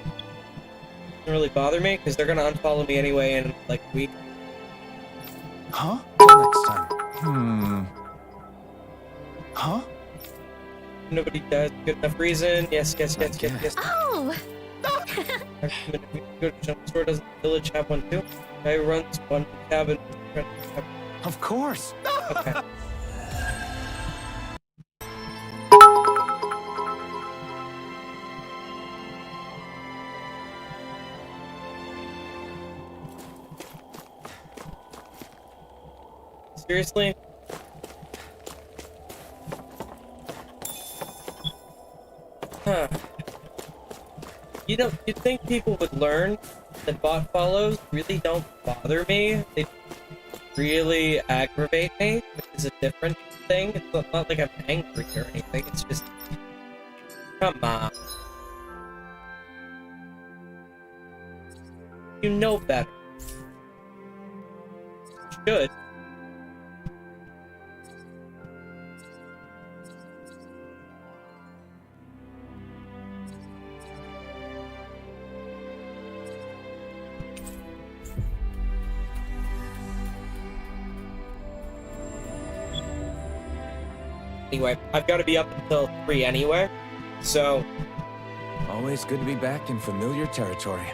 [SPEAKER 1] it doesn't really bother me, because they're gonna unfollow me anyway in like a week.
[SPEAKER 2] huh? Till next time. Huh?
[SPEAKER 1] Nobody does good enough reason. Yes.
[SPEAKER 4] Oh!
[SPEAKER 1] Go to jump store. Doesn't the village have one too? Guy runs one cabin.
[SPEAKER 2] Of course.
[SPEAKER 1] Okay. Seriously? Huh. You'd think people would learn that bot follows really don't bother me. They really aggravate me, which is a different thing. It's not like I'm angry or anything. It's just, come on. You know better. You should. Anyway, I've got to be up until 3 anyway, so...
[SPEAKER 2] Always good to be back in familiar territory.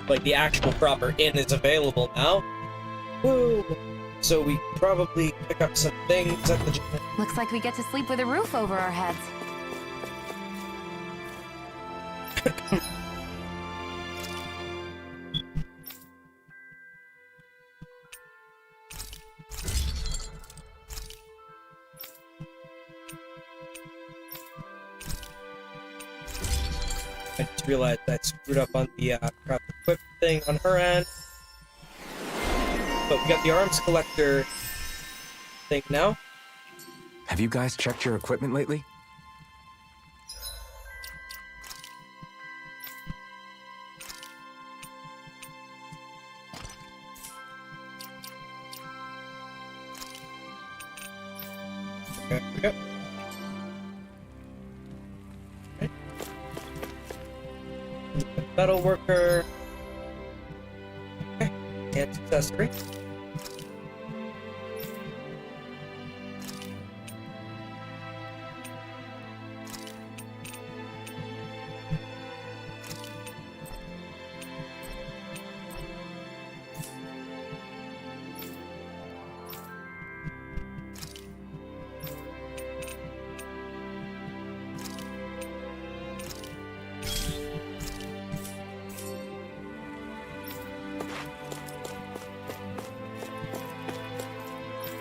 [SPEAKER 1] Like, the actual proper inn is available now. Woo! So we probably pick up some things at the gym.
[SPEAKER 3] Looks like we get to sleep with a roof over our heads.
[SPEAKER 1] I just realized I screwed up on the craft equip thing on her end. But we got the arms collector thing now.
[SPEAKER 2] Have you guys checked your equipment lately?
[SPEAKER 1] Okay, we go. Okay. Metal worker. Okay, and accessory.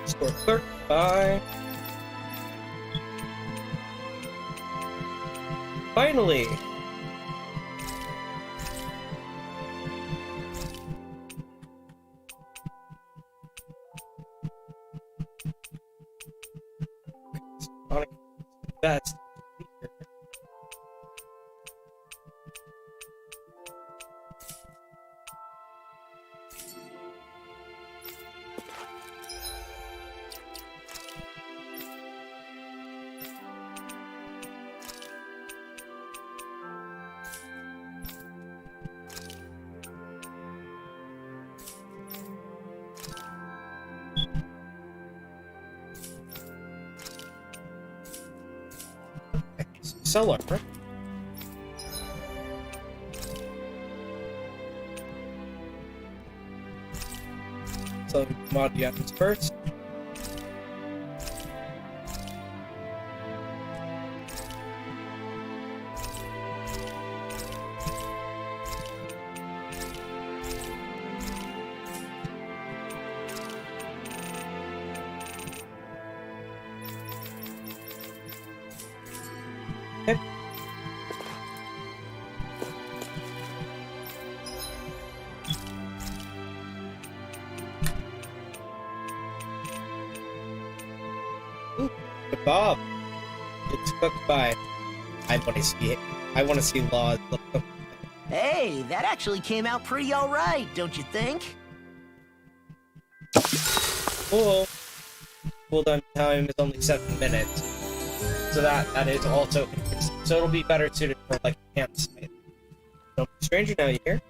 [SPEAKER 1] Store clerk, bye. Finally! Sonic best. Seller. So commodity items first. Okay. Ooh, kebab. It's cooked by. I want to see it. I want to see Law's.
[SPEAKER 8] Hey, that actually came out pretty alright, don't you think?
[SPEAKER 1] Cool. Cooldown time is only 7 minutes. So that is also interesting. So it'll be better suited for like a campsite. So, stranger, now you here?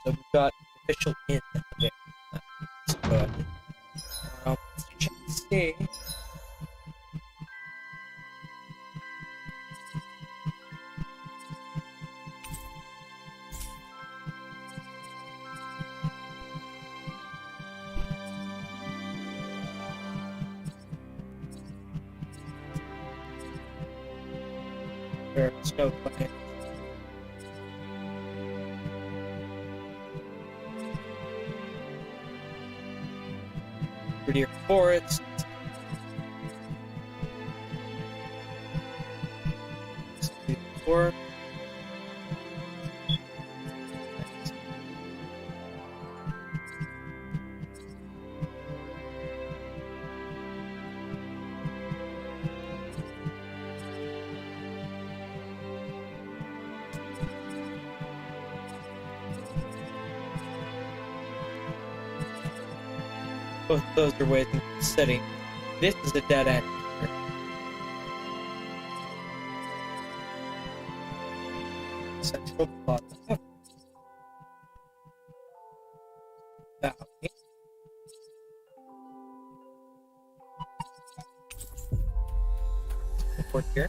[SPEAKER 1] So we've got official inn there. That's good. Let's check to see. There's no plan. Prettier forest. Four. Both of those are ways into the city. This is a dead end. Central Plaza. Valley. Report here.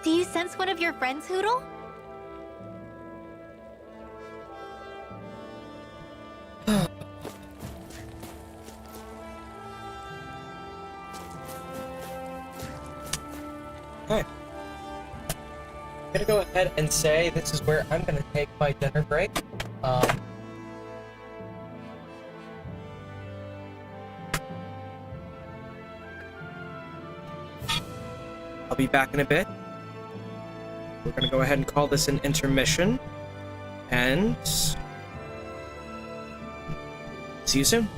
[SPEAKER 4] Do you sense one of your friends, Hoodle?
[SPEAKER 1] Okay. I'm gonna go ahead and say this is where I'm gonna take my dinner break. I'll be back in a bit. We're gonna go ahead and call this an intermission, and see you soon.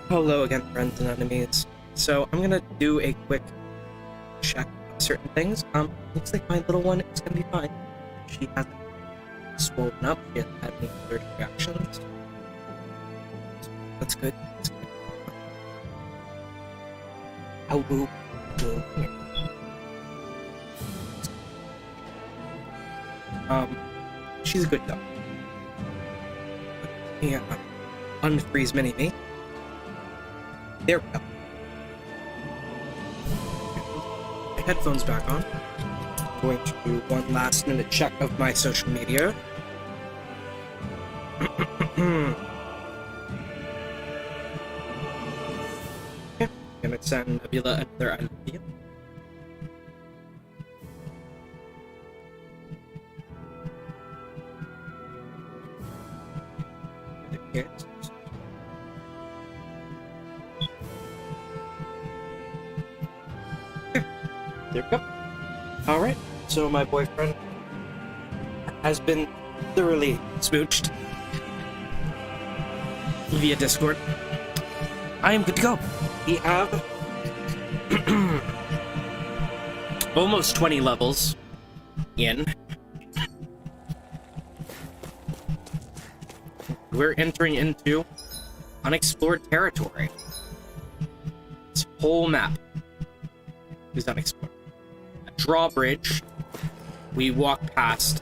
[SPEAKER 1] Hello again, friends and enemies. So I'm gonna do a quick check on certain things. Looks like my little one is gonna be fine. She hasn't swollen up. She hasn't had any allergic reactions. That's good. That's good. Oh, boo. Boo. She's a good dog. Yeah. Unfreeze mini-me. There we go. My headphones back on. I'm going to do one last minute check of my social media. Okay, I'm gonna send Avila another idea. Yes. There we go. Alright, so my boyfriend has been thoroughly smooched via Discord. I am good to go. We have almost 20 levels in. We're entering into unexplored territory. This whole map is unexplored. A drawbridge we walked past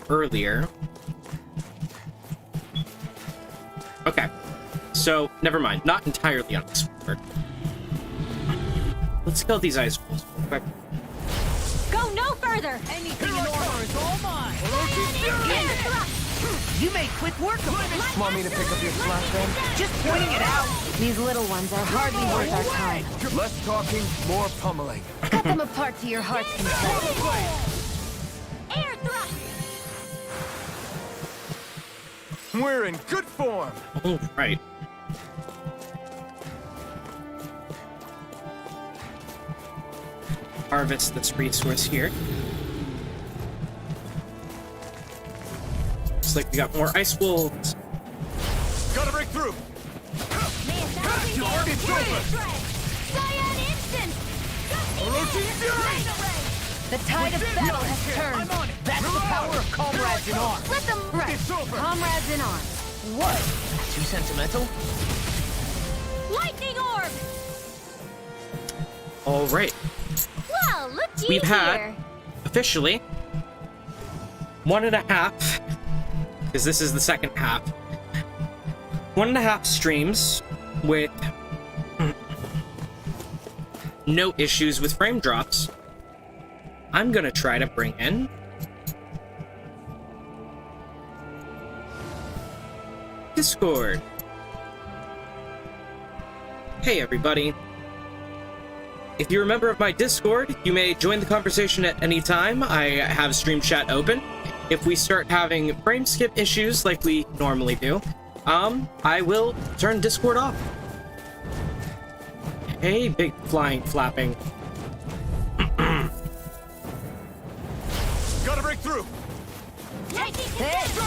[SPEAKER 1] earlier. Okay, so never mind. Not entirely unexplored. Let's kill these ice wolves real quick.
[SPEAKER 4] Go no further!
[SPEAKER 12] Anything in armor is all mine!
[SPEAKER 8] You made quick work of it.
[SPEAKER 2] Want me to pick up your slack then?
[SPEAKER 8] Just pointing it out.
[SPEAKER 3] These little ones are hardly worth our time.
[SPEAKER 2] Less talking, more pummeling.
[SPEAKER 3] Cut them apart to your heart's content.
[SPEAKER 4] Air thrust!
[SPEAKER 2] We're in good form.
[SPEAKER 1] All right. Harvest this resource here. Looks like we got more ice wolves.
[SPEAKER 5] Gotta break through!
[SPEAKER 4] It's over! Cyan instant!
[SPEAKER 3] The tide of battle has turned.
[SPEAKER 8] I'm on it. That's the power of comrades in arms.
[SPEAKER 3] Let them rest. Comrades in arms.
[SPEAKER 8] What? Too sentimental?
[SPEAKER 4] Lightning orb!
[SPEAKER 1] All right.
[SPEAKER 4] Well, look
[SPEAKER 1] We've had officially 1.5, because this is the second half. 1.5 streams with no issues with frame drops. I'm gonna try to bring in Discord. Hey everybody. If you're a member of my Discord, you may join the conversation at any time. I have stream chat open. If we start having frame skip issues like we normally do, I will turn Discord off. Hey, big flying flapping.
[SPEAKER 5] Gotta break through!
[SPEAKER 8] Hey,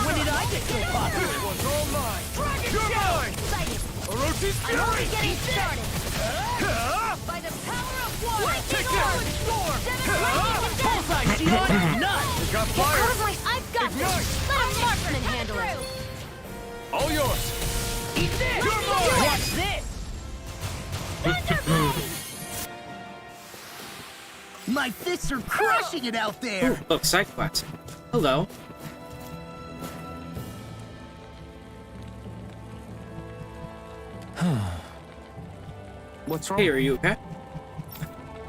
[SPEAKER 8] when did I get so popular?
[SPEAKER 5] This one's all mine! You're mine! Orochi's
[SPEAKER 4] I'm only
[SPEAKER 5] fury!
[SPEAKER 4] getting started! By the power of water! Lightning orb!
[SPEAKER 8] Storm!
[SPEAKER 4] Lightning
[SPEAKER 8] Bullseye, Shionne! Nuts!
[SPEAKER 5] We got
[SPEAKER 3] Out
[SPEAKER 5] fire!
[SPEAKER 3] of my...
[SPEAKER 4] I've got
[SPEAKER 5] Ignite!
[SPEAKER 4] this! Let a marksman handle it!
[SPEAKER 5] All yours!
[SPEAKER 8] Eat this!
[SPEAKER 5] You're mine!
[SPEAKER 8] Watch this! My fists are crushing it out there!
[SPEAKER 1] Ooh, look, Sidequests. Hello.
[SPEAKER 2] What's wrong?
[SPEAKER 1] Hey, are you okay?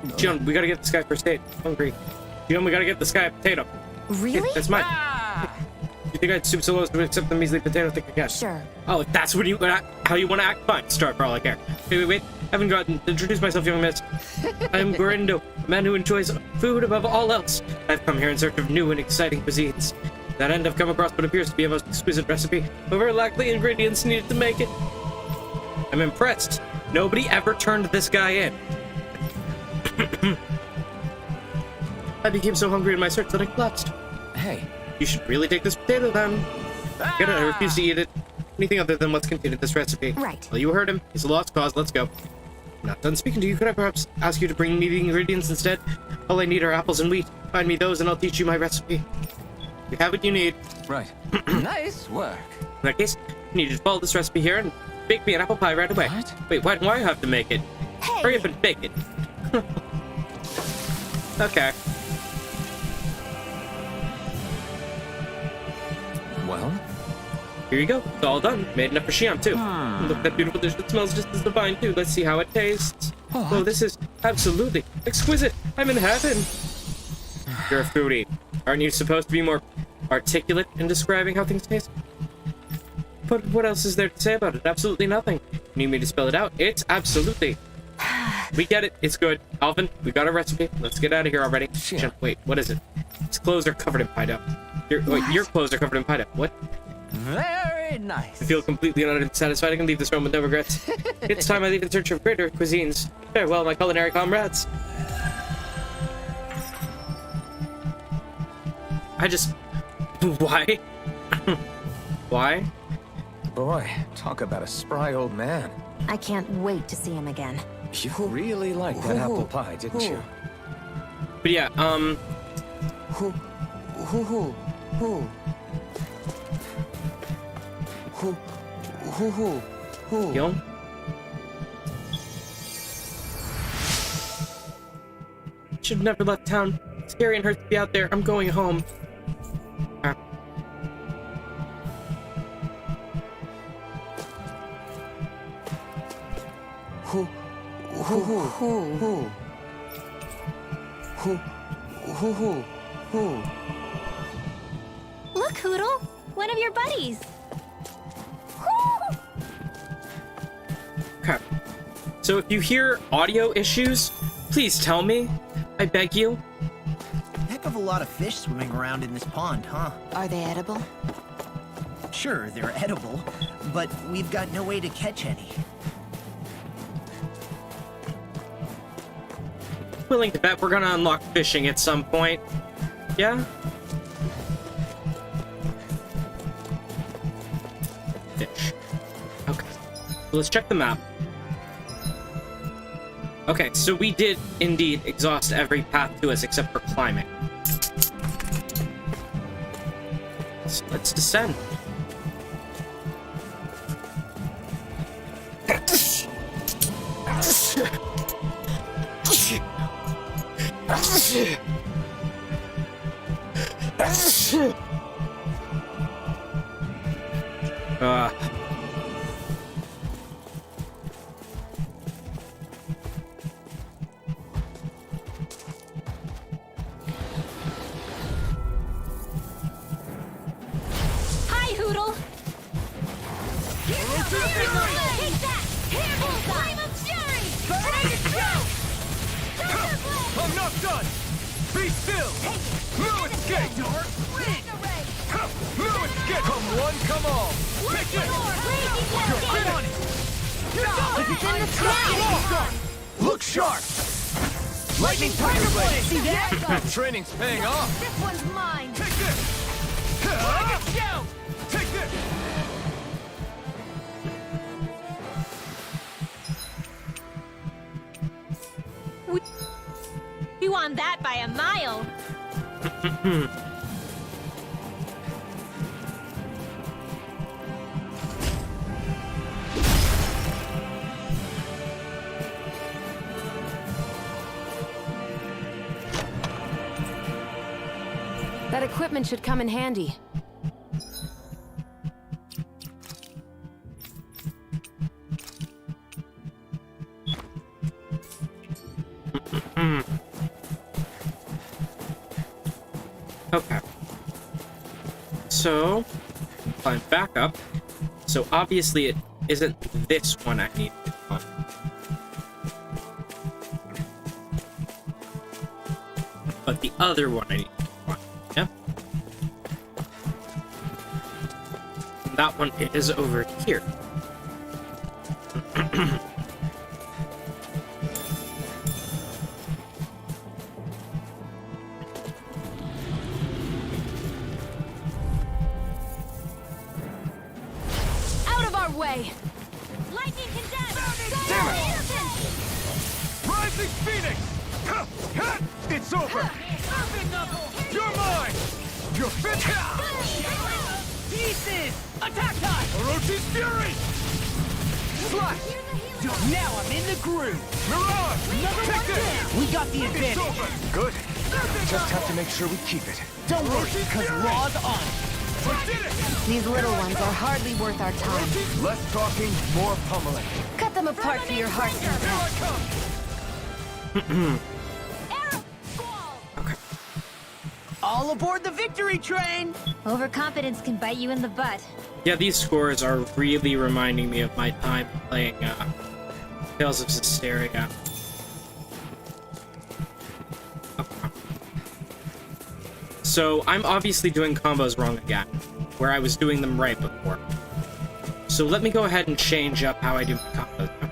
[SPEAKER 1] Shionne, we gotta get this guy first aid. Hungry. Shionne, we gotta get this guy a potato.
[SPEAKER 3] Really?
[SPEAKER 1] Hey, that's mine. You think I'd stoop so low to accept the measly potato thick again?
[SPEAKER 3] Sure.
[SPEAKER 1] Oh, if that's what how you want to act? Fine, start for all I care. Wait. Haven't gotten to introduce myself, young miss. I'm Gorindo, a man who enjoys food above all else. I've come here in search of new and exciting cuisines. To that end, I've come across what appears to be a most exquisite recipe, however lack the ingredients needed to make it. I'm impressed. Nobody ever turned this guy in. I became so hungry in my search that I collapsed.
[SPEAKER 2] Hey.
[SPEAKER 1] You should really take this potato then. Get it, I refuse to eat it. anything other than what's contained in this recipe.
[SPEAKER 3] Right.
[SPEAKER 1] Well, you heard him. He's a lost cause. Let's go. Not done speaking to you. Could I perhaps ask you to bring me the ingredients instead? All I need are apples and wheat. Find me those and I'll teach you my recipe. You have what you need.
[SPEAKER 2] Right. Nice work.
[SPEAKER 1] In that case, you need to follow this recipe here and bake me an apple pie right away.
[SPEAKER 2] What?
[SPEAKER 1] Wait, why do I have to make it?
[SPEAKER 3] Hey.
[SPEAKER 1] Hurry up and bake it. Okay.
[SPEAKER 2] Well,
[SPEAKER 1] Here you go. It's all done. Made enough for Shionne, too. Look at that beautiful dish. It smells just as divine, too. Let's see how it tastes. Oh, this is absolutely exquisite. I'm in heaven. You're a foodie. Aren't you supposed to be more articulate in describing how things taste? But what else is there to say about it? Absolutely nothing. You need me to spell it out? It's absolutely. We get it. It's good. Alphen, we got a recipe. Let's get out of here already.
[SPEAKER 2] Shit.
[SPEAKER 1] Wait, what is it? His clothes are covered in pie dough. Your clothes are covered in pie dough. What?
[SPEAKER 2] very nice.
[SPEAKER 1] I feel completely unsatisfied. I can leave this room with no regrets. It's time I leave in search of greater cuisines. Farewell, my culinary comrades. I just... Why? Why?
[SPEAKER 2] Boy, talk about a spry old man.
[SPEAKER 3] I can't wait to see him again.
[SPEAKER 2] You really liked that apple pie, didn't you?
[SPEAKER 1] But yeah, Yo. Should have never left town. It's scary and hurts to be out there. I'm going home.
[SPEAKER 4] Look, Hoodle! One of your buddies!
[SPEAKER 1] Okay. So if you hear audio issues, please tell me. I beg you.
[SPEAKER 8] Heck of a lot of fish swimming around in this pond, huh?
[SPEAKER 3] Are they edible?
[SPEAKER 8] Sure, they're edible, but we've got no way to catch any.
[SPEAKER 1] Willing to bet we're gonna unlock fishing at some point. Yeah? Fish. Okay. So let's check the map. Okay, so we did indeed exhaust every path to us except for climbing. So let's descend.
[SPEAKER 4] Hi, Hoodle! Take that! Flame of fury!
[SPEAKER 12] I'm not done! Be still! No escape! No escape! Come one, come all! Take it! You're on it!
[SPEAKER 3] It's in the sky!
[SPEAKER 12] Look sharp! Lightning tiger blade! See that? Training's paying off!
[SPEAKER 3] This one's mine!
[SPEAKER 12] Take this! Take this!
[SPEAKER 4] We won that by a mile!
[SPEAKER 3] That equipment should come in handy.
[SPEAKER 1] Okay. So, climb back up. So obviously it isn't this one I need to climb. But the other one I need to climb. Yeah? And that one is over here.
[SPEAKER 3] way.
[SPEAKER 13] Lightning condemned!
[SPEAKER 12] Damn it! Rising Phoenix! It's over! You're mine! You're fit!
[SPEAKER 8] Pieces! Attack time!
[SPEAKER 12] Orochi's Fury!
[SPEAKER 8] Slash! Now I'm in the groove!
[SPEAKER 12] Mirage! Take this!
[SPEAKER 8] We got the
[SPEAKER 12] It's
[SPEAKER 8] advantage!
[SPEAKER 12] over!
[SPEAKER 2] Good. Just have to make sure we keep it.
[SPEAKER 8] Don't worry, because Law's on it!
[SPEAKER 12] We did it!
[SPEAKER 3] These little ones are hardly worth our time.
[SPEAKER 2] Less talking, more pummeling.
[SPEAKER 3] Cut them apart for your heart's
[SPEAKER 12] Here I
[SPEAKER 3] content.
[SPEAKER 12] come!
[SPEAKER 8] All aboard the victory train!
[SPEAKER 4] Overconfidence can bite you in the butt.
[SPEAKER 1] Yeah, these scores are really reminding me of my time playing Tales of Zestiria. So I'm obviously doing combos wrong again, where I was doing them right before. So let me go ahead and change up how I do my combos now.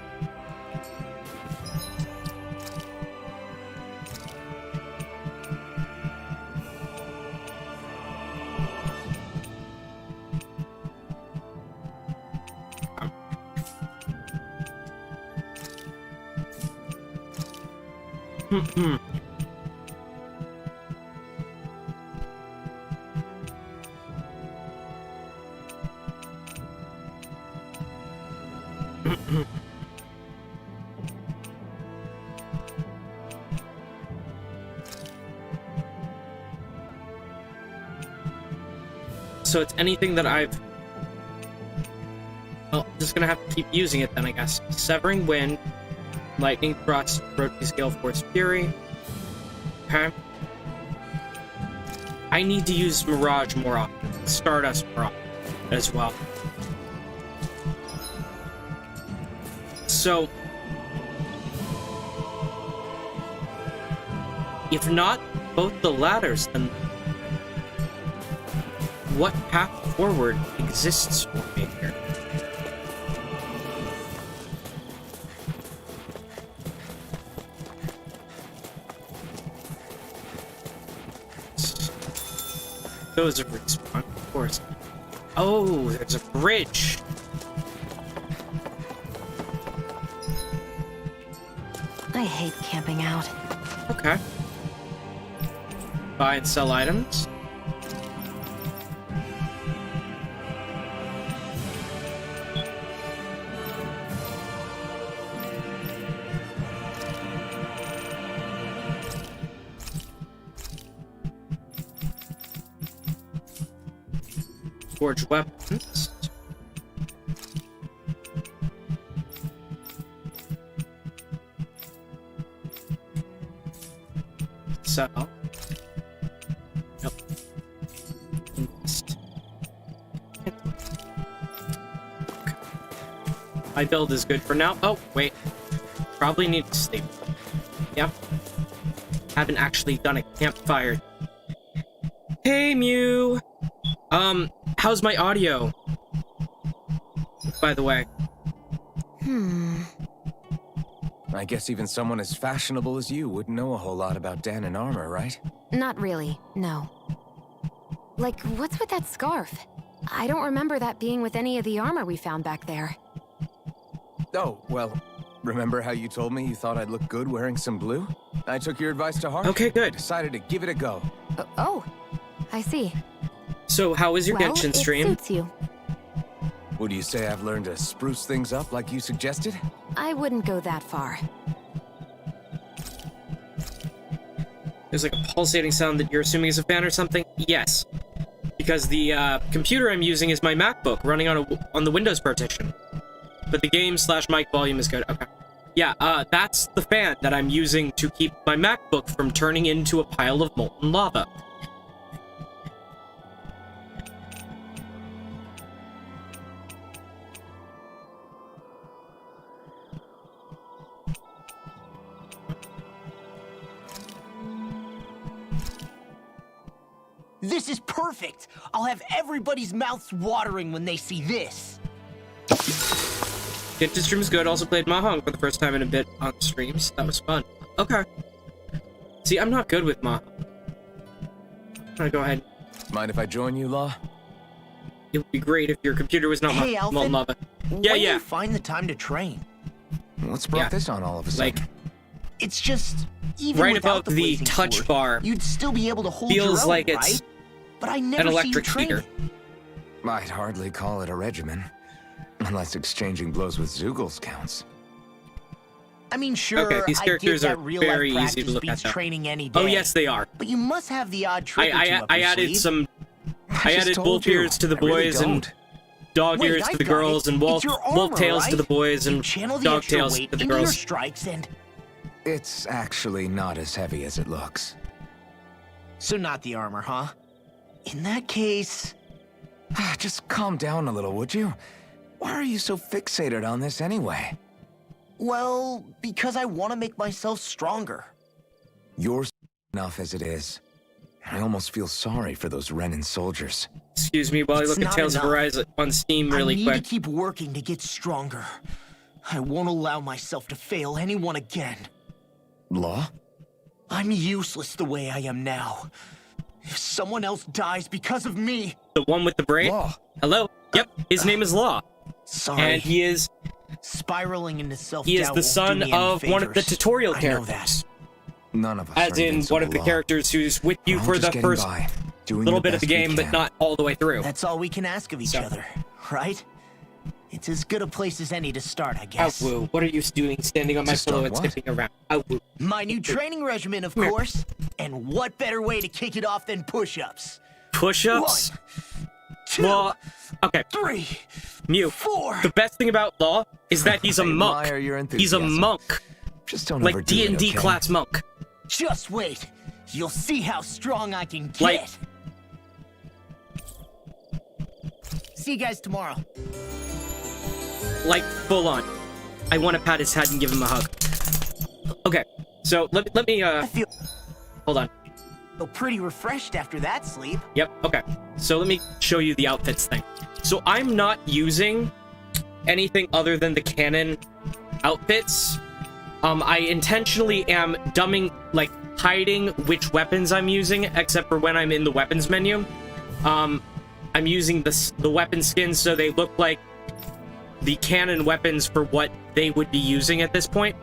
[SPEAKER 1] So it's anything that I've... Well, I'm just gonna have to keep using it then, I guess. Severing Wind, Lightning Thrust, Roti's Gale Force Fury. Okay. I need to use Mirage more often. Stardust more often as well. So... if not both the ladders, then what path forward exists for me here? Those are respawn, of course. Oh, there's a bridge.
[SPEAKER 3] I hate camping out.
[SPEAKER 1] Okay. Buy and sell items. Forge weapons. Sell. Nope. Invest. Okay. My build is good for now. Oh, wait. Probably need to sleep. Yep. Haven't actually done a campfire. Hey, Mew! How's my audio? By the way.
[SPEAKER 2] I guess even someone as fashionable as you wouldn't know a whole lot about Dahna armor, right?
[SPEAKER 3] Not really, no. Like, what's with that scarf? I don't remember that being with any of the armor we found back there.
[SPEAKER 2] Oh, well, remember how you told me you thought I'd look good wearing some blue? I took your advice to heart.
[SPEAKER 1] Okay, good.
[SPEAKER 2] Decided to give it a go.
[SPEAKER 3] Oh, I see.
[SPEAKER 1] So, how was your Genshin stream?
[SPEAKER 3] It suits you.
[SPEAKER 2] Would you say I've learned to spruce things up like you suggested?
[SPEAKER 3] I wouldn't go that far.
[SPEAKER 1] There's like a pulsating sound that you're assuming is a fan or something? Yes. Because the computer I'm using is my MacBook running on the Windows partition. But the game/mic volume is good. Okay. Yeah, that's the fan that I'm using to keep my MacBook from turning into a pile of molten lava.
[SPEAKER 8] This is perfect! I'll have everybody's mouths watering when they see this.
[SPEAKER 1] Genshin stream is good. Also played Mahjong for the first time in a bit on streams. That was fun. Okay. See, I'm not good with Mahjong. I'm gonna go ahead.
[SPEAKER 2] Mind if I join you, Law?
[SPEAKER 1] It would be great if your computer was not
[SPEAKER 8] Hey,
[SPEAKER 1] molten
[SPEAKER 8] Alphen.
[SPEAKER 1] lava.
[SPEAKER 8] When
[SPEAKER 1] Yeah,
[SPEAKER 8] do
[SPEAKER 1] yeah.
[SPEAKER 8] you find the time to train?
[SPEAKER 2] What's brought this on all of a sudden?
[SPEAKER 1] Like,
[SPEAKER 8] It's just even
[SPEAKER 1] right
[SPEAKER 8] without
[SPEAKER 1] above the
[SPEAKER 8] blazing
[SPEAKER 1] touch
[SPEAKER 8] sword,
[SPEAKER 1] bar
[SPEAKER 8] you'd still be able to hold your
[SPEAKER 1] feels
[SPEAKER 8] own,
[SPEAKER 1] like it's
[SPEAKER 8] right? But I
[SPEAKER 1] an
[SPEAKER 8] never see you
[SPEAKER 1] electric
[SPEAKER 8] training.
[SPEAKER 1] heater.
[SPEAKER 2] I'd hardly call it a regimen. Unless exchanging blows with Zeugles counts.
[SPEAKER 8] I mean, sure,
[SPEAKER 1] Okay, these
[SPEAKER 8] I
[SPEAKER 1] characters
[SPEAKER 8] get
[SPEAKER 1] are
[SPEAKER 8] that real
[SPEAKER 1] very
[SPEAKER 8] life
[SPEAKER 1] easy to
[SPEAKER 8] practice
[SPEAKER 1] look
[SPEAKER 8] beats
[SPEAKER 1] at, though.
[SPEAKER 8] training any day.
[SPEAKER 1] Oh, yes, they are.
[SPEAKER 8] But you must have the odd trick or two up
[SPEAKER 1] I
[SPEAKER 8] your
[SPEAKER 1] added
[SPEAKER 8] sleeve.
[SPEAKER 1] some... I
[SPEAKER 2] just
[SPEAKER 1] added
[SPEAKER 2] told
[SPEAKER 1] wolf
[SPEAKER 2] you,
[SPEAKER 1] ears to the
[SPEAKER 2] I really
[SPEAKER 1] boys and
[SPEAKER 2] don't.
[SPEAKER 1] dog
[SPEAKER 8] Wait,
[SPEAKER 1] ears
[SPEAKER 8] I
[SPEAKER 1] to the
[SPEAKER 8] got
[SPEAKER 1] girls
[SPEAKER 8] it.
[SPEAKER 1] and
[SPEAKER 8] It's
[SPEAKER 1] wolf
[SPEAKER 8] your armor,
[SPEAKER 1] tails to the
[SPEAKER 8] right?
[SPEAKER 1] boys
[SPEAKER 8] You
[SPEAKER 1] and
[SPEAKER 8] channel the
[SPEAKER 1] dog
[SPEAKER 8] extra
[SPEAKER 1] tails
[SPEAKER 8] weight
[SPEAKER 1] to the
[SPEAKER 8] into your
[SPEAKER 1] girls.
[SPEAKER 8] strikes and...
[SPEAKER 2] It's actually not as heavy as it looks.
[SPEAKER 8] So not the armor, huh? In that case...
[SPEAKER 2] Just calm down a little, would you? Why are you so fixated on this anyway?
[SPEAKER 8] Well, because I want to make myself stronger.
[SPEAKER 2] You're enough as it is. I almost feel sorry for those Renin soldiers.
[SPEAKER 1] Excuse me while I
[SPEAKER 8] It's
[SPEAKER 1] look at
[SPEAKER 8] not
[SPEAKER 1] Tales of
[SPEAKER 8] enough.
[SPEAKER 1] Arise on Steam really
[SPEAKER 8] I need
[SPEAKER 1] quick.
[SPEAKER 8] to keep working to get stronger. I won't allow myself to fail anyone again.
[SPEAKER 2] Law?
[SPEAKER 8] I'm useless the way I am now. If someone else dies because of me...
[SPEAKER 1] The one with the braid?
[SPEAKER 2] Law.
[SPEAKER 1] Hello? Yep, his name is Law.
[SPEAKER 8] Sorry.
[SPEAKER 1] And he is
[SPEAKER 8] Spiraling into self-doubt
[SPEAKER 1] he is the
[SPEAKER 8] won't
[SPEAKER 1] son
[SPEAKER 8] do me any
[SPEAKER 1] of one of the
[SPEAKER 8] favors.
[SPEAKER 1] tutorial
[SPEAKER 8] I know
[SPEAKER 1] characters.
[SPEAKER 2] None of us
[SPEAKER 1] As
[SPEAKER 2] are
[SPEAKER 1] in
[SPEAKER 2] invincible,
[SPEAKER 1] one of the
[SPEAKER 2] Law.
[SPEAKER 1] characters who's with you
[SPEAKER 2] We're all
[SPEAKER 1] for
[SPEAKER 2] just
[SPEAKER 1] the
[SPEAKER 2] getting
[SPEAKER 1] first
[SPEAKER 2] by, doing
[SPEAKER 1] little
[SPEAKER 2] the
[SPEAKER 1] bit of the
[SPEAKER 2] best we
[SPEAKER 1] game, but
[SPEAKER 2] can.
[SPEAKER 1] not all the way through.
[SPEAKER 8] That's all we can ask of each
[SPEAKER 1] So.
[SPEAKER 8] other, right? It's as good a place as any to start, I
[SPEAKER 1] Oh,
[SPEAKER 8] guess.
[SPEAKER 1] woo. What are you doing standing on my
[SPEAKER 2] To start
[SPEAKER 1] pillow and
[SPEAKER 2] what?
[SPEAKER 1] skipping around? Oh, woo.
[SPEAKER 8] My new training regimen, of course. And what better way to kick it off than push-ups?
[SPEAKER 1] Push-ups?
[SPEAKER 8] 1, 2,
[SPEAKER 1] Law. Okay,
[SPEAKER 8] 3,
[SPEAKER 1] Mew.
[SPEAKER 8] 4.
[SPEAKER 1] The best thing about Law is that he's a
[SPEAKER 2] I
[SPEAKER 1] monk.
[SPEAKER 2] admire your
[SPEAKER 1] He's a
[SPEAKER 2] enthusiasm.
[SPEAKER 1] monk.
[SPEAKER 2] Just don't
[SPEAKER 1] Like
[SPEAKER 2] overdo it,
[SPEAKER 1] D&D
[SPEAKER 2] okay?
[SPEAKER 1] class monk.
[SPEAKER 8] Just wait. You'll see how strong I can get.
[SPEAKER 1] Like-
[SPEAKER 8] See you guys tomorrow.
[SPEAKER 1] Like, full on. I want to pat his head and give him a hug. Okay, so let me,
[SPEAKER 8] I feel
[SPEAKER 1] hold on.
[SPEAKER 8] pretty refreshed after that sleep.
[SPEAKER 1] Yep, okay. So let me show you the outfits thing. So I'm not using anything other than the canon outfits. I intentionally am hiding which weapons I'm using, except for when I'm in the weapons menu. I'm using the weapon skins so they look like the canon weapons for what they would be using at this point.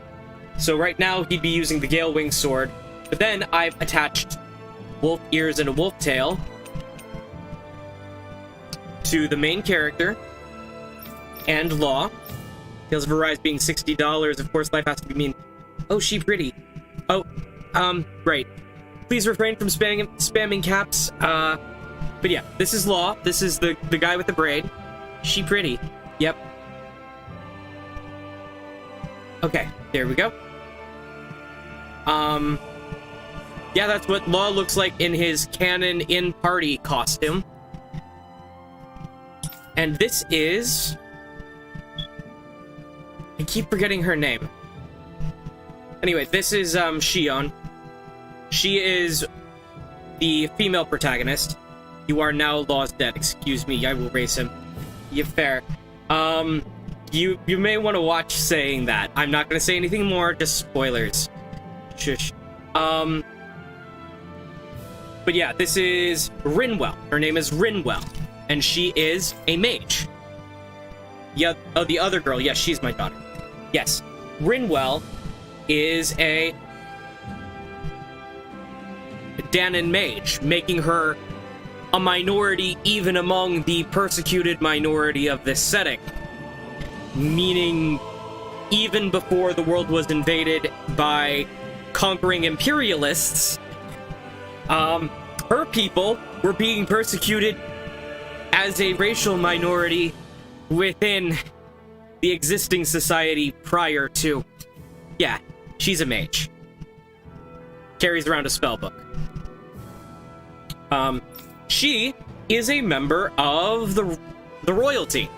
[SPEAKER 1] So right now he'd be using the Gale Wing sword, but then I've attached wolf ears and a wolf tail to the main character and Law. Tales of Arise being $60, of course life has to be mean. Oh, she pretty. Oh, right. Please refrain from spamming caps. But yeah, this is Law. This is the guy with the braid. She pretty. Yep. Okay, there we go. Yeah, that's what Law looks like in his canon in-party costume. And this is... I keep forgetting her name. Anyway, this is, Shionne. She is the female protagonist. You are now Law's dead. Excuse me, I will raise him. Yeah, fair. You may want to watch saying that. I'm not gonna say anything more, just spoilers. Shush. But yeah, this is Rinwell. Her name is Rinwell, and she is a mage. Yeah, oh, the other girl, yes, she's my daughter. Yes, Rinwell is a Dahna mage, making her a minority even among the persecuted minority of this setting. Meaning, even before the world was invaded by conquering imperialists, her people were being persecuted as a racial minority within the existing society prior to... Yeah, she's a mage. Carries around a spellbook. She is a member of the royalty.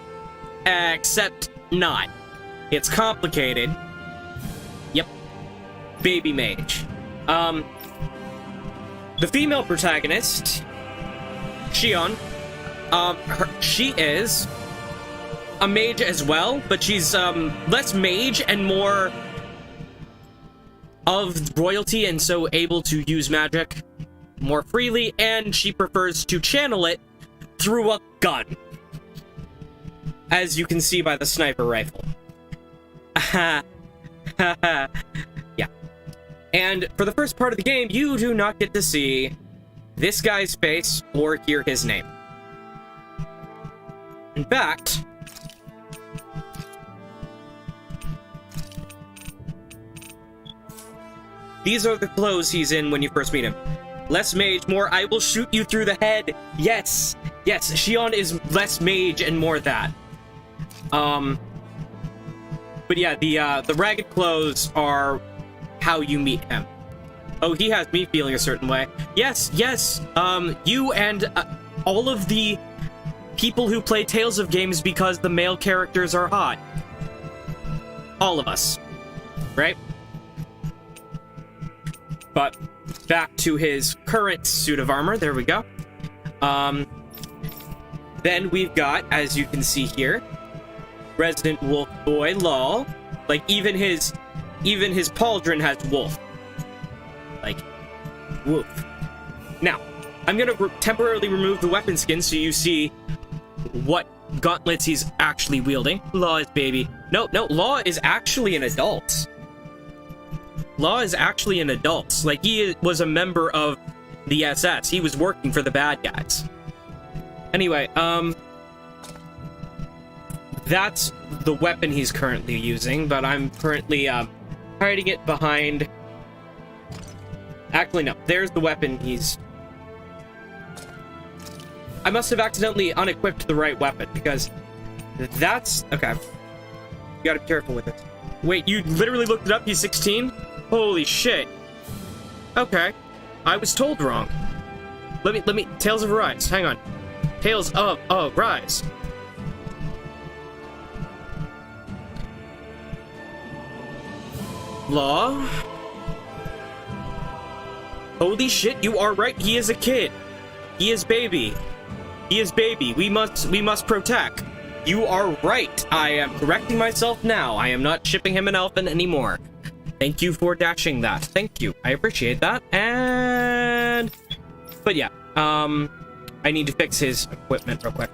[SPEAKER 1] Except not. It's complicated. Yep. Baby mage. The female protagonist, Shionne, she is a mage as well, but she's less mage and more of royalty, and so able to use magic more freely, and she prefers to channel it through a gun. as you can see by the sniper rifle. Yeah. And for the first part of the game, you do not get to see this guy's face or hear his name. In fact, these are the clothes he's in when you first meet him. Less mage, more I will shoot you through the head. Yes, yes, Shionne is less mage and more that. But yeah, the ragged clothes are how you meet him. Oh, he has me feeling a certain way. Yes, yes, you and all of the people who play Tales of games because the male characters are hot. All of us, right? But back to his current suit of armor. There we go. Then we've got, as you can see here, Resident Wolf Boy, lol. Like, even his pauldron has wolf. Like, woof. Now, I'm gonna temporarily remove the weapon skin so you see what gauntlets he's actually wielding. Law is baby. No, Law is actually an adult. Law is actually an adult. Like, he was a member of the SS. He was working for the bad guys. Anyway, that's the weapon he's currently using, but I'm currently, hiding it behind... Actually, no. There's the weapon he's... I must have accidentally unequipped the right weapon, because that's... Okay. You gotta be careful with it. Wait, you literally looked it up? He's 16? Holy shit. Okay. I was told wrong. Let me... Tales of Arise. Hang on. Tales of Rise. Law? Holy shit, you are right. He is a kid. He is baby. He is baby. We must protect. You are right. I am correcting myself now. I am not shipping him an Alphen anymore. Thank you for dashing that. Thank you. I appreciate that. But yeah, I need to fix his equipment real quick.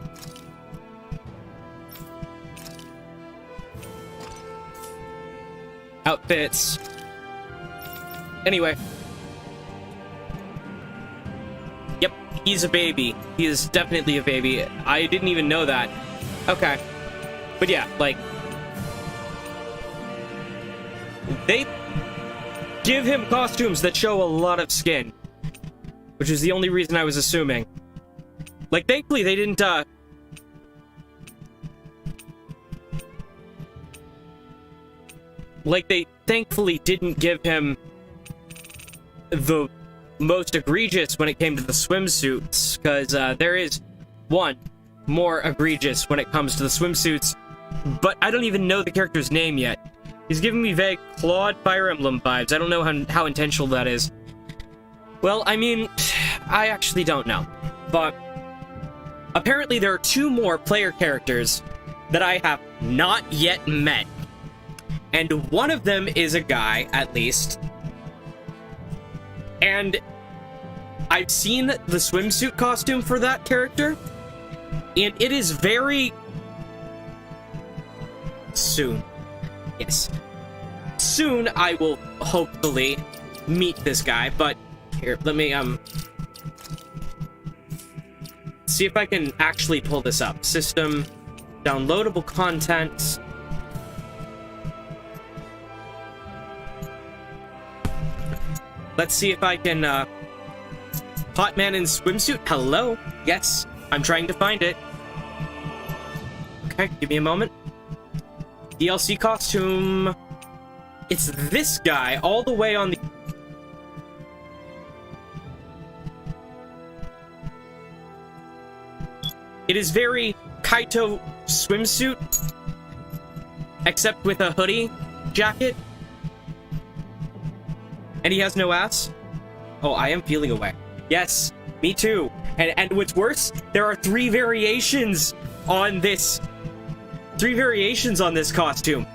[SPEAKER 1] Outfits. Anyway. Yep, he's a baby. He is definitely a baby. I didn't even know that. Okay. But yeah, like... They give him costumes that show a lot of skin. Which is the only reason I was assuming. Like, thankfully they didn't, Like, they thankfully didn't give him the most egregious when it came to the swimsuits, because there is one more egregious when it comes to the swimsuits, but I don't even know the character's name yet. He's giving me vague Claude Fire Emblem vibes. I don't know how intentional that is. Well, I mean, I actually don't know, but apparently there are 2 more player characters that I have not yet met. And one of them is a guy, at least. And I've seen the swimsuit costume for that character, and it is very... soon. Yes. Soon I will hopefully meet this guy, but here, let me, see if I can actually pull this up. System, downloadable content... Let's see if I can, Hot man in swimsuit? Hello? Yes, I'm trying to find it. Okay, give me a moment. DLC costume... It's this guy, all the way on the... It is very Kaito swimsuit, except with a hoodie jacket. And he has no ass? Oh, I am feeling away. Yes, me too. And what's worse, there are 3 variations on this. 3 variations on this costume.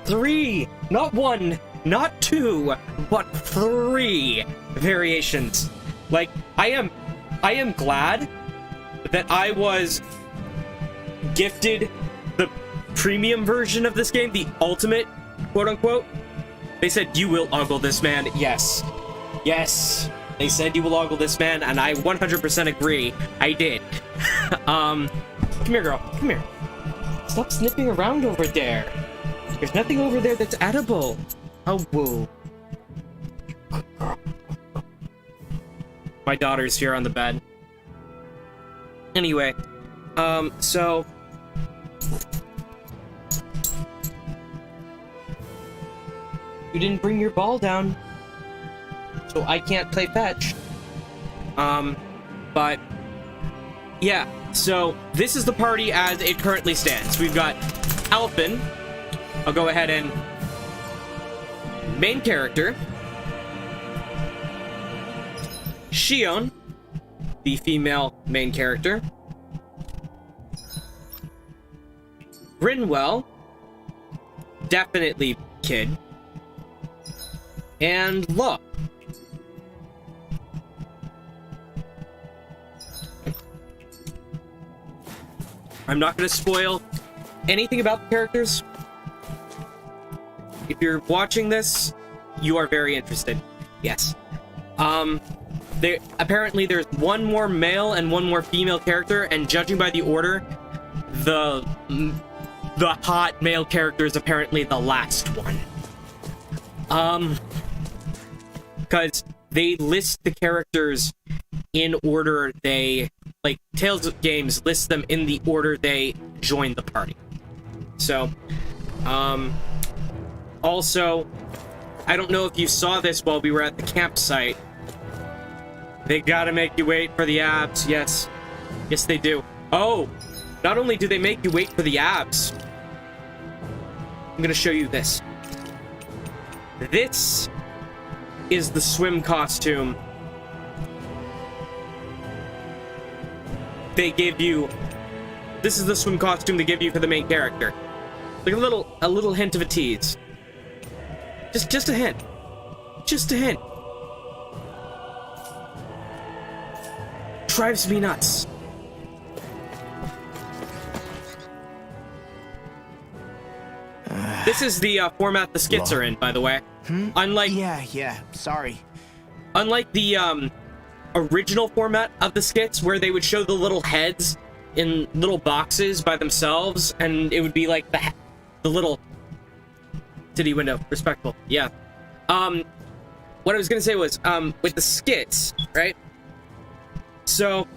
[SPEAKER 1] 3! Not 1, not 2, but 3 variations. Like, I am glad that I was gifted the premium version of this game, the ultimate, quote-unquote, they said, you will ogle this man. Yes. Yes. They said you will ogle this man, and I 100% agree. I did. Come here, girl. Come here. Stop sniffing around over there. There's nothing over there that's edible. Oh, whoa. My daughter's here on the bed. Anyway, so... You didn't bring your ball down, so I can't play fetch. But... Yeah, so this is the party as it currently stands. We've got Alphen. I'll go ahead and... Main character. Shionne, the female main character. Rinwell, definitely kid. And look. I'm not going to spoil anything about the characters. If you're watching this, you are very interested. Yes. Apparently there's one more male and one more female character, and judging by the order, the hot male character is apparently the last one. Because they list the characters in order they... Like, Tales of Games lists them in the order they join the party. So, also, I don't know if you saw this while we were at the campsite. They gotta make you wait for the abs, yes. Yes, they do. Oh, not only do they make you wait for the abs, I'm gonna show you this. This is the swim costume they give you. This is the swim costume they give you for the main character. Like a little hint of a tease. Just a hint. Just a hint. Drives me nuts. This is the format the skits are in, by the way. Unlike...
[SPEAKER 8] Yeah, sorry.
[SPEAKER 1] Unlike the, original format of the skits, where they would show the little heads in little boxes by themselves, and it would be like the little titty window. Respectful. Yeah. What I was gonna say was, with the skits, right? So,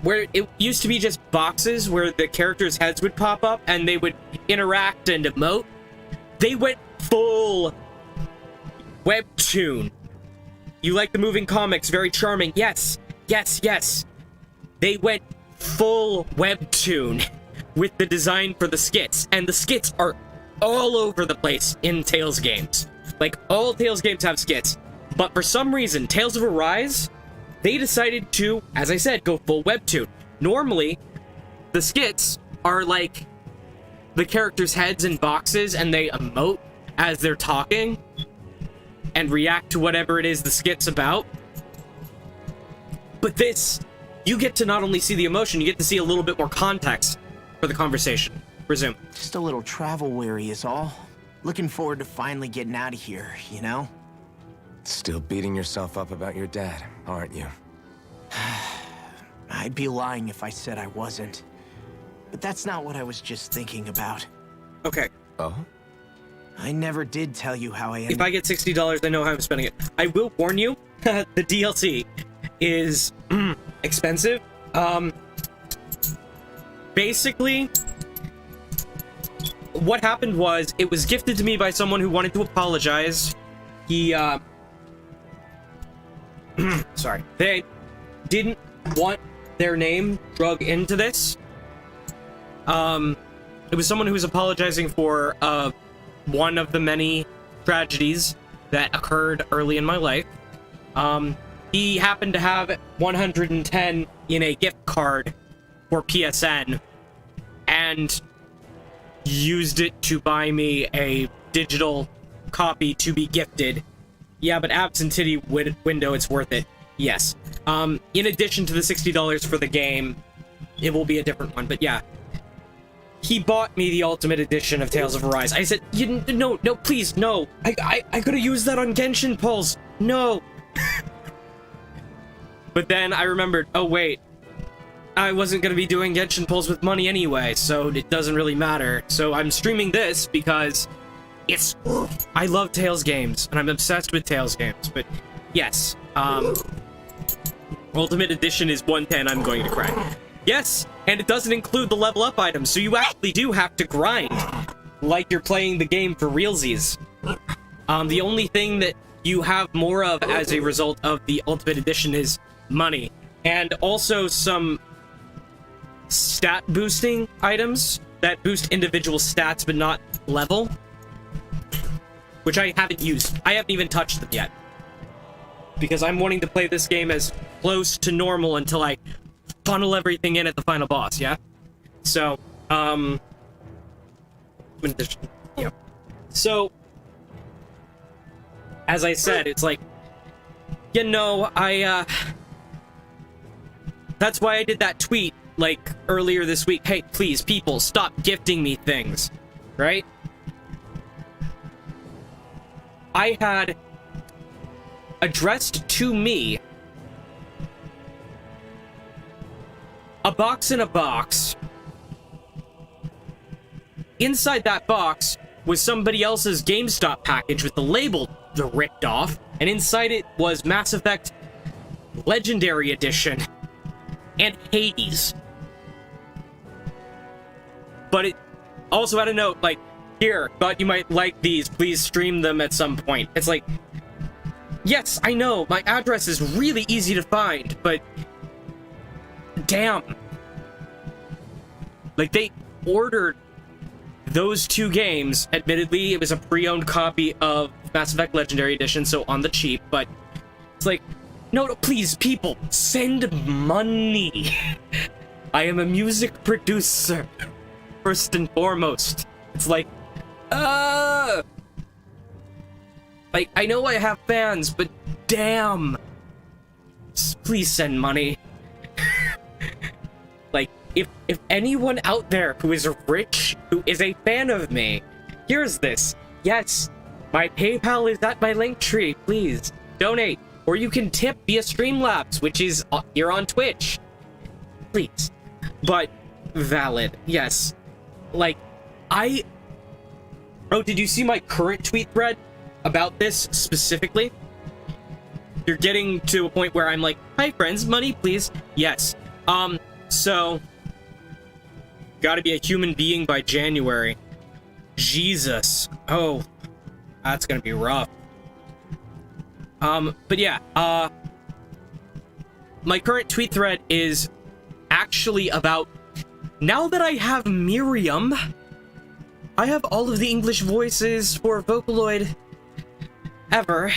[SPEAKER 1] where it used to be just boxes where the characters' heads would pop up and they would interact and emote, they went full webtoon. You like the moving comics, very charming. Yes, yes, yes. They went full webtoon with the design for the skits, and the skits are all over the place in Tales games. Like, all Tales games have skits, but for some reason, Tales of Arise, they decided to, as I said, go full webtoon. Normally, the skits are like the characters' heads in boxes, and they emote as they're talking and react to whatever it is the skit's about. But this, you get to not only see the emotion, you get to see a little bit more context for the conversation. Resume.
[SPEAKER 8] Just a little travel weary is all. Looking forward to finally getting out of here, you know?
[SPEAKER 2] Still beating yourself up about your dad, aren't you?
[SPEAKER 8] I'd be lying if I said I wasn't. But that's not what I was just thinking about.
[SPEAKER 1] Okay.
[SPEAKER 2] Oh?
[SPEAKER 8] I never did tell you how I ended.
[SPEAKER 1] If I get $60, I know how I'm spending it. I will warn you, the DLC is expensive. Basically, what happened was, it was gifted to me by someone who wanted to apologize. He, sorry. They didn't want their name drug into this. It was someone who was apologizing for, one of the many tragedies that occurred early in my life. He happened to have 110 in a gift card for PSN and used it to buy me a digital copy to be gifted. Yeah, but absentee window, it's worth it. Yes. In addition to the $60 for the game, it will be a different one. But yeah, he bought me the Ultimate Edition of Tales of Arise. I said, no, please, no. I could have used that on Genshin Pulse. No. But then I remembered, oh wait, I wasn't going to be doing Genshin Pulse with money anyway, so it doesn't really matter. So I'm streaming this because I love Tales games, and I'm obsessed with Tales games. But yes, Ultimate Edition is 110 I'm going to crack. Yes, and it doesn't include the level up items, so you actually do have to grind, like you're playing the game for realsies. The only thing that you have more of as a result of the Ultimate Edition is money, and also some stat boosting items that boost individual stats but not level, which I haven't used. I haven't even touched them yet, because I'm wanting to play this game as close to normal until I funnel everything in at the final boss, yeah? So, yeah. So, as I said, it's like, you know, that's why I did that tweet, like, earlier this week. Hey, please, people, stop gifting me things, right? I had addressed to me a box in a box. Inside that box was somebody else's GameStop package with the label ripped off, and inside it was Mass Effect Legendary Edition and Hades. But it also had a note like, here, thought you might like these, please stream them at some point. It's like, yes, I know, my address is really easy to find, but damn. Like, they ordered those two games. Admittedly, it was a pre-owned copy of Mass Effect Legendary Edition, so on the cheap, but it's like, no, please, people, send money. I am a music producer, first and foremost. It's like, like, I know I have fans, but damn. Please send money. Like, if anyone out there who is rich, who is a fan of me, here's this. Yes, my PayPal is at my link tree. Please, donate. Or you can tip via Streamlabs, which is here on Twitch. Please. But, valid. Yes. Like, Oh, did you see my current tweet thread about this specifically? You're getting to a point where I'm like, hi friends, money please. Yes. So gotta be a human being by January. Jesus. Oh, that's gonna be rough. But yeah, my current tweet thread is actually about, now that I have Miriam, I have all of the English voices for Vocaloid ever.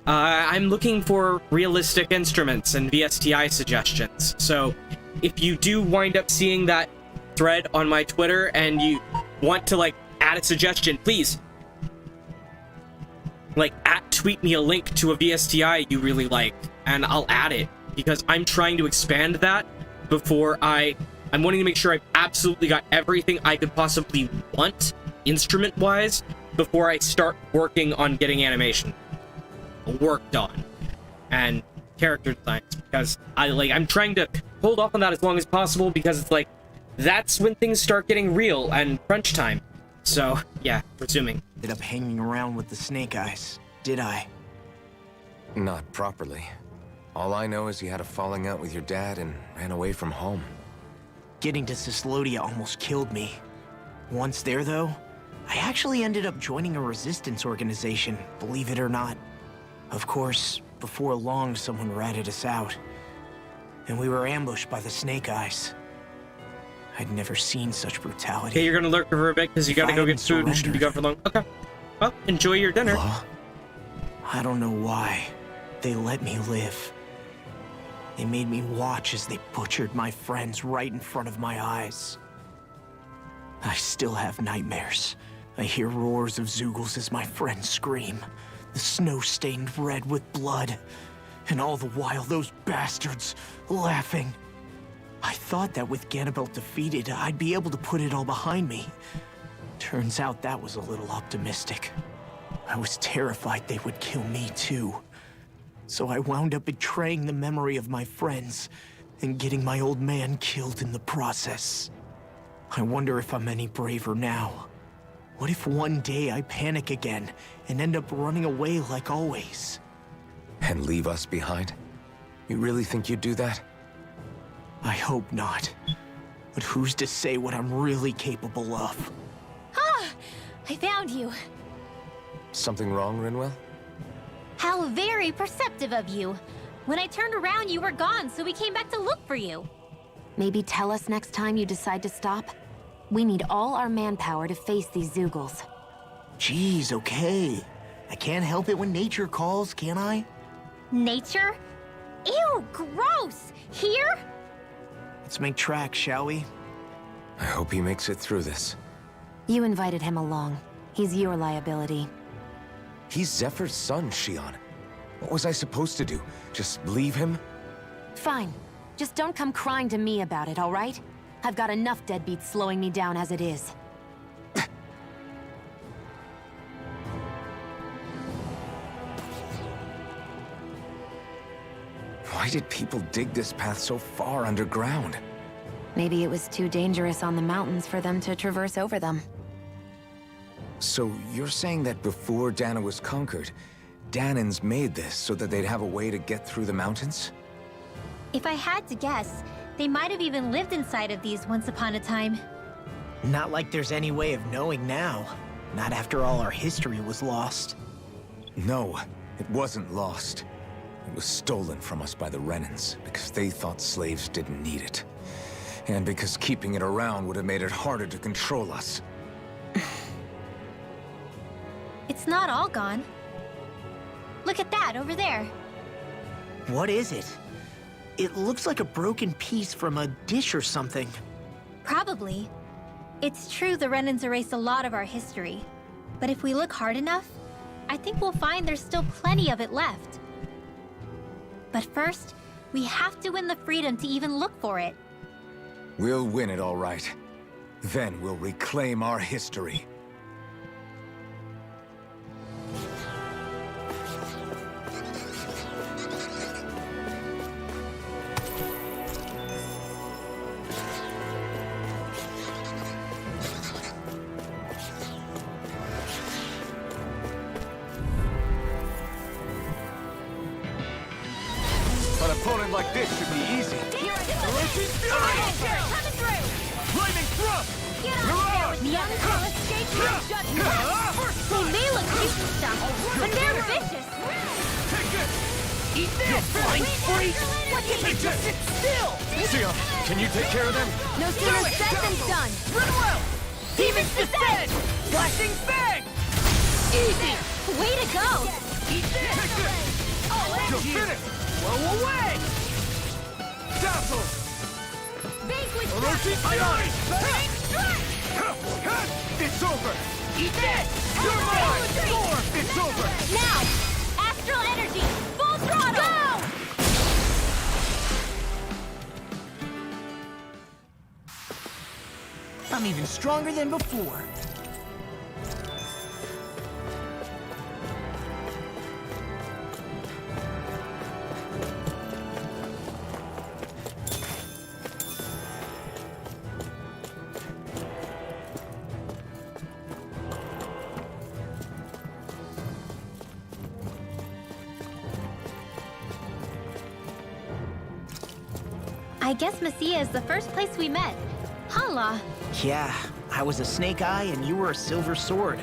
[SPEAKER 1] I'm looking for realistic instruments and VSTI suggestions. So if you do wind up seeing that thread on my Twitter and you want to, like, add a suggestion, please, like, tweet me a link to a VSTI you really like, and I'll add it, because I'm trying to expand that before I'm wanting to make sure I've absolutely got everything I could possibly want, instrument-wise, before I start working on getting animation worked on and character designs, because I'm trying to hold off on that as long as possible, because it's like, that's when things start getting real and crunch time. So yeah, resuming.
[SPEAKER 8] Ended up hanging around with the Snakeyes, did I?
[SPEAKER 2] Not properly. All I know is you had a falling out with your dad and ran away from home.
[SPEAKER 8] Getting to Cyslodia almost killed me. Once there, though, I actually ended up joining a resistance organization, believe it or not. Of course, before long, someone ratted us out, and we were ambushed by the Snakeyes. I'd never seen such brutality.
[SPEAKER 1] Okay, you're gonna lurk for a bit because you gotta go get food and shouldn't be gone for long. Okay. Well, enjoy your dinner.
[SPEAKER 8] I don't know why. They let me live. They made me watch as they butchered my friends right in front of my eyes. I still have nightmares. I hear roars of Zeugles as my friends scream. The snow stained red with blood. And all the while, those bastards laughing. I thought that with Ganabelt defeated, I'd be able to put it all behind me. Turns out that was a little optimistic. I was terrified they would kill me too. So I wound up betraying the memory of my friends and getting my old man killed in the process. I wonder if I'm any braver now. What if one day I panic again and end up running away like always?
[SPEAKER 2] And leave us behind? You really think you'd do that?
[SPEAKER 8] I hope not. But who's to say what I'm really capable of?
[SPEAKER 13] Ah! I found you.
[SPEAKER 2] Something wrong, Rinwell?
[SPEAKER 13] How very perceptive of you. When I turned around, you were gone, so we came back to look for you.
[SPEAKER 3] Maybe tell us next time you decide to stop? We need all our manpower to face these Zeugles.
[SPEAKER 8] Geez, okay. I can't help it when nature calls, can I?
[SPEAKER 13] Nature? Ew, gross! Here?
[SPEAKER 8] Let's make tracks, shall we?
[SPEAKER 2] I hope he makes it through this.
[SPEAKER 3] You invited him along. He's your liability.
[SPEAKER 2] He's Zephyr's son, Shionne. What was I supposed to do? Just leave him?
[SPEAKER 3] Fine. Just don't come crying to me about it, all right? I've got enough deadbeats slowing me down as it is.
[SPEAKER 2] Why did people dig this path so far underground?
[SPEAKER 3] Maybe it was too dangerous on the mountains for them to traverse over them.
[SPEAKER 2] So you're saying that before Dahna was conquered, Dahnans made this so that they'd have a way to get through the mountains?
[SPEAKER 4] If I had to guess, they might have even lived inside of these once upon a time.
[SPEAKER 8] Not like there's any way of knowing now. Not after all our history was lost.
[SPEAKER 2] No, it wasn't lost. It was stolen from us by the Renans, because they thought slaves didn't need it. And because keeping it around would have made it harder to control us.
[SPEAKER 4] It's not all gone. Look at that over there.
[SPEAKER 8] What is it? It looks like a broken piece from a dish or something.
[SPEAKER 4] Probably. It's true the Renans erased a lot of our history. But if we look hard enough, I think we'll find there's still plenty of it left. But first, we have to win the freedom to even look for it.
[SPEAKER 2] We'll win it all right. Then we'll reclaim our history.
[SPEAKER 12] An opponent like this should be easy. Lightning thrust!
[SPEAKER 13] They may look cute and stuff, but they're vicious.
[SPEAKER 12] Take this!
[SPEAKER 13] Eat this! You blind freak! What can you just sit still?
[SPEAKER 12] Shionne, can you take care of them?
[SPEAKER 3] No sooner said than done!
[SPEAKER 13] Rinwell! Demons descend! Flashing bang! Easy! Way to go! Eat this!
[SPEAKER 12] Take this! You'll finish!
[SPEAKER 13] Blow away!
[SPEAKER 12] Dazzle!
[SPEAKER 13] Vanquish
[SPEAKER 12] Orochi Fury! It's over!
[SPEAKER 13] Eat this!
[SPEAKER 12] You're mine! Storm! It's over!
[SPEAKER 13] Now! Astral energy! Full throttle! Go!
[SPEAKER 8] I'm even stronger than before.
[SPEAKER 4] I guess Menacia is the first place we met. Hala.
[SPEAKER 8] Yeah, I was a Snakeye and you were a Silver Sword.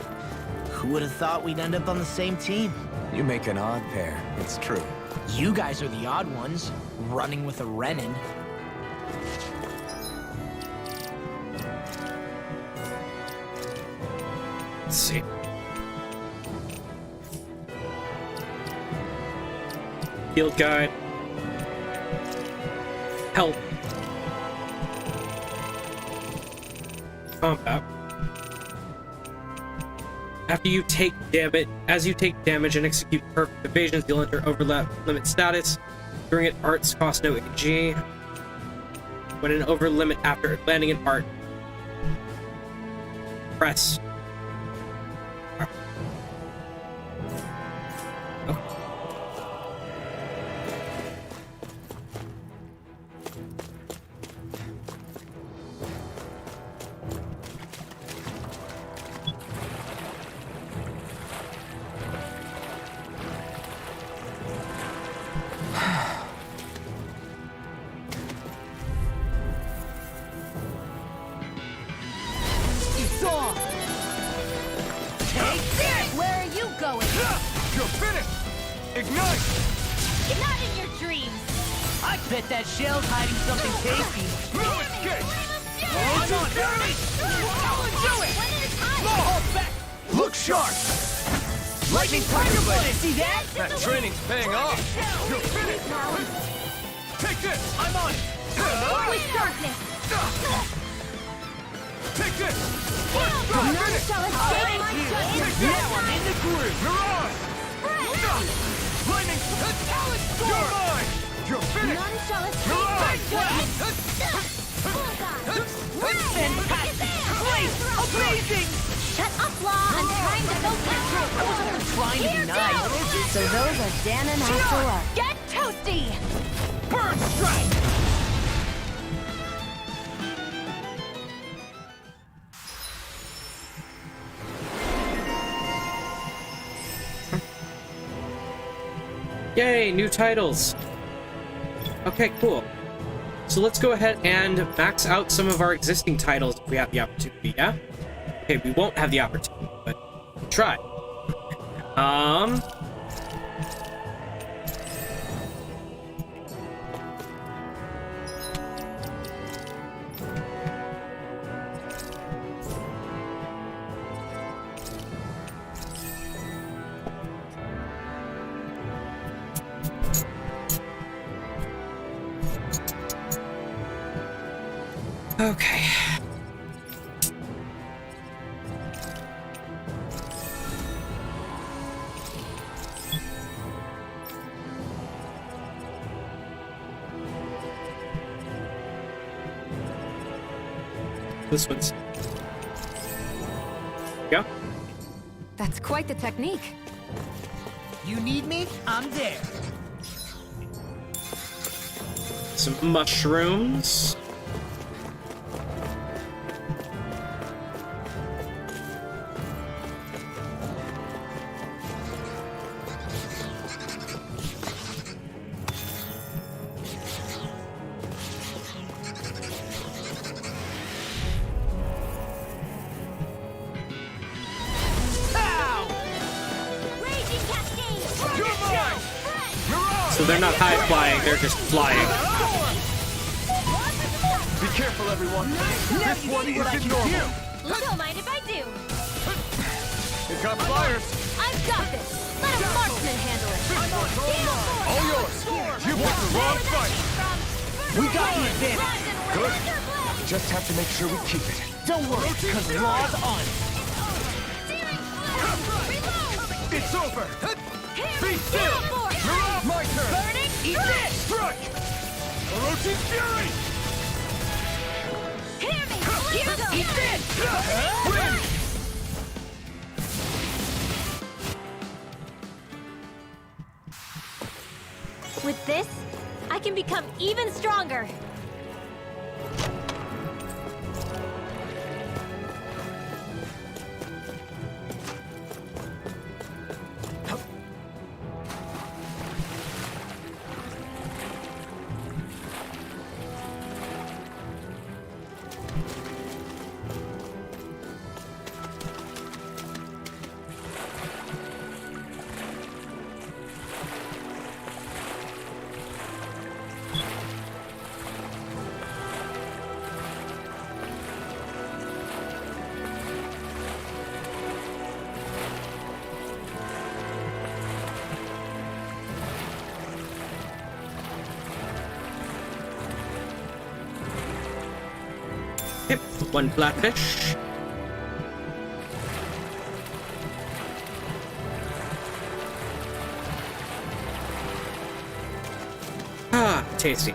[SPEAKER 8] Who would have thought we'd end up on the same team?
[SPEAKER 2] You make an odd pair, it's true.
[SPEAKER 8] You guys are the odd ones, running with a Renin.
[SPEAKER 1] Let's see. Field guide. Help. Combat. After you take damage, as you take damage and execute perfect evasions, you'll enter overlap limit status. During it, arts cost no AG. when an over limit after landing an art. Press. Oh.
[SPEAKER 13] It's on! Take this! Where are you going?
[SPEAKER 12] You're finished! Ignite!
[SPEAKER 13] Not in your dreams!
[SPEAKER 8] I bet that shell's hiding something tasty.
[SPEAKER 12] No escape!
[SPEAKER 8] Hold on, Jeronis!
[SPEAKER 13] Do it! One at a time!
[SPEAKER 8] Hold back!
[SPEAKER 12] Look sharp!
[SPEAKER 8] Lightning tiger blade! See that?
[SPEAKER 12] That training's paying off! You're finished! Take this!
[SPEAKER 13] I'm on it! With darkness!
[SPEAKER 12] Take this!
[SPEAKER 13] None shall escape my judgment!
[SPEAKER 8] Now I'm in the groove!
[SPEAKER 12] Mirage! Lightning! You're mine! You're finished!
[SPEAKER 13] None shall escape my judgment!
[SPEAKER 8] Fantastic! Great! Amazing!
[SPEAKER 13] Shut up, Law! I'm trying to focus!
[SPEAKER 8] I was only trying to be nice.
[SPEAKER 3] So those are Dahna after all.
[SPEAKER 13] Get toasty!
[SPEAKER 8] Burn strike!
[SPEAKER 1] Yay, new titles. Okay, cool. So let's go ahead and max out some of our existing titles if we have the opportunity, yeah? Okay, we won't have the opportunity, but we'll try. Okay. This one's... Yeah.
[SPEAKER 3] That's quite the technique.
[SPEAKER 8] You need me? I'm there.
[SPEAKER 1] Some mushrooms. So they're not high flying, they're just flying.
[SPEAKER 12] Be careful, everyone. This one isn't normal.
[SPEAKER 13] Don't mind if I do.
[SPEAKER 12] You've got flyers.
[SPEAKER 13] I've got this. Let a marksman handle it.
[SPEAKER 12] All yours. You picked the wrong fight.
[SPEAKER 8] We got the advantage.
[SPEAKER 12] Good. We just have to make sure we keep it.
[SPEAKER 8] Don't worry, because Law's on it.
[SPEAKER 12] It's over. Be still. My turn.
[SPEAKER 8] Burning, eat this!
[SPEAKER 12] Strike. Orochi's fury.
[SPEAKER 13] Hear me! Here goes!
[SPEAKER 8] Eat this!
[SPEAKER 12] Win.
[SPEAKER 4] With this, I can become even stronger.
[SPEAKER 1] Yep, one flatfish. Ah, tasty.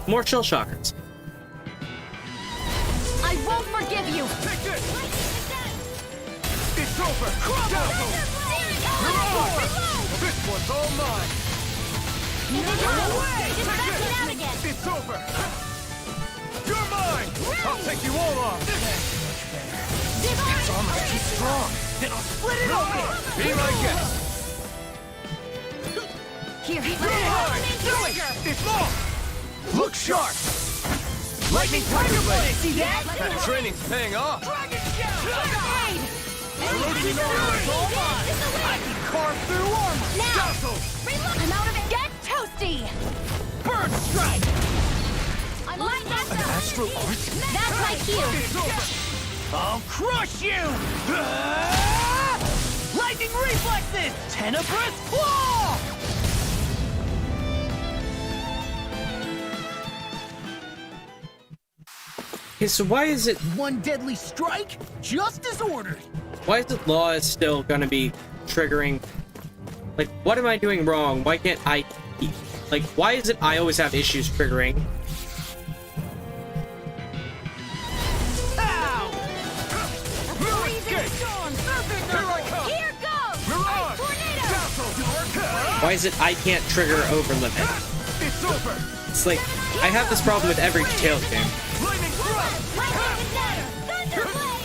[SPEAKER 1] More shell shockers.
[SPEAKER 13] I won't forgive you!
[SPEAKER 12] Take this! It's over! Dazzle! This one's all mine!
[SPEAKER 13] No way! Just back it out again!
[SPEAKER 12] It's over! You're mine! I'll take you all on!
[SPEAKER 13] Its
[SPEAKER 12] armor's too strong! Then I'll split it open! Be my guest!
[SPEAKER 13] Here,
[SPEAKER 12] You're mine! Do it! It's lost! Look sharp! Lightning Tiger Blade!
[SPEAKER 8] See that?
[SPEAKER 12] That training's paying off!
[SPEAKER 13] Blade!
[SPEAKER 12] Eroding armor is all mine! I can carve through armor!
[SPEAKER 13] Now!
[SPEAKER 12] Dazzle!
[SPEAKER 13] I'm out of it! Get toasty!
[SPEAKER 12] Bird strike!
[SPEAKER 13] I'm light
[SPEAKER 12] An astral art?
[SPEAKER 13] That's my cue!
[SPEAKER 12] It's over!
[SPEAKER 8] I'll crush you! Lightning reflexes! Tenebrous claw!
[SPEAKER 1] Okay, so why is it
[SPEAKER 8] One deadly strike, just as ordered.
[SPEAKER 1] why is it law is still gonna be triggering? Like, what am I doing wrong? Why can't I like, why is it I always have issues triggering?
[SPEAKER 12] Ow!
[SPEAKER 13] Freezing storm!
[SPEAKER 12] Here I come!
[SPEAKER 13] Here goes!
[SPEAKER 12] Mirage!
[SPEAKER 13] Tornado!
[SPEAKER 12] Dazzle!
[SPEAKER 1] Why is it I can't trigger over limit?
[SPEAKER 12] It's over!
[SPEAKER 1] It's like I have this problem with every Tales game.
[SPEAKER 12] Lightning thrust!
[SPEAKER 13] Lightning Thunder! Thunderblade!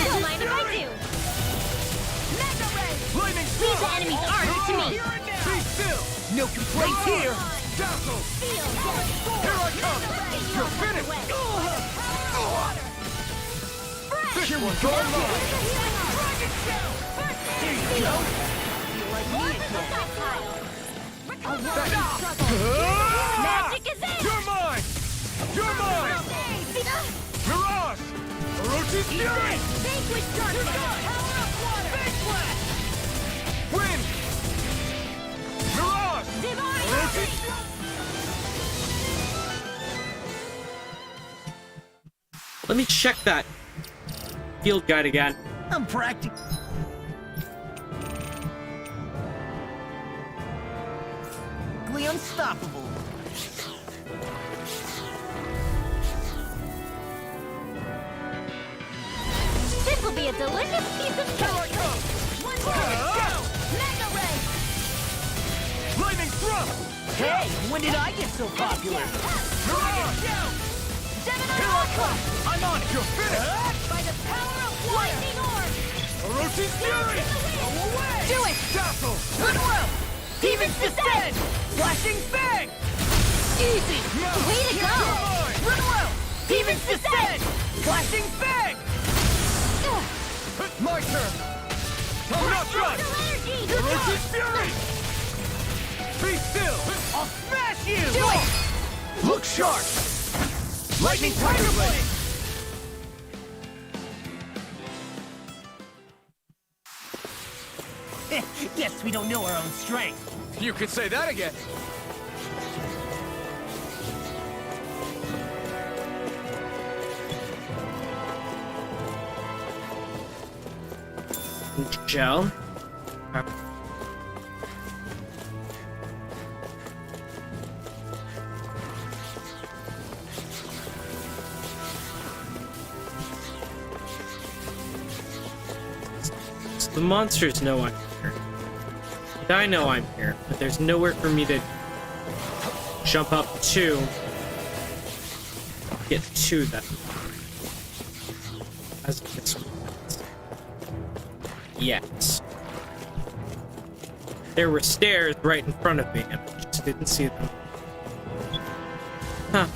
[SPEAKER 13] Don't mind if I do! Mega Ray!
[SPEAKER 12] Lightning
[SPEAKER 13] These
[SPEAKER 12] thrust!
[SPEAKER 13] enemies aren't to me!
[SPEAKER 12] Be still!
[SPEAKER 8] No complaints here.
[SPEAKER 12] Dazzle!
[SPEAKER 13] Feel
[SPEAKER 12] Here I come! You're finished! This one's all mine! Here you go!
[SPEAKER 13] Magic is in!
[SPEAKER 12] You're mine! You're mine! Mirage! Orochi's Fury!
[SPEAKER 13] Vanquish darkness! Power of water!
[SPEAKER 12] Big Blast! Wind! Mirage!
[SPEAKER 13] Divine
[SPEAKER 12] Orochi's
[SPEAKER 1] Let me check that field guide again.
[SPEAKER 8] I'm practicing. Unstoppable.
[SPEAKER 13] This will be a delicious piece of cake! One more! Mega Ray!
[SPEAKER 12] Lightning Thrust!
[SPEAKER 8] Hey, when did I get so popular?
[SPEAKER 12] Mirage! Here I come! I'm on it! You're finished!
[SPEAKER 13] By the power of lightning orb!
[SPEAKER 12] Orochi's Fury! Go away!
[SPEAKER 8] Do it!
[SPEAKER 12] Dazzle!
[SPEAKER 8] Rinwell! Demons descend! Flashing Fang! Easy!
[SPEAKER 12] No!
[SPEAKER 13] Way to go!
[SPEAKER 8] Rinwell! Demons descend! Flashing Fang!
[SPEAKER 12] My turn! I'm not done! Orochi's Fury! Be still!
[SPEAKER 8] I'll smash you!
[SPEAKER 12] Do it! Look sharp! Lightning Tiger Blade!
[SPEAKER 8] Guess we don't know our own strength.
[SPEAKER 12] You could say that again!
[SPEAKER 1] Gel. So the monsters know I'm here. And I know I'm here, but there's nowhere for me to jump up to get to them. As this one. Yes. There were stairs right in front of me, and I just didn't see them. Huh.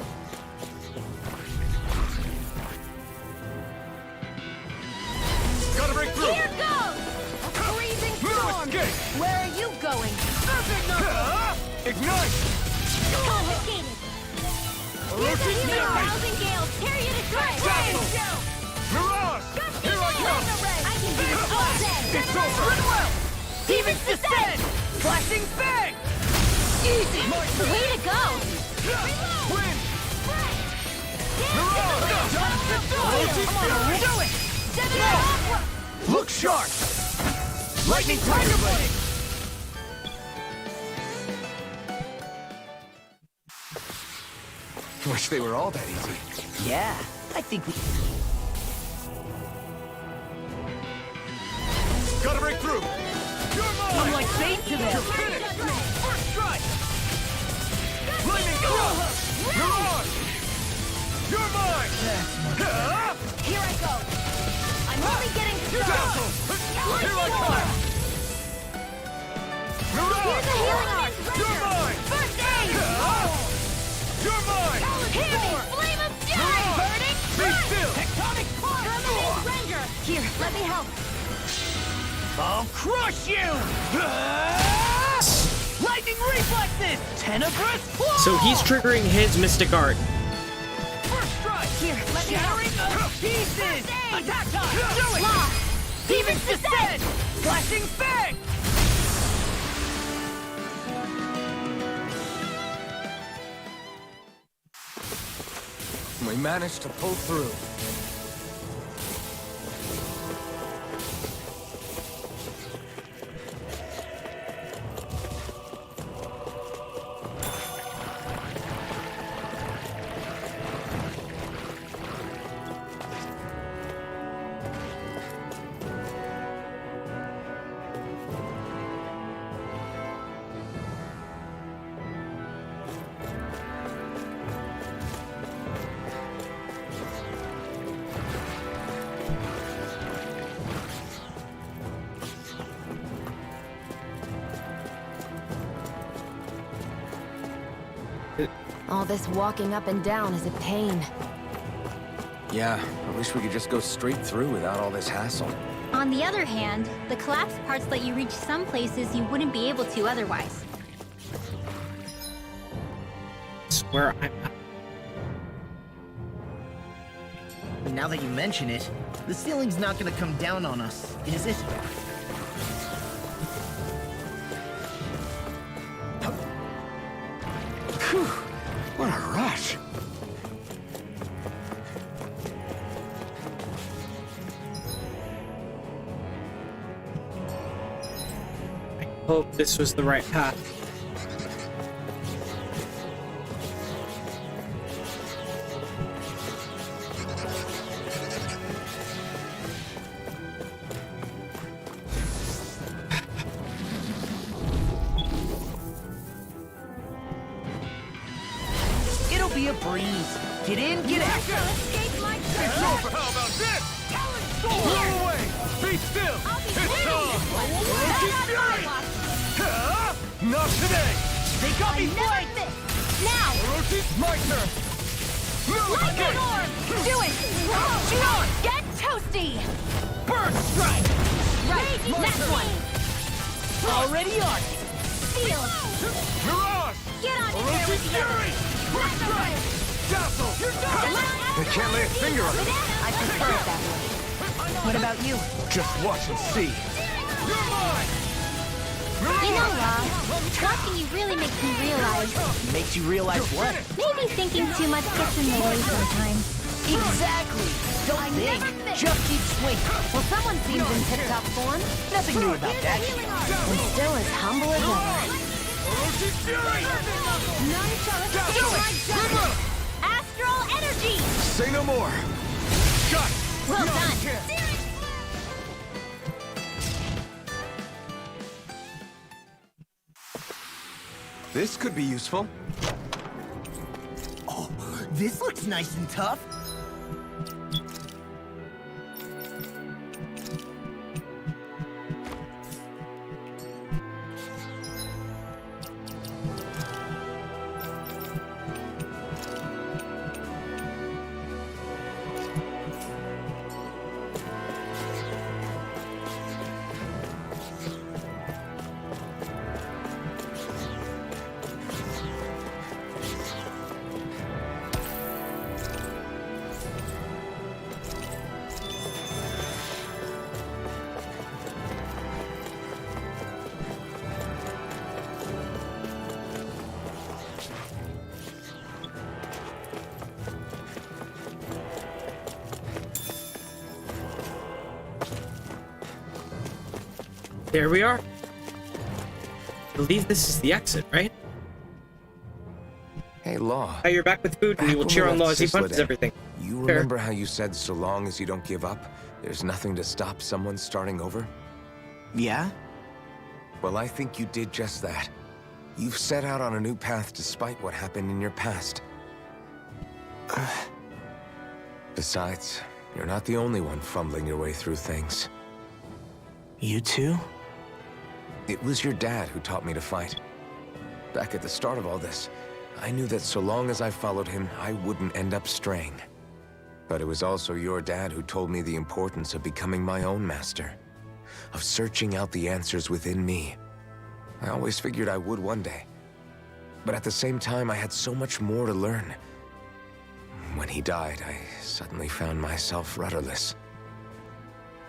[SPEAKER 12] Gotta break through!
[SPEAKER 13] Here goes! Freezing storm!
[SPEAKER 12] Escape!
[SPEAKER 13] Where are you going? Perfect knuckle!
[SPEAKER 12] Ignite!
[SPEAKER 13] Confiscated!
[SPEAKER 12] Orochi's
[SPEAKER 13] Here's a
[SPEAKER 12] Fury!
[SPEAKER 13] thousand gales! Tear you to shreds!
[SPEAKER 12] Dazzle! Mirage! Here I come!
[SPEAKER 13] I can do this all day!
[SPEAKER 12] It's over!
[SPEAKER 8] Rinwell! Demons descend! Flashing Fang! Easy!
[SPEAKER 13] Way to go!
[SPEAKER 12] Win!
[SPEAKER 8] Orochi's Fury! Do it!
[SPEAKER 12] Look sharp! Lightning Tiger Blade!
[SPEAKER 2] Wish they were all that easy.
[SPEAKER 8] Yeah, I think we...
[SPEAKER 12] Gotta break through! You're mine!
[SPEAKER 13] I'm like bait to them.
[SPEAKER 12] You're finished! First strike! Lightning, go! You're on! You're mine!
[SPEAKER 13] Here I go. I'm only getting
[SPEAKER 12] Dazzle! Here I come!
[SPEAKER 13] Here's a healing arm.
[SPEAKER 12] You're mine!
[SPEAKER 13] First aid.
[SPEAKER 12] You're mine!
[SPEAKER 13] Hear me, flame of fury. Burning
[SPEAKER 12] Be
[SPEAKER 13] strike.
[SPEAKER 12] still!
[SPEAKER 13] Tectonic punch. Permanent ranger. Here, let me help.
[SPEAKER 8] I'll crush you! Lightning reflexes! Tenebrous claw!
[SPEAKER 1] So he's triggering his Mystic Art.
[SPEAKER 8] First strike!
[SPEAKER 13] Here, let me help.
[SPEAKER 8] Shattering of pieces! Attack time! Do it!
[SPEAKER 13] Law.
[SPEAKER 8] Demon's descent! Flashing fang!
[SPEAKER 2] We managed to pull through.
[SPEAKER 3] All this walking up and down is a pain.
[SPEAKER 2] Yeah, I wish we could just go straight through without all this hassle.
[SPEAKER 4] On the other hand, the collapsed parts let you reach some places you wouldn't be able to otherwise.
[SPEAKER 1] Swear I'm...
[SPEAKER 8] Now that you mention it, the ceiling's not gonna come down on us, is it?
[SPEAKER 2] Phew, what a rush.
[SPEAKER 1] I hope this was the right path.
[SPEAKER 8] It'll be a breeze. Get in, get out.
[SPEAKER 13] Escape my
[SPEAKER 12] It's over! How about this? Blow away! Be still! It's on! Orochi's fury! Huh? Not today!
[SPEAKER 8] They got me flanked!
[SPEAKER 13] Now!
[SPEAKER 12] Orochi's my turn! No
[SPEAKER 13] Lightning
[SPEAKER 12] escape!
[SPEAKER 13] orb! Do it!
[SPEAKER 8] Shionne!
[SPEAKER 13] Get toasty!
[SPEAKER 8] Burn strike!
[SPEAKER 13] Right, next one!
[SPEAKER 8] Already on it!
[SPEAKER 13] Seal!
[SPEAKER 12] Mirage!
[SPEAKER 13] Get on in there
[SPEAKER 12] Orochi's
[SPEAKER 13] with you!
[SPEAKER 12] fury! First strike! Dazzle! You're done!
[SPEAKER 2] They can't lay a finger on it.
[SPEAKER 3] I prefer it that way. What about you?
[SPEAKER 2] Just watch and see.
[SPEAKER 12] You're mine!
[SPEAKER 4] You know, watching you really makes me realize
[SPEAKER 8] Makes you realize what?
[SPEAKER 4] maybe thinking too much gets in the way sometimes.
[SPEAKER 8] Exactly! Don't think, just keep swinging.
[SPEAKER 3] Well, someone seems in tip-top form.
[SPEAKER 8] Nothing new about that.
[SPEAKER 3] And still as humble as ever.
[SPEAKER 12] Orochi's fury!
[SPEAKER 13] None shall escape my judgment! Astral energy!
[SPEAKER 2] Say no more.
[SPEAKER 12] Shot!
[SPEAKER 13] Well done!
[SPEAKER 2] This could be useful.
[SPEAKER 8] Oh, this looks nice and tough.
[SPEAKER 1] There we are. I believe this is the exit, right?
[SPEAKER 2] Hey, Law.
[SPEAKER 1] Now you're back with food, and we will cheer on Law as he punches everything.
[SPEAKER 2] You remember how you said so long as you don't give up, there's nothing to stop someone starting over?
[SPEAKER 8] Yeah?
[SPEAKER 2] Well, I think you did just that. You've set out on a new path despite what happened in your past. Besides, you're not the only one fumbling your way through things.
[SPEAKER 8] You too?
[SPEAKER 2] It was your dad who taught me to fight. Back at the start of all this, I knew that so long as I followed him, I wouldn't end up straying. But it was also your dad who told me the importance of becoming my own master, of searching out the answers within me. I always figured I would one day. But at the same time, I had so much more to learn. When he died, I suddenly found myself rudderless.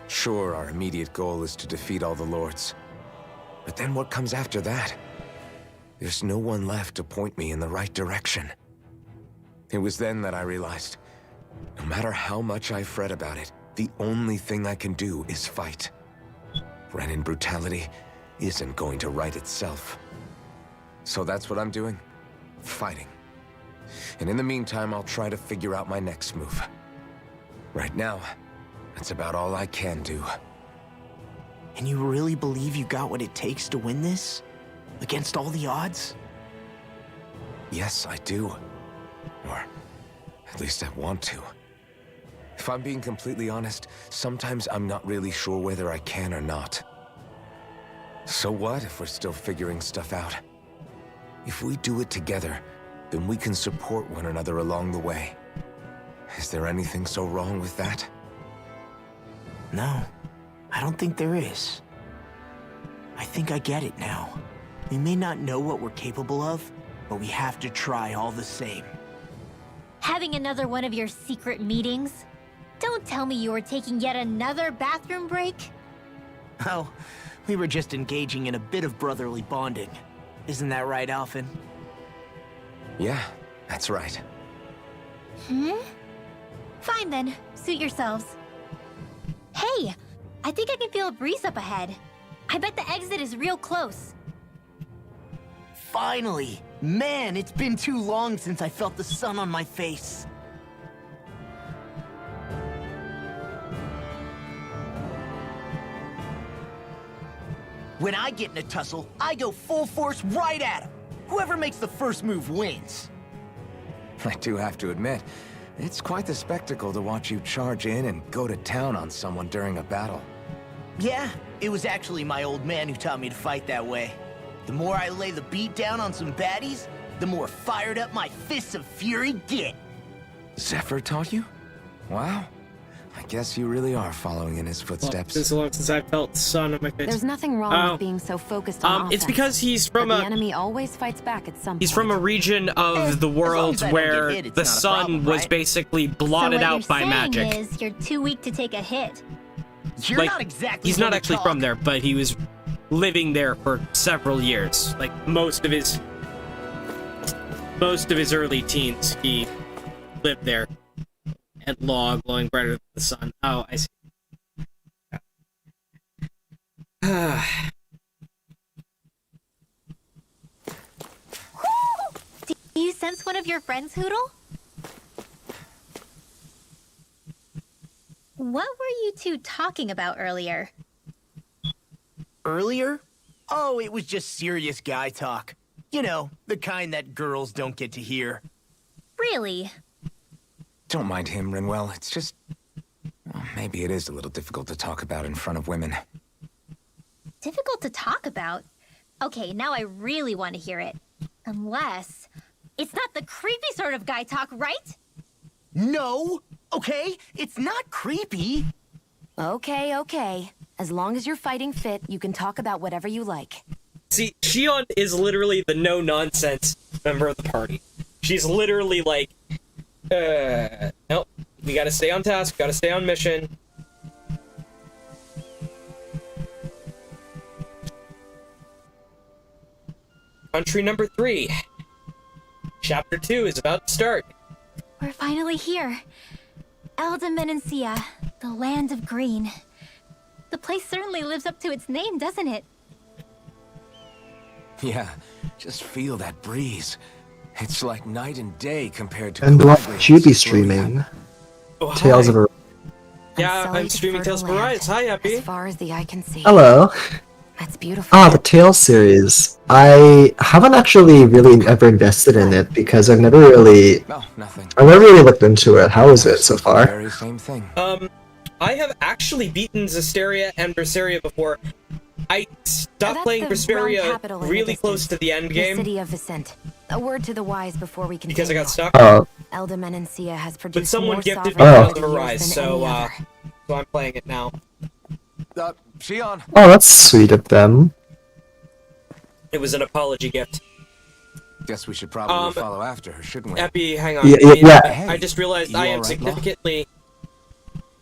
[SPEAKER 2] Sure, our immediate goal is to defeat all the lords. But then what comes after that? There's no one left to point me in the right direction. It was then that I realized, no matter how much I fret about it, the only thing I can do is fight. Renin brutality isn't going to right itself. So that's what I'm doing. Fighting. And in the meantime, I'll try to figure out my next move. Right now, that's about all I can do.
[SPEAKER 8] And you really believe you got what it takes to win this? Against all the odds?
[SPEAKER 2] Yes, I do. Or at least I want to. If I'm being completely honest, sometimes I'm not really sure whether I can or not. So what if we're still figuring stuff out? If we do it together, then we can support one another along the way. Is there anything so wrong with that?
[SPEAKER 8] No, I don't think there is. I think I get it now. We may not know what we're capable of, but we have to try all the same.
[SPEAKER 4] Having another one of your secret meetings? Don't tell me you were taking yet another bathroom break?
[SPEAKER 8] Oh, we were just engaging in a bit of brotherly bonding. Isn't that right, Alphen?
[SPEAKER 2] Yeah, that's right.
[SPEAKER 4] Fine then, suit yourselves. Hey, I think I can feel a breeze up ahead. I bet the exit is real close.
[SPEAKER 8] Finally! Man, it's been too long since I felt the sun on my face. When I get in a tussle, I go full force right at him. Whoever makes the first move wins.
[SPEAKER 2] I do have to admit, it's quite the spectacle to watch you charge in and go to town on someone during a battle.
[SPEAKER 8] Yeah, it was actually my old man who taught me to fight that way. The more I lay the beat down on some baddies, the more fired up my fists of fury get.
[SPEAKER 2] Zephyr taught you? Wow. I guess you really are following in his footsteps.
[SPEAKER 1] Well, it's been so long since I felt the sun on my face.
[SPEAKER 3] There's nothing wrong with being so focused on offense.
[SPEAKER 1] It's because he's from
[SPEAKER 3] the enemy always fights back at some point.
[SPEAKER 1] He's from a region of the world where the sun was basically blotted out by magic.
[SPEAKER 4] So what you're saying is you're too weak to take a hit.
[SPEAKER 8] You're not exactly.
[SPEAKER 1] He's not actually from there, but he was living there for several years. Like most of his early teens, he lived there. At law, glowing brighter than the sun. Oh, I see.
[SPEAKER 4] Do you sense one of your friends, Hootle? What were you two talking about earlier?
[SPEAKER 8] Earlier? Oh, it was just serious guy talk. You know, the kind that girls don't get to hear.
[SPEAKER 4] Really?
[SPEAKER 2] Don't mind him, Rinwell. It's just... well, maybe it is a little difficult to talk about in front of women.
[SPEAKER 4] Difficult to talk about? Okay, now I really want to hear it. Unless... it's not the creepy sort of guy talk, right?
[SPEAKER 8] No! Okay? It's not creepy!
[SPEAKER 3] Okay. As long as you're fighting fit, you can talk about whatever you like.
[SPEAKER 1] See, Shionne is literally the no-nonsense member of the party. She's literally like... nope. We gotta stay on task, gotta stay on mission. Country number 3. Chapter 2 is about to start.
[SPEAKER 4] We're finally here. Elde Menancia, the land of green. The place certainly lives up to its name, doesn't it?
[SPEAKER 2] Yeah, just feel that breeze. It's like night and day compared to...
[SPEAKER 14] And what
[SPEAKER 2] Calabrian
[SPEAKER 14] should you be
[SPEAKER 2] Cyslodia.
[SPEAKER 14] streaming?
[SPEAKER 1] Oh,
[SPEAKER 14] Tales of
[SPEAKER 1] hi.
[SPEAKER 14] Arise.
[SPEAKER 1] Yeah,
[SPEAKER 3] sullied
[SPEAKER 1] I'm streaming Tales of
[SPEAKER 3] fertile
[SPEAKER 1] Arise.
[SPEAKER 3] land,
[SPEAKER 1] Hi, Epi.
[SPEAKER 3] As far as the eye can see.
[SPEAKER 14] Hello.
[SPEAKER 3] That's beautiful.
[SPEAKER 14] Ah, the Tales series. I haven't actually really ever invested in it because I've never really...
[SPEAKER 2] No, nothing.
[SPEAKER 14] I've never really looked into it. How is it so
[SPEAKER 2] The
[SPEAKER 14] far?
[SPEAKER 2] very same thing.
[SPEAKER 1] I have actually beaten Zestiria and Berseria before. I stopped
[SPEAKER 3] That's
[SPEAKER 1] playing
[SPEAKER 3] the realm
[SPEAKER 1] Berseria
[SPEAKER 3] capital in the
[SPEAKER 1] really close
[SPEAKER 3] distance.
[SPEAKER 1] to the end
[SPEAKER 3] The
[SPEAKER 1] game
[SPEAKER 3] city of Viscint. A word to the wise before we continue.
[SPEAKER 1] because I got stuck.
[SPEAKER 14] Oh,
[SPEAKER 3] Elde Menancia has produced
[SPEAKER 1] But someone
[SPEAKER 3] more
[SPEAKER 1] gifted me
[SPEAKER 3] sovereign
[SPEAKER 1] Tales of
[SPEAKER 3] warriors
[SPEAKER 1] Arise,
[SPEAKER 3] than
[SPEAKER 1] so
[SPEAKER 3] any other.
[SPEAKER 1] so I'm playing it now.
[SPEAKER 2] Shionne.
[SPEAKER 14] oh, that's sweet of them.
[SPEAKER 1] It was an apology gift.
[SPEAKER 2] Guess we should probably follow after her, shouldn't we?
[SPEAKER 1] Epi, hang on.
[SPEAKER 14] Yeah.
[SPEAKER 1] I just realized
[SPEAKER 2] You
[SPEAKER 1] I am
[SPEAKER 2] alright,
[SPEAKER 1] significantly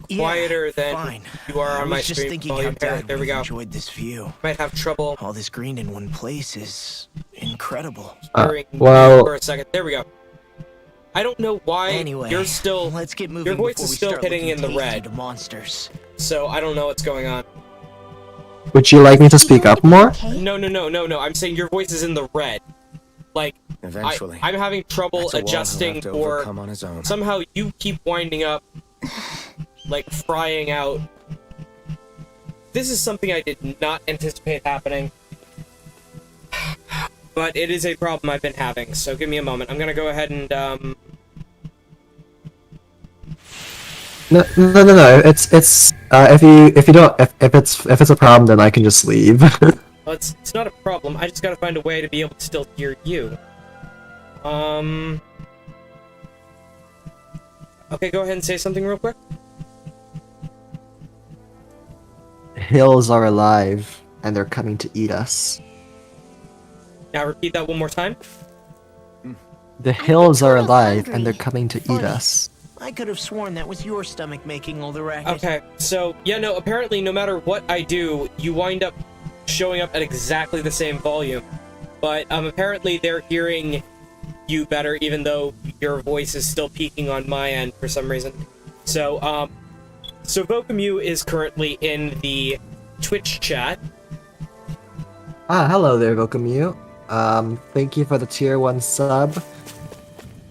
[SPEAKER 8] Yeah,
[SPEAKER 1] quieter than
[SPEAKER 8] fine.
[SPEAKER 1] you are
[SPEAKER 8] I
[SPEAKER 1] on
[SPEAKER 8] was
[SPEAKER 1] my
[SPEAKER 8] just
[SPEAKER 1] stream
[SPEAKER 8] thinking
[SPEAKER 1] volume.
[SPEAKER 8] how Dad
[SPEAKER 1] There we
[SPEAKER 8] would have
[SPEAKER 1] go.
[SPEAKER 8] enjoyed this view.
[SPEAKER 1] Might have trouble
[SPEAKER 8] All this green in one place is incredible.
[SPEAKER 1] hearing
[SPEAKER 14] well-
[SPEAKER 1] you for a second. There we go. I don't know why
[SPEAKER 8] Anyway,
[SPEAKER 1] you're still.
[SPEAKER 8] let's get moving
[SPEAKER 1] Your voice
[SPEAKER 8] before
[SPEAKER 1] is
[SPEAKER 8] we
[SPEAKER 1] still
[SPEAKER 8] start
[SPEAKER 1] hitting
[SPEAKER 8] looking
[SPEAKER 1] in the
[SPEAKER 8] tasty
[SPEAKER 1] red.
[SPEAKER 8] to monsters.
[SPEAKER 1] So I don't know what's going on.
[SPEAKER 14] Would you like me to speak up more?
[SPEAKER 1] No. I'm saying your voice is in the red. Like,
[SPEAKER 2] Eventually.
[SPEAKER 1] I'm having trouble
[SPEAKER 2] That's a wall he'll
[SPEAKER 1] adjusting
[SPEAKER 2] have to
[SPEAKER 1] for.
[SPEAKER 2] overcome on his own.
[SPEAKER 1] Somehow you keep winding up, like frying out. This is something I did not anticipate happening, but it is a problem I've been having. So give me a moment. I'm gonna go ahead and
[SPEAKER 14] No. It's if it's a problem, then I can just leave.
[SPEAKER 1] Well, it's not a problem. I just gotta find a way to be able to still hear you. Okay, go ahead and say something real quick.
[SPEAKER 14] Hills are alive, and they're coming to eat us.
[SPEAKER 1] Now repeat that one more time.
[SPEAKER 14] The hills are
[SPEAKER 3] kinda
[SPEAKER 14] alive,
[SPEAKER 3] hungry.
[SPEAKER 14] and they're coming to eat
[SPEAKER 8] Funny.
[SPEAKER 14] us.
[SPEAKER 8] I could have sworn that was your stomach making all the racket.
[SPEAKER 1] Okay, so, yeah, no, apparently no matter what I do, you wind up showing up at exactly the same volume. But, apparently they're hearing you better, even though your voice is still peaking on my end for some reason. So, so Vokamu is currently in the Twitch chat.
[SPEAKER 14] Ah, hello there, Vokamu. Thank you for the tier 1 sub.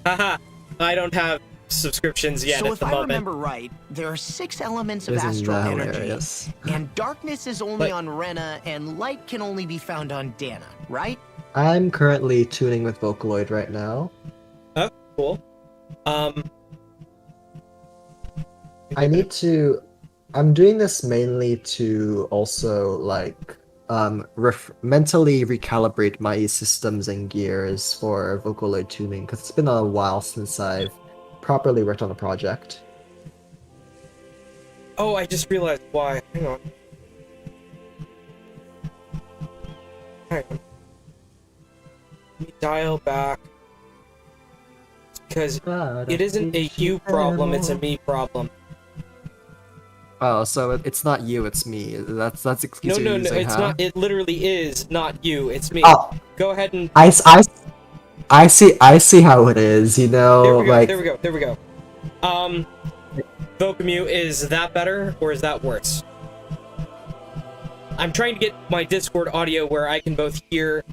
[SPEAKER 1] Haha, I don't have subscriptions yet
[SPEAKER 8] So
[SPEAKER 1] at
[SPEAKER 8] if
[SPEAKER 1] the
[SPEAKER 8] I
[SPEAKER 1] moment.
[SPEAKER 8] remember right, there are 6 elements of
[SPEAKER 14] Isn't
[SPEAKER 8] astral
[SPEAKER 14] that
[SPEAKER 8] energy,
[SPEAKER 14] hilarious?
[SPEAKER 8] and darkness is only
[SPEAKER 1] But-
[SPEAKER 8] on Rena, and light can only be found on Dahna, right?
[SPEAKER 14] I'm currently tuning with Vocaloid right now.
[SPEAKER 1] Oh, cool.
[SPEAKER 14] I'm doing this mainly to also, like, mentally recalibrate my systems and gears for Vocaloid tuning, because it's been a while since I've properly worked on a project.
[SPEAKER 1] Oh, I just realized why. Hang on. Hang on. Let me dial back. Because it isn't a you problem, it's a me problem.
[SPEAKER 14] Oh, so it's not you, it's me. That's the excuse
[SPEAKER 1] No,
[SPEAKER 14] you're using,
[SPEAKER 1] it's
[SPEAKER 14] huh?
[SPEAKER 1] not. It literally is not you, it's me.
[SPEAKER 14] Oh.
[SPEAKER 1] Go ahead and...
[SPEAKER 14] I see how it is, you know, like...
[SPEAKER 1] There we go. Vokamu, is that better, or is that worse? I'm trying to get my Discord audio where I can both hear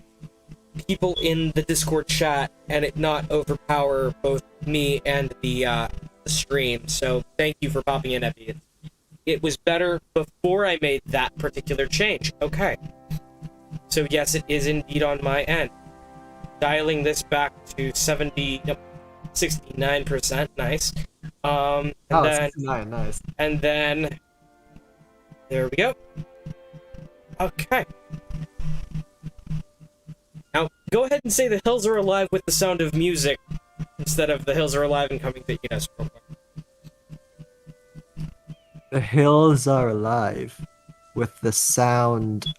[SPEAKER 1] people in the Discord chat and it not overpower both me and the stream. So thank you for popping in, Epi. It was better before I made that particular change. Okay. So yes, it is indeed on my end. Dialing this back to 69%. Nice. And then
[SPEAKER 14] 69, nice.
[SPEAKER 1] And then there we go. Okay. Now go ahead and say the hills are alive with the sound of music instead of the hills are alive and coming to eat us. Real quick.
[SPEAKER 14] The hills are alive with the sound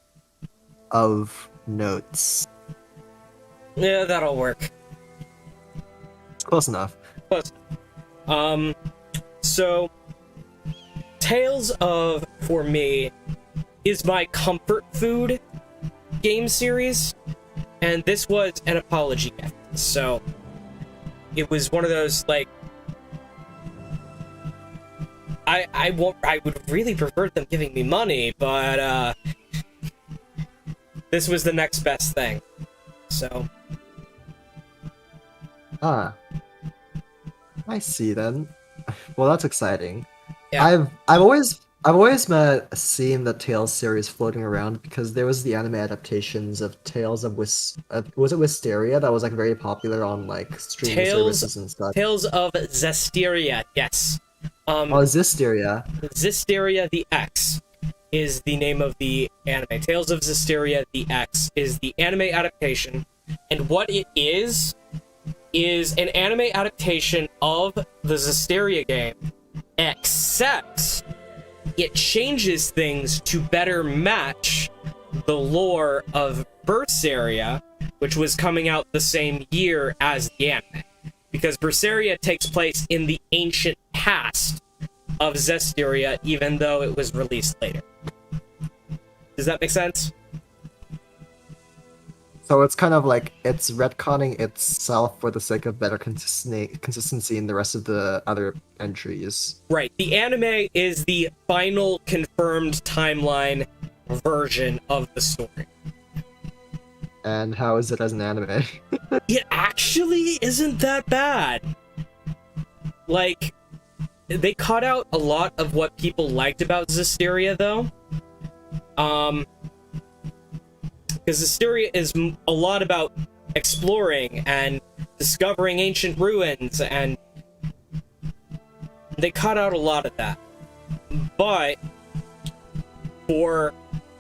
[SPEAKER 14] of notes.
[SPEAKER 1] Yeah, that'll work.
[SPEAKER 14] Close enough.
[SPEAKER 1] Close. So Tales of, for me, is my comfort food game series, and this was an apology gift. So it was one of those, like, I would really prefer them giving me money, but this was the next best thing. So
[SPEAKER 14] Ah, I see then. Well, that's exciting.
[SPEAKER 1] Yeah.
[SPEAKER 14] I've always seen the Tales series floating around because there was the anime adaptations of Tales of was it Wisteria that was like very popular on like streaming services and stuff.
[SPEAKER 1] Tales of Zestiria, yes.
[SPEAKER 14] Oh, Zisteria.
[SPEAKER 1] Zisteria the X is the name of the anime. Tales of Zisteria the X is the anime adaptation, and what it is an anime adaptation of the Zisteria game, except it changes things to better match the lore of Berseria, which was coming out the same year as the anime. Because Berseria takes place in the ancient past of Zestiria, even though it was released later. Does that make sense?
[SPEAKER 14] So it's kind of like it's retconning itself for the sake of better consistency in the rest of the other entries.
[SPEAKER 1] Right. The anime is the final confirmed timeline version of the story.
[SPEAKER 14] And how is it as an anime?
[SPEAKER 1] It actually isn't that bad. Like, they cut out a lot of what people liked about Zisteria, though. Because Zisteria is a lot about exploring and discovering ancient ruins, and they cut out a lot of that. But for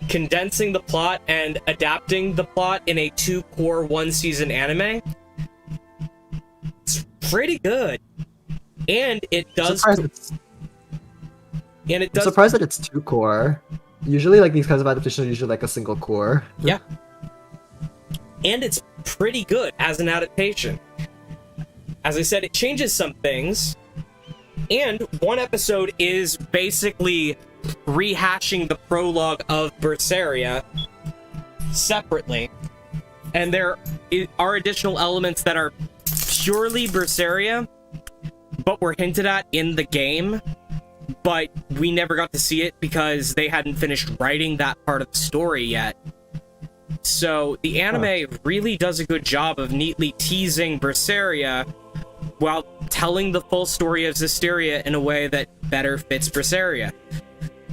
[SPEAKER 1] condensing the plot and adapting the plot in a 2-core, 1-season anime, it's pretty good. And it does...
[SPEAKER 14] I'm surprised that it's 2-core. Usually, like, these kinds of adaptations are usually, like, a single core.
[SPEAKER 1] Yeah. And it's pretty good as an adaptation. As I said, it changes some things. And one episode is basically rehashing the prologue of Berseria separately. And there are additional elements that are purely Berseria, but were hinted at in the game, but we never got to see it because they hadn't finished writing that part of the story yet. So the anime really does a good job of neatly teasing Berseria while telling the full story of Zisteria in a way that better fits Berseria.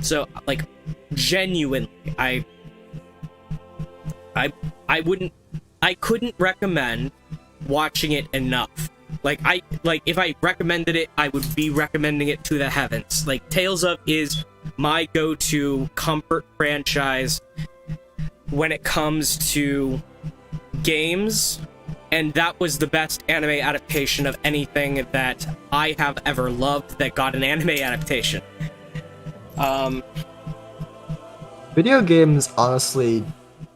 [SPEAKER 1] So, like, genuinely, I couldn't recommend watching it enough. If I recommended it, I would be recommending it to the heavens. Like, Tales of is my go-to comfort franchise when it comes to games, and that was the best anime adaptation of anything that I have ever loved that got an anime adaptation.
[SPEAKER 14] Video games, honestly,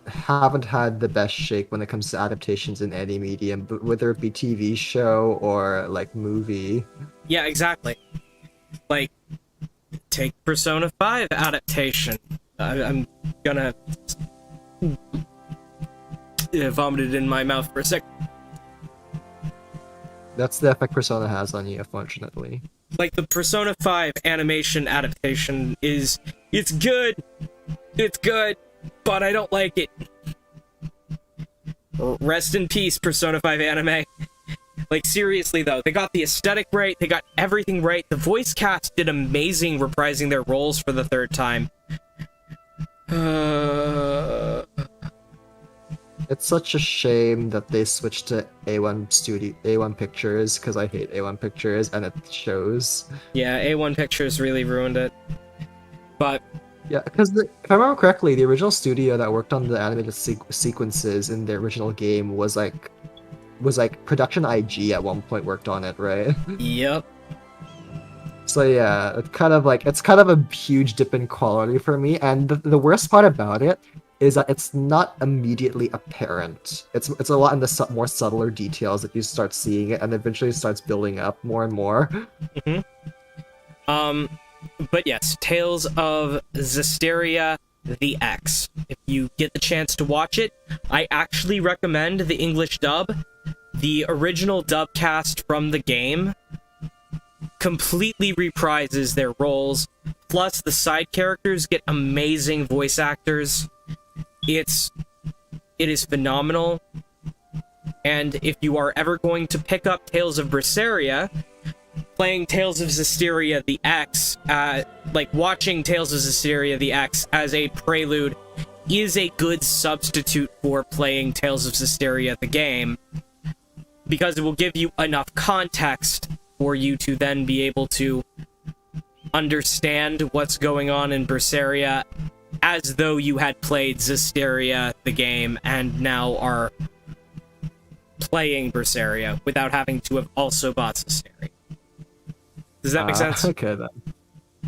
[SPEAKER 14] haven't had the best shake when it comes to adaptations in any medium, but whether it be TV show or, like, movie.
[SPEAKER 1] Yeah, exactly. Like, take Persona 5 adaptation. I'm gonna... vomited in my mouth for a sec.
[SPEAKER 14] That's the effect Persona has on you, unfortunately.
[SPEAKER 1] Like, the Persona 5 animation adaptation is... It's good! It's good, but I don't like it. Rest in peace, Persona 5 anime. Like, seriously, though, they got the aesthetic right, they got everything right. The voice cast did amazing reprising their roles for the third time.
[SPEAKER 14] It's such a shame that they switched to A1 Pictures, because I hate A1 Pictures, and it shows.
[SPEAKER 1] Yeah, A1 Pictures really ruined it. But...
[SPEAKER 14] Yeah, because if I remember correctly, the original studio that worked on the animated sequences in the original game was like Production IG at one point worked on it, right?
[SPEAKER 1] Yep.
[SPEAKER 14] So yeah, it's kind of a huge dip in quality for me, and the worst part about it is that it's not immediately apparent. It's a lot in the more subtler details that you start seeing it, and eventually it starts building up more and more.
[SPEAKER 1] Mm-hmm. But yes, Tales of Zisteria the X. If you get the chance to watch it, I actually recommend the English dub. The original dub cast from the game completely reprises their roles, plus the side characters get amazing voice actors. It is phenomenal, and if you are ever going to pick up Tales of Berseria, playing Tales of Zestiria the X, like watching Tales of Zestiria the X as a prelude is a good substitute for playing Tales of Zestiria the game, because it will give you enough context for you to then be able to understand what's going on in Berseria as though you had played Zestiria the game and now are playing Berseria without having to have also bought Zestiria. Does that make sense?
[SPEAKER 14] Okay, then.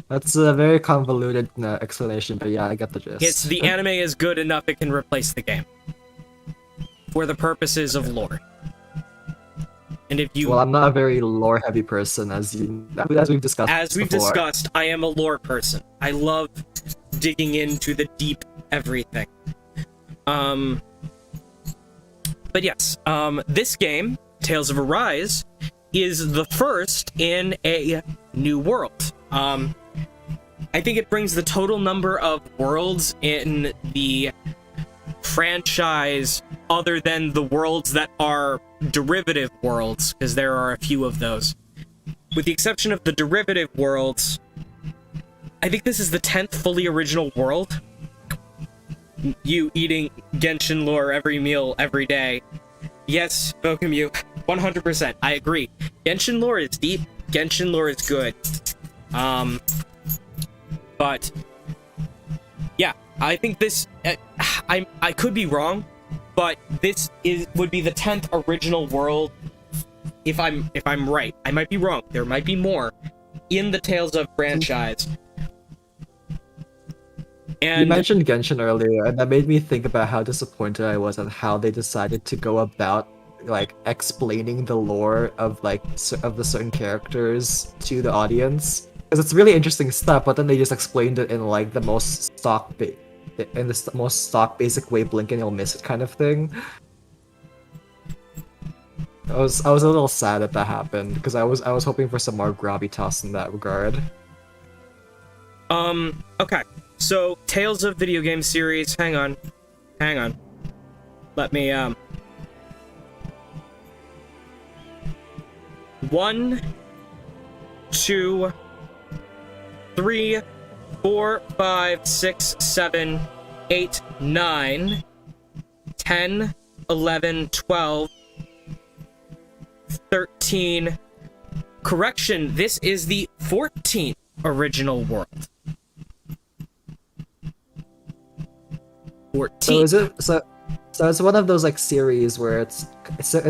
[SPEAKER 14] That's a very convoluted explanation, but yeah, I get the gist.
[SPEAKER 1] It's the anime is good enough it can replace the game for the purposes of lore. And if you...
[SPEAKER 14] Well, I'm not a very lore-heavy person, as we've discussed.
[SPEAKER 1] As we've
[SPEAKER 14] before.
[SPEAKER 1] discussed, I am a lore person. I love digging into the deep everything. But yes, this game, Tales of Arise, is the first in a new world. I think it brings the total number of worlds in the franchise, other than the worlds that are derivative worlds, because there are a few of those. With the exception of the derivative worlds, I think this is the 10th fully original world. You eating Genshin lore every meal, every day. Yes, Bokumu, 100%, I agree. Genshin lore is deep, Genshin lore is good. But yeah, I think this, I could be wrong, but this would be the 10th original world, if I'm right. I might be wrong, there might be more in the Tales of franchise. And
[SPEAKER 14] you mentioned Genshin earlier, and that made me think about how disappointed I was at how they decided to go about like explaining the lore of of the certain characters to the audience, because it's really interesting stuff, but then they just explained it in like the most stock basic way, blink and you'll miss it kind of thing. I was a little sad that happened, because I was hoping for some more gravitas in that regard.
[SPEAKER 1] Okay. So, Tales of Video Game Series, hang on. Let me, 1, 2, 3, 4, 5, 6, 7, 8, 9, 10, 11, 12, 13. Correction, this is the 14th original world. 14.
[SPEAKER 14] So it's one of those like series where it's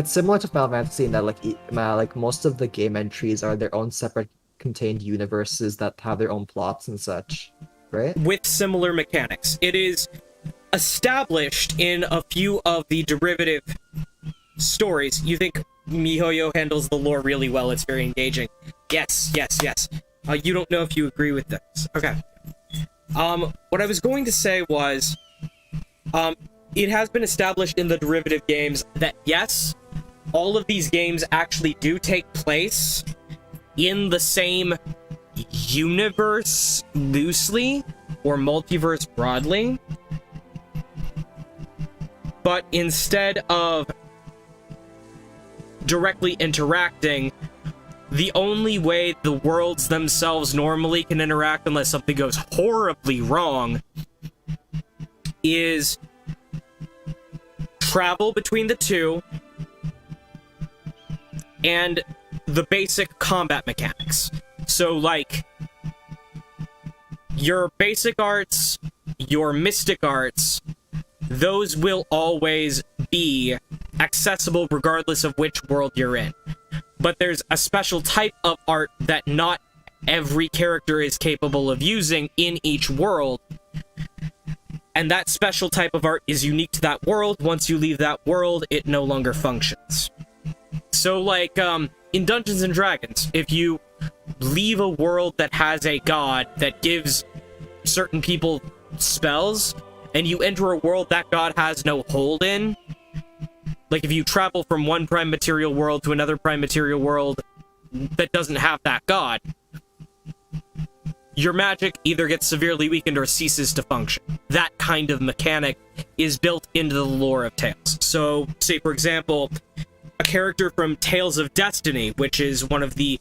[SPEAKER 14] similar to Final Fantasy in that like most of the game entries are their own separate contained universes that have their own plots and such, right?
[SPEAKER 1] With similar mechanics. It is established in a few of the derivative stories. You think MiHoYo handles the lore really well, it's very engaging. Yes. You don't know if you agree with this. Okay. What I was going to say was, it has been established in the derivative games that, yes, all of these games actually do take place in the same universe loosely, or multiverse broadly. But instead of directly interacting, the only way the worlds themselves normally can interact, unless something goes horribly wrong, is travel between the two and the basic combat mechanics. So, like, your basic arts, your mystic arts, those will always be accessible regardless of which world you're in. But there's a special type of art that not every character is capable of using in each world. And that special type of art is unique to that world. Once you leave that world, it no longer functions. So, like, in Dungeons & Dragons, if you leave a world that has a god that gives certain people spells, and you enter a world that god has no hold in, like if you travel from one prime material world to another prime material world that doesn't have that god, your magic either gets severely weakened or ceases to function. That kind of mechanic is built into the lore of Tales. So, say for example, a character from Tales of Destiny, which is one of the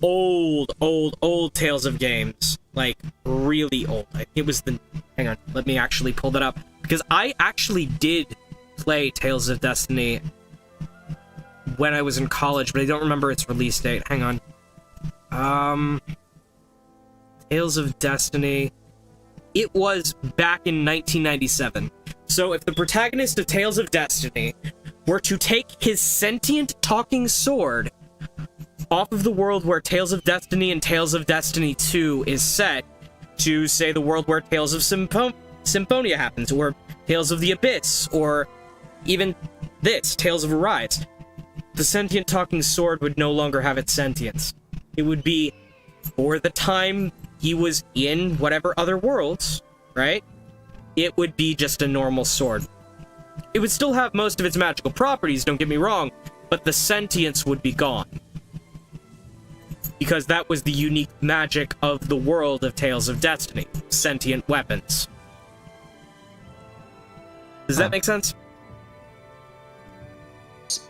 [SPEAKER 1] old Tales of games, like really old. It was the, hang on, let me actually pull that up, because I actually did play Tales of Destiny when I was in college, but I don't remember its release date. Hang on. Tales of Destiny. It was back in 1997. So if the protagonist of Tales of Destiny were to take his sentient talking sword off of the world where Tales of Destiny and Tales of Destiny 2 is set, to, say, the world where Tales of Symphonia happens, or Tales of the Abyss, or even this, Tales of Arise, the sentient talking sword would no longer have its sentience. It would be, for the time he was in whatever other worlds, right? It would be just a normal sword. It would still have most of its magical properties, don't get me wrong, but the sentience would be gone. Because that was the unique magic of the world of Tales of Destiny. Sentient weapons. Does that make sense?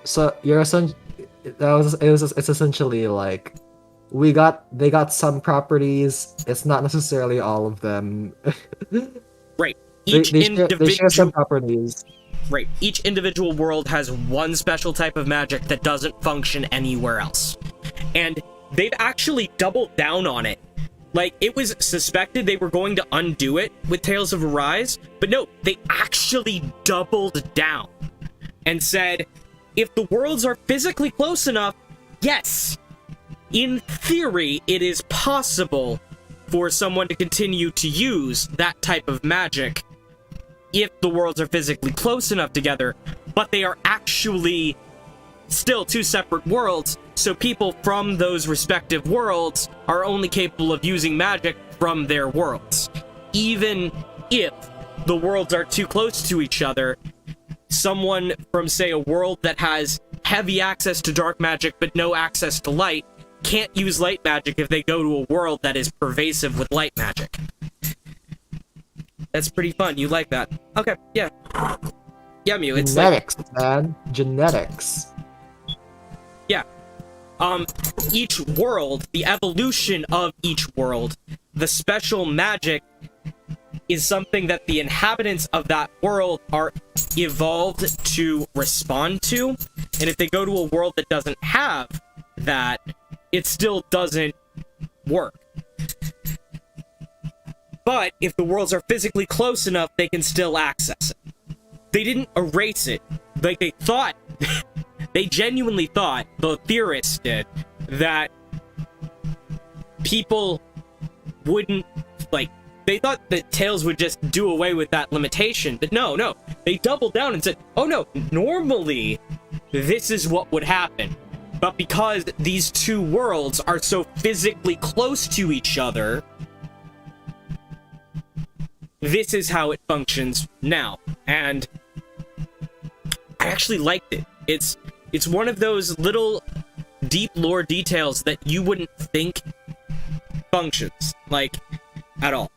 [SPEAKER 14] So you're essentially, it's essentially like they got some properties. It's not necessarily all of them.
[SPEAKER 1] Right.
[SPEAKER 14] They share some properties.
[SPEAKER 1] Right. Each individual world has one special type of magic that doesn't function anywhere else. And they've actually doubled down on it. Like, it was suspected they were going to undo it with Tales of Arise, but no, they actually doubled down and said, if the worlds are physically close enough, yes, in theory, it is possible for someone to continue to use that type of magic if the worlds are physically close enough together, but they are actually still two separate worlds, so people from those respective worlds are only capable of using magic from their worlds. Even if the worlds are too close to each other, someone from, say, a world that has heavy access to dark magic but no access to light can't use light magic if they go to a world that is pervasive with light magic. That's pretty fun. You like that. Okay, yeah. Yeah, Mew, it's
[SPEAKER 14] genetics, man. Genetics.
[SPEAKER 1] Yeah. Each world, the evolution of each world, the special magic is something that the inhabitants of that world are evolved to respond to. And if they go to a world that doesn't have that, it still doesn't work. But if the worlds are physically close enough, they can still access it. They didn't erase it. Like, they thought, they genuinely thought, the theorists did, that people wouldn't, like, they thought that Tales would just do away with that limitation, but no. They doubled down and said, oh no, normally, this is what would happen. But because these two worlds are so physically close to each other, this is how it functions now. And I actually liked it. It's one of those little deep lore details that you wouldn't think functions, like, at all.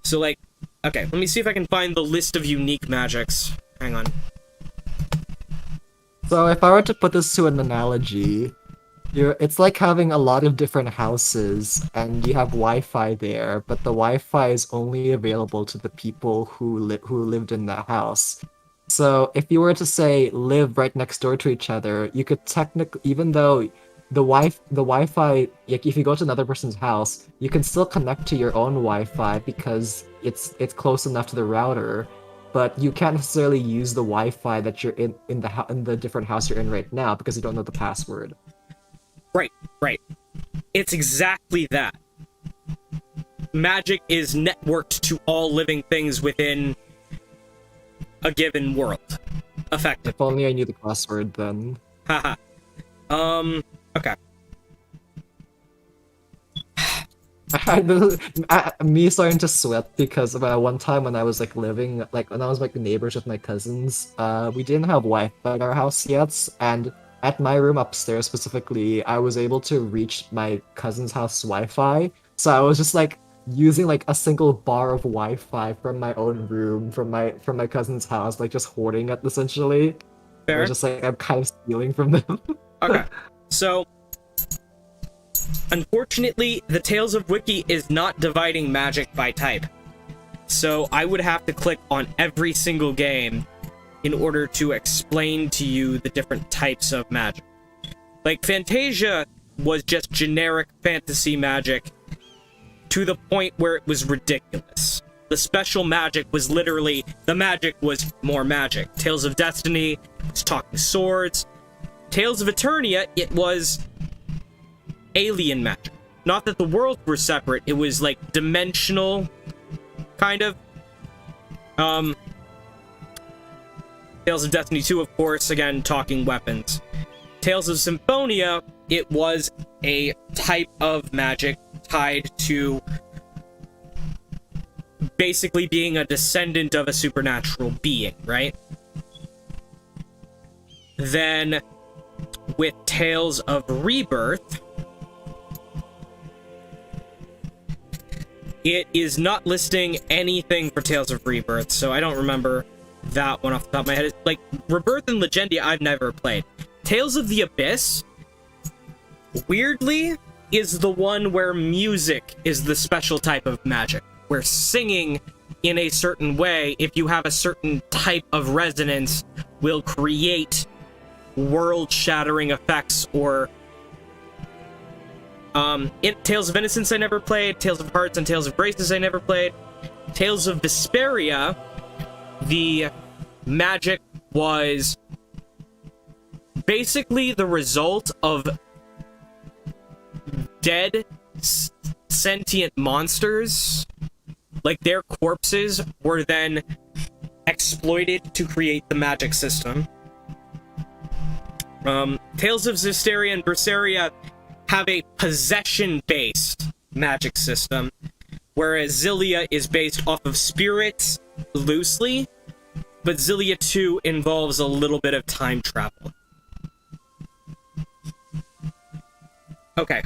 [SPEAKER 1] So, like, okay, let me see if I can find the list of unique magics. Hang on.
[SPEAKER 14] So if I were to put this to an analogy, it's like having a lot of different houses, and you have Wi-Fi there, but the Wi-Fi is only available to the people who lived in that house. So if you were to, say, live right next door to each other, you could technically, even though the Wi-Fi, like, if you go to another person's house, you can still connect to your own Wi-Fi because it's close enough to the router, but you can't necessarily use the Wi-Fi that you're in the different house you're in right now because you don't know the password.
[SPEAKER 1] Right. It's exactly that. Magic is networked to all living things within a given world. Effective.
[SPEAKER 14] If only I knew the password then.
[SPEAKER 1] Haha. Okay.
[SPEAKER 14] Me starting to sweat because one time when I was when I was neighbors with my cousins, we didn't have Wi-Fi at our house yet, and at my room upstairs specifically, I was able to reach my cousin's house Wi-Fi. So I was just like using like a single bar of Wi-Fi from my own room, from my cousin's house, like just hoarding it essentially.
[SPEAKER 1] Fair.
[SPEAKER 14] Or just like I'm kind of stealing from them.
[SPEAKER 1] Okay, so unfortunately, the Tales of Wiki is not dividing magic by type. So I would have to click on every single game in order to explain to you the different types of magic. Like, Fantasia was just generic fantasy magic to the point where it was ridiculous. The special magic was literally, the magic was more magic. Tales of Destiny was talking swords. Tales of Eternia, it was alien magic. Not that the worlds were separate, it was like dimensional, kind of. Tales of Destiny 2, of course, again, talking weapons. Tales of Symphonia, it was a type of magic tied to basically being a descendant of a supernatural being, right? Then, with Tales of Rebirth, it is not listing anything for Tales of Rebirth, so I don't remember that one off the top of my head. Like, Rebirth and Legendia, I've never played. Tales of the Abyss, weirdly, is the one where music is the special type of magic. Where singing in a certain way, if you have a certain type of resonance, will create world-shattering effects, or Tales of Innocence I never played, Tales of Hearts and Tales of Graces I never played. Tales of Vesperia, the magic was basically the result of dead sentient monsters. Like, their corpses were then exploited to create the magic system. Tales of Zestiria and Berseria have a possession-based magic system, whereas Xillia is based off of spirits loosely, but Xillia 2 involves a little bit of time travel. Okay.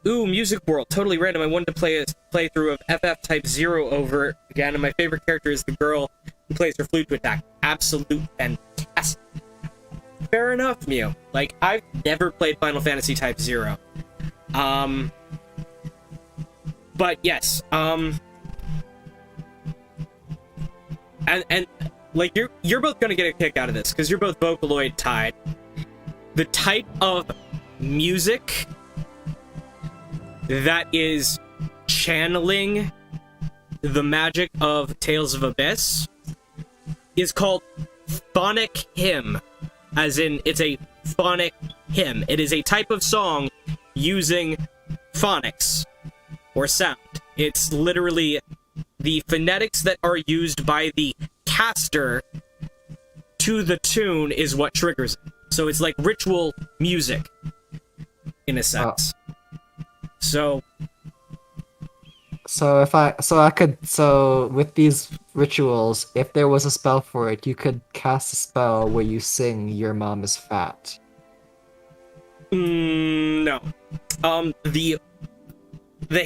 [SPEAKER 1] Ooh, Music World, totally random. I wanted to play a playthrough of FF Type 0 over again, and my favorite character is the girl who plays her flute to attack. Absolute fantastic. Fair enough, Mew. Like, I've never played Final Fantasy Type 0. But yes, and like, you're both gonna get a kick out of this, because you're both Vocaloid tied. The type of music that is channeling the magic of Tales of Abyss is called phonic hymn, as in it's a phonic hymn. It is a type of song using phonics, or sound. It's literally the phonetics that are used by the caster to the tune is what triggers it. So it's like ritual music, in a sense. So with these rituals, if there was a spell for it, you could cast a spell where you sing "Your Mom is Fat." No. The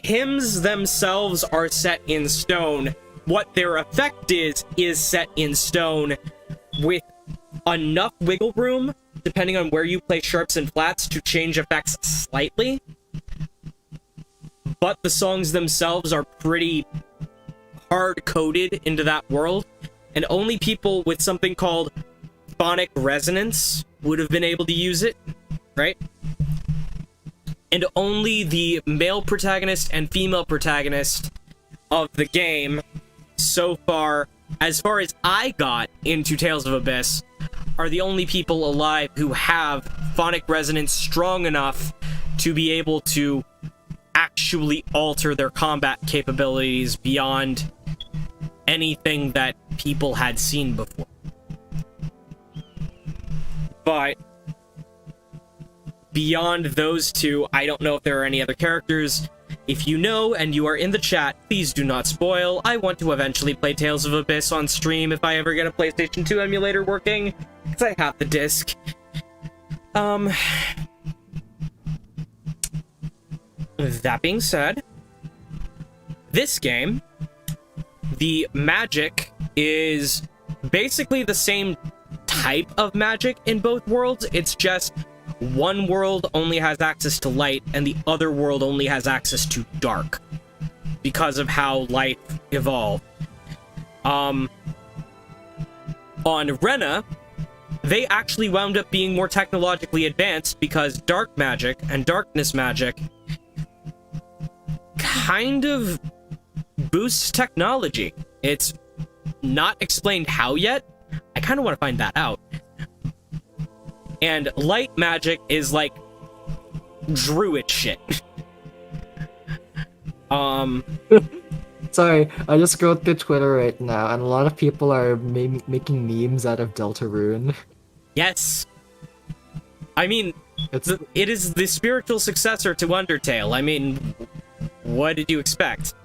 [SPEAKER 1] hymns themselves are set in stone. What their effect is set in stone with enough wiggle room, depending on where you play sharps and flats, to change effects slightly. But the songs themselves are pretty hard-coded into that world, and only people with something called phonic resonance would have been able to use it, right? And only the male protagonist and female protagonist of the game, so far as I got into Tales of Abyss, are the only people alive who have phonic resonance strong enough to be able to actually alter their combat capabilities beyond anything that people had seen before. But beyond those two, I don't know if there are any other characters. If you know and you are in the chat, please do not spoil. I want to eventually play Tales of Abyss on stream if I ever get a PlayStation 2 emulator working, because I have the disc. That being said, this game, the magic is basically the same type of magic in both worlds. It's just one world only has access to light and the other world only has access to dark because of how life evolved. On Rena, they actually wound up being more technologically advanced because dark magic and darkness magic kind of boosts technology. It's not explained how yet. I kind of want to find that out. And light magic is like druid shit.
[SPEAKER 14] Sorry, I just scrolled through Twitter right now, and a lot of people are making memes out of Deltarune.
[SPEAKER 1] Yes. I mean, it is the spiritual successor to Undertale. I mean, what did you expect?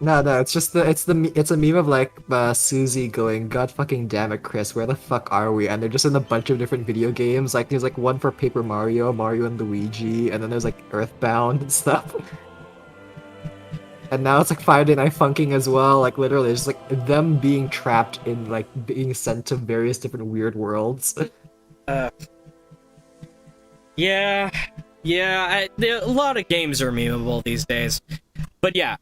[SPEAKER 14] No, it's just it's a meme of like Susie going, "God fucking damn it, Chris, where the fuck are we?" And they're just in a bunch of different video games. Like there's like one for Paper Mario, Mario and Luigi, and then there's like Earthbound and stuff. And now it's like Friday Night Funkin' as well. Like literally, it's like them being trapped in like being sent to various different weird worlds.
[SPEAKER 1] Yeah, a lot of games are memeable these days. But yeah,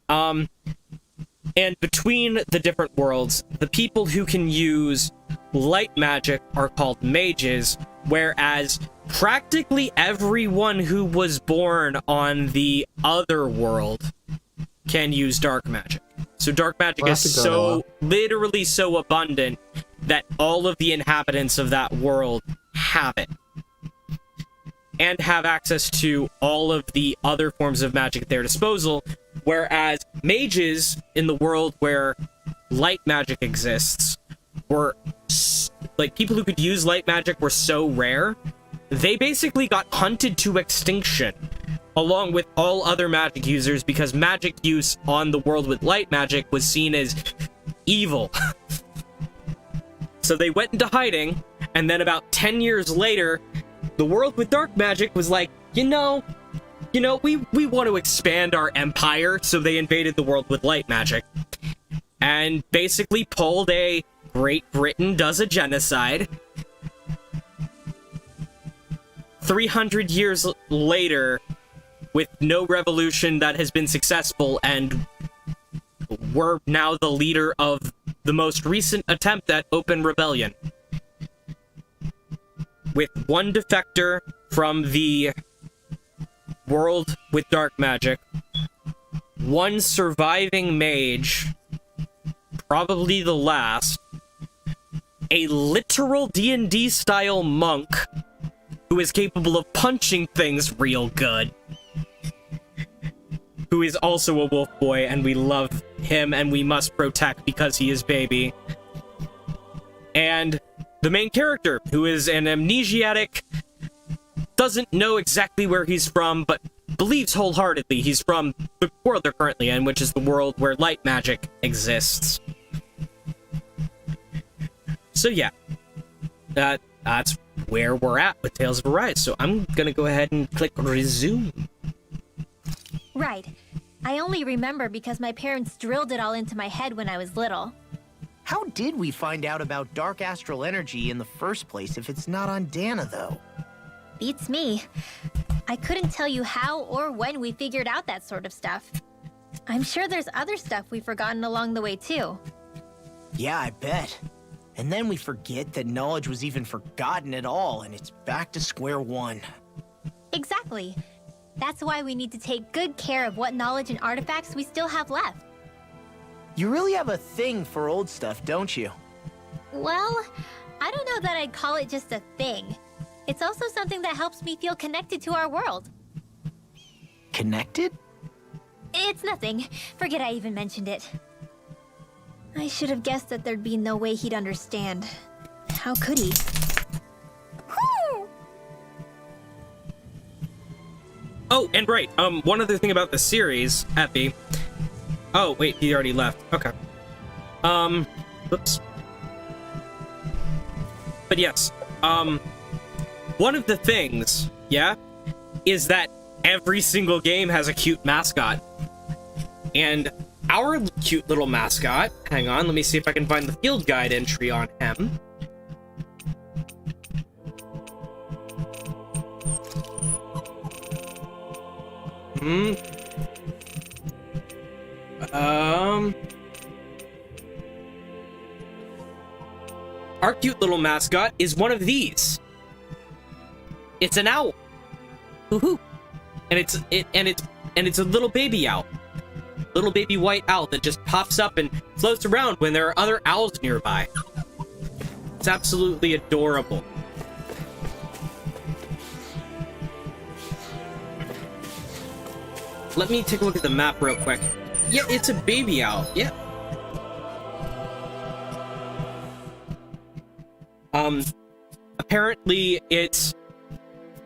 [SPEAKER 1] and between the different worlds, the people who can use light magic are called mages, whereas practically everyone who was born on the other world can use dark magic. So dark magic is literally so abundant that all of the inhabitants of that world have it. And have access to all of the other forms of magic at their disposal, whereas mages in the world where light magic exists were like people who could use light magic were so rare, they basically got hunted to extinction along with all other magic users because magic use on the world with light magic was seen as evil. So they went into hiding, and then about 10 years later, the world with dark magic was like, we want to expand our empire, so they invaded the world with light magic. And basically pulled a Great Britain does a genocide. 300 years later, with no revolution that has been successful, and we're now the leader of the most recent attempt at open rebellion. With one defector from the world with dark magic, one surviving mage, probably the last, a literal D&D style monk who is capable of punching things real good, who is also a wolf boy, and we love him and we must protect because he is baby, and the main character, who is an amnesiac, doesn't know exactly where he's from, but believes wholeheartedly he's from the world they're currently in, which is the world where light magic exists. So yeah, that's where we're at with Tales of Arise, so I'm gonna go ahead and click resume.
[SPEAKER 4] Right. I only remember because my parents drilled it all into my head when I was little.
[SPEAKER 8] How did we find out about dark astral energy in the first place if it's not on Dahna, though?
[SPEAKER 4] Beats me. I couldn't tell you how or when we figured out that sort of stuff. I'm sure there's other stuff we've forgotten along the way, too.
[SPEAKER 8] Yeah, I bet. And then we forget that knowledge was even forgotten at all, and it's back to square one.
[SPEAKER 4] Exactly. That's why we need to take good care of what knowledge and artifacts we still have left.
[SPEAKER 8] You really have a thing for old stuff, don't you?
[SPEAKER 4] Well, I don't know that I'd call it just a thing. It's also something that helps me feel connected to our world.
[SPEAKER 8] Connected?
[SPEAKER 4] It's nothing. Forget I even mentioned it. I should have guessed that there'd be no way he'd understand. How could he?
[SPEAKER 1] Oh, and right, one other thing about the series, Epi. Oh, wait, he already left. Okay. Whoops. But yes, one of the things, yeah, is that every single game has a cute mascot. And our cute little mascot. Hang on, let me see if I can find the field guide entry on him. Our cute little mascot is one of these. It's an owl. Woohoo! And it's a little baby owl. Little baby white owl that just pops up and floats around when there are other owls nearby. It's absolutely adorable. Let me take a look at the map real quick. Yeah, it's a baby owl. Yeah. Apparently its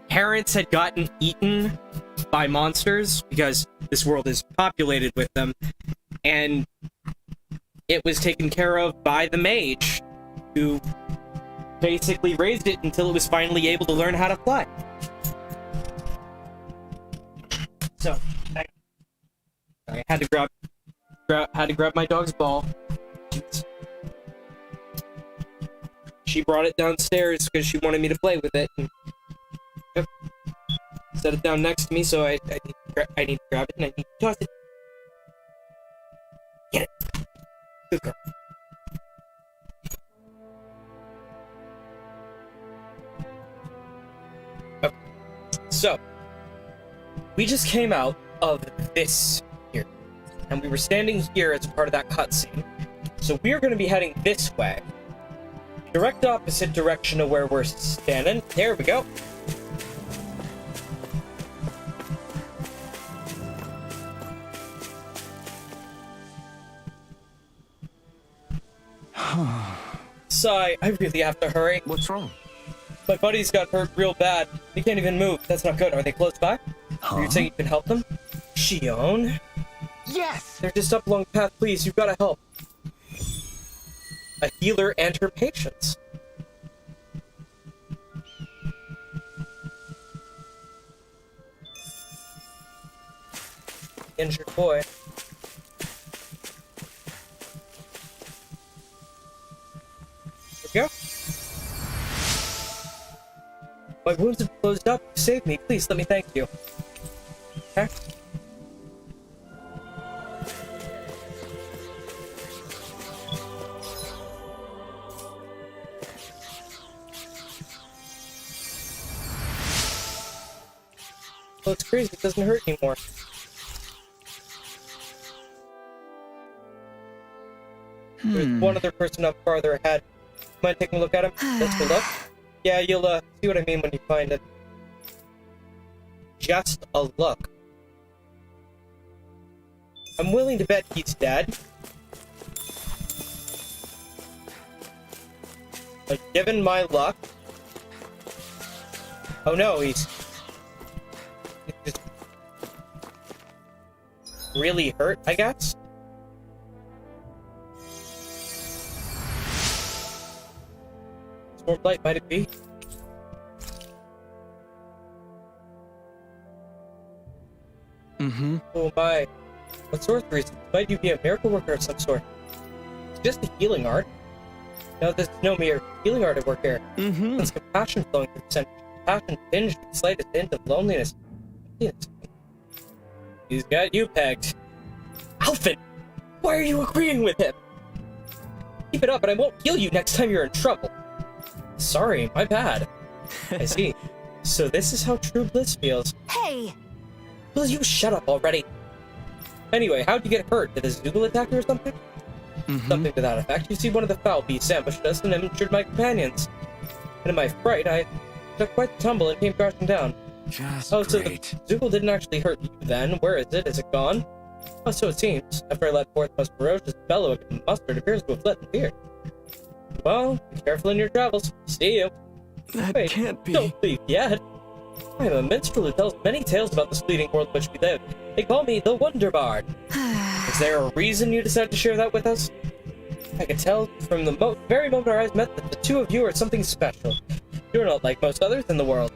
[SPEAKER 1] parents had gotten eaten by monsters because this world is populated with them, and it was taken care of by the mage, who basically raised it until it was finally able to learn how to fly. So, I had to grab my dog's ball. She brought it downstairs because she wanted me to play with it. And, yep. Set it down next to me, so I need to grab it and I need to toss it. Get it. Good girl. Okay. So, we just came out of this here, and we were standing here as a part of that cutscene. So we're going to be heading this way. Direct opposite direction of where we're standing. There we go. Sigh, I really have to hurry.
[SPEAKER 2] What's wrong?
[SPEAKER 1] My buddies got hurt real bad. They can't even move. That's not good. Are they close by? Are you saying you can help them? Shionne?
[SPEAKER 8] Yes!
[SPEAKER 1] They're just up along the path, please. You've got to help. A healer and her patients. Injured boy. There we go. My wounds have closed up. You saved me. Please let me thank you. Okay. Well, it's crazy. It doesn't hurt anymore. There's one other person up farther ahead. Mind taking a look at him? Let's go look. Yeah, you'll see what I mean when you find it. Just a look. I'm willing to bet he's dead. But given my luck... Oh no, he's just really hurt, I guess? More blight might it be? Oh my. What sorcery? Might you be a miracle worker of some sort? It's just a healing art. No, there's no mere healing art at work here. It's compassion flowing through the center. Compassion tinged with the slightest hint of loneliness. He's got you pegged. Alphen! Why are you agreeing with him? Keep it up and I won't heal you next time you're in trouble. Sorry, my bad. I see. So this is how true bliss feels.
[SPEAKER 3] Hey!
[SPEAKER 1] Will you shut up already? Anyway, how'd you get hurt? Did a Zoogle attack you or something? Something to that effect. You see, one of the foul beasts ambushed us and injured my companions. And in my fright, I took quite the tumble and came crashing down.
[SPEAKER 2] Just
[SPEAKER 1] so
[SPEAKER 2] great.
[SPEAKER 1] The Zoogle didn't actually hurt you then. Where is it? Is it gone? Oh, so it seems. After I let forth the most ferocious bellow of mustard, appears to have fled in fear. Well, be careful in your travels. See you.
[SPEAKER 6] That
[SPEAKER 1] Wait,
[SPEAKER 6] can't be.
[SPEAKER 1] Don't leave yet. I am a minstrel who tells many tales about this fleeting world in which we live. They call me the Wonder Bard. Is there a reason you decided to share that with us? I could tell from the very moment our eyes met that the two of you are something special. You're not like most others in the world.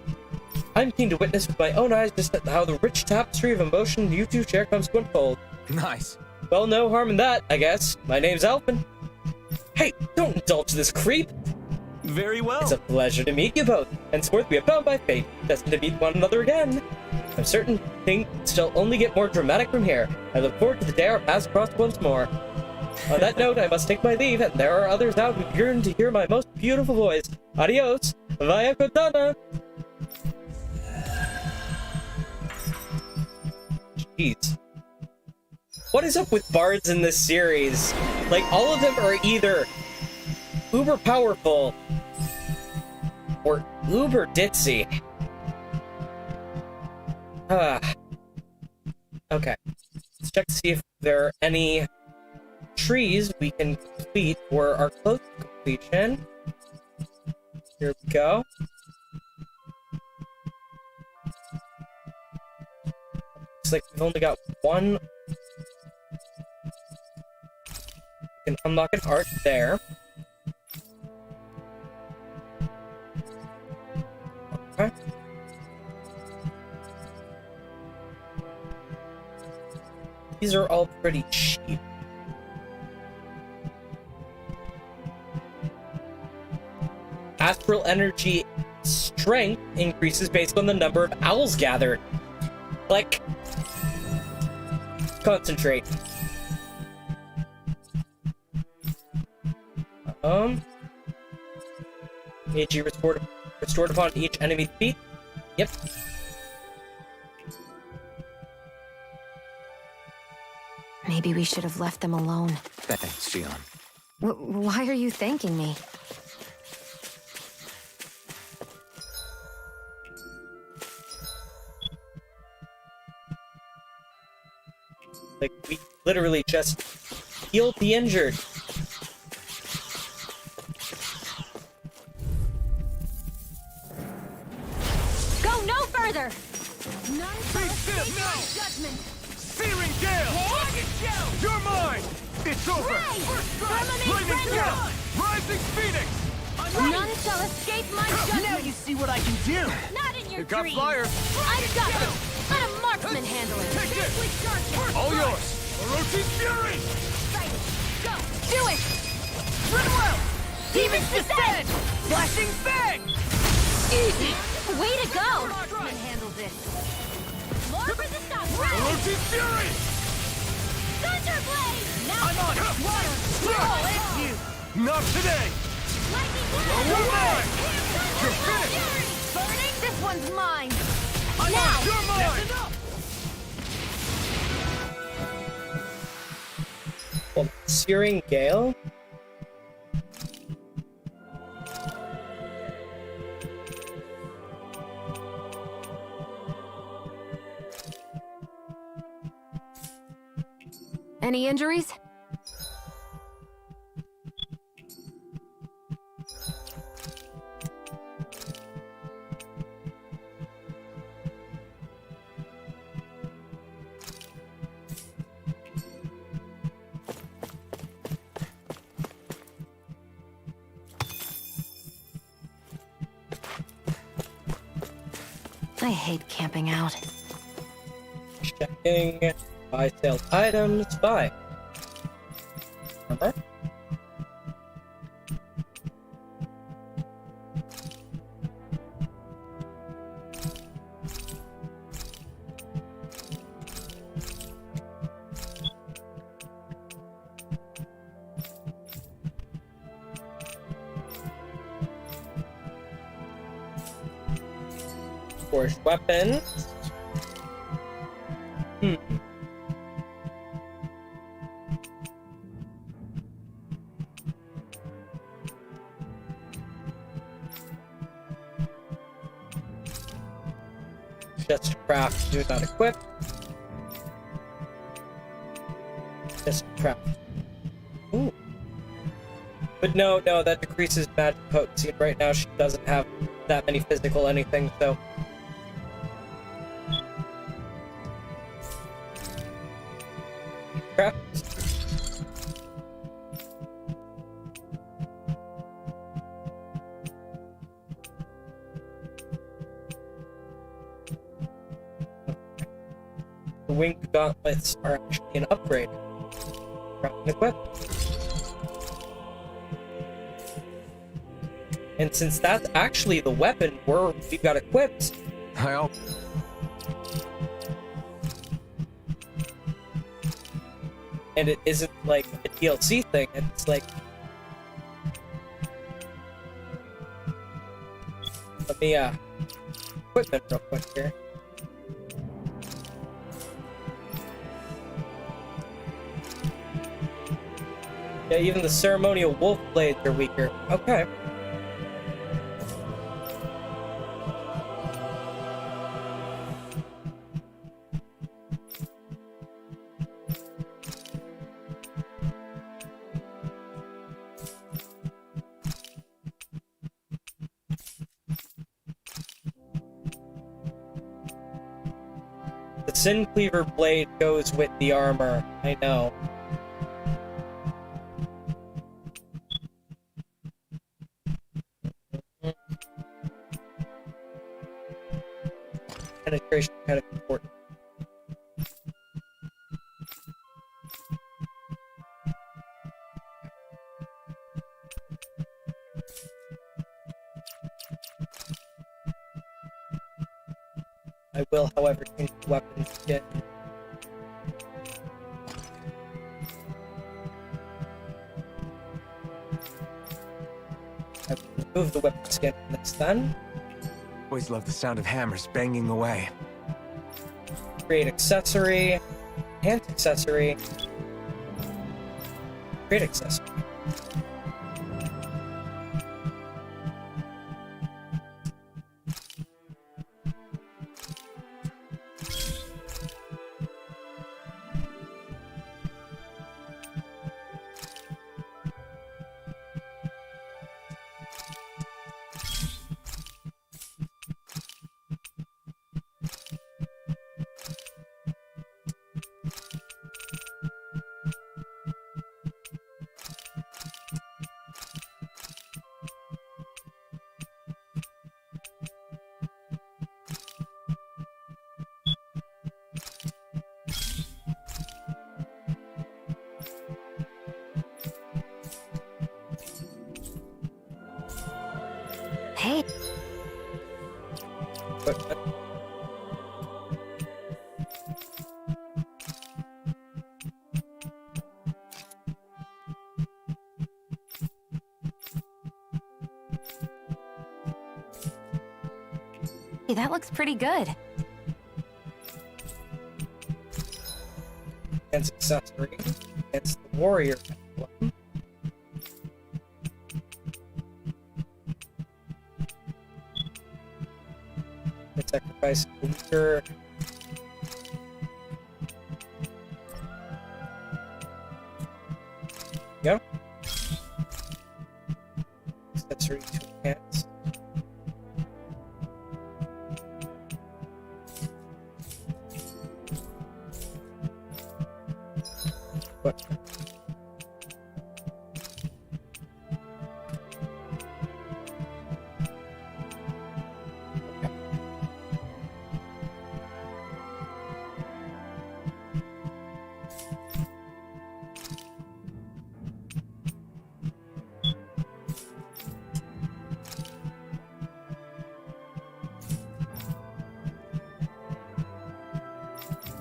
[SPEAKER 1] I'm keen to witness with my own eyes just how the rich tapestry of emotion you two share comes to unfold.
[SPEAKER 2] Nice.
[SPEAKER 1] Well, no harm in that, I guess. My name's Alphen. Hey, don't indulge this creep!
[SPEAKER 6] Very well.
[SPEAKER 1] It's a pleasure to meet you both. Henceforth, we are bound by fate, destined to meet one another again. I'm certain things shall only get more dramatic from here. I look forward to the day our paths cross once more. On that note, I must take my leave, and there are others out who yearn to hear my most beautiful voice. Adios, via Dahna. Jeez. What is up with bards in this series? Like, all of them are either uber powerful or uber ditzy. Okay. Let's check to see if there are any trees we can complete or are close to completion. Here we go. Looks like we've only got one. We can unlock an art there. Okay. These are all pretty cheap. Astral energy strength increases based on the number of owls gathered. Like, concentrate. AG restored upon each enemy feat. Yep.
[SPEAKER 3] Maybe we should have left them alone.
[SPEAKER 2] Thanks, Shionne.
[SPEAKER 3] Why are you thanking me?
[SPEAKER 1] Like, we literally just healed the injured.
[SPEAKER 13] Go no further! None shall
[SPEAKER 12] Be still
[SPEAKER 13] escape
[SPEAKER 12] now!
[SPEAKER 13] my judgment!
[SPEAKER 12] Searing Gale!
[SPEAKER 13] Dragon Shell!
[SPEAKER 12] You're mine! It's over!
[SPEAKER 13] Ray!
[SPEAKER 12] First strike!
[SPEAKER 13] Permanent
[SPEAKER 12] Lightning
[SPEAKER 13] Render!
[SPEAKER 12] Gale! Rising Phoenix!
[SPEAKER 13] None shall escape my judgment!
[SPEAKER 8] Now you see what I can do!
[SPEAKER 13] Not in your
[SPEAKER 12] You got
[SPEAKER 13] dreams!
[SPEAKER 12] fire!
[SPEAKER 13] I've got it! Let a marksman handle it!
[SPEAKER 12] Take this!
[SPEAKER 13] Safely charge it!
[SPEAKER 12] All yours! Orochi's Fury!
[SPEAKER 13] Right. Go! Do it!
[SPEAKER 8] Rinwell! Demon's Descent! Flashing Fang!
[SPEAKER 13] Easy! Way to go! Marksman handle this! More for the stop!
[SPEAKER 12] Orochi's Fury!
[SPEAKER 13] Thunderblade! Now
[SPEAKER 12] I'm on it!
[SPEAKER 13] water!
[SPEAKER 12] Strike!
[SPEAKER 13] It's you!
[SPEAKER 12] Not today!
[SPEAKER 13] Lightning
[SPEAKER 12] You're mine! You're
[SPEAKER 13] Thunder
[SPEAKER 12] finished!
[SPEAKER 13] Burning? This one's mine!
[SPEAKER 12] I'm
[SPEAKER 13] Now!
[SPEAKER 12] on! You're mine!
[SPEAKER 13] That's enough!
[SPEAKER 1] Well, Searing Gale?
[SPEAKER 3] Any injuries? I hate camping out.
[SPEAKER 1] Checking. Buy sales items. Buy. Armor. Forged weapons. Just craft, do not equip. Just craft. Ooh. But no, that decreases magic potency. And right now she doesn't have that many physical anything, so. Craft. The winged gauntlets are actually an upgrade. Grab and equip. And since that's actually the weapon we've got equipped, and it isn't like a DLC thing, it's like... Let me, equipment real quick here. Yeah, even the ceremonial wolf blades are weaker. Okay. The Sin Cleaver blade goes with the armor. I know. Penetration kind of important. I will, however, change the weapons again. I will remove the weapon skin from this then.
[SPEAKER 2] Always love the sound of hammers banging away.
[SPEAKER 1] Create accessory, enhance accessory, create accessory.
[SPEAKER 3] Hey. Hey, that looks pretty good.
[SPEAKER 1] Enhance accessory. It's the warrior emblem. Sacrifice weaker. Go. Accessory to enhance. What?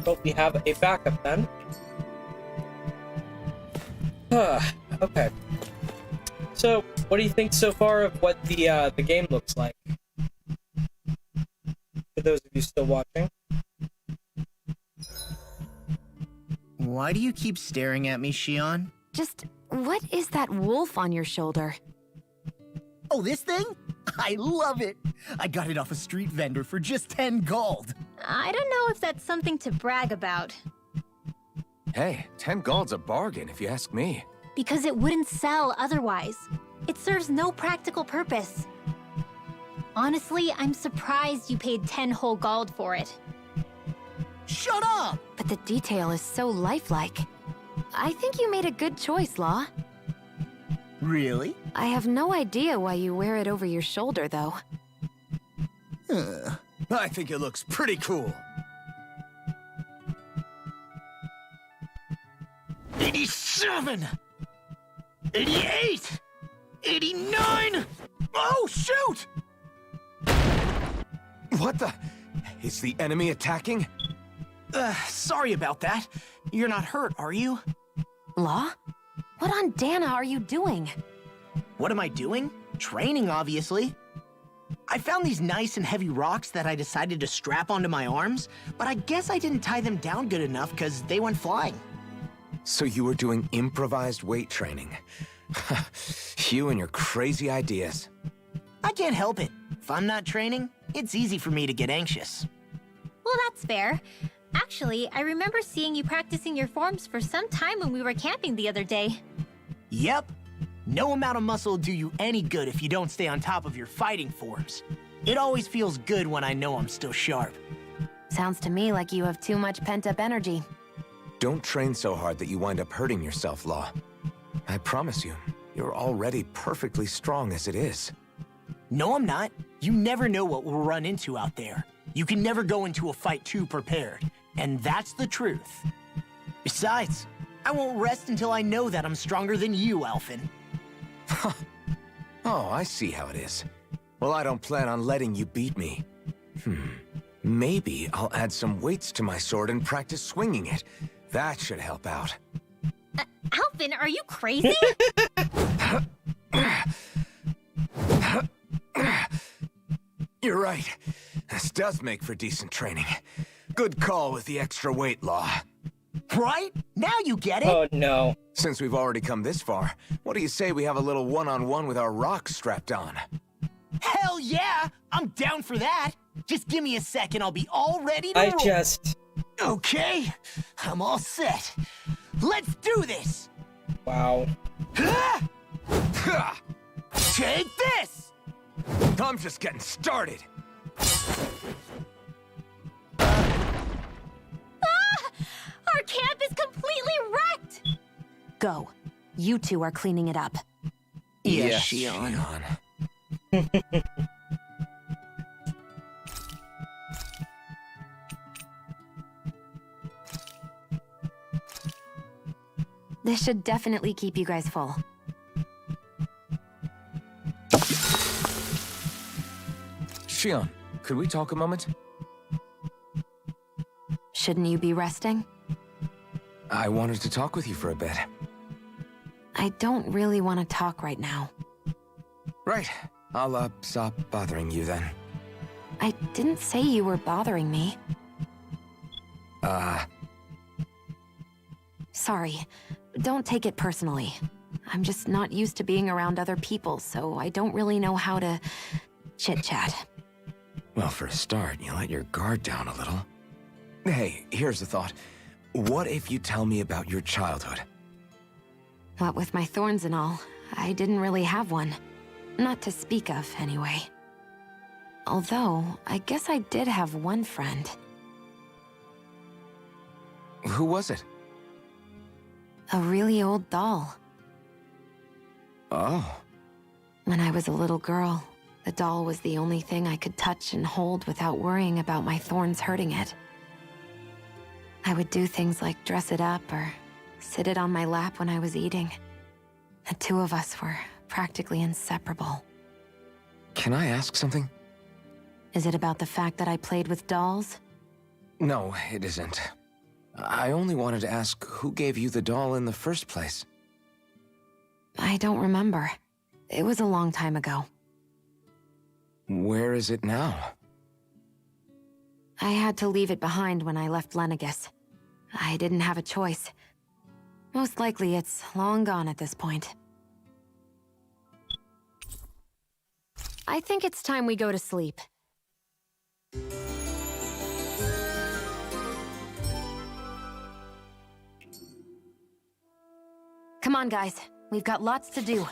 [SPEAKER 1] But we have a backup then. Okay. So, what do you think so far of what the game looks like? For those of you still watching.
[SPEAKER 8] Why do you keep staring at me, Shionne?
[SPEAKER 3] Just, what is that wolf on your shoulder?
[SPEAKER 8] Oh, this thing? I love it! I got it off a street vendor for just 10 gold.
[SPEAKER 4] I don't know if that's something to brag about.
[SPEAKER 2] Hey, 10 gold's a bargain if you ask me.
[SPEAKER 4] Because it wouldn't sell otherwise. It serves no practical purpose. Honestly, I'm surprised you paid 10 whole gold for it.
[SPEAKER 8] Shut up!
[SPEAKER 3] But the detail is so lifelike. I think you made a good choice, Law.
[SPEAKER 8] Really?
[SPEAKER 3] I have no idea why you wear it over your shoulder, though.
[SPEAKER 12] I think it looks pretty cool.
[SPEAKER 8] 87! 88! 89! Oh, shoot!
[SPEAKER 2] What the? Is the enemy attacking?
[SPEAKER 8] Sorry about that. You're not hurt, are you?
[SPEAKER 3] Law? What on Dahna are you doing?
[SPEAKER 8] What am I doing? Training, obviously. I found these nice and heavy rocks that I decided to strap onto my arms, but I guess I didn't tie them down good enough because they went flying.
[SPEAKER 2] So you were doing improvised weight training. You and your crazy ideas.
[SPEAKER 8] I can't help it. If I'm not training, it's easy for me to get anxious.
[SPEAKER 4] Well, that's fair. Actually, I remember seeing you practicing your forms for some time when we were camping the other day.
[SPEAKER 8] Yep. No amount of muscle will do you any good if you don't stay on top of your fighting forms. It always feels good when I know I'm still sharp.
[SPEAKER 3] Sounds to me like you have too much pent-up energy.
[SPEAKER 2] Don't train so hard that you wind up hurting yourself, Law. I promise you, you're already perfectly strong as it is.
[SPEAKER 8] No, I'm not. You never know what we'll run into out there. You can never go into a fight too prepared, and that's the truth. Besides, I won't rest until I know that I'm stronger than you, Alphen.
[SPEAKER 2] Oh, I see how it is. Well, I don't plan on letting you beat me. Maybe I'll add some weights to my sword and practice swinging it. That should help out.
[SPEAKER 4] Alphen, are you crazy?
[SPEAKER 2] You're right. This does make for decent training. Good call with the extra weight, Law.
[SPEAKER 8] Right? Now you get it!
[SPEAKER 1] Oh no.
[SPEAKER 2] Since we've already come this far, what do you say we have a little one-on-one with our rocks strapped on?
[SPEAKER 8] Hell yeah! I'm down for that! Just give me a sec and I'll be all ready to roll. Okay, I'm all set. Let's do this!
[SPEAKER 1] Wow.
[SPEAKER 8] Take this!
[SPEAKER 2] I'm just getting started.
[SPEAKER 4] Our camp is completely wrecked!
[SPEAKER 3] Go. You two are cleaning it up.
[SPEAKER 8] Yes, Shionne.
[SPEAKER 3] This should definitely keep you guys full.
[SPEAKER 2] Shionne, could we talk a moment?
[SPEAKER 3] Shouldn't you be resting?
[SPEAKER 2] I wanted to talk with you for a bit.
[SPEAKER 3] I don't really want to talk right now.
[SPEAKER 2] Right. I'll, stop bothering you then.
[SPEAKER 3] I didn't say you were bothering me. Sorry. Don't take it personally. I'm just not used to being around other people, so I don't really know how to chit-chat.
[SPEAKER 2] Well, for a start, you let your guard down a little. Hey, here's a thought. What if you tell me about your childhood?
[SPEAKER 3] What with my thorns and all, I didn't really have one. Not to speak of, anyway. Although, I guess I did have one friend.
[SPEAKER 2] Who was it?
[SPEAKER 3] A really old doll.
[SPEAKER 2] Oh.
[SPEAKER 3] When I was a little girl, the doll was the only thing I could touch and hold without worrying about my thorns hurting it. I would do things like dress it up or sit it on my lap when I was eating. The two of us were practically inseparable.
[SPEAKER 2] Can I ask something?
[SPEAKER 3] Is it about the fact that I played with dolls?
[SPEAKER 2] No, it isn't. I only wanted to ask who gave you the doll in the first place.
[SPEAKER 3] I don't remember. It was a long time ago.
[SPEAKER 2] Where is it now?
[SPEAKER 3] I had to leave it behind when I left Lenegus. I didn't have a choice. Most likely it's long gone at this point. I think it's time we go to sleep. Come on, guys. We've got lots to do.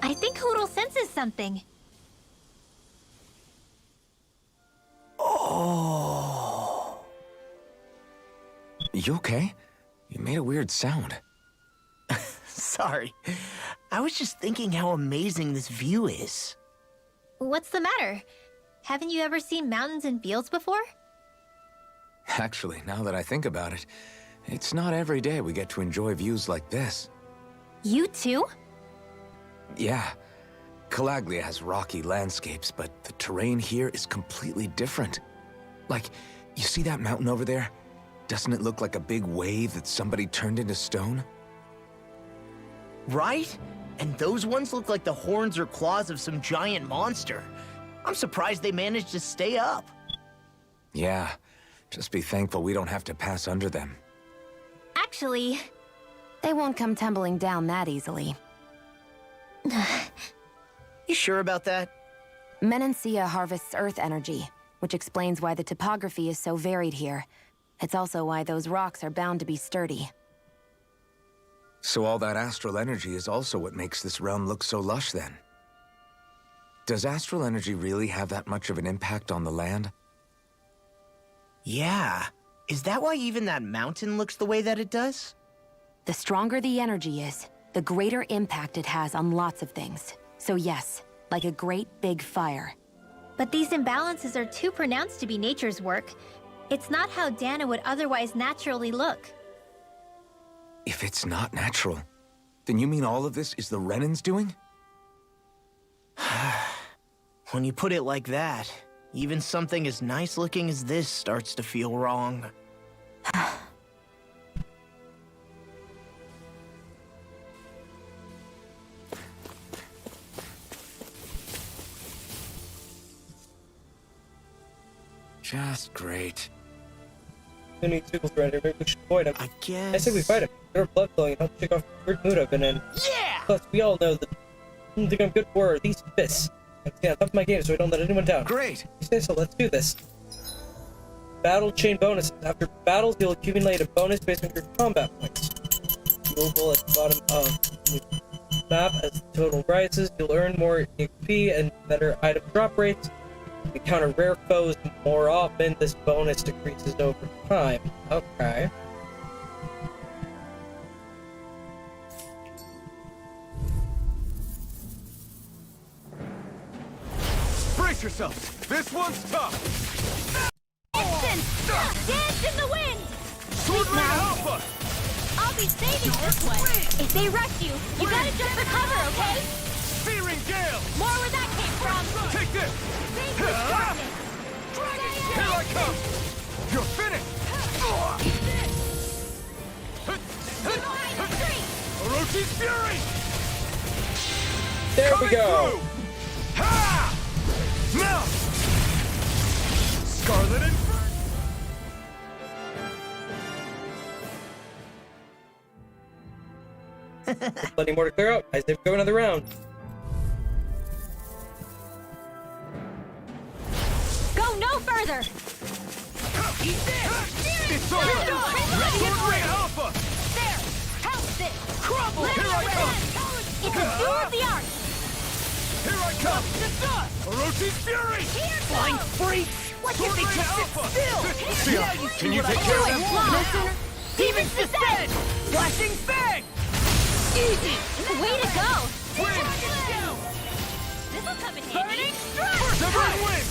[SPEAKER 4] I think Hoodle senses something.
[SPEAKER 8] Oh.
[SPEAKER 2] You okay? You made a weird sound.
[SPEAKER 8] Sorry. I was just thinking how amazing this view is.
[SPEAKER 4] What's the matter? Haven't you ever seen mountains and fields before?
[SPEAKER 2] Actually, now that I think about it, it's not every day we get to enjoy views like this.
[SPEAKER 4] You too?
[SPEAKER 2] Yeah. Calaglia has rocky landscapes, but the terrain here is completely different. Like, you see that mountain over there? Doesn't it look like a big wave that somebody turned into stone?
[SPEAKER 8] Right? And those ones look like the horns or claws of some giant monster. I'm surprised they managed to stay up.
[SPEAKER 2] Yeah. Just be thankful we don't have to pass under them.
[SPEAKER 4] Actually...
[SPEAKER 3] They won't come tumbling down that easily.
[SPEAKER 8] You sure about that?
[SPEAKER 3] Menancia harvests earth energy, which explains why the topography is so varied here. It's also why those rocks are bound to be sturdy.
[SPEAKER 2] So all that astral energy is also what makes this realm look so lush then? Does astral energy really have that much of an impact on the land?
[SPEAKER 8] Yeah. Is that why even that mountain looks the way that it does?
[SPEAKER 3] The stronger the energy is, the greater impact it has on lots of things. So yes, like a great big fire.
[SPEAKER 4] But these imbalances are too pronounced to be nature's work. It's not how Dahna would otherwise naturally look.
[SPEAKER 2] If it's not natural, then you mean all of this is the Renan's doing?
[SPEAKER 8] When you put it like that, even something as nice looking as this starts to feel wrong.
[SPEAKER 2] Just great.
[SPEAKER 1] Who needs people surrender? Maybe we should avoid him.
[SPEAKER 8] I guess...
[SPEAKER 1] I say we fight him. Get our blood flowing and help shake off the weird mood I've been in.
[SPEAKER 8] Yeah!
[SPEAKER 1] Plus, we all know that the thing I'm good for are these fists. I'm staying on top of my game so I don't let anyone down.
[SPEAKER 2] Great!
[SPEAKER 1] You say so, let's do this. Battle chain bonuses. After battles, you'll accumulate a bonus based on your combat points. Viewable at the bottom of the map. As the total rises, you'll earn more XP and better item drop rates. If you counter rare foes more often, this bonus decreases over time. Okay.
[SPEAKER 12] Brace yourselves! This one's tough!
[SPEAKER 13] Instant! Dance in the wind!
[SPEAKER 12] Sword Ray Alpha!
[SPEAKER 13] I'll be saving this one! If they rush you, you gotta jump for cover, okay?
[SPEAKER 12] Searing Gale!
[SPEAKER 13] More where that came from!
[SPEAKER 12] Take this!
[SPEAKER 13] Dangerous darkness!
[SPEAKER 12] Here I come! You're finished! Orochi's Fury!
[SPEAKER 1] There
[SPEAKER 12] Coming
[SPEAKER 1] we go!
[SPEAKER 12] Through. Ha! Now! Scarlet Inferno!
[SPEAKER 1] Plenty more to clear out. I say we go another round.
[SPEAKER 13] Go no further!
[SPEAKER 12] Eat this! It's over! Sword Ray Alpha!
[SPEAKER 13] There! Help this!
[SPEAKER 12] Crumble! Here I come!
[SPEAKER 13] It's a duel of the arts!
[SPEAKER 12] Here I come! Orochi's Fury!
[SPEAKER 8] Flying freak! Why can't they just sit still? Now you
[SPEAKER 12] Can you
[SPEAKER 8] what
[SPEAKER 12] take
[SPEAKER 8] I
[SPEAKER 12] care of
[SPEAKER 8] do.
[SPEAKER 12] them?
[SPEAKER 8] Listen, Demon's Descent! Flashing Fang! Easy!
[SPEAKER 13] Way to go!
[SPEAKER 12] Win!
[SPEAKER 13] This'll come in handy!
[SPEAKER 8] Burning Strike!
[SPEAKER 12] Severed Wing!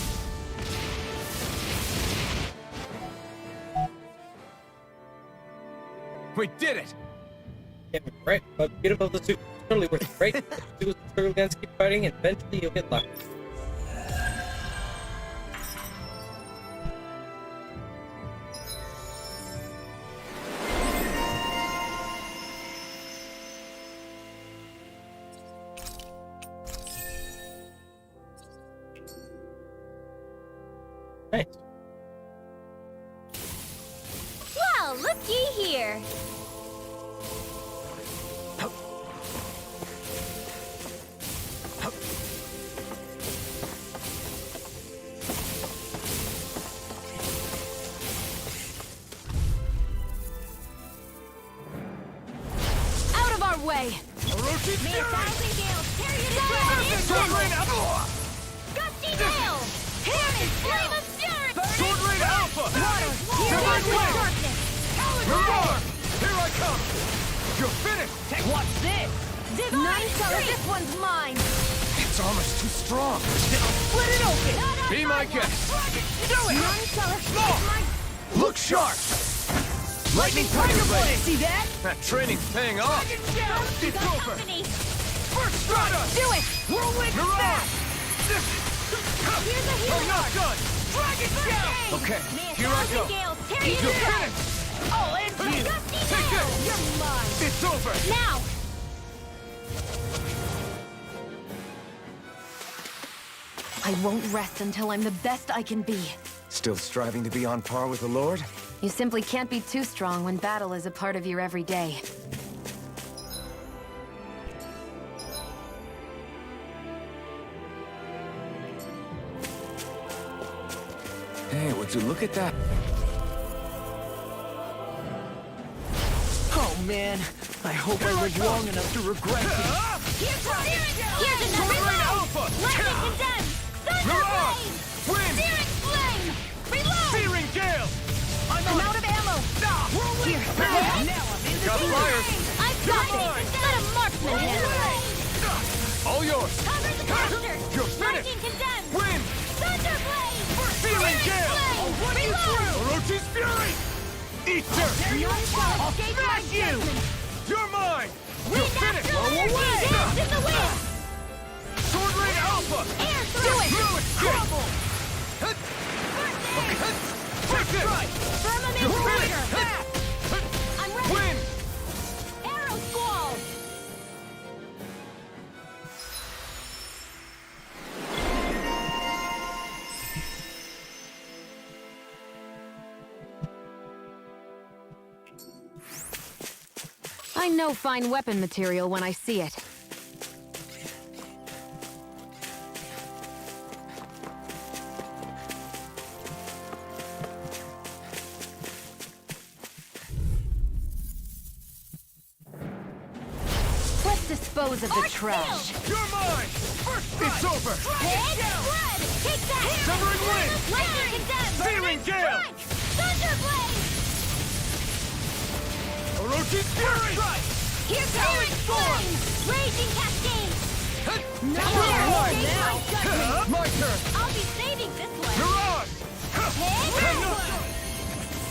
[SPEAKER 12] We did it!
[SPEAKER 1] Yeah, right. But beautiful the suit. Totally worth it, right? Do struggle against, keep fighting, and eventually you'll get lucky. Nice.
[SPEAKER 13] Well, looky here! Out of our way!
[SPEAKER 12] Orochi's
[SPEAKER 13] May a
[SPEAKER 12] Fury!
[SPEAKER 13] thousand gales tear you to shreds!
[SPEAKER 12] Sword Rain Alpha!
[SPEAKER 13] Gusty nail! Here is flame of fury!
[SPEAKER 12] Sword Rain Alpha!
[SPEAKER 13] Water!
[SPEAKER 12] Severed
[SPEAKER 13] Here
[SPEAKER 12] Wing!
[SPEAKER 13] darkness!
[SPEAKER 12] Leror! Here I come! You're finished!
[SPEAKER 13] What's this?
[SPEAKER 3] Nine colors, this one's mine!
[SPEAKER 2] It's almost too strong.
[SPEAKER 13] Split it open!
[SPEAKER 12] Be my guest!
[SPEAKER 13] Do it!
[SPEAKER 3] Nine colors,
[SPEAKER 12] No!
[SPEAKER 3] my...
[SPEAKER 12] Look sharp! Lightning Tiger Blade!
[SPEAKER 13] See that?
[SPEAKER 12] That training's paying off! It's over! First strata!
[SPEAKER 13] Do it! Whirlwind
[SPEAKER 12] Leror!
[SPEAKER 13] snap!
[SPEAKER 3] Here's a
[SPEAKER 12] I'm not done!
[SPEAKER 13] Dragon shell!
[SPEAKER 12] Okay, here I go. You're finished!
[SPEAKER 13] I'll end you!
[SPEAKER 12] Take this!
[SPEAKER 13] You're mine!
[SPEAKER 12] It's over!
[SPEAKER 4] Now!
[SPEAKER 3] I won't rest until I'm the best I can be.
[SPEAKER 2] Still striving to be on par with the Lord?
[SPEAKER 3] You simply can't be too strong when battle is a part of your everyday.
[SPEAKER 2] Hey, would you look at that?
[SPEAKER 8] Oh man, I hope I live long enough to regret this.
[SPEAKER 13] Here's another
[SPEAKER 12] Sorcery
[SPEAKER 13] reload!
[SPEAKER 12] Alpha!
[SPEAKER 13] Lightning condemned! Thunder
[SPEAKER 12] Leror!
[SPEAKER 13] flame!
[SPEAKER 12] Wind!
[SPEAKER 13] Searing flame! Reload!
[SPEAKER 12] Searing Gale!
[SPEAKER 3] I'm out of ammo!
[SPEAKER 13] Here,
[SPEAKER 12] Got flyers!
[SPEAKER 13] I've got this! Let a marksman handle it!
[SPEAKER 12] All yours!
[SPEAKER 13] Cover the caster!
[SPEAKER 12] You're finished!
[SPEAKER 13] Lightning condemned!
[SPEAKER 12] Wind!
[SPEAKER 13] Thunder flame!
[SPEAKER 12] Searing Gale!
[SPEAKER 13] Flame! Reload!
[SPEAKER 12] Orochi's Fury! Eater!
[SPEAKER 13] I'll smash you!
[SPEAKER 12] You're mine! You're
[SPEAKER 13] Wind
[SPEAKER 12] finished!
[SPEAKER 13] astral energy! Dance in the wind!
[SPEAKER 12] Sword Rain Alpha!
[SPEAKER 13] Air
[SPEAKER 12] Do
[SPEAKER 13] thrust!
[SPEAKER 12] it! Crumble! Take it!
[SPEAKER 13] Firmament
[SPEAKER 12] You're
[SPEAKER 13] warrior!
[SPEAKER 12] finished!
[SPEAKER 13] I'm ready!
[SPEAKER 12] Wind!
[SPEAKER 13] Arrow squall!
[SPEAKER 3] I know fine weapon material when I see it. Let's dispose of the trash.
[SPEAKER 12] You're mine! It's over!
[SPEAKER 13] Head spread! Take that!
[SPEAKER 12] Severing wind!
[SPEAKER 13] Lightning condemned!
[SPEAKER 12] Searing Gale!
[SPEAKER 13] Strike! Thunder blade!
[SPEAKER 12] Orochi's Fury!
[SPEAKER 13] Here comes flame! Raging cascade!
[SPEAKER 12] No
[SPEAKER 13] Here,
[SPEAKER 12] more
[SPEAKER 13] take my judgment!
[SPEAKER 12] My turn!
[SPEAKER 13] I'll be saving this one!
[SPEAKER 12] Mirage!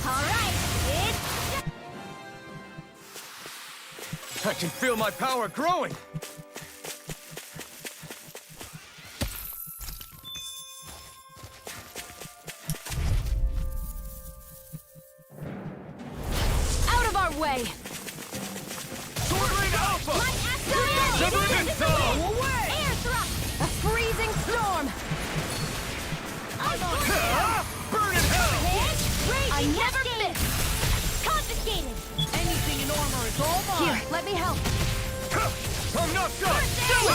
[SPEAKER 13] Alright, it's...
[SPEAKER 12] I can feel my power growing!
[SPEAKER 3] Out of our way!
[SPEAKER 12] Sword Rain Alpha!
[SPEAKER 13] My astral
[SPEAKER 12] Severing
[SPEAKER 13] energy!
[SPEAKER 12] Missile!
[SPEAKER 13] Away! Air thrust!
[SPEAKER 3] A freezing storm!
[SPEAKER 12] Burn in hell!
[SPEAKER 13] Raging
[SPEAKER 3] I never
[SPEAKER 13] cascade! Confiscated!
[SPEAKER 8] Anything in armor is all mine.
[SPEAKER 3] Here, let me help.
[SPEAKER 12] I'm not done!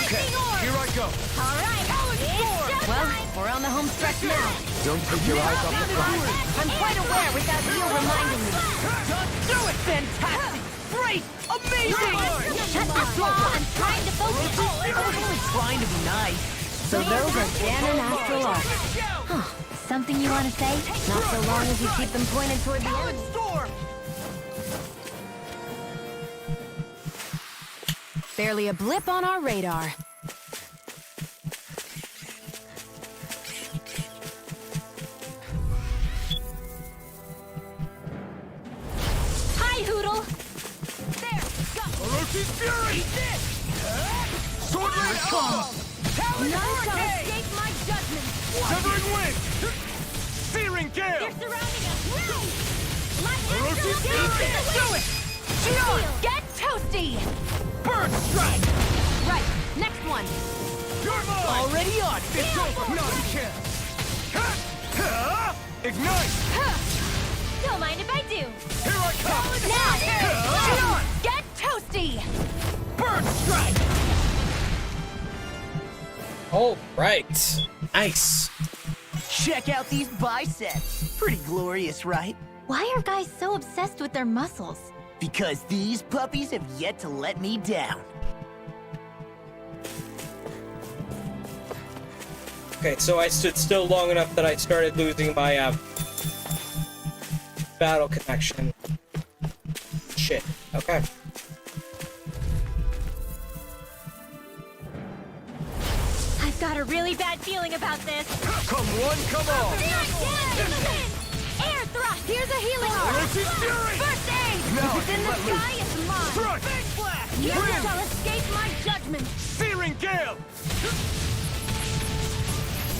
[SPEAKER 13] Okay,
[SPEAKER 12] Here I go!
[SPEAKER 13] Alright, it's
[SPEAKER 3] Well,
[SPEAKER 13] showtime!
[SPEAKER 3] we're on the home stretch now.
[SPEAKER 2] Don't take your eyes off the prize.
[SPEAKER 3] I'm quite aware without you reminding me.
[SPEAKER 8] Do it! Fantastic! Great! Amazing!
[SPEAKER 13] I'm trying to focus!
[SPEAKER 8] I was only trying to be nice.
[SPEAKER 3] So those are Dan and Astral Arts. Something you want to say? Not so long as you keep them pointed toward the
[SPEAKER 8] Talon
[SPEAKER 3] enemy.
[SPEAKER 8] Storm!
[SPEAKER 3] Barely a blip on our radar.
[SPEAKER 13] Hi, Hoodle!
[SPEAKER 8] There! Go!
[SPEAKER 12] Orochi's Fury! Sword Rain Alpha!
[SPEAKER 8] Talon
[SPEAKER 3] None shall
[SPEAKER 8] Hurricane!
[SPEAKER 3] escape my judgment.
[SPEAKER 12] Severing Wind! Searing Gale!
[SPEAKER 13] They're surrounding us! My
[SPEAKER 12] Orochi's
[SPEAKER 13] astral
[SPEAKER 12] Fury!
[SPEAKER 13] energy!
[SPEAKER 12] Do it!
[SPEAKER 3] Shionne, get toasty!
[SPEAKER 8] Bird Strike!
[SPEAKER 3] Right, next one.
[SPEAKER 12] You're mine!
[SPEAKER 8] Already on!
[SPEAKER 12] It's over! Not a chance! Ignite!
[SPEAKER 13] Don't mind if I do!
[SPEAKER 12] Here I come!
[SPEAKER 13] Now!
[SPEAKER 3] Shionne, get toasty!
[SPEAKER 8] Bird Strike!
[SPEAKER 1] All right. Nice.
[SPEAKER 8] Check out these biceps. Pretty glorious, right?
[SPEAKER 4] Why are guys so obsessed with their muscles?
[SPEAKER 8] Because these puppies have yet to let me down.
[SPEAKER 1] Okay, so I stood still long enough that I started losing my battle connection. shit. Okay.
[SPEAKER 4] I've got a really bad feeling about this.
[SPEAKER 12] Come one, come all!
[SPEAKER 13] Air thrust! Here's a healing arm!
[SPEAKER 12] Roach's fury!
[SPEAKER 13] First aid!
[SPEAKER 12] Now
[SPEAKER 13] If it's in the
[SPEAKER 12] let loose.
[SPEAKER 13] sky, it's mine!
[SPEAKER 12] Strike! Big blast!
[SPEAKER 13] None
[SPEAKER 12] Wind!
[SPEAKER 13] shall escape my judgment!
[SPEAKER 12] Searing gale!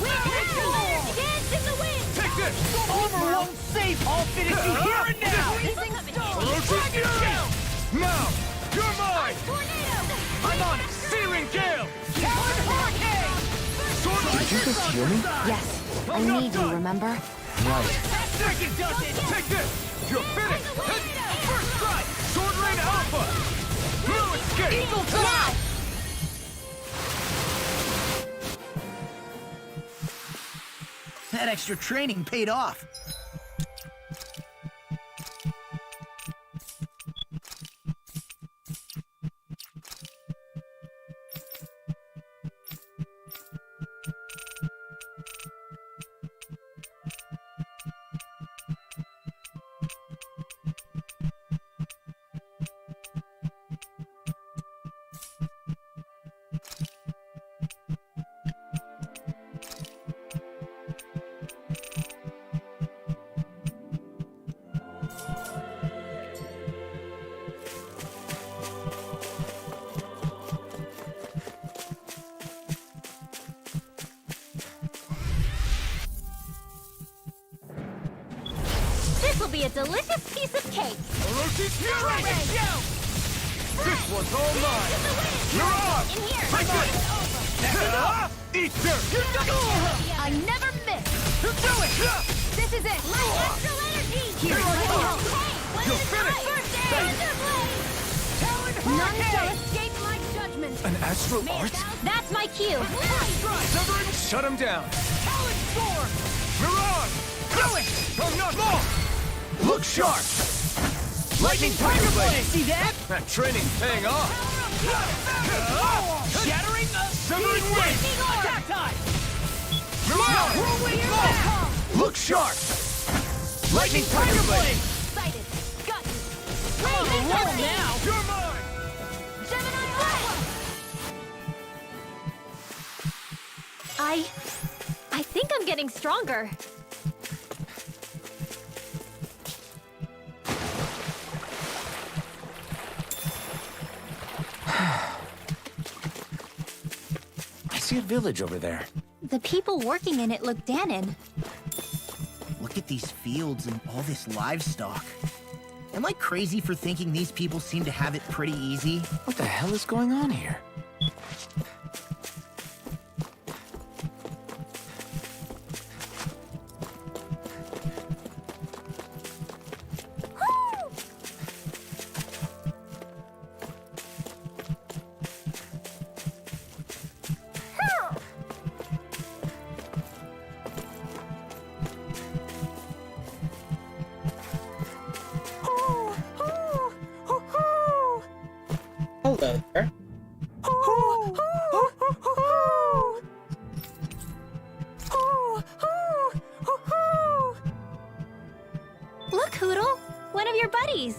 [SPEAKER 13] Dance in the wind!
[SPEAKER 12] Take this!
[SPEAKER 8] Armor won't save! I'll finish you here and now!
[SPEAKER 12] Roach's fury! Now! You're mine!
[SPEAKER 13] Tornado!
[SPEAKER 12] I'm on it! Searing gale!
[SPEAKER 8] Talon hurricane!
[SPEAKER 14] Did you just hear me?
[SPEAKER 3] Yes, I need you, remember?
[SPEAKER 14] Right.
[SPEAKER 12] Second does it! Take this! You're finished! First strike! Sword Rain Alpha! No escape!
[SPEAKER 8] Eagle Cloud! That extra training paid off.
[SPEAKER 4] This will be a delicious piece of cake.
[SPEAKER 12] Orochi's fury! This one's all mine! You're on!
[SPEAKER 4] In here.
[SPEAKER 12] Take this! Eat dirt!
[SPEAKER 13] I never miss!
[SPEAKER 12] Do it!
[SPEAKER 13] This is it!
[SPEAKER 4] My astral energy.
[SPEAKER 12] Here I come!
[SPEAKER 4] Hey,
[SPEAKER 12] You're finished!
[SPEAKER 4] First aid.
[SPEAKER 13] None shall escape my judgment!
[SPEAKER 2] An astral art?
[SPEAKER 4] That's my cue.
[SPEAKER 12] Severing! Shut him down! Talon Storm! Mirage! Do it! I'm not long! Look sharp! Lightning Tiger Blade!
[SPEAKER 8] See that?
[SPEAKER 12] That training's paying off!
[SPEAKER 8] Shattering
[SPEAKER 12] Severing Wing!
[SPEAKER 8] attack time!
[SPEAKER 12] Mirage! Look sharp! Lightning Tiger Blade!
[SPEAKER 13] Excited! Got you!
[SPEAKER 8] Roll now!
[SPEAKER 12] You're mine!
[SPEAKER 13] Gemini Flash!
[SPEAKER 4] I think I'm getting stronger.
[SPEAKER 2] I see a village over there.
[SPEAKER 4] The people working in it look Dahnan.
[SPEAKER 8] Look at these fields and all this livestock. Am I crazy for thinking these people seem to have it pretty easy?
[SPEAKER 2] What the hell is going on here?
[SPEAKER 1] Hello there.
[SPEAKER 4] Look, Hoodle, one of your buddies.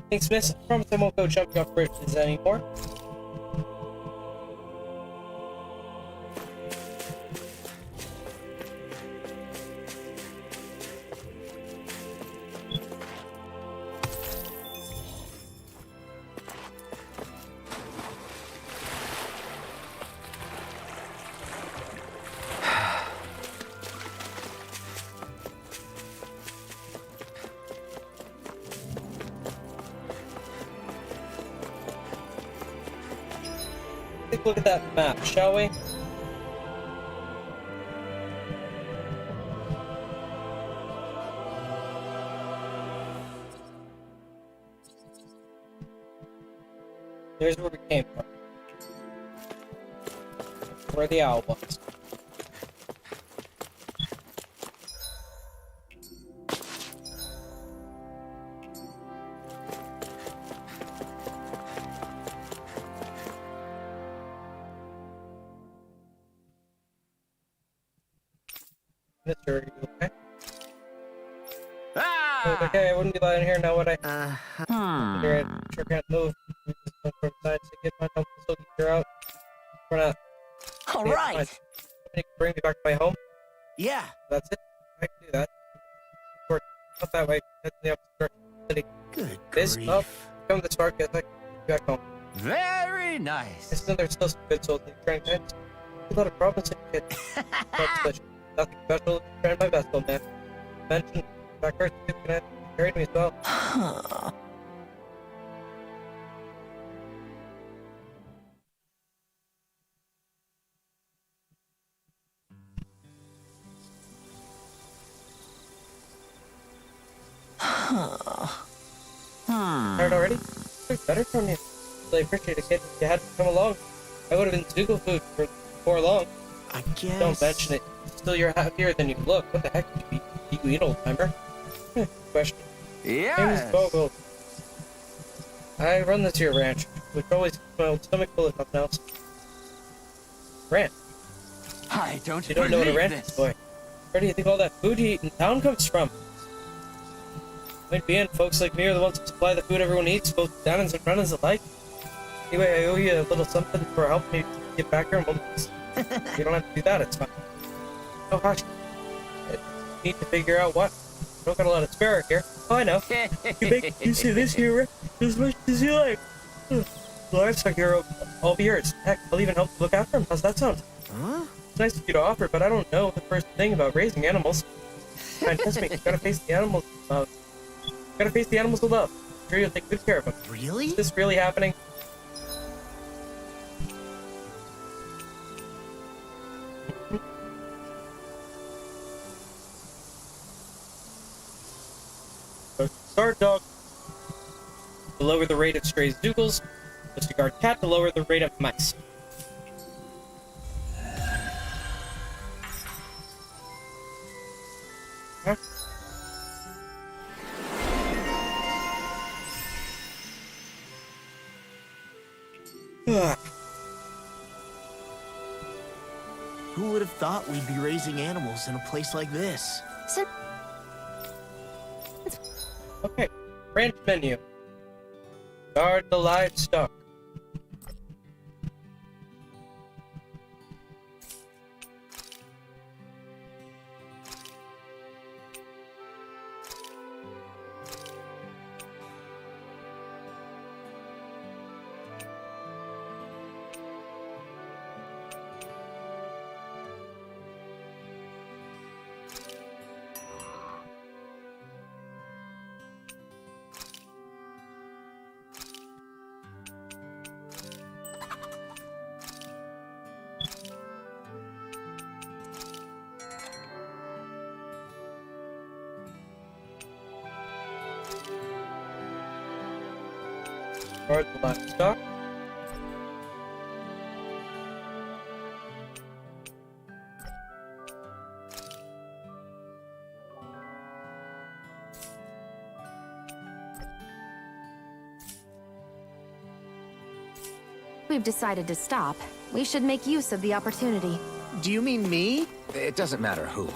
[SPEAKER 1] Thanks, miss. I promise I won't go jumping off bridges anymore. Take a look at that map, shall we? Here's where we came from. Where the owl was. Mister, are you okay?
[SPEAKER 11] Ah!
[SPEAKER 1] Okay, I wouldn't be lying here now, would I?
[SPEAKER 11] Hmm.
[SPEAKER 1] Sure can't move. We just went from side to get my help so you're out. Run out.
[SPEAKER 8] All
[SPEAKER 1] Okay,
[SPEAKER 8] right.
[SPEAKER 1] fine. Somebody can bring me back to my home.
[SPEAKER 8] Yeah.
[SPEAKER 1] That's it. I can do that. Or not that way. Head in the opposite direction. City.
[SPEAKER 8] Good
[SPEAKER 1] This
[SPEAKER 8] grief.
[SPEAKER 1] up. Come this far, yes, I can get back home.
[SPEAKER 11] Very
[SPEAKER 1] I
[SPEAKER 11] nice.
[SPEAKER 1] still there's still some good souls in the train times. A lot of problems in kid. Not special. Nothing special. Trying my best, old man. Mention back earth you can carry me as well. Tired already? It's better from you. Really appreciate it, kid. If you hadn't come along, I would have been Zoogle food for before long.
[SPEAKER 8] I guess.
[SPEAKER 1] Don't mention it. Still, you're happier than you look. What the heck did you eat, old timer? Question.
[SPEAKER 11] Yes.
[SPEAKER 1] Name's Bogle. I run this here ranch, which always keeps my old stomach full if nothing else. Ranch?
[SPEAKER 11] I don't
[SPEAKER 1] You don't know what a
[SPEAKER 11] believe
[SPEAKER 1] ranch
[SPEAKER 11] this.
[SPEAKER 1] is, boy. Where do you think all that food you eat in town comes from? Might be in, folks like me are the ones who supply the food everyone eats, both Dahnans and Brennans alike. Anyway, I owe you a little something for helping me get back here in 1 piece. You don't have to do that, it's fine. Oh, hush. I need to figure out what. I don't got a lot of spare here. Oh, I know. You make use of this here as much as you like. The livestock here, I'll be yours. Heck, I'll even help look after them. How's that sound?
[SPEAKER 8] Huh?
[SPEAKER 1] It's nice of you to offer, but I don't know the first thing about raising animals. Try and test me. You gotta face the animals. Gotta face the animals with love. I'm sure you'll take good care of them.
[SPEAKER 8] Really?
[SPEAKER 1] Is this really happening? Guard dog to lower the rate of stray zoogles. Just a guard cat to lower the rate of mice. Huh?
[SPEAKER 8] Who would have thought we'd be raising animals in a place like this?
[SPEAKER 1] Okay, ranch menu. Guard the livestock. Guard the livestock.
[SPEAKER 3] We've decided to stop. We should make use of the opportunity.
[SPEAKER 8] Do you mean me?
[SPEAKER 2] It doesn't matter who.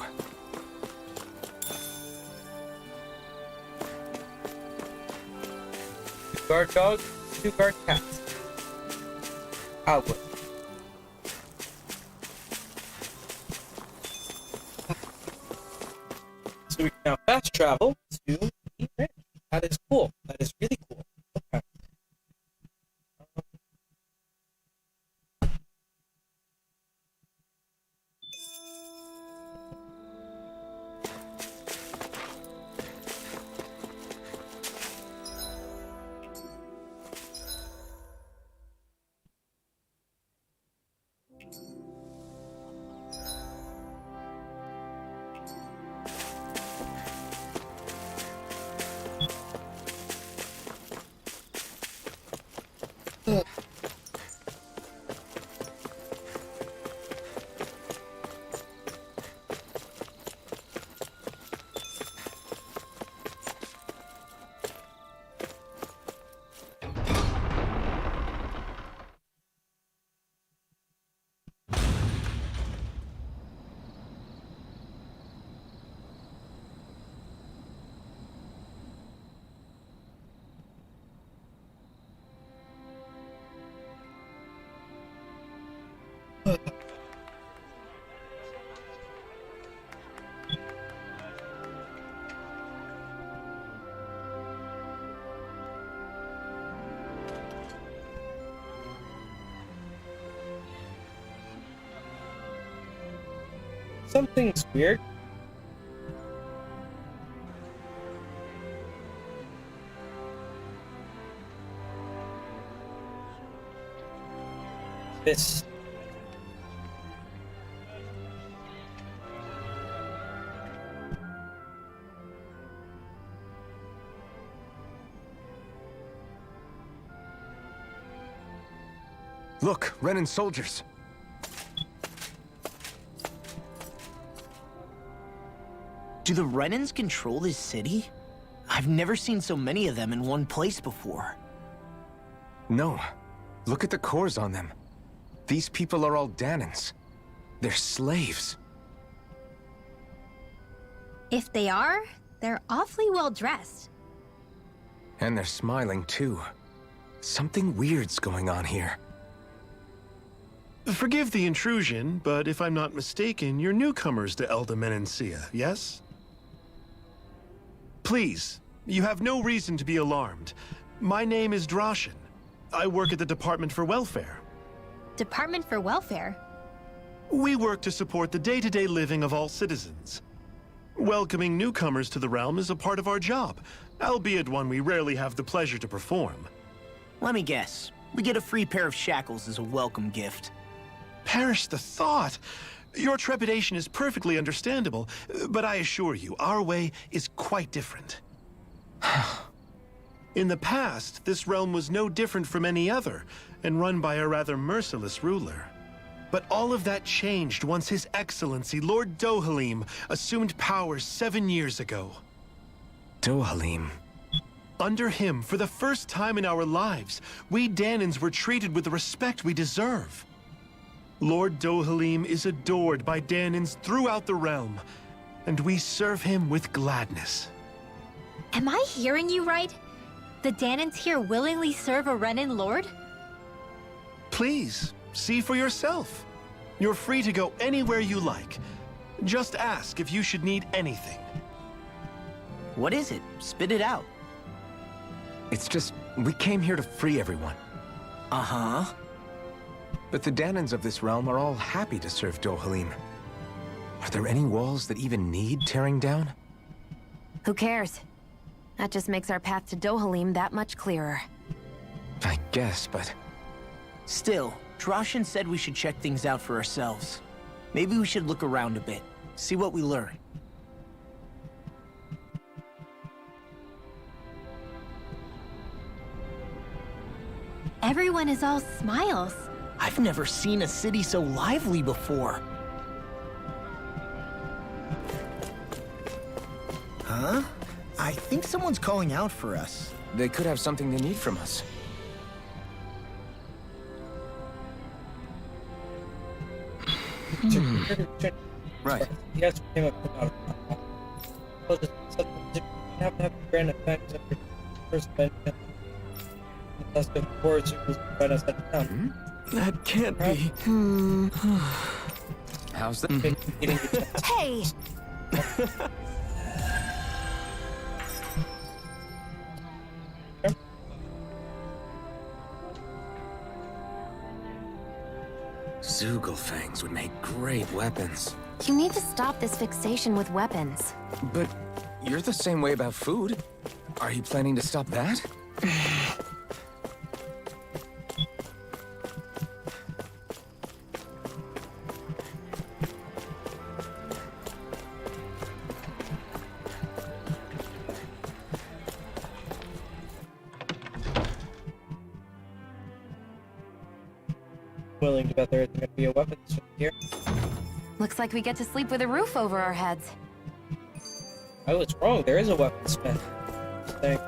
[SPEAKER 1] Guard dog, 2 guard cats. Outward. So we can now fast travel to the ranch. That is cool. That is really cool. Okay. Something's weird. This.
[SPEAKER 2] Look, Renan soldiers.
[SPEAKER 8] Do the Renans control this city? I've never seen so many of them in one place before.
[SPEAKER 2] No. Look at the cores on them. These people are all Dahnans. They're slaves.
[SPEAKER 4] If they are, they're awfully well dressed.
[SPEAKER 2] And they're smiling too. Something weird's going on here.
[SPEAKER 15] Forgive the intrusion, but if I'm not mistaken, you're newcomers to Elde Menancia, yes? Please, you have no reason to be alarmed. My name is Droshin. I work at the Department for Welfare.
[SPEAKER 4] Department for Welfare?
[SPEAKER 15] We work to support the day-to-day living of all citizens. Welcoming newcomers to the realm is a part of our job, albeit one we rarely have the pleasure to perform.
[SPEAKER 8] Let me guess. We get a free pair of shackles as a welcome gift.
[SPEAKER 15] Perish the thought! Your trepidation is perfectly understandable, but I assure you, our way is quite different. In the past, this realm was no different from any other, and run by a rather merciless ruler. But all of that changed once His Excellency, Lord Dohalim, assumed power 7 years ago.
[SPEAKER 2] Dohalim.
[SPEAKER 15] Under him, for the first time in our lives, we Dahnans were treated with the respect we deserve. Lord Dohalim is adored by Dahnans throughout the realm, and we serve him with gladness.
[SPEAKER 4] Am I hearing you right? The Dahnans here willingly serve a Renan lord?
[SPEAKER 15] Please, see for yourself. You're free to go anywhere you like. Just ask if you should need anything.
[SPEAKER 8] What is it? Spit it out.
[SPEAKER 2] It's just, we came here to free everyone.
[SPEAKER 8] Uh-huh.
[SPEAKER 2] But the Dahnans of this realm are all happy to serve Dohalim. Are there any walls that even need tearing down?
[SPEAKER 3] Who cares? That just makes our path to Dohalim that much clearer.
[SPEAKER 2] I guess, but...
[SPEAKER 8] Still, Droshin said we should check things out for ourselves. Maybe we should look around a bit, see what we learn.
[SPEAKER 4] Everyone is all smiles.
[SPEAKER 8] I've never seen a city so lively before.
[SPEAKER 16] Huh? I think someone's calling out for us.
[SPEAKER 2] They could have something they need from us.
[SPEAKER 1] Right. Yes, came up about it. Have to have a grand effect of your first vengeance. Thus, of course, it was right us at town.
[SPEAKER 11] That can't be.
[SPEAKER 2] How's that?
[SPEAKER 3] Hey!
[SPEAKER 2] Zugelfangs would make great weapons.
[SPEAKER 3] You need to stop this fixation with weapons.
[SPEAKER 2] But you're the same way about food. Are you planning to stop that?
[SPEAKER 1] Willing to bet there isn't going to be a weapon store here.
[SPEAKER 3] Looks like we get to sleep with a roof over our heads.
[SPEAKER 1] I was wrong. There is a weaponsmith. Thing.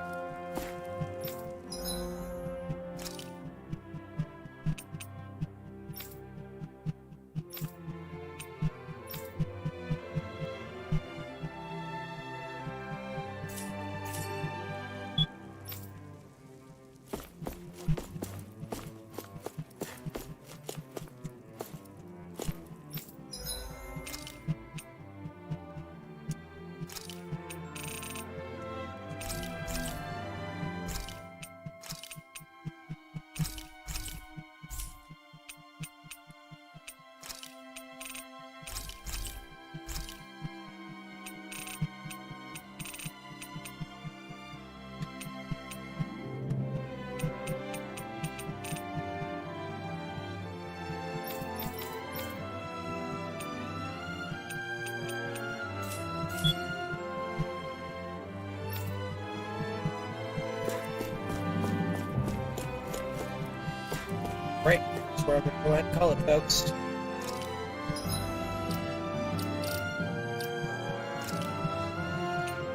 [SPEAKER 1] where I'm going to go ahead and call it, folks.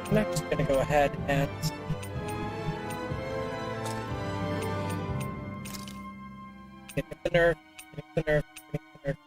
[SPEAKER 1] I'm actually going to go ahead and get the nerve, getting the nerve, getting the nerve.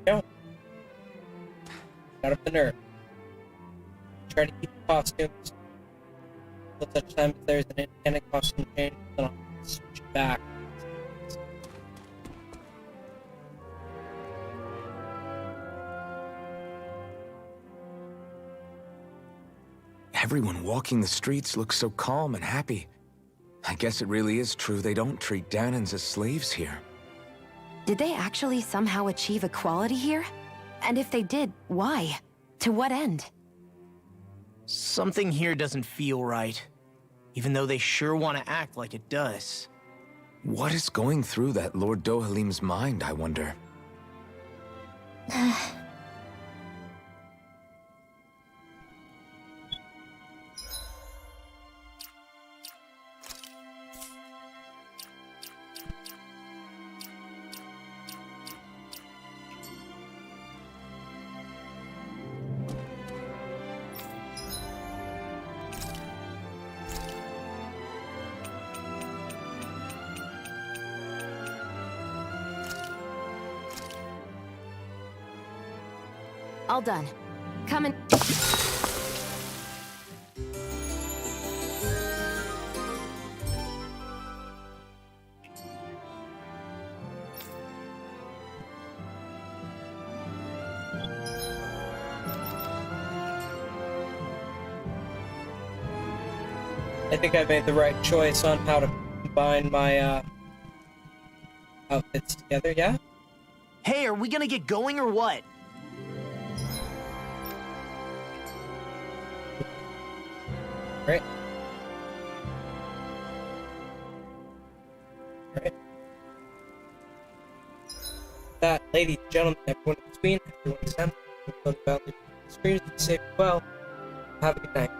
[SPEAKER 1] Go. Out of the nerve. Try to keep the costumes until such time as there's an independent costume change, then I'll switch it back.
[SPEAKER 2] Everyone walking the streets looks so calm and happy. I guess it really is true they don't treat Dahnans as slaves here.
[SPEAKER 3] Did they actually somehow achieve equality here? And if they did, why? To what end?
[SPEAKER 8] Something here doesn't feel right, even though they sure want to act like it does.
[SPEAKER 2] What is going through that Lord Dohalim's mind, I wonder?
[SPEAKER 3] All done. Come in.
[SPEAKER 1] I think I made the right choice on how to combine my outfits together, yeah?
[SPEAKER 8] Hey, are we gonna get going or what?
[SPEAKER 1] Right. Right. That, ladies and gentlemen, everyone in between, everyone exempt, everyone about the screens, be safe and well. Have a good night.